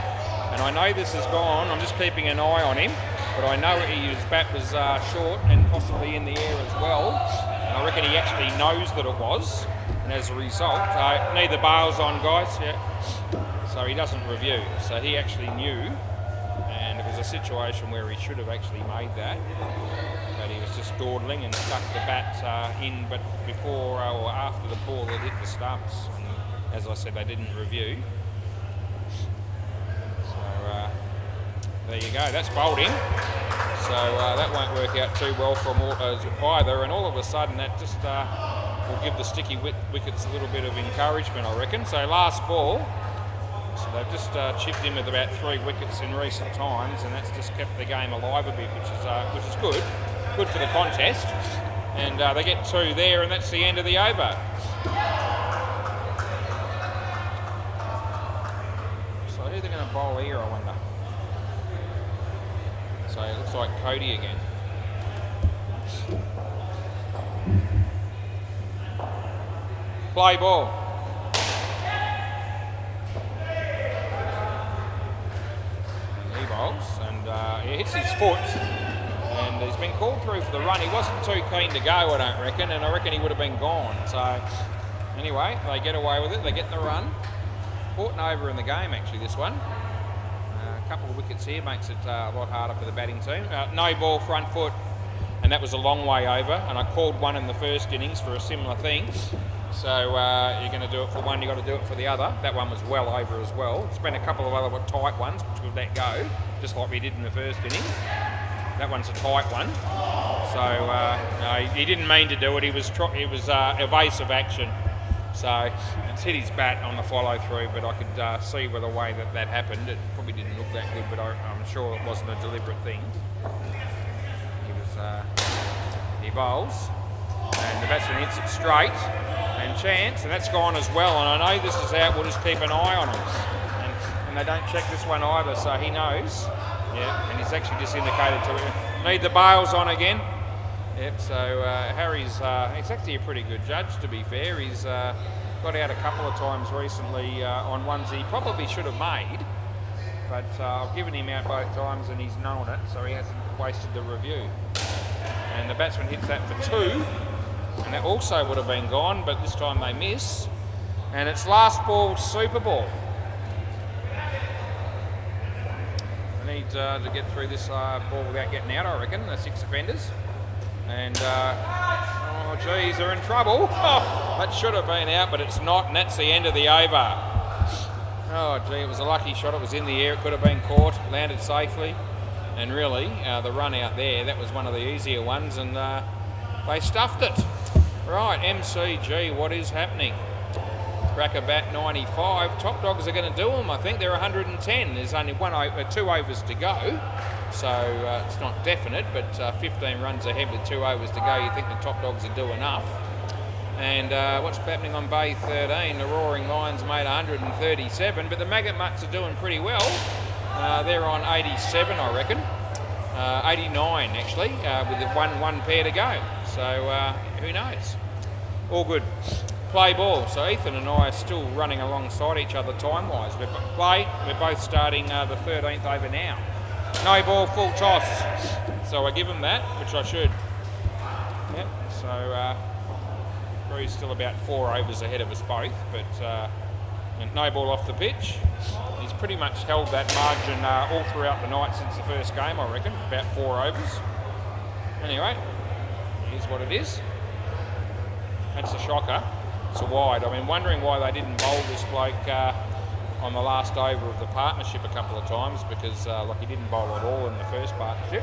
S1: And I know this is gone, I'm just keeping an eye on him, but I know his bat was short and possibly in the air as well. And I reckon he actually knows that it was, and as a result, neither bails on, guys, yeah. So he doesn't review, so he actually knew, and it was a situation where he should have actually made that, but he was just dawdling and stuck the bat in, but before or after the ball had hit the stumps. And as I said, they didn't review. So there you go, that's bowled in. So that won't work out too well for either, and all of a sudden that just will give the sticky wickets a little bit of encouragement, I reckon. So last ball, so they've just chipped in with about 3 wickets in recent times, and that's just kept the game alive a bit, which is good for the contest. And they get 2 there, and that's the end of the over. So who are they going to bowl here, I wonder? So it looks like Cody again. Play ball. He bowls and he hits his foot, and he's been called through for the run. He wasn't too keen to go, I don't reckon, and I reckon he would have been gone. So anyway, they get away with it. They get the run. Important over in the game, actually, this one. A couple of wickets here makes it a lot harder for the batting team. No ball, front foot, and that was a long way over, and I called one in the first innings for a similar thing. So you're going to do it for one, you've got to do it for the other. That one was well over as well. There's been a couple of other tight ones which we've let go, just like we did in the first innings. That one's a tight one. So no, he didn't mean to do it. It was evasive action. So it's hit his bat on the follow through, but I could see by the way that happened. It probably didn't look that good, but I'm sure it wasn't a deliberate thing. He bowls, and the batsman hits it straight, and chance, and that's gone as well. And I know this is out. We'll just keep an eye on him, and they don't check this one either, so he knows. Yeah, and he's actually just indicated to need the bails on again. Yep, so Harry's he's actually a pretty good judge, to be fair. He's got out a couple of times recently on ones he probably should have made, but I've given him out both times and he's known it, so he hasn't wasted the review. And the batsman hits that for 2, and that also would have been gone, but this time they miss. And it's last ball, super ball. I need to get through this ball without getting out, I reckon, the 6 offenders. And, oh geez, they're in trouble. Oh, that should have been out, but it's not, and that's the end of the over. Oh gee, it was a lucky shot. It was in the air. It could have been caught, landed safely. And really, the run out there, that was one of the easier ones, and they stuffed it. Right, MCG, what is happening? Cracker bat 95. Top dogs are going to do them, I think. They're 110. There's only 2 overs to go. So it's not definite, but 15 runs ahead with 2 overs to go. You think the top dogs will do enough. And what's happening on Bay 13? The Roaring Lions made 137, but the Maggot Mutts are doing pretty well. They're on 87, I reckon. 89, actually, with one pair to go. So who knows? All good. Play ball. So Ethan and I are still running alongside each other time-wise. But play, we're both starting the 13th over now. No ball, full toss. So I give him that, which I should. Yep. So Drew's still about 4 overs ahead of us both, but no ball off the pitch. He's pretty much held that margin all throughout the night since the first game, I reckon, about 4 overs. Anyway, here's what it is. That's a shocker. It's a wide. I've been wondering why they didn't bowl this bloke on the last over of the partnership a couple of times, because like he didn't bowl at all in the first partnership,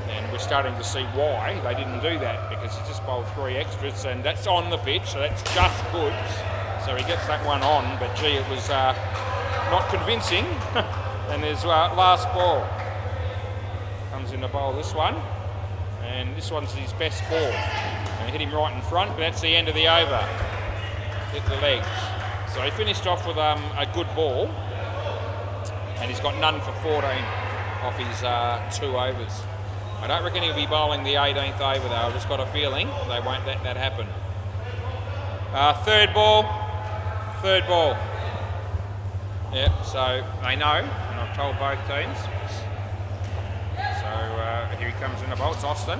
S1: and we're starting to see why they didn't do that, because he just bowled 3 extras, and that's on the pitch, so that's just good. So he gets that one on, but gee, it was not convincing. And there's last ball. Comes in to bowl this one, and this one's his best ball. And hit him right in front, but that's the end of the over. Hit the leg. So he finished off with a good ball, and he's got none for 14 off his 2 overs. I don't reckon he'll be bowling the 18th over though. I've just got a feeling they won't let that happen. Third ball. Yep, so they know, and I've told both teams. So here he comes in the bowl. It's Austin.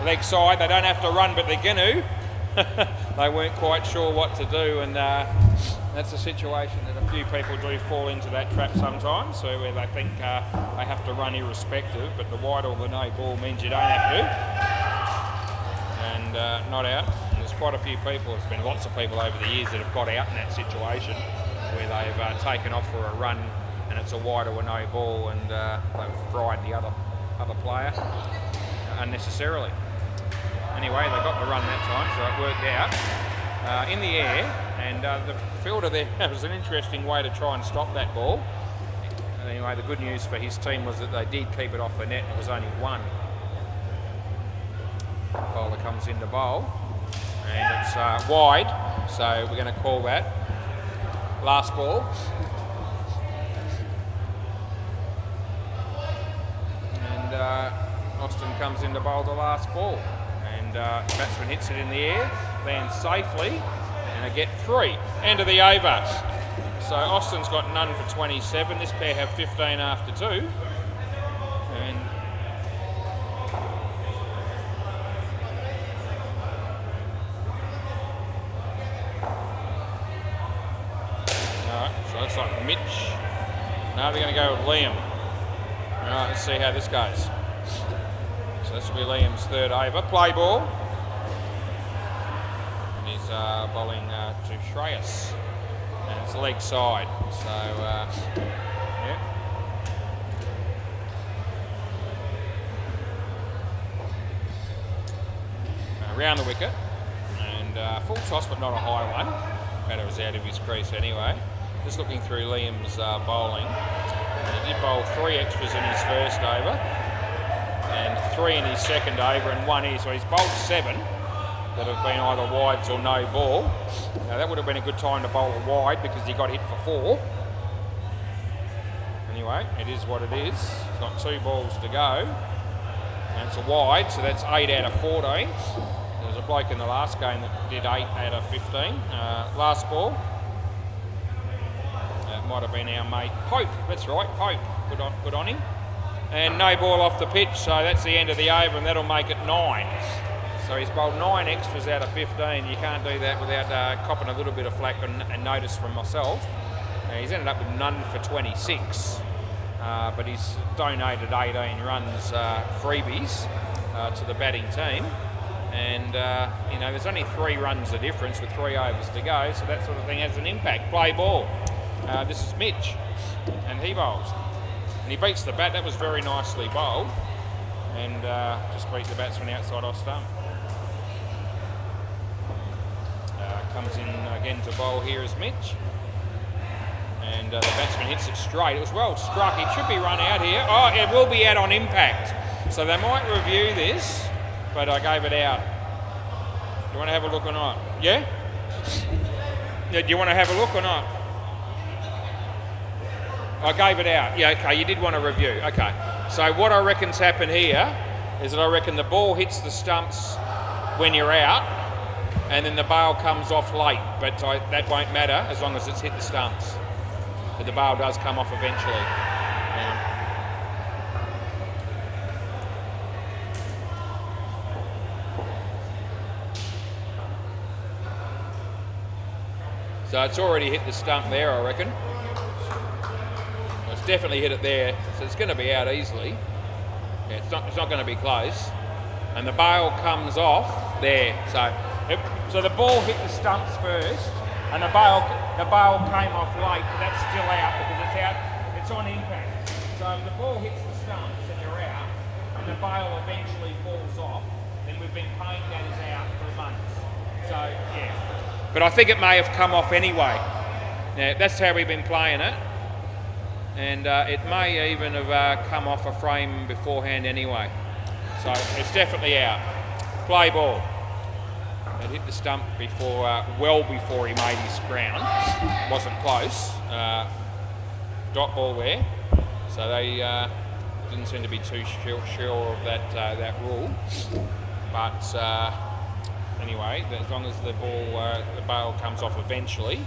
S1: Leg side, they don't have to run, but they're going to. they weren't quite sure what to do, and that's a situation that a few people do fall into that trap sometimes, so where they think they have to run irrespective, but the wide or the no ball means you don't have to, and not out. And there's quite a few people, there's been lots of people over the years that have got out in that situation where they've taken off for a run and it's a wide or a no ball, and they've fried the other player unnecessarily. Anyway, they got the run that time, so it worked out. In the air, and the fielder there, that was an interesting way to try and stop that ball. Anyway, the good news for his team was that they did keep it off the net, and it was only one. Bowler comes in to bowl, and it's wide, so we're going to call that last ball. And Austin comes in to bowl the last ball. And the batsman hits it in the air, lands safely, and they get 3. End of the over. So Austin's got none for 27. This pair have 15 after 2. And alright, so it looks like Mitch. Now they're going to go with Liam. Alright, let's see how this goes. So this will be Liam's 3rd over. Play ball. And he's bowling to Shreyas. And it's leg side. So, yeah. Around the wicket. And full toss, but not a high one. Batter was out of his crease anyway. Just looking through Liam's bowling. He did bowl 3 extras in his first over. And 3 in his second over and 1 here, so he's bowled 7 that have been either wides or no ball. Now that would have been a good time to bowl a wide because he got hit for 4. Anyway, it is what it is. It's got 2 balls to go. And it's a wide, so that's 8 out of 14. There was a bloke in the last game that did 8 out of 15. Last ball. That might have been our mate Pope. That's right, Pope. Good on him. And no ball off the pitch, so that's the end of the over, and that'll make it 9. So he's bowled 9 extras out of 15. You can't do that without copping a little bit of flack and notice from myself. He's ended up with none for 26, but he's donated 18 runs freebies to the batting team. And, you know, there's only 3 runs the difference with 3 overs to go, so that sort of thing has an impact. Play ball. This is Mitch, and he bowls. And he beats the bat. That was very nicely bowled. And just beat the batsman outside off stump. Comes in again to bowl here is Mitch. And the batsman hits it straight. It was well struck. It should be run out here. Oh, it will be out on impact. So they might review this, but I gave it out. Do you want to have a look or not? Yeah? Yeah, do you want to have a look or not? I gave it out. Yeah, okay, you did want a review. Okay. So what I reckon's happened here is that I reckon the ball hits the stumps when you're out, and then the bail comes off late, but that won't matter as long as it's hit the stumps. But the bail does come off eventually. So it's already hit the stump there, I reckon. It's definitely hit it there, so it's going to be out easily. Yeah, it's not going to be close. And the bail comes off there. So the ball hit the stumps first, and the bail came off late, but that's still out because it's out. It's on impact. So if the ball hits the stumps and you're out, and the bail eventually falls off, then we've been paying that as out for months. So yeah. But I think it may have come off anyway. Now that's how we've been playing it. And it may even have come off a frame beforehand anyway. So it's definitely out. Play ball. It hit the stump before, well before he made his ground. Wasn't close. Dot ball there. So they didn't seem to be too sure of that rule. But anyway, as long as the bail comes off eventually,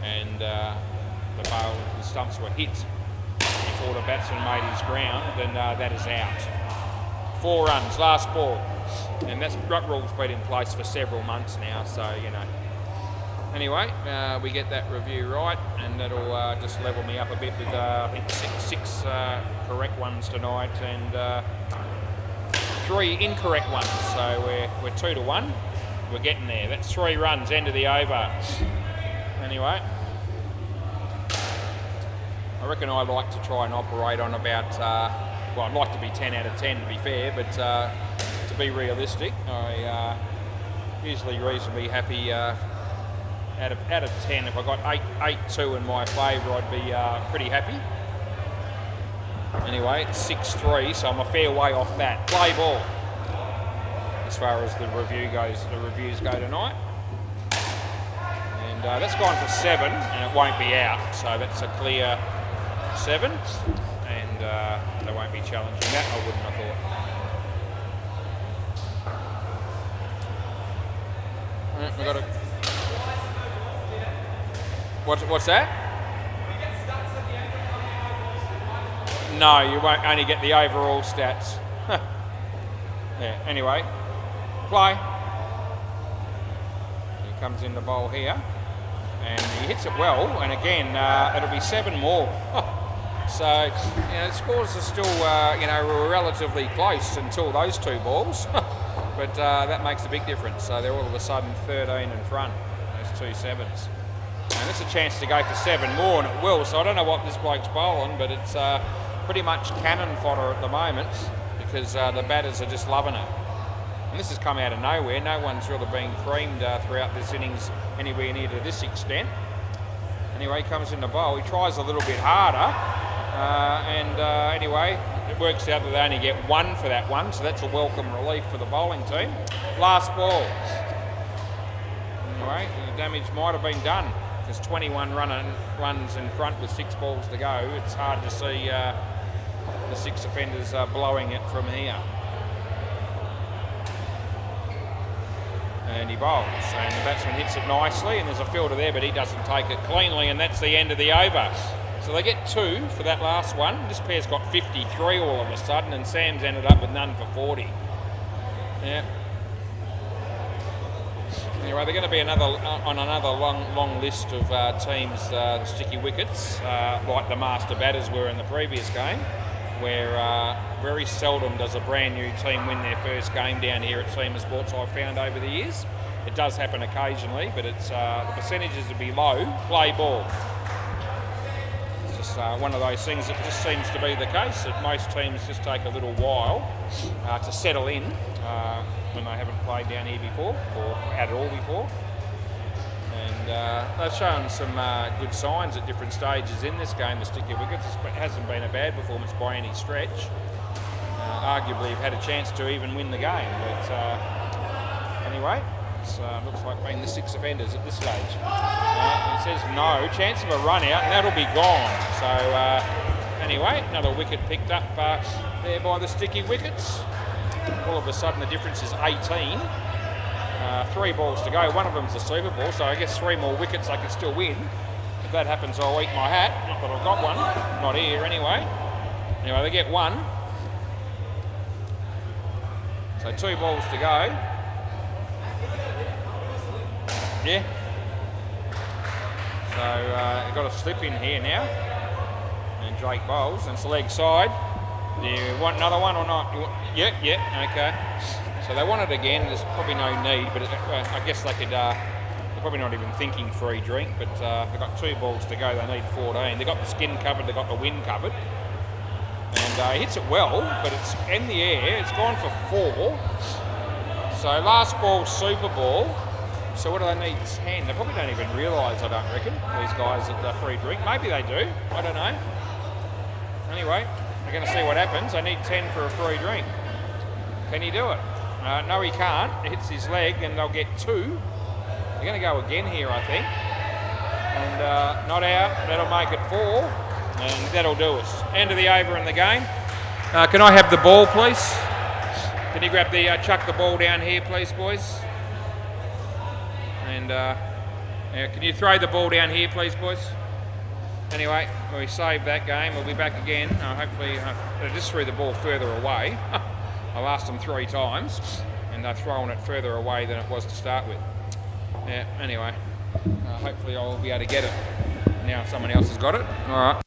S1: and the stumps were hit before the batsman made his ground, then that is out. 4 runs, last ball. And that rule's been in place for several months now, so, you know. Anyway, we get that review right, and that'll just level me up a bit with, I think, six correct ones tonight, and 3 incorrect ones. So we're 2-1. We're getting there. That's 3 runs, end of the over. Anyway, I reckon I like to try and operate on about, well, I'd like to be 10 out of 10 to be fair, but to be realistic, I usually reasonably happy out of 10. If I got 8-2 in my favour, I'd be pretty happy. Anyway, it's 6-3, so I'm a fair way off that. Play ball. As far as the reviews go tonight. And that's gone for 7, and it won't be out, so that's a clear 7, and they won't be challenging that, I wouldn't have thought. We've got a... What's that? No, you won't only get the overall stats. Yeah, anyway, play. He comes in the bowl here, and he hits it well, and again, it'll be 7 more. So, you know, the scores are still, you know, relatively close until those 2 balls, but that makes a big difference. So they're all of a sudden 13 in front, those 2 7s. And it's a chance to go for 7 more, and it will. So I don't know what this bloke's bowling, but it's pretty much cannon fodder at the moment, because the batters are just loving it. And this has come out of nowhere. No one's really been creamed throughout this innings anywhere near to this extent. Anyway, he comes in the bowl. He tries a little bit harder, and anyway, it works out that they only get 1 for that one, so that's a welcome relief for the bowling team. Last ball. Anyway, the damage might have been done. There's 21 runs in front with 6 balls to go. It's hard to see the 6 offenders blowing it from here. And he bowls, and the batsman hits it nicely, and there's a fielder there, but he doesn't take it cleanly, and that's the end of the over. So they get 2 for that last one. This pair's got 53 all of a sudden, and Sam's ended up with none for 40. Yeah. Anyway, they're going to be on another long list of teams, sticky wickets, like the master batters were in the previous game, where very seldom does a brand new team win their first game down here at Seamer Sports, I've found over the years. It does happen occasionally, but it's the percentages would be low. Play ball. It's just one of those things that just seems to be the case, that most teams just take a little while to settle in. When they haven't played down here before, or at all before. And they've shown some good signs at different stages in this game, the sticky wickets. It hasn't been a bad performance by any stretch. Arguably have had a chance to even win the game, but anyway, it looks like being the 6 offenders at this stage. It says no, chance of a run out, and that'll be gone. So anyway, another wicket picked up there by the sticky wickets. All of a sudden the difference is 18. 3 balls to go. One of them's the Super Ball, so I guess 3 more wickets I can still win. If that happens, I'll eat my hat. Not that I've got one. Not here anyway. Anyway, they get 1. So 2 balls to go. Yeah. So you've got a slip in here now. And Drake bowls, and it's the leg side. Do you want another one or not? Yeah, okay. So they want it again. There's probably no need, but I guess they could. They're probably not even thinking free drink, but they've got 2 balls to go. They need 14. They've got the skin covered. They've got the wind covered, and he hits it well, but it's in the air. It's gone for 4. So last ball, Super Ball. So what do they need? 10. They probably don't even realise. I don't reckon these guys at the free drink. Maybe they do. I don't know. Anyway. We're going to see what happens. I need 10 for a free drink. Can he do it? No, he can't. It hits his leg, and they'll get 2. They're going to go again here, I think. And not out. That'll make it 4. And that'll do us. End of the over in the game. Can I have the ball, please? Can you grab the, chuck the ball down here, please, boys? And can you throw the ball down here, please, boys? Anyway, we saved that game. We'll be back again. Hopefully, I just threw the ball further away. I've asked them 3 times, and they're throwing it further away than it was to start with. Yeah, anyway, hopefully I'll be able to get it now someone else has got it. All right.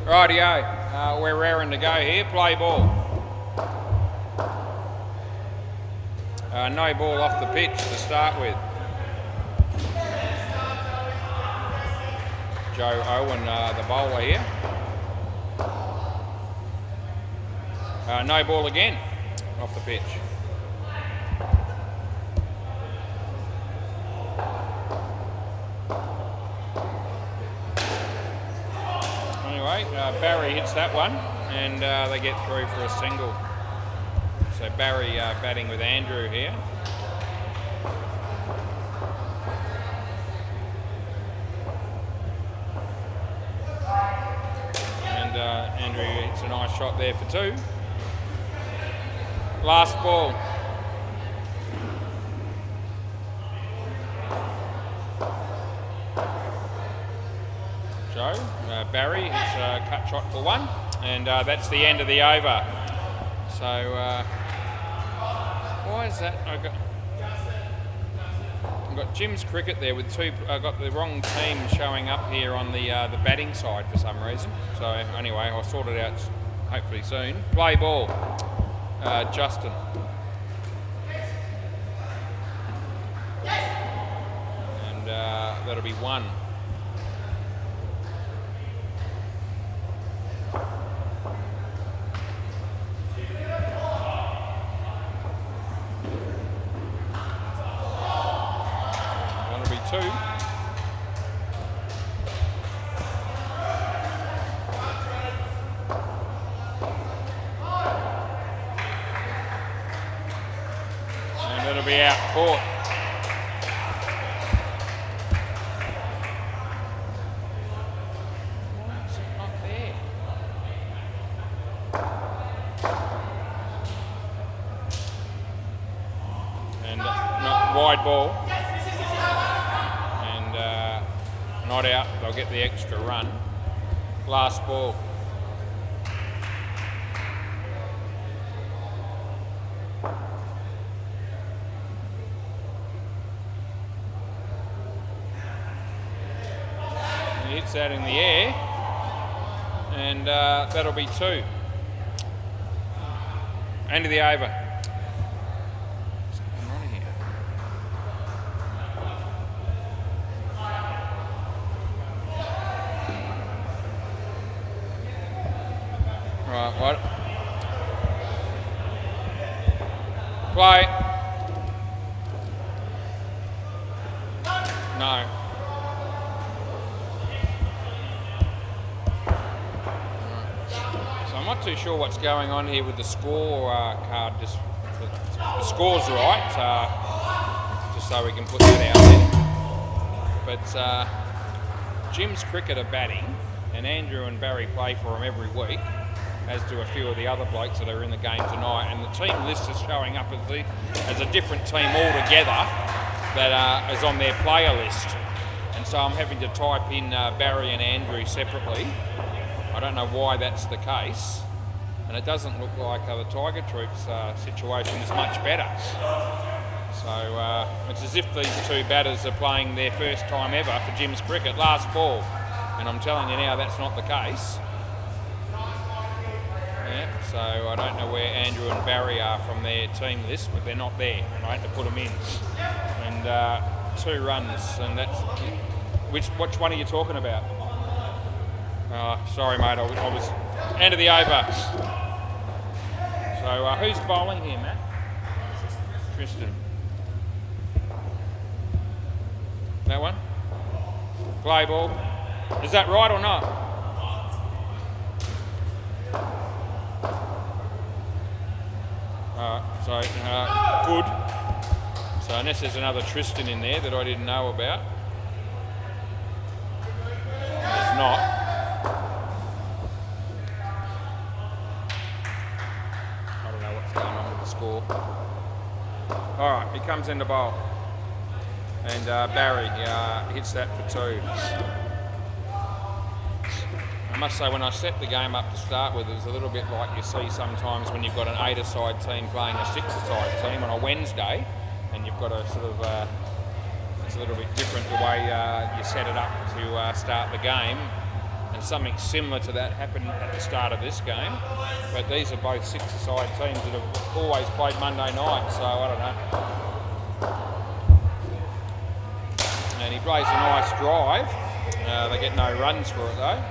S1: Rightio, we're raring to go here. Play ball. No ball off the pitch to start with. Joe Owen, the bowler here. No ball again off the pitch. Anyway, Barry hits that one and they get through for a single. So Barry batting with Andrew here. And Andrew hits a nice shot there for 2. Last ball. Joe, Barry hits a cut shot for 1, and that's the end of the over. So, why is that? I've got Jim's Cricket there with 2. I've got the wrong team showing up here on the batting side for some reason. So anyway, I'll sort it out hopefully soon. Play ball. Justin. And that'll be 1. That'll be 2. It'll be out court. Why is it not there? And not wide ball. And not out. They'll get the extra run. Last ball. Hits that in the air, and that'll be 2. End of the over. What's going on here? Right, what? Play. No. I'm not too sure what's going on here with the score card. Just the score's right, just so we can put that out there. But Jim's Cricket are batting, and Andrew and Barry play for them every week, as do a few of the other blokes that are in the game tonight. And the team list is showing up as a different team altogether that is on their player list. And so I'm having to type in Barry and Andrew separately. I don't know why that's the case, and it doesn't look like the Tiger Troops situation is much better. So it's as if these 2 batters are playing their first time ever for Jim's Cricket. Last ball, and I'm telling you now that's not the case. Yeah, so I don't know where Andrew and Barry are from their team list, but they're not there, and I had to put them in. And 2 runs, and that's... Which one are you talking about? Sorry, mate, I was end of the over. So who's bowling here, Matt? Tristan. That one? Play ball. Is that right or not? So good. So unless there's another Tristan in there that I didn't know about. There's not. I don't know what's going on with the score. All right, he comes in the bowl. And Barry hits that for 2. I must say, when I set the game up to start with, it was a little bit like you see sometimes when you've got an 8-a-side team playing a 6-a-side team on a Wednesday, and you've got a sort of, it's a little bit different the way you set it up to start the game. And something similar to that happened at the start of this game. But these are both six-a-side teams that have always played Monday night, so I don't know. And he plays a nice drive. They get no runs for it though.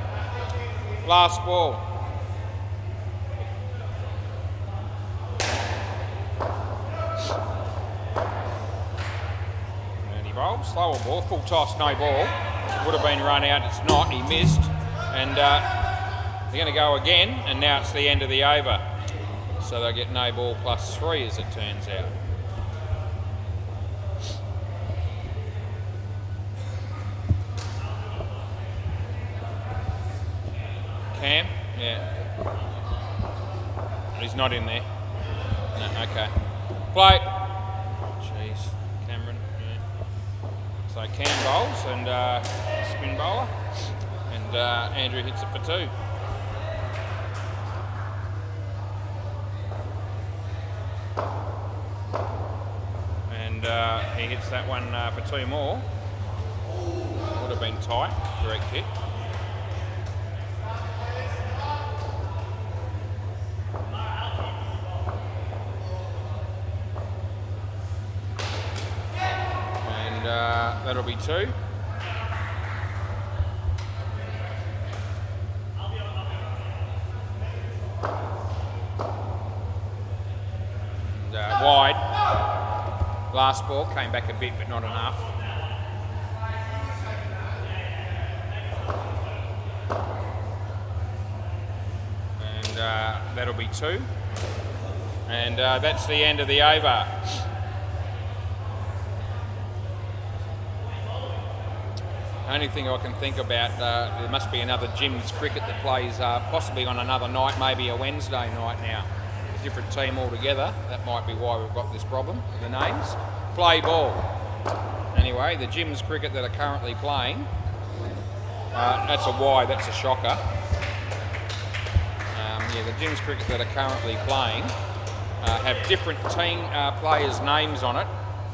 S1: Last ball. And he bowls. Slower ball. Full toss, no ball. Would have been run out. It's not. He missed. And they're going to go again. And now it's the end of the over. So they'll get no ball plus 3 as it turns out. Cam? Yeah. He's not in there. No, okay. Play. Jeez, Cameron. Yeah. So Cam bowls and spin bowler. And Andrew hits it for 2. And he hits that one for 2 more. Would have been tight. Correct hit. That'll be 2. And, wide. Last ball came back a bit, but not enough. And that'll be 2. And that's the end of the over. Only thing I can think about, there must be another Jim's cricket that plays possibly on another night, maybe a Wednesday night now. A different team altogether. That might be why we've got this problem, the names. Play ball. Anyway, the Jim's cricket that are currently playing, that's a Y, that's a shocker. Yeah, the Jim's cricket that are currently playing have different team players' names on it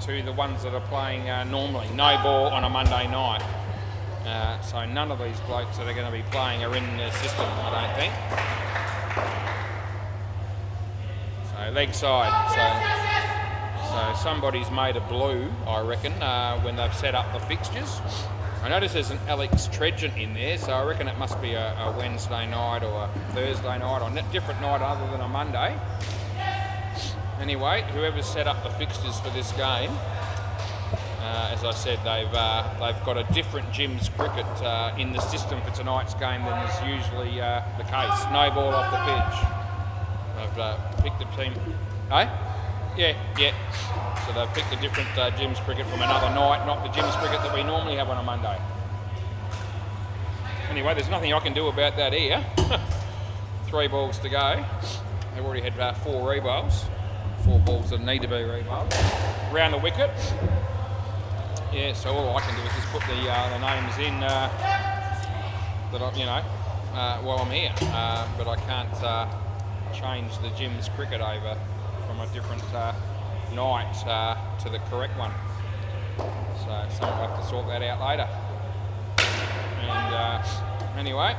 S1: to the ones that are playing normally. No ball on a Monday night. So none of these blokes that are going to be playing are in the system, I don't think. So leg side. So somebody's made a blue, I reckon, when they've set up the fixtures. I notice there's an Alex Tredgent in there, so I reckon it must be a Wednesday night or a Thursday night or a different night other than a Monday. Anyway, whoever's set up the fixtures for this game, as I said, they've got a different Jim's cricket in the system for tonight's game than is usually the case. No ball off the pitch. They've picked a team. Eh? Yeah. So they've picked a different Jim's cricket from another night, not the Jim's cricket that we normally have on a Monday. Anyway, there's nothing I can do about that here. 3 balls to go. They've already had 4 reballs. 4 balls that need to be rebowled. Round the wicket. Yeah, so all I can do is just put the names in that while I'm here. But I can't change the Jim's cricket over from a different night to the correct one. So someone will have to sort that out later. And anyway,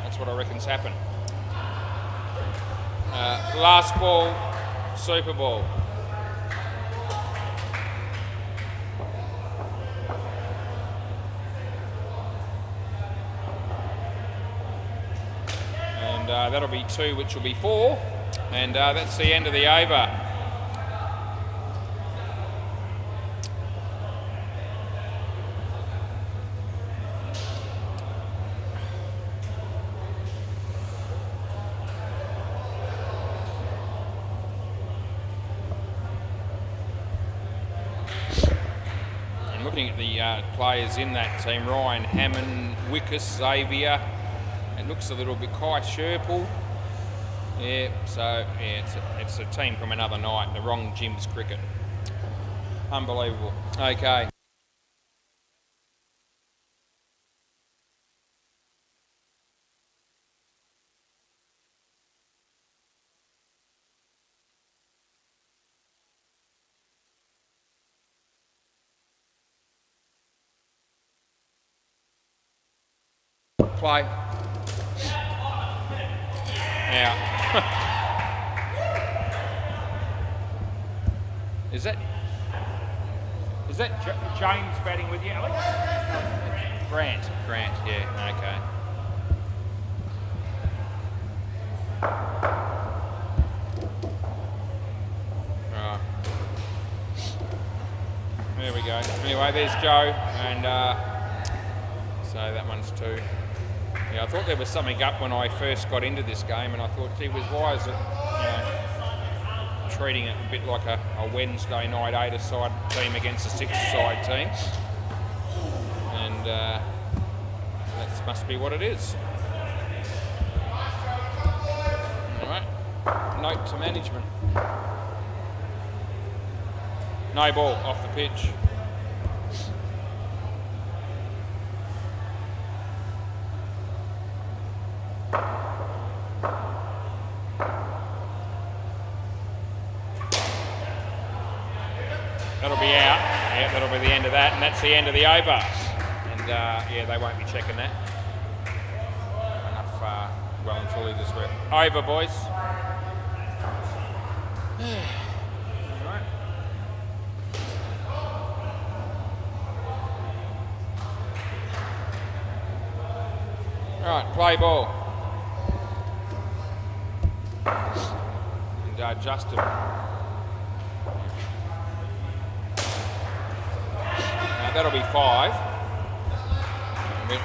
S1: that's what I reckon's happened. Last ball, Super Ball. And that'll be 2, which will be 4. And that's the end of the over. And looking at the players in that team, Ryan Hammond, Wickus, Xavier. It looks a little bit Kai Sherpel. Yeah, so yeah, it's a team from another night, the wrong Jim's cricket. Unbelievable. Okay. Play. Out. Is that James batting with you, Alex? Grant, yeah, okay. Right. There we go. Anyway, there's Joe, and so that one's 2. Yeah, I thought there was something up when I first got into this game, and I thought, gee whiz, why is it, treating it a bit like a Wednesday night 8-a-side team against a 6-a-side team, and that must be what it is. All right, note to management. No ball off the pitch. That'll be out. Yeah, that'll be the end of that, and that's the end of the over. And yeah, they won't be checking that. Enough well and truly this week. Over, boys. All right, play ball. And Justin. That'll be 5.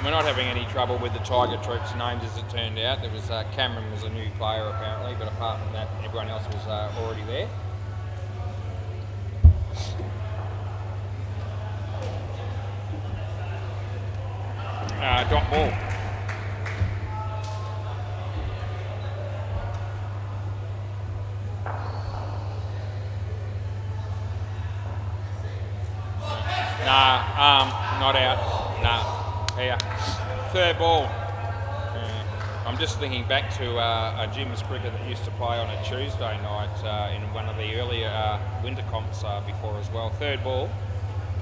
S1: We're not having any trouble with the Tiger Troops names as it turned out. There was Cameron was a new player apparently, but apart from that, everyone else was already there. Dot ball. Not out. Here. Third ball. I'm just thinking back to a Jim's cricket that used to play on a Tuesday night in one of the earlier winter comps before as well. Third ball.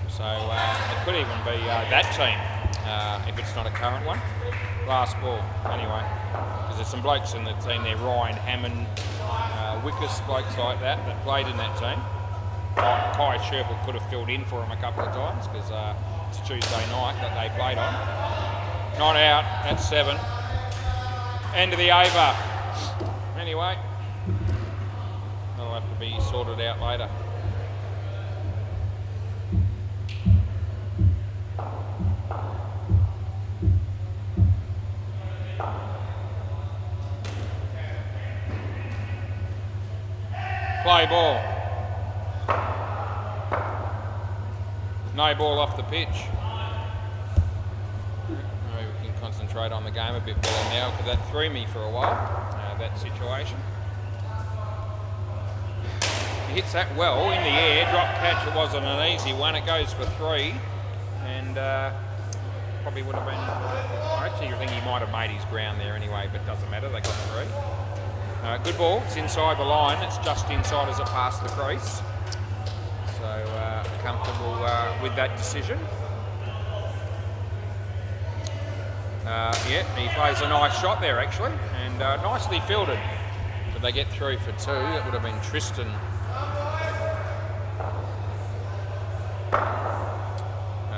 S1: So it could even be that team if it's not a current one. Last ball. Anyway, because there's some blokes in the team there, Ryan Hammond, Wickus, blokes like that played in that team. Kai Sherwood could have filled in for him a couple of times because it's a Tuesday night that they played on. Not out, that's 7. End of the over. Anyway, that'll have to be sorted out later. Play ball. No ball off the pitch. Maybe we can concentrate on the game a bit more now because that threw me for a while, that situation. He hits that well in the air, drop catch, it wasn't an easy one, it goes for 3 and probably would have been, I actually think he might have made his ground there anyway, but doesn't matter, they got 3. Good ball, it's inside the line, it's just inside as it passed the crease. So comfortable with that decision. Yeah, he plays a nice shot there actually, and nicely fielded. But they get through for 2, that would have been Tristan.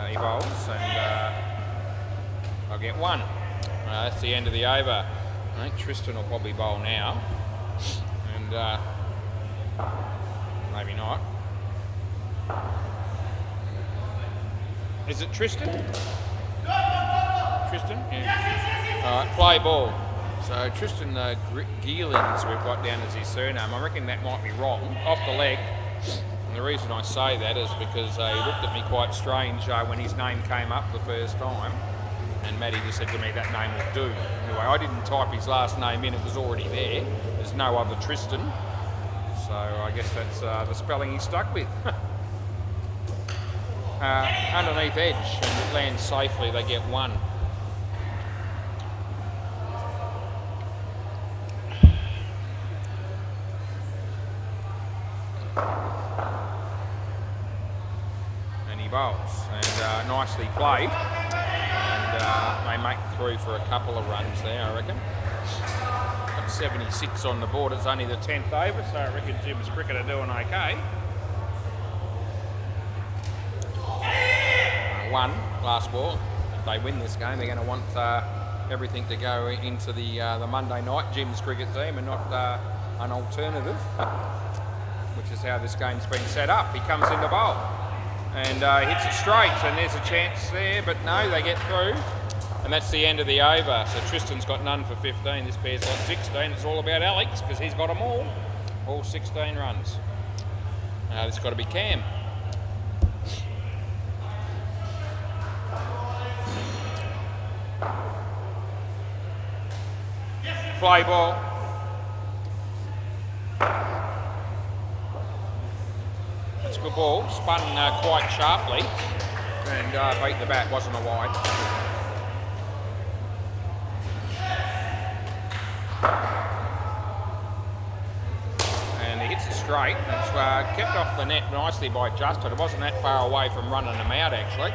S1: He bowls, and I'll get 1. That's the end of the over. I think Tristan will probably bowl now, and maybe not. Is it Tristan? Tristan? Yeah. All right, play ball. So Tristan Geelings we've got down as his surname. I reckon that might be wrong. Off the leg. And the reason I say that is because he looked at me quite strange when his name came up the first time. And Matty just said to me, that name will do. Anyway, I didn't type his last name in, it was already there. There's no other Tristan. So I guess that's the spelling he stuck with. Underneath edge, and it lands safely, they get 1. And he bowls, and nicely played. And they break through for a couple of runs there, I reckon. Got 76 on the board. It's only the 10th over, so I reckon Jim's Cricket are doing okay. One last ball. If they win this game, they're going to want everything to go into the Monday night Jim's Cricket team and not an alternative, which is how this game's been set up. He comes in the bowl and hits it straight, and there's a chance there, but no, they get through, and that's the end of the over. So Tristan's got none for 15. This pair's got 16. It's all about Alex because he's got them all 16 runs. This has got to be Cam. Play ball. That's a good ball. Spun quite sharply and beat the bat. Wasn't a wide. And he hits it straight. It's kept off the net nicely by Justin. It wasn't that far away from running them out actually.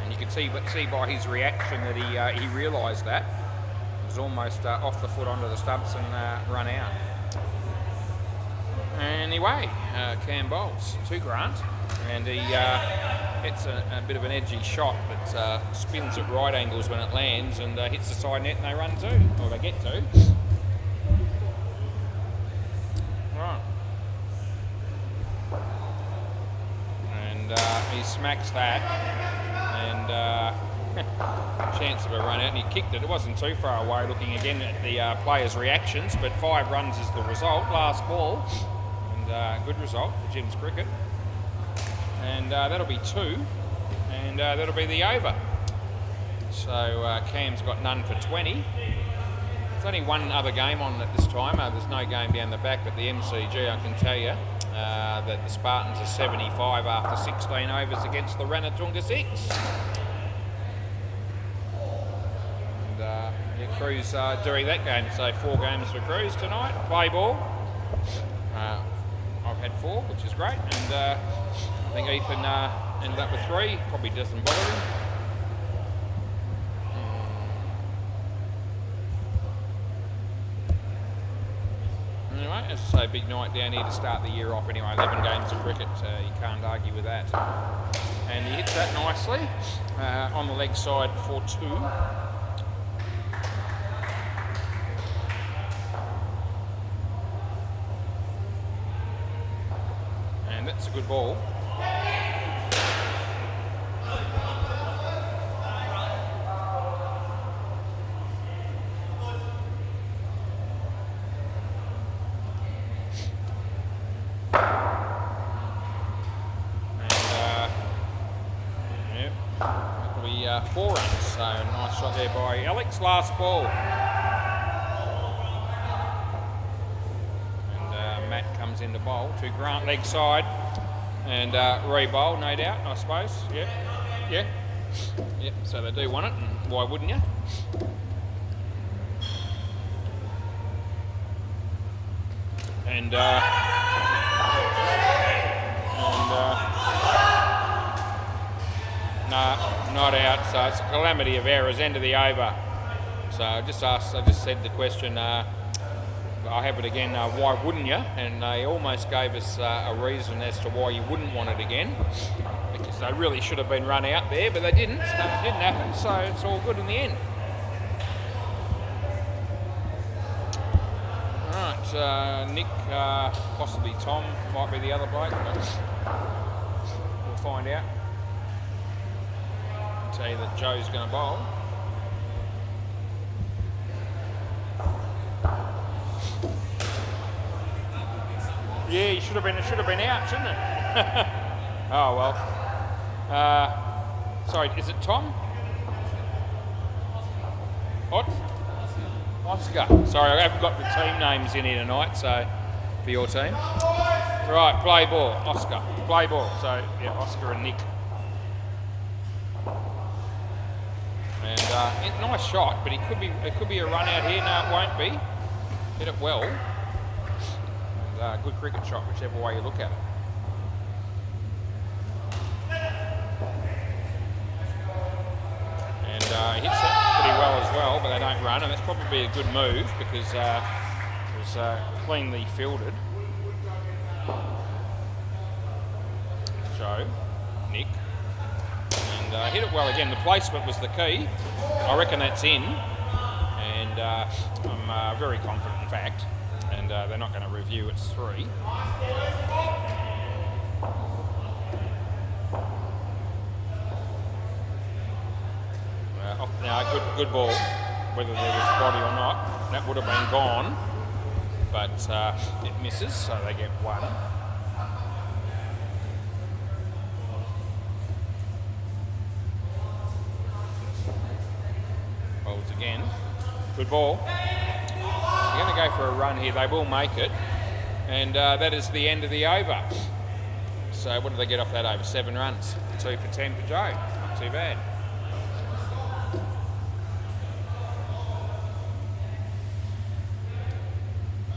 S1: And you can see by his reaction that he realised that. Was almost off the foot onto the stumps and run out. Anyway, Cam bowls to Grant, and he hits a bit of an edgy shot, but spins at right angles when it lands and hits the side net, and they run two, or they get two. Right. And he smacks that, and chance of a run out, and he kicked it. It wasn't too far away, looking again at the players' reactions, but 5 runs is the result, last ball, and good result for Jim's Cricket. And that'll be 2, and that'll be the over. So Cam's got none for 20. There's only one other game on at this time. There's no game down the back, but the MCG, I can tell you that the Spartans are 75 after 16 overs against the Ranatunga 6. Cruz during that game, so 4 games for Cruz tonight. Play ball. I've had 4, which is great, and I think Ethan ended up with 3. Probably doesn't bother him. Anyway, as I say, big night down here to start the year off anyway. 11 games of cricket, you can't argue with that. And he hits that nicely on the leg side for 2. That's a good ball. Yep, that'll be 4 runs. So nice shot there by Alex. Last ball. Matt comes in to bowl to Grant leg side and re-bowl, no doubt, I suppose. Yeah. So they do want it, and why wouldn't you? And no, not out. So it's a calamity of errors. End of the over. So I just said the question. I have it again, why wouldn't you? And they almost gave us a reason as to why you wouldn't want it again, because they really should have been run out there, but they didn't. It didn't happen, so it's all good in the end. Right, Nick, possibly Tom, might be the other bloke, but we'll find out. I'll tell you that Joe's going to bowl. Yeah, it should have been out, shouldn't it? Oh well. Sorry, is it Tom? What? Oscar. Sorry, I haven't got the team names in here tonight, so for your team. Right, play ball, Oscar. Play ball. So yeah, Oscar and Nick. And nice shot, but it could be a run out here. No, it won't be. Hit it well. Good cricket shot, whichever way you look at it. And he hits it, but he they don't run, and that's probably a good move because it was cleanly fielded. Joe, Nick, and hit it well again. The placement was the key. I reckon that's in, and I'm very confident in fact, and they're not going to review it's 3. Off now, good ball, whether there was body or not. That would have been gone, but it misses, so they get 1. Bowls again. Good ball. They're going to go for a run here. They will make it, and that is the end of the over. So what did they get off that over? 7 runs. 2 for 10 for Joe. Not too bad.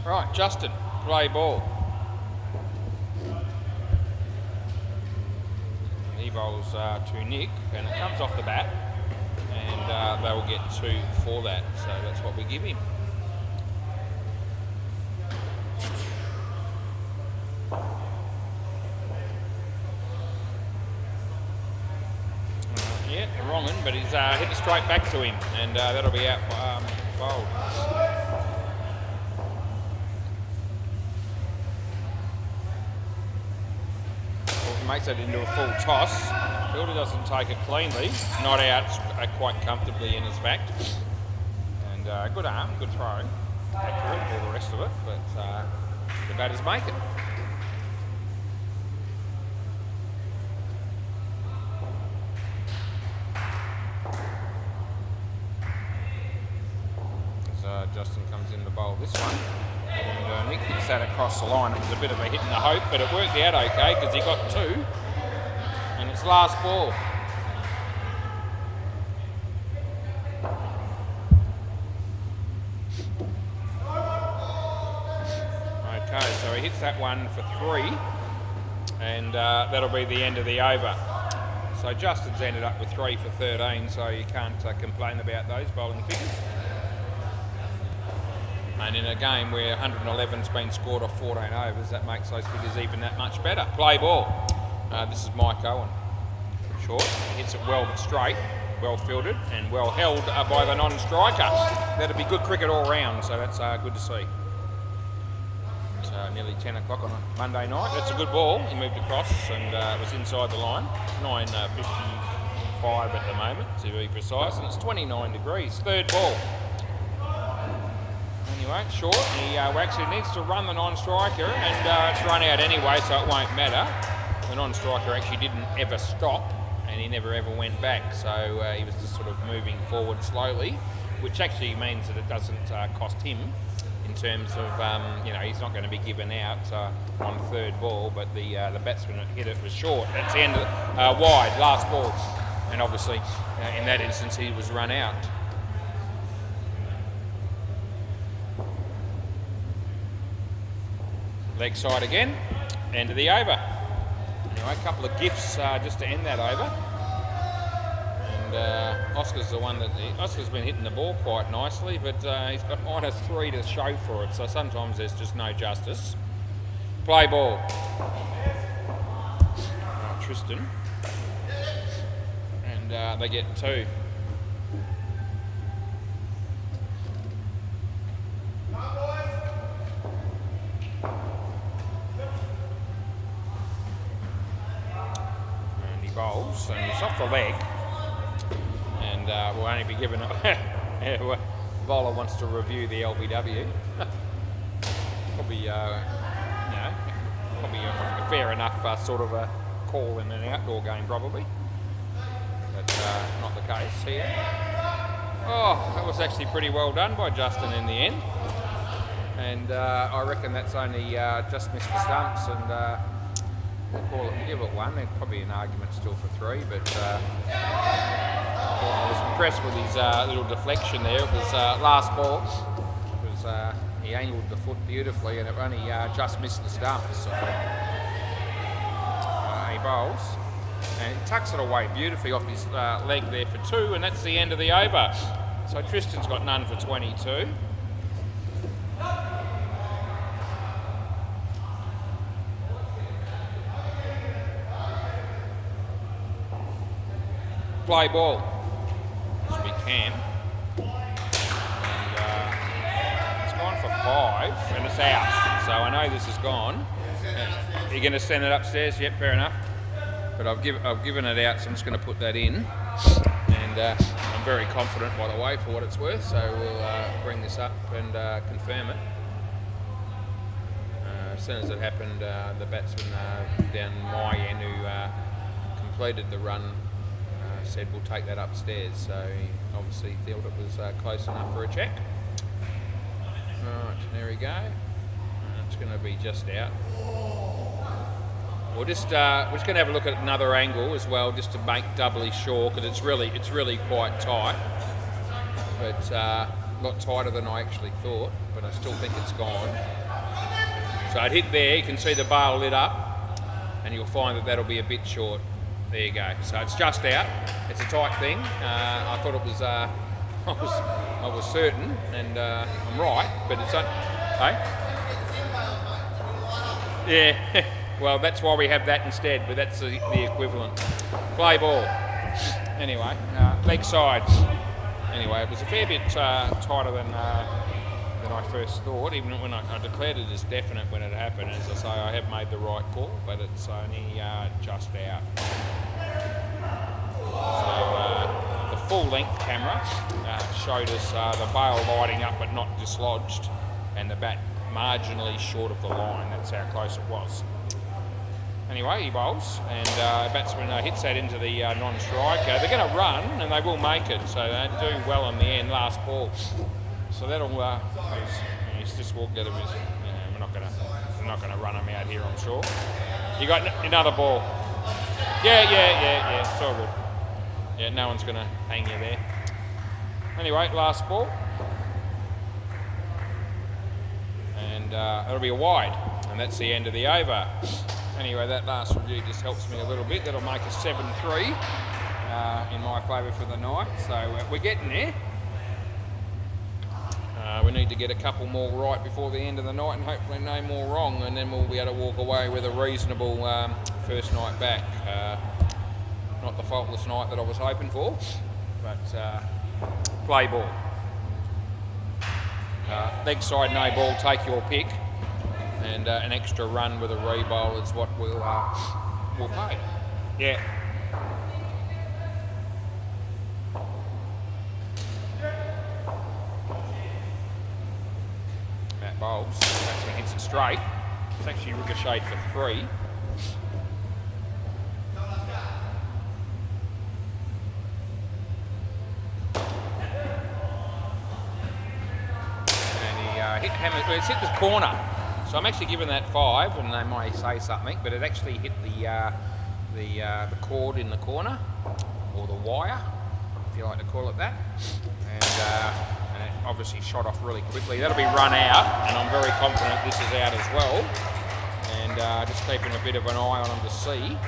S1: Right, Justin, play ball. He bowls to Nick, and it comes off the bat, and they will get 2 for that, so that's what we give him. Yeah, wrong one, but he's hit it straight back to him, and that'll be out bowled. Makes that into a full toss. Fielder doesn't take it cleanly. Not out, quite comfortably in, as fact. And good arm, good throw. Accurate, all the rest of it, but the batters make it. As Justin comes in to bowl this one. And Nick hits that across the line. It was a bit of a hit in the hope, but it worked out okay because he got 2. And it's last ball. Okay, so he hits that one for 3. And that'll be the end of the over. So Justin's ended up with 3 for 13, so you can't complain about those bowling figures. And in a game where 111's been scored off 14 overs, that makes those figures even that much better. Play ball. This is Mike Owen. Short, he hits it well but straight, well fielded and well held by the non-striker. That'll be good cricket all round, so that's good to see. It's nearly 10 o'clock on a Monday night. That's a good ball. He moved across and it was inside the line. 9:55 at the moment, to be precise, and it's 29 degrees. Third ball. Anyway, short. He actually needs to run the non-striker, and it's run out anyway, so it won't matter. The non-striker actually didn't ever stop, and he never ever went back, so he was just sort of moving forward slowly, which actually means that it doesn't cost him in terms of, he's not going to be given out on third ball, but the batsman that hit it was short. That's the end of wide, last ball, and obviously in that instance he was run out. Leg side again, end of the over. Anyway, a couple of gifts just to end that over. And Oscar's the one that... Oscar's been hitting the ball quite nicely, but he's got -3 to show for it, so sometimes there's just no justice. Play ball. Tristan. And they get 2. Bowls, and it's off the leg, and will only be given the bowler wants to review the LBW. Probably probably a fair enough sort of a call in an outdoor game probably, but not the case here. Oh, that was actually pretty well done by Justin in the end, and I reckon that's only just missed the stumps, and we'll give it 1. There's probably an argument still for 3, but I was impressed with his little deflection there. It was last ball. It was he angled the foot beautifully, and it only just missed the stumps. So he bowls and he tucks it away beautifully off his leg there for 2, and that's the end of the over. So Tristan's got none for 22. Play ball. This will be Cam. And it's gone for 5 and it's out. So I know this is gone. Are you going to send it upstairs? Yep, fair enough. But I've given it out, so I'm just going to put that in. And I'm very confident, by the way, for what it's worth. So we'll bring this up and confirm it. As soon as it happened, the batsman down my end who completed the run said we'll take that upstairs. So he obviously thought it was close enough for a check. Right, there we go. It's going to be just out. We're just going to have a look at another angle as well, just to make doubly sure, because it's really quite tight. But a lot tighter than I actually thought, but I still think it's gone. So it hit there, you can see the bail lit up, and you'll find that that'll be a bit short. There you go. So it's just out. It's a tight thing. I thought it was. I was certain, and I'm right, but it's not. Hey? Yeah. Well, that's why we have that instead, but that's the equivalent. Play ball. Anyway, leg side. Anyway, it was a fair bit tighter than I first thought, even when I declared it as definite when it happened. As I say, I have made the right call, but it's only just out. So the full-length camera showed us the bail lighting up but not dislodged, and the bat marginally short of the line. That's how close it was. Anyway, he bowls, and batsman hits that into the non-striker. They're going to run, and they will make it, so they do well in the end, last ball. So that'll, he's just walked out of his, we're not going to run him out here, I'm sure. You got another ball. Yeah, it's all good. Yeah, no one's going to hang you there. Anyway, last ball. And it'll be a wide, and that's the end of the over. Anyway, that last review just helps me a little bit. That'll make us 7-3 in my favour for the night. So we're getting there. We need to get a couple more right before the end of the night, and hopefully no more wrong, and then we'll be able to walk away with a reasonable first night back. Not the faultless night that I was hoping for, but play ball. Leg side, no ball, take your pick. And an extra run with a re-bowl is what we'll pay. Yeah. That bowls. Batsman hits it straight. It's actually ricocheted for 3. And he it's hit the corner. So I'm actually giving that 5, and they might say something, but it actually hit the cord in the corner, or the wire, if you like to call it that, and it obviously shot off really quickly. That'll be run out, and I'm very confident this is out as well, and just keeping a bit of an eye on them to see.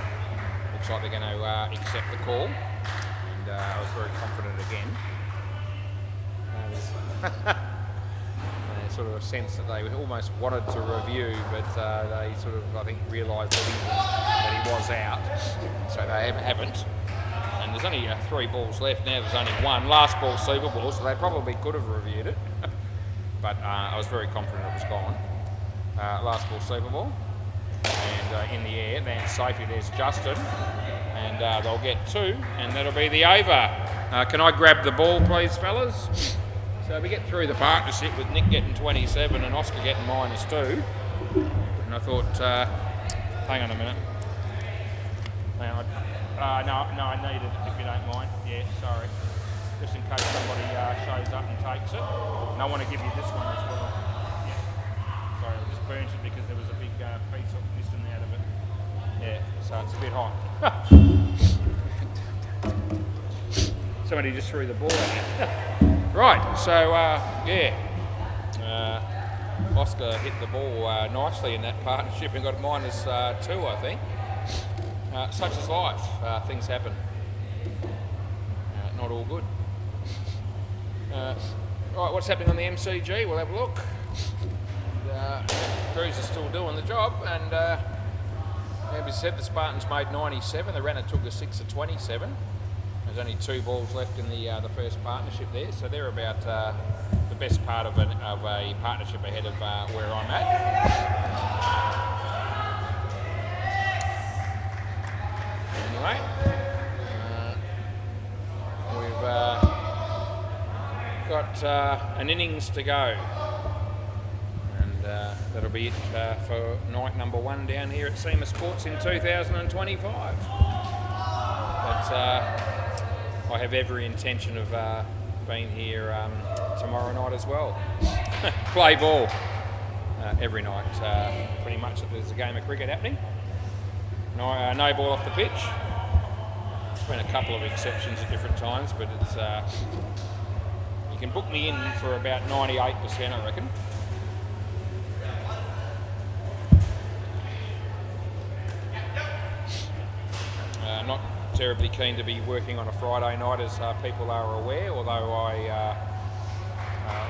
S1: Looks like they're going to accept the call, and I was very confident again. Sort of a sense that they almost wanted to review, but they sort of, I think, realised that he was out, so they haven't. And there's only 3 balls left now. There's only 1 last ball, super ball, so they probably could have reviewed it. But I was very confident it was gone. Last ball, super ball, and in the air. Then safely, there's Justin, and they'll get 2, and that'll be the over. Can I grab the ball, please, fellas? So we get through the partnership with Nick getting 27 and Oscar getting -2. And I thought, hang on a minute. Hang on. No, I need it if you don't mind. Yeah, sorry. Just in case somebody shows up and takes it. And I want to give you this one as well. Yeah. Sorry, I just burnt it because there was a big piece missing out of it. Yeah, so it's a bit hot. Somebody just threw the ball at you. Right, so Oscar hit the ball nicely in that partnership and got -2, I think. Such is life, things happen. Not all good. Right, what's happening on the MCG? We'll have a look. Crews are still doing the job, and as we said, the Spartans made 97. They ran it, took a 6 of 27. There's only 2 balls left in the first partnership there, so they're about the best part of a partnership ahead of where I'm at. Anyway, we've got an innings to go, and that'll be it for night number 1 down here at SEMA Sports in 2025. But I have every intention of being here tomorrow night as well. Play ball every night, pretty much. There's a game of cricket happening. No ball off the pitch. There's been a couple of exceptions at different times, but it's you can book me in for about 98%, I reckon. Not terribly keen to be working on a Friday night, as people are aware, although I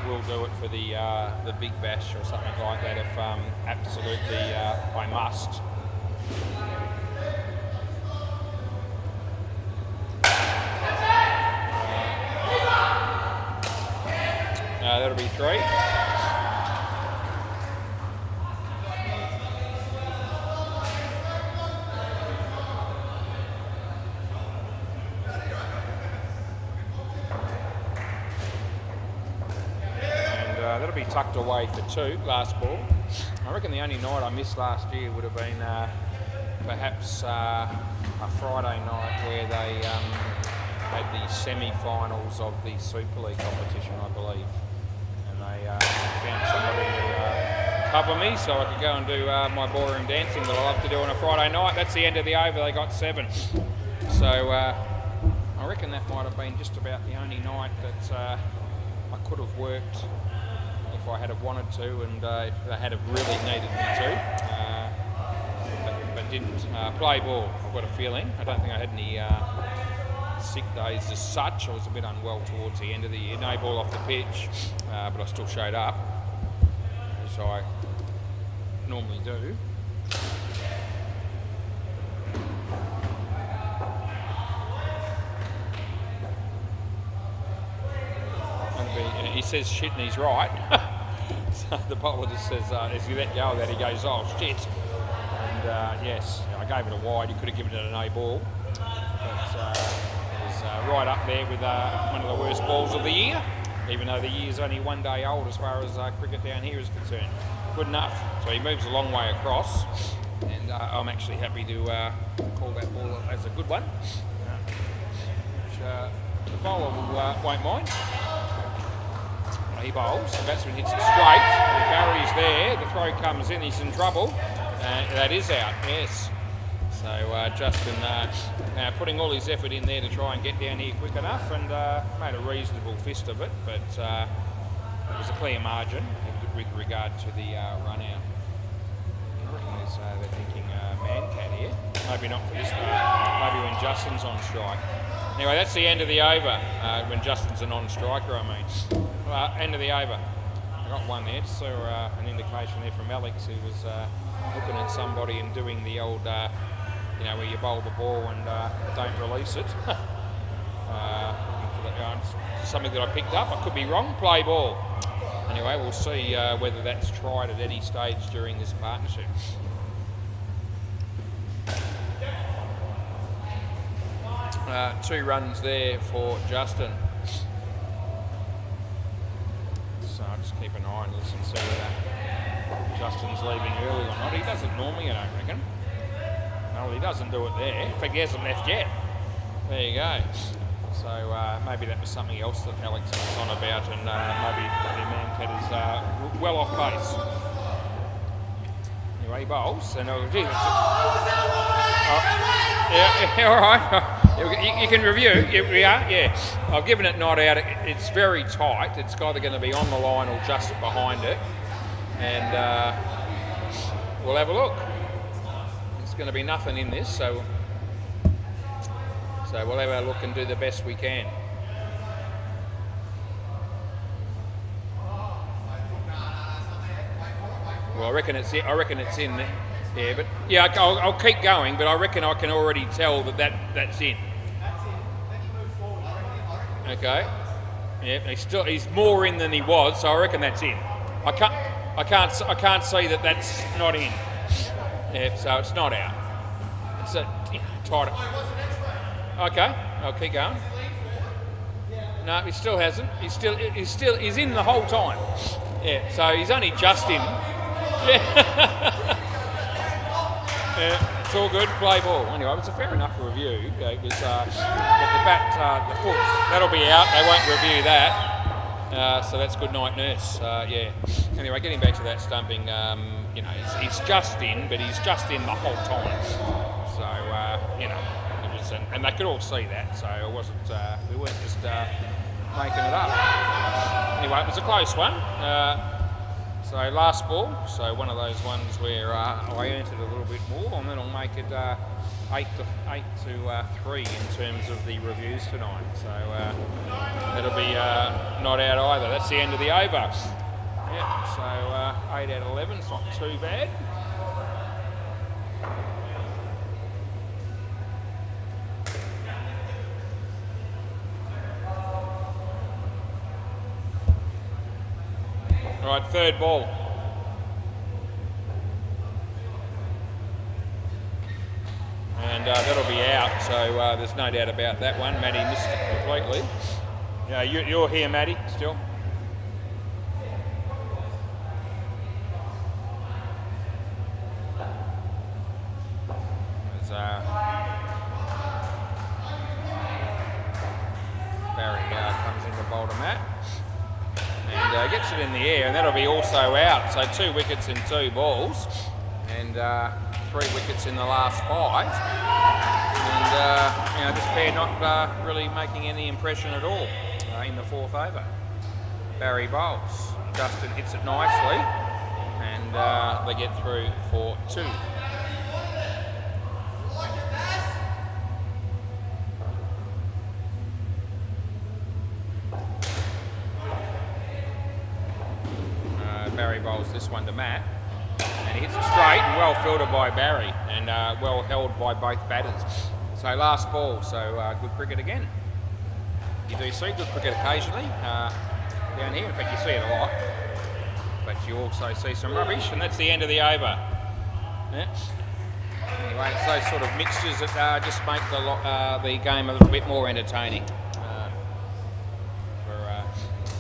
S1: will do it for the Big Bash or something like that if absolutely I must. That'll be 3. That'll be tucked away for 2, last ball. I reckon the only night I missed last year would have been perhaps a Friday night where they had the semi-finals of the Super League competition, I believe. And they found somebody to cover me so I could go and do my ballroom dancing that I love to do on a Friday night. That's the end of the over. They got 7. So I reckon that might have been just about the only night that I could have worked if I had have wanted to, and if they had have really needed me to, but didn't. Play ball, I've got a feeling. I don't think I had any sick days as such. I was a bit unwell towards the end of the year. No ball off the pitch, but I still showed up, as I normally do. He says shit and he's right. So the bowler just says, as you let go of that, he goes, oh shit. And yes, I gave it a wide. You could have given it an A ball. But it was right up there with one of the worst balls of the year, even though the year's only 1 day old as far as cricket down here is concerned. Good enough. So he moves a long way across, and I'm actually happy to call that ball as a good one, which the bowler won't mind. He bowls, the batsman hits it straight, the barrier's there, the throw comes in, he's in trouble, that is out, yes. So Justin putting all his effort in there to try and get down here quick enough, and made a reasonable fist of it, but it was a clear margin with regard to the run out. I reckon they're thinking man cat here, maybe not for this part, maybe when Justin's on strike. Anyway, that's the end of the over, when Justin's a non-striker, I mean. End of the over. I got one there, so an indication there from Alex, who was looking at somebody and doing the old, you know, where you bowl the ball and don't release it. Something that I picked up. I could be wrong. Play ball. Anyway, we'll see whether that's tried at any stage during this partnership. Two runs there for Justin. So I'll just keep an eye on this and see whether Justin's leaving early or not. He doesn't normally, I don't reckon. No, he doesn't do it there. In fact, he hasn't left yet. There you go. So maybe that was something else that Alex was on about, and maybe Mancat is well off pace. Anyway, he bowls, and gee, yeah, all right. You can review. Yeah. I've given it not out. It's very tight. It's either going to be on the line or just behind it, and we'll have a look. It's going to be nothing in this, so we'll have a look and do the best we can. Well, I reckon it's in there. Yeah, but yeah, I'll keep going, but I reckon I can already tell that's in. Okay. Yeah, he's more in than he was, so I reckon that's in. I can't see that's not in. Yeah, so it's not out. It's tighter. Okay, I'll keep going. No, he still hasn't. He's in the whole time. Yeah, so he's only just in. Yeah. Yeah, it's all good. Play ball. Anyway, it's a fair enough review because the foot, that'll be out. They won't review that. So that's good night, nurse. Yeah. Anyway, getting back to that stumping, he's just in, but he's just in the whole time. So it was, and they could all see that. So it wasn't. We weren't just making it up. Anyway, it was a close one. So last ball, so one of those ones where I earned it a little bit more, and then I'll make it 8 to 3 in terms of the reviews tonight. So that'll be not out either. That's the end of the over. Yeah, so 8 out of 11, it's not too bad. All right, third ball. And that'll be out, so there's no doubt about that one. Matty missed it completely. Yeah, you're here, Matty, still. As Barry comes in to bowl to Matt. And gets it in the air, and that'll be also out. So 2 wickets in 2 balls, and 3 wickets in the last 5. And this pair not really making any impression at all in the 4th over. Barry bowls. Justin hits it nicely, and they get through for 2. Barry bowls this one to Matt, and he hits it straight and well fielded by Barry, and well held by both batters. So last ball, so good cricket again. You do see good cricket occasionally down here. In fact, you see it a lot, but you also see some rubbish, and that's the end of the over. Yeah. Anyway, it's those sort of mixtures that just make the game a little bit more entertaining for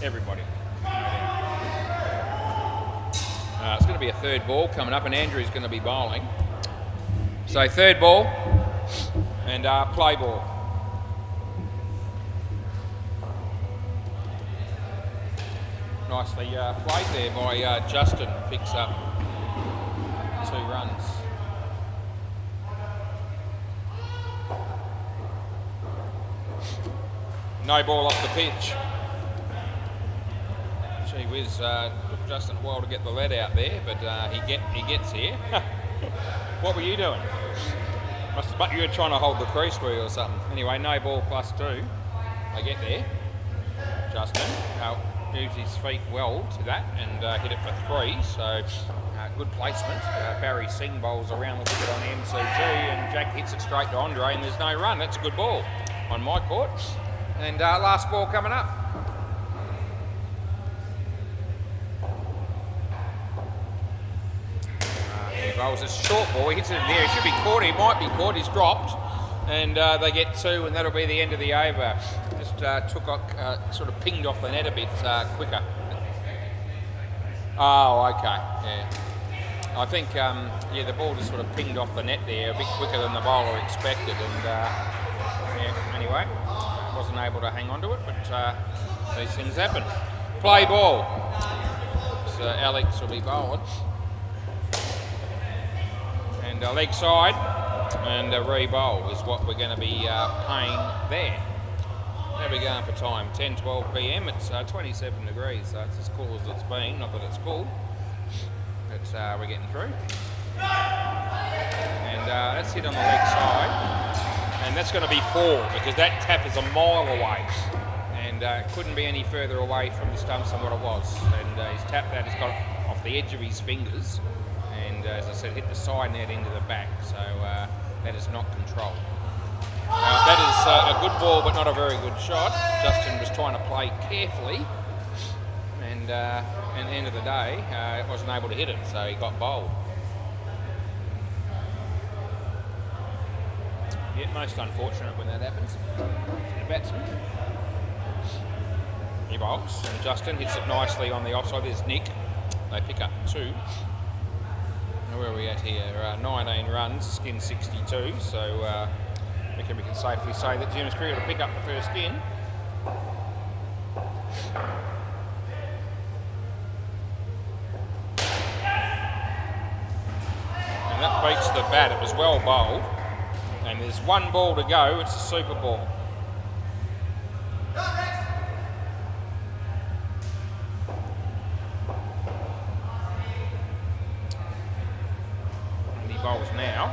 S1: everybody. It's going to be a third ball coming up, and Andrew's going to be bowling. So third ball and play ball. Nicely played there by Justin. Picks up 2 runs. No ball off the pitch. Gee whiz, took Justin a while to get the lead out there, but he gets here. What were you doing? You were trying to hold the crease, were you, or something? Anyway, no ball plus 2. They get there. Justin used his feet well to that and hit it for 3, so good placement. Barry Singh bowls around the wicket on the MCG, and Jack hits it straight to Andre, and there's no run. That's a good ball on my court. And last ball coming up. He bowls a short ball. He hits it in the air. He should be caught. He might be caught. He's dropped. And they get 2, and that'll be the end of the over. Just sort of pinged off the net a bit quicker. Oh, okay. Yeah. I think, the ball just sort of pinged off the net there a bit quicker than the bowler expected. And anyway, wasn't able to hang on to it, but these things happen. Play ball. So Alex will be bowling. And leg side and a re-bowl is what we're going to be paying there. How are we going for time? 10:12 p.m. It's 27 degrees, so it's as cool as it's been. Not that it's cool, but we're getting through. And that's hit on the leg side, and that's going to be 4 because that tap is a mile away, and couldn't be any further away from the stumps than what it was. And he's tapped that. He's got off the edge of his fingers, and as I said, hit the side net into the back, so that is not controlled. That is a good ball, but not a very good shot. Justin was trying to play carefully, and at the end of the day, wasn't able to hit it, so he got bowled. Yeah, most unfortunate when that happens. The batsman. He bowls, and Justin hits it nicely on the offside. There's Nick. They pick up 2. Where are we at here? 19 runs, skin 62. So we can safely say that Jim's Cricket will pick up the first skin. And that beats the bat. It was well bowled. And there's 1 ball to go. It's a super ball. And he bowls now.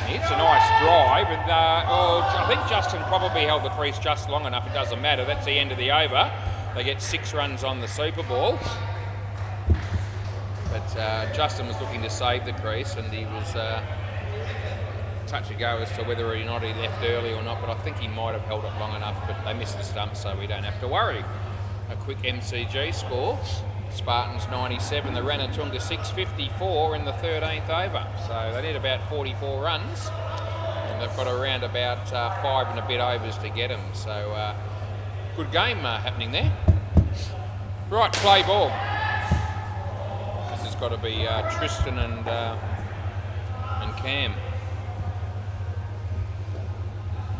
S1: It's a nice drive. And I think Justin probably held the crease just long enough. It doesn't matter. That's the end of the over. They get 6 runs on the super ball. But Justin was looking to save the crease, and he was touch and go as to whether or not he left early or not, but I think he might have held it long enough, but they missed the stump, so we don't have to worry. A quick MCG score. Spartans 97, the Ranatunga 654 in the 13th over. So they need about 44 runs, and they've got around about 5 and a bit overs to get them. So good game happening there. Right, play ball. This has got to be Tristan and Cam.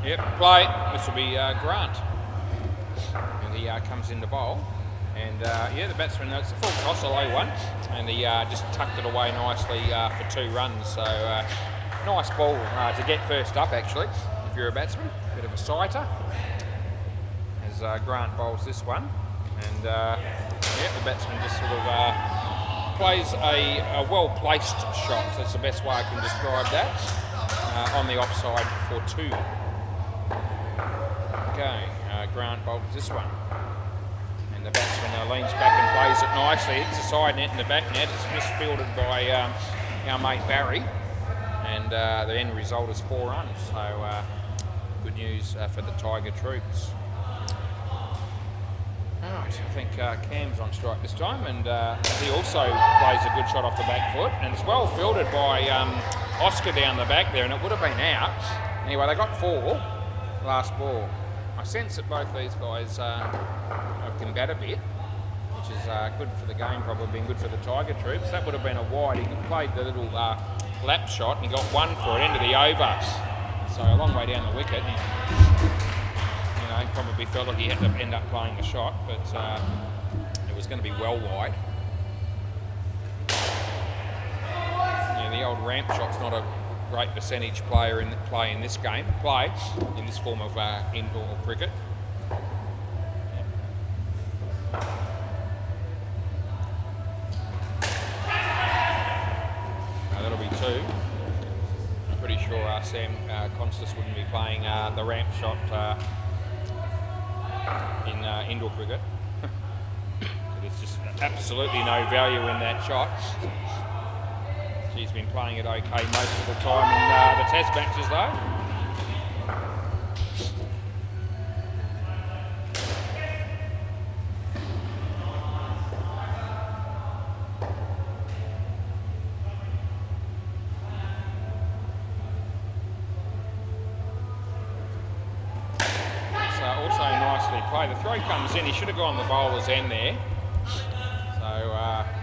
S1: Yep, play. This will be Grant. And he comes in to bowl. And yeah, the batsman, it's a full toss, a low one. And he just tucked it away nicely for 2 runs. So nice ball to get first up, actually, if you're a batsman. Bit of a sighter. As Grant bowls this one. And yeah, the batsman just sort of plays a well-placed shot. That's the best way I can describe that. On the offside for 2. Okay, Grant bowls this one. And the batsman leans back and plays it nicely. It's a side net in the back net. It's misfielded by our mate Barry. And the end result is 4 runs. So good news for the Tiger troops. Alright, I think Cam's on strike this time. And he also plays a good shot off the back foot. And it's well fielded by Oscar down the back there. And it would have been out. Anyway, they got 4 last ball. I sense that both these guys can bat a bit, which is good for the game, probably been good for the Tiger troops. That would have been a wide. He played the little lap shot and he got 1 for it, end of the over. So a long way down the wicket. He, he probably felt like he had to end up playing the shot, but it was going to be well wide. Yeah, the old ramp shot's not a great percentage player in this game, in this form of indoor cricket. That'll be 2. I'm pretty sure Sam Constas wouldn't be playing the ramp shot in indoor cricket. There's just absolutely no value in that shot. He's been playing it okay most of the time in the test matches though. So also nicely played. The throw comes in, he should have gone the bowler's end there. So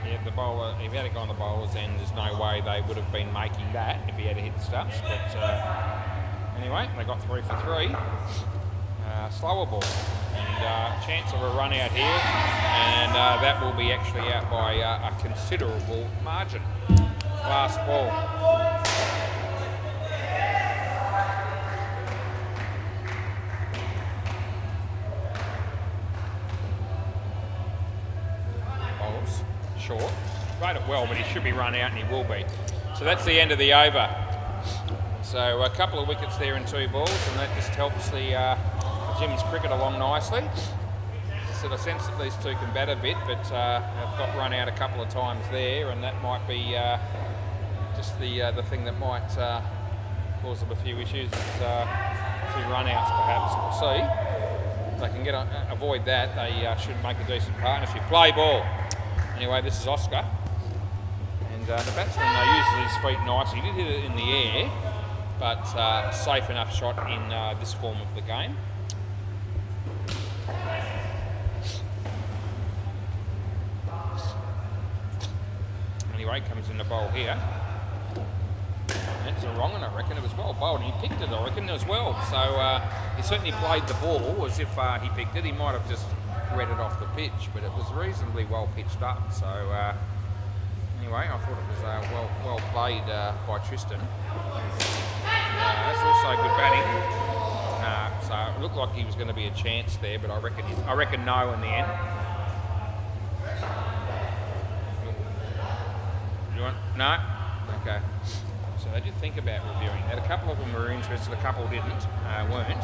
S1: yeah, the bowler, if he had gone the bowler's end, there's no way they would have been making that if he had hit the stumps. But anyway, they got 3 for 3. Slower ball. And chance of a run out here. And that will be actually out by a considerable margin. Last ball. Short. Played it well, but he should be run out, and he will be. So that's the end of the over. So a couple of wickets there in 2 balls, and that just helps the Jim's cricket along nicely. I sense that these two can bat a bit, but I've got run out a couple of times there, and that might be just the thing that might cause them a few issues. A few run-outs perhaps. We'll see. If they can avoid that, they should make a decent partnership. Play ball. Anyway, this is Oscar. And the batsman uses his feet nicely. He did hit it in the air, but safe enough shot in this form of the game. Anyway, comes in the bowl here. That's a wrong, and I reckon it was well bowled. He picked it, I reckon, as well. So he certainly played the ball as if he picked it. He might have just read it off the pitch, but it was reasonably well pitched up. So anyway, I thought it was well played by Tristan. That's also good batting. So it looked like he was going to be a chance there, but I reckon no in the end. You want no? Okay. So they did think about reviewing that. A couple of them were interested, a couple weren't.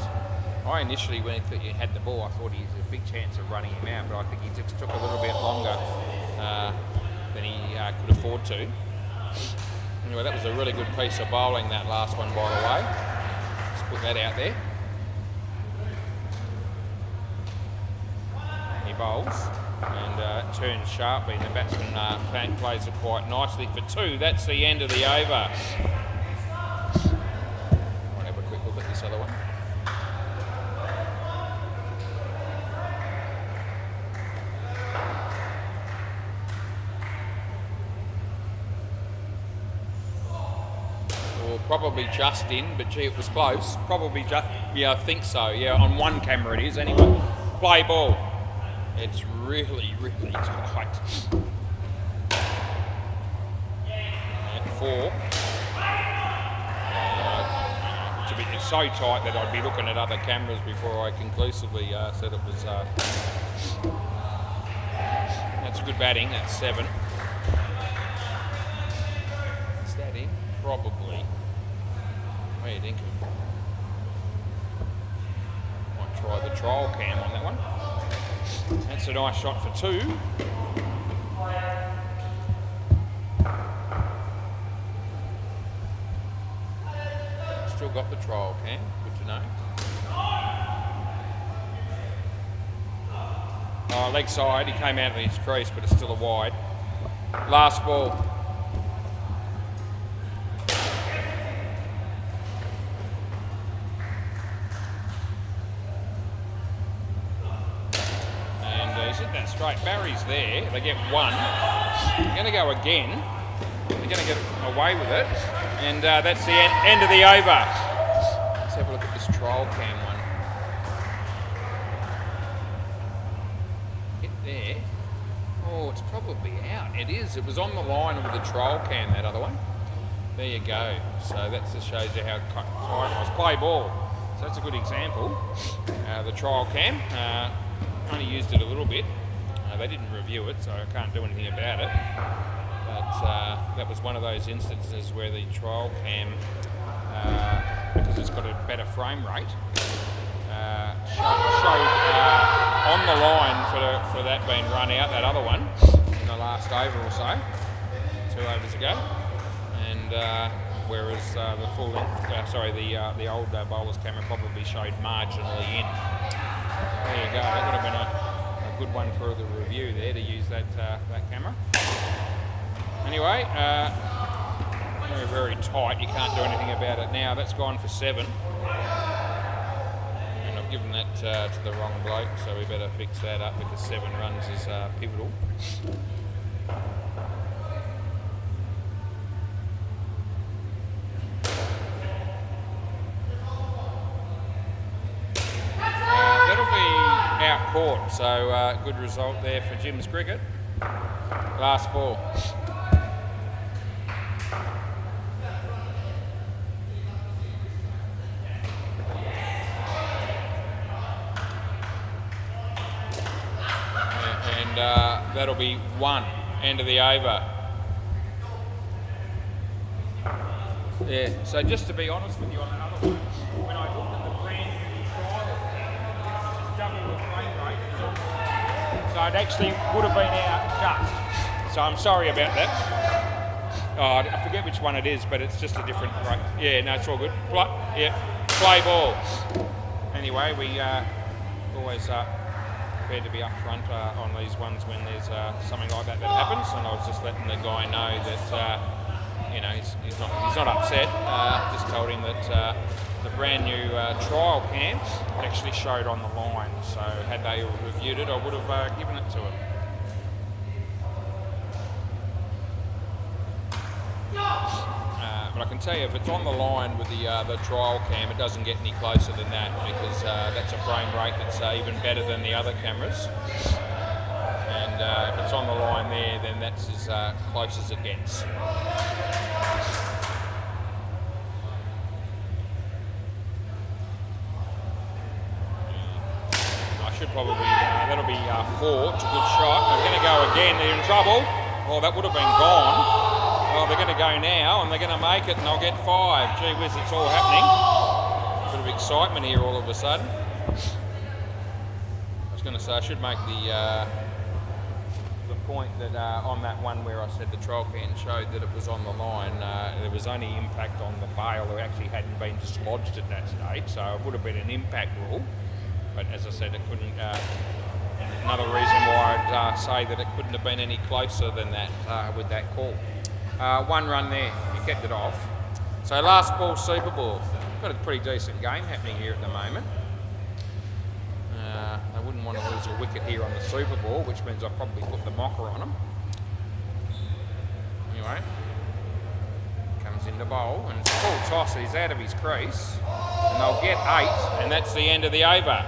S1: I initially, when he had the ball, I thought he had a big chance of running him out, but I think he just took a little bit longer than he could afford to. Anyway, that was a really good piece of bowling, that last one, by the way. Let's put that out there. He bowls and turns sharply, and the batsman plays it quite nicely for two. That's the end of the over. Might have a quick look at this other one. Probably just in, but gee, it was close. Probably just, yeah, I think so. Yeah, on one camera it is anyway. Play ball. It's really, really tight. At 4. It's so tight that I'd be looking at other cameras before I conclusively said it was. That's good batting. That's 7. Is that in? Probably. What do you think? Might try the trial cam on that one. That's a nice shot for 2. Still got the trial cam, good to know. Oh, leg side, he came out of his crease, but it's still a wide. Last ball. Straight. Barry's there. They get 1. They're going to go again. They're going to get away with it. And that's the end of the over. Let's have a look at this trial cam one. Hit there. Oh, it's probably out. It is. It was on the line with the trial cam, that other one. There you go. So that just shows you how tight it was. Play ball. So that's a good example. The trial cam. Only used it a little bit. They didn't review it, so I can't do anything about it. But that was one of those instances where the trial cam, because it's got a better frame rate, showed on the line for that being run out, that other one, in the last over or so, 2 overs ago. And whereas the full length, the old bowler's camera probably showed marginally in. There you go. That would have been a good one for the review there, to use that camera. Anyway, very, very tight. You can't do anything about it now. That's gone for 7. And I've given that to the wrong bloke, so we better fix that up, because 7 runs is pivotal. Out court, so good result there for Jim's cricket. Last ball. And that'll be 1. End of the over. Yeah, so just to be honest with you on another one, when I looked at the brand new trial, double the frame rate, So it actually would have been out just. So I'm sorry about that. Oh, I forget which one it is, but it's just a different. Right. Yeah, no, it's all good. Play ball. Anyway, we always prepared to be up front on these ones when there's something like that happens, and I was just letting the guy know that he's not upset. Just told him that the brand new trial cam actually showed on the line, so had they reviewed it, I would have given it to him. But I can tell you, if it's on the line with the trial cam, it doesn't get any closer than that, because that's a frame rate that's even better than the other cameras. And if it's on the line there, then that's as close as it gets. I should probably, that'll be 4. It's a good shot. They're going to go again. They're in trouble. Oh, that would have been gone. Well, they're going to go now, and they're going to make it, and they'll get 5. Gee whiz, it's all happening. A bit of excitement here all of a sudden. I was going to say, I should make the point that on that one where I said the trial can showed that it was on the line, there was only impact on the bail. There actually hadn't been dislodged at that stage, so it would have been an impact rule. But as I said, it couldn't. Another reason why I'd say that it couldn't have been any closer than that with that call. 1 run there, he kept it off. So last ball, Super Ball. Got a pretty decent game happening here at the moment. I wouldn't want to lose a wicket here on the Super Ball, which means I'll probably put the mocker on them. Anyway, comes into bowl, and it's a full toss. He's out of his crease, and they'll get 8, and that's the end of the over.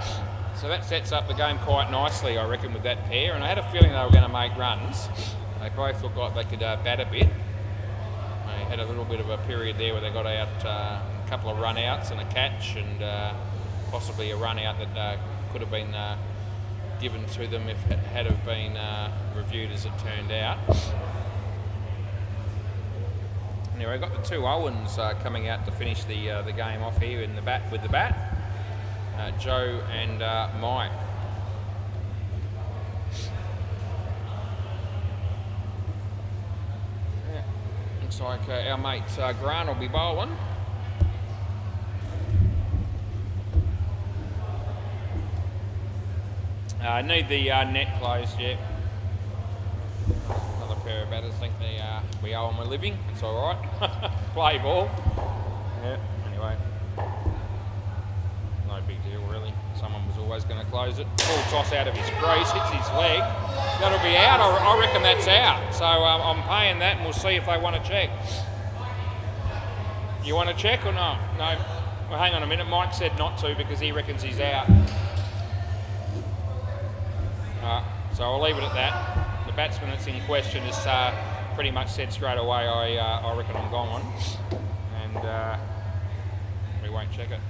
S1: So that sets up the game quite nicely, I reckon, with that pair. And I had a feeling they were going to make runs. They both looked like they could bat a bit. They had a little bit of a period there where they got out a couple of run-outs and a catch, and possibly a run-out that could have been given to them if it had have been reviewed as it turned out. Anyway, we've got the 2 Owens coming out to finish the game off here in the bat with the bat. Joe and Mike. Yeah. Looks like our mate Grant will be bowling. I need the net closed yet. Another pair of batters think we owe them a living. It's all right. Play ball. Yeah. Anyway. No big deal really. Someone was always going to close it. Full toss out of his crease, hits his leg. That'll be out. I reckon that's out. So I'm paying that, and we'll see if they want to check. You want to check or not? No. Well, hang on a minute. Mike said not to because he reckons he's out. So I'll leave it at that. The batsman that's in question has pretty much said straight away, I reckon I'm gone, and we won't check it.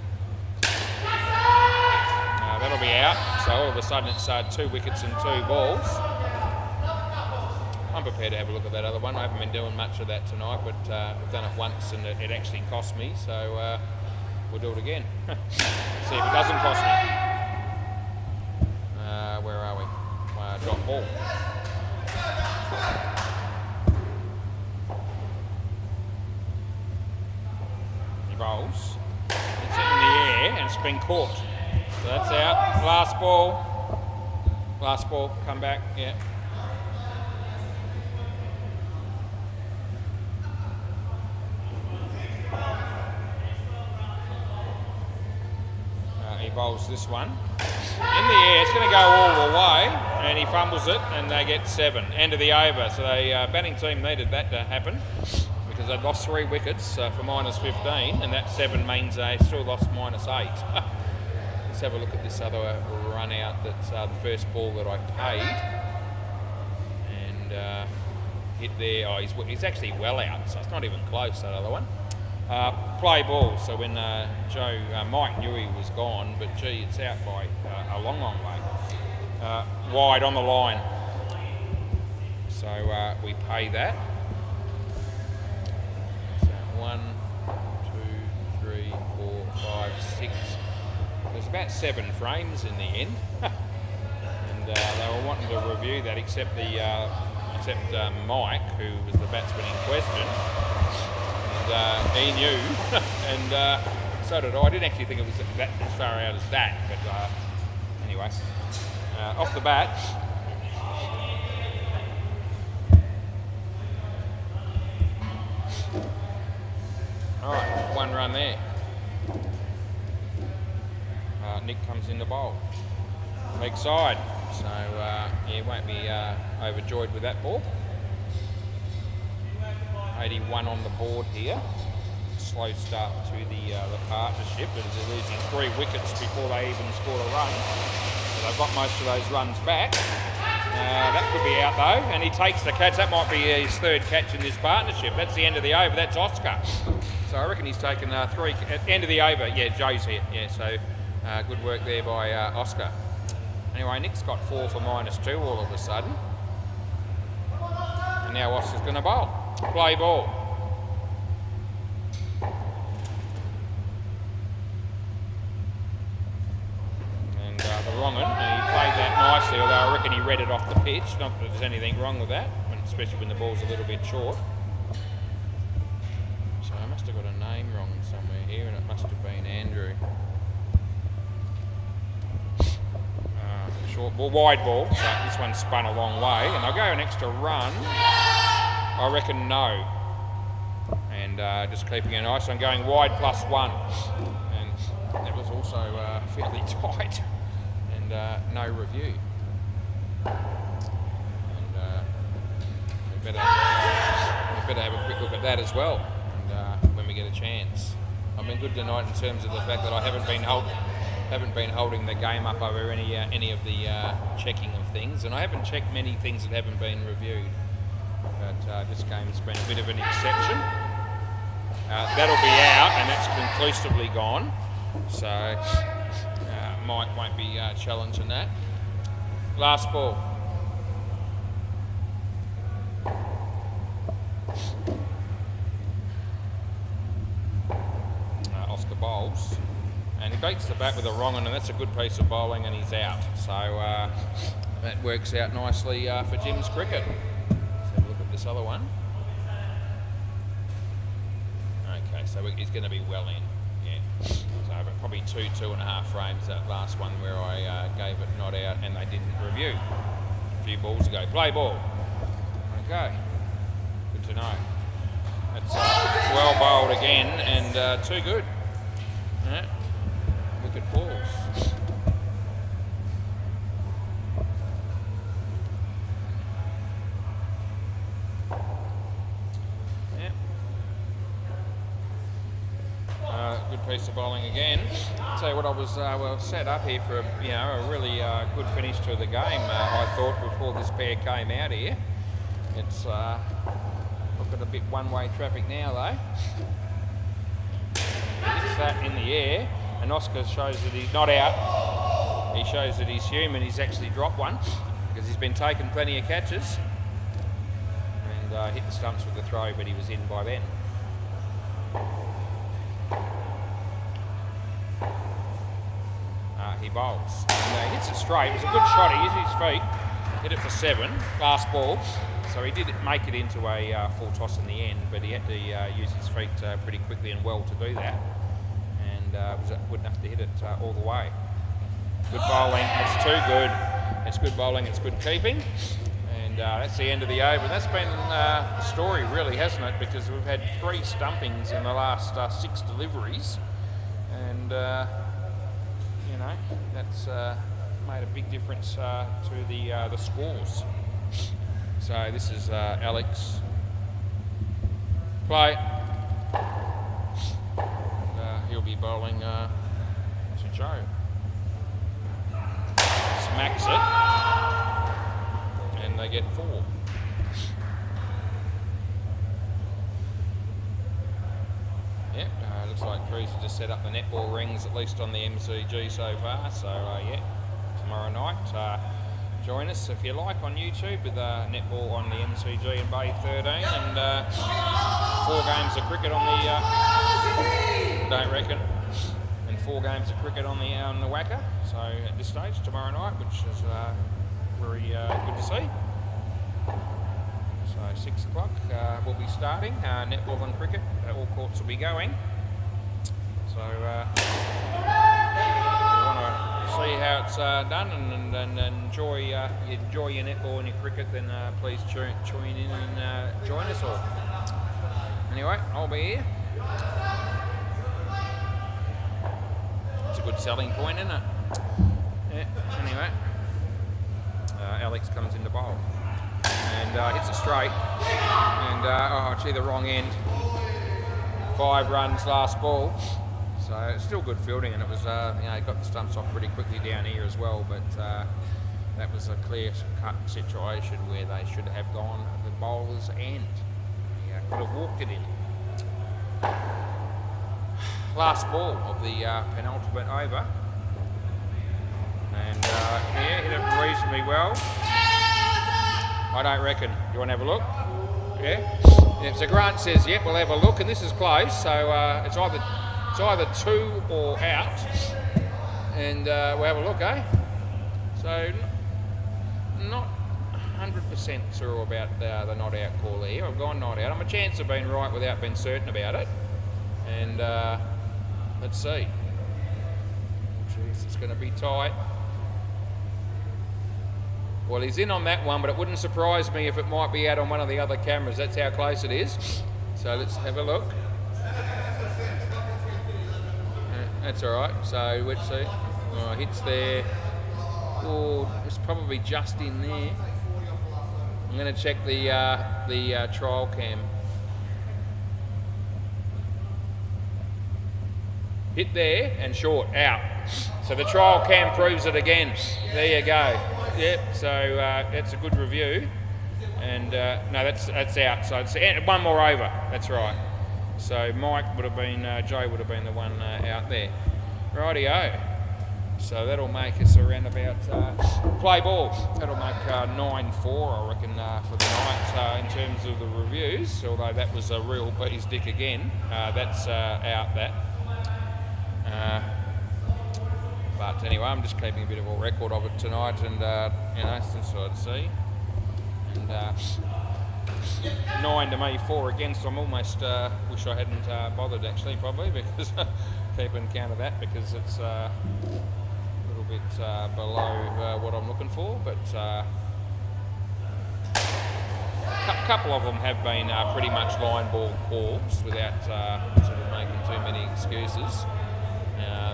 S1: That'll be out. So all of a sudden it's 2 wickets and 2 balls. I'm prepared to have a look at that other one. I haven't been doing much of that tonight, but I've done it once and it actually cost me, so we'll do it again. See if it doesn't cost me. Where are we? Drop ball. He bowls. It's in the air and it's been caught. So that's out. Last ball. Last ball. Come back. Yeah. He bowls this one. In the air, it's going to go all the way, and he fumbles it, and they get 7. End of the over. So the batting team needed that to happen because they'd lost 3 wickets for -15, and that 7 means they still lost -8. Let's have a look at this other run out. That's the first ball that I paid, and hit there. Oh, he's actually well out, so it's not even close, that other one. Play ball, so when Mike knew he was gone, but gee, it's out by a long way. Wide on the line. So we pay that. So 1, 2, 3, 4, 5, 6. There's about 7 frames in the end. And they were were wanting to review that, except Mike, who was the batsman in question, and he knew, and so did I. I didn't actually think it was that as far out as that, but anyway, off the bat. All right, 1 run there. Nick comes in the bowl. Leg side, so yeah, won't be overjoyed with that ball. 81 on the board here. Slow start to the partnership, but they're losing 3 wickets before they even scored a run. So they've got most of those runs back. That could be out though, and he takes the catch. That might be his 3rd catch in this partnership. That's the end of the over. That's Oscar. So I reckon he's taken 3 at the end of the over. Yeah, Joe's here. Yeah, so good work there by Oscar. Anyway, Nick's got 4 for -2 all of a sudden. And now Oscar's going to bowl. Play ball. And the wrong one, and he played that nicely, although I reckon he read it off the pitch. Not that there's anything wrong with that, especially when the ball's a little bit short. So I must have got a name wrong somewhere here, and it must have been Andrew. Short ball, wide ball, so this one spun a long way, and I'll go an extra run. I reckon no. And just keeping an eye, so I'm going wide +1. And that was also fairly tight, and no review. And we better have a quick look at that as well, and when we get a chance. I've been good tonight in terms of the fact that I haven't been holding the game up over any of the checking of things, and I haven't checked many things that haven't been reviewed. But this game's been a bit of an exception. That'll be out, and that's conclusively gone. So Mike won't be challenging that. Last ball. Oscar bowls. And he beats the bat with a wrong one, and that's a good piece of bowling, and he's out. So that works out nicely for Jim's cricket. Let's have a look at this other one. Okay, so he's going to be well in. Yeah. So probably 2.5 frames that last one where I gave it not out, and they didn't review a few balls ago. Play ball. Okay. Good to know. That's well bowled again, and too good. Yeah. Wicket falls. Yeah. Good piece of bowling again. I'll tell you what, I was set up here for a really good finish to the game. I thought before this pair came out here. It's looking a bit one-way traffic now though. Hits that in the air. And Oscar shows that he's not out. He shows that he's human. He's actually dropped one because he's been taking plenty of catches. And hit the stumps with the throw, but he was in by then. He bowls. And hits it straight. It was a good shot. He used his feet. Hit it for 7. Last ball. So he did make it into a full toss in the end, but he had to use his feet pretty quickly and well to do that. Was good enough to hit it all the way. Good bowling, it's too good. It's good bowling, it's good keeping. And that's the end of the over. And that's been the story really, hasn't it? Because we've had 3 stumpings in the last 6 deliveries. And, that's made a big difference to the scores. So this is Alex. Play. He'll be bowling to Joe. Smacks it, and they get 4. Yep, looks like Cruz has just set up the netball rings, at least on the MCG so far. So yeah, tomorrow night, join us if you like on YouTube with netball on the MCG in Bay 13, and 4 games of cricket on the. Don't reckon. And 4 games of cricket on the WACA. So at this stage, tomorrow night, which is very good to see. So 6 o'clock we'll be starting netball and cricket. All courts will be going. So if you want to see how it's done and enjoy your netball and your cricket, then please tune in and join us all. Anyway, I'll be here. It's a good selling point, isn't it? Yeah. Anyway, Alex comes into bowl and hits it straight, and actually the wrong end. 5 runs last ball, so it's still good fielding, and it was got the stumps off pretty quickly down here as well. But that was a clear-cut situation where they should have gone at the bowler's end. Could have walked it in. Last ball of the penultimate over, and hit it reasonably well. I don't reckon. Do you want to have a look? Yeah. So Grant says, "Yep, we'll have a look," and this is close. So it's either 2 or out, and we'll have a look, eh? So not 100% sure about the not out call here. I've gone not out. I'm a chance of being right without being certain about it. And let's see. Jeez, it's going to be tight. Well, he's in on that one, but it wouldn't surprise me if it might be out on one of the other cameras. That's how close it is. So let's have a look. That's all right. So let's see. Oh, hits there. Oh, it's probably just in there. I'm going to check the trial cam. Hit there and short, out. So the trial cam proves it again. There you go. Yep. So that's a good review. And no, that's out. So it's one more over. That's right. So Mike would have been, Joe would have been the one out there. Rightio. So that'll make us around about play ball. That'll make 9-4, I reckon, for the night in terms of the reviews. Although that was a real bee's dick again. That's out. That. But anyway, I'm just keeping a bit of a record of it tonight, and since I'd see. And 9 to me, 4 against. I'm almost wish I hadn't bothered actually, probably, because keeping count of that, because it's a little bit below what I'm looking for. But a couple of them have been pretty much line ball calls without sort of making too many excuses.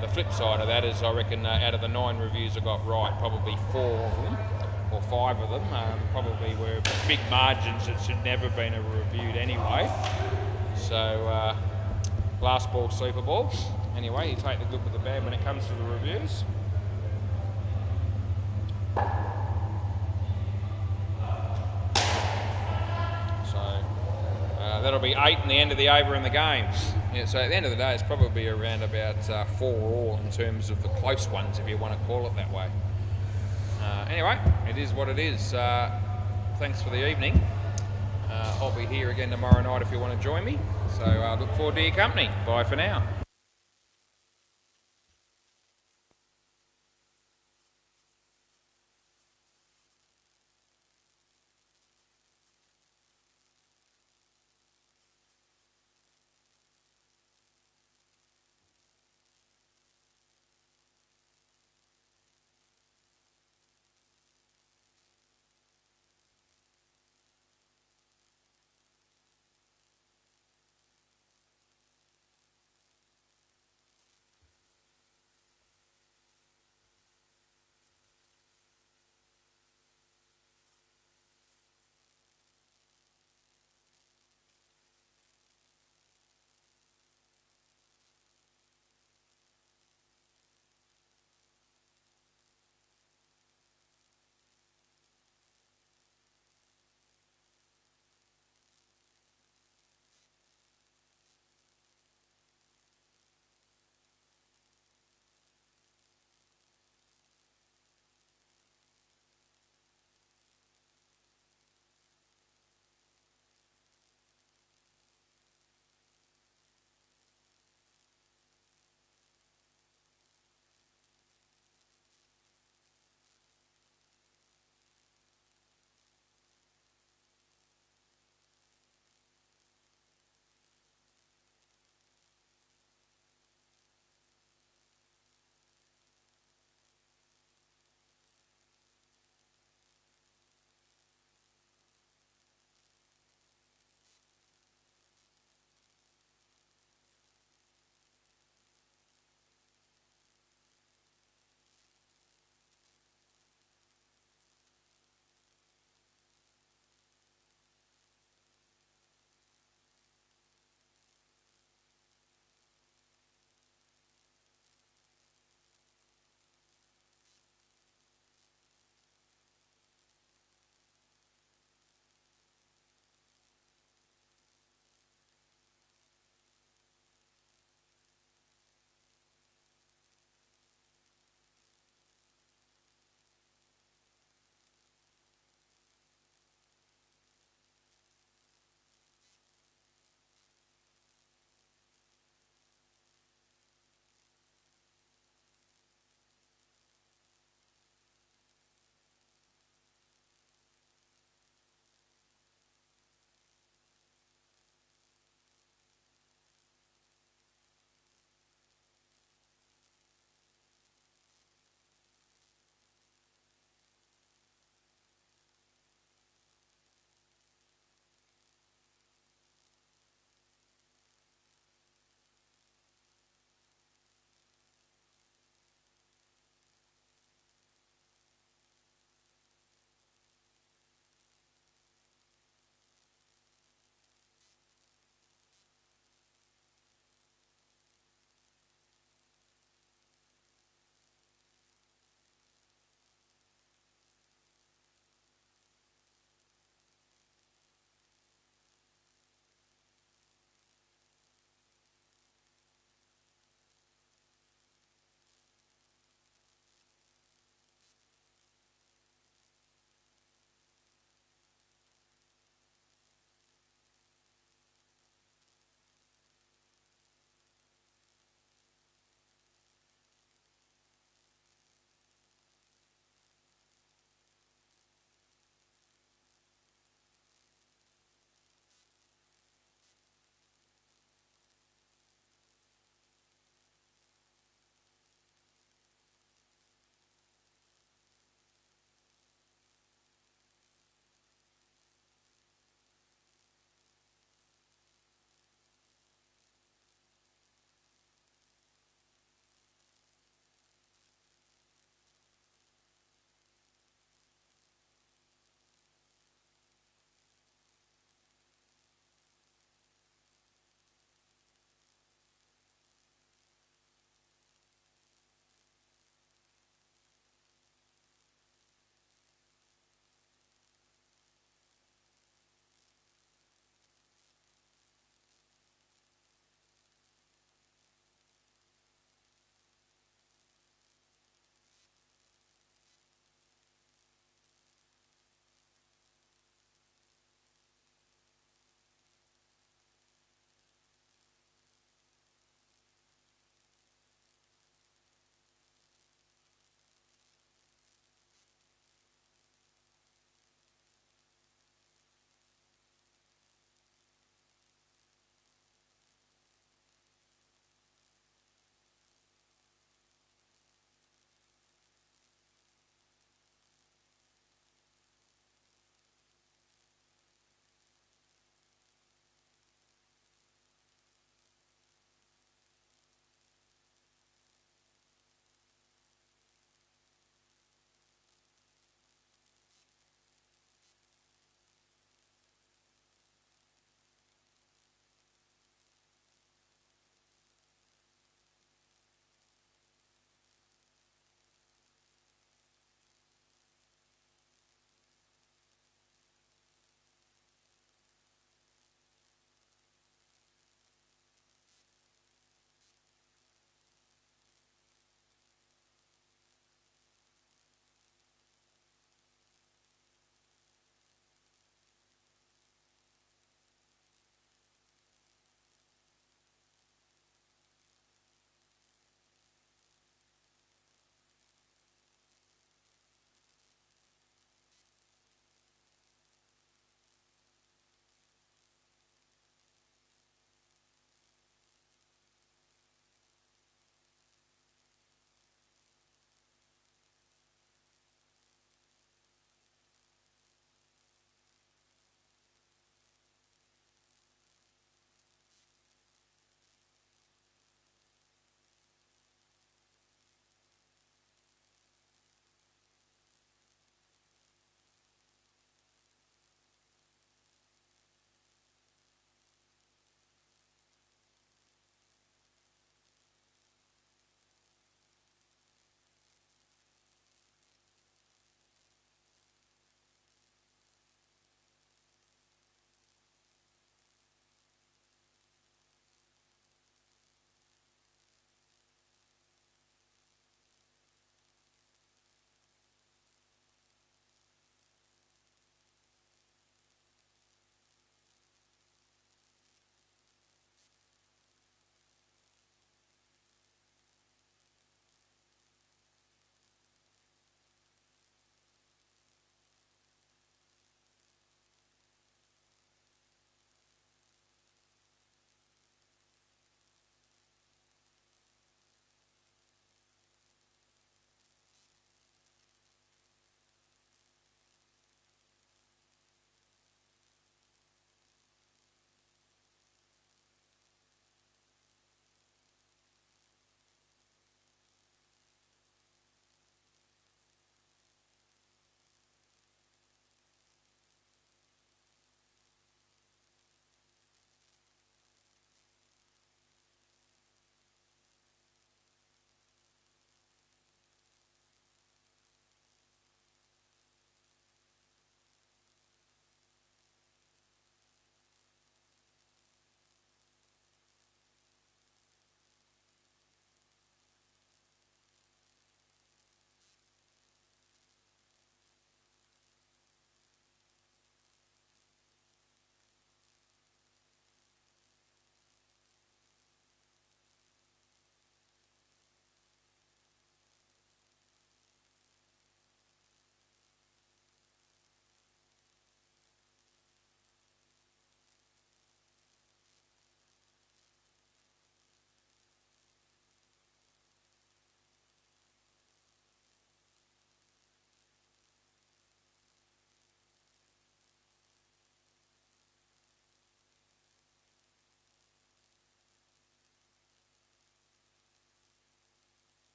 S1: The flip side of that is, I reckon, out of the 9 reviews I got right, probably 4 of them, or 5 of them, probably were big margins that should never have been reviewed anyway. So, last ball, super ball. Anyway, you take the good with the bad when it comes to the reviews. So, that'll be 8 in the end of the over in the game. Yeah, so at the end of the day, it's probably around about 4 all in terms of the close ones, if you want to call it that way. Anyway, it is what it is. Thanks for the evening. I'll be here again tomorrow night if you want to join me. So I look forward to your company. Bye for now.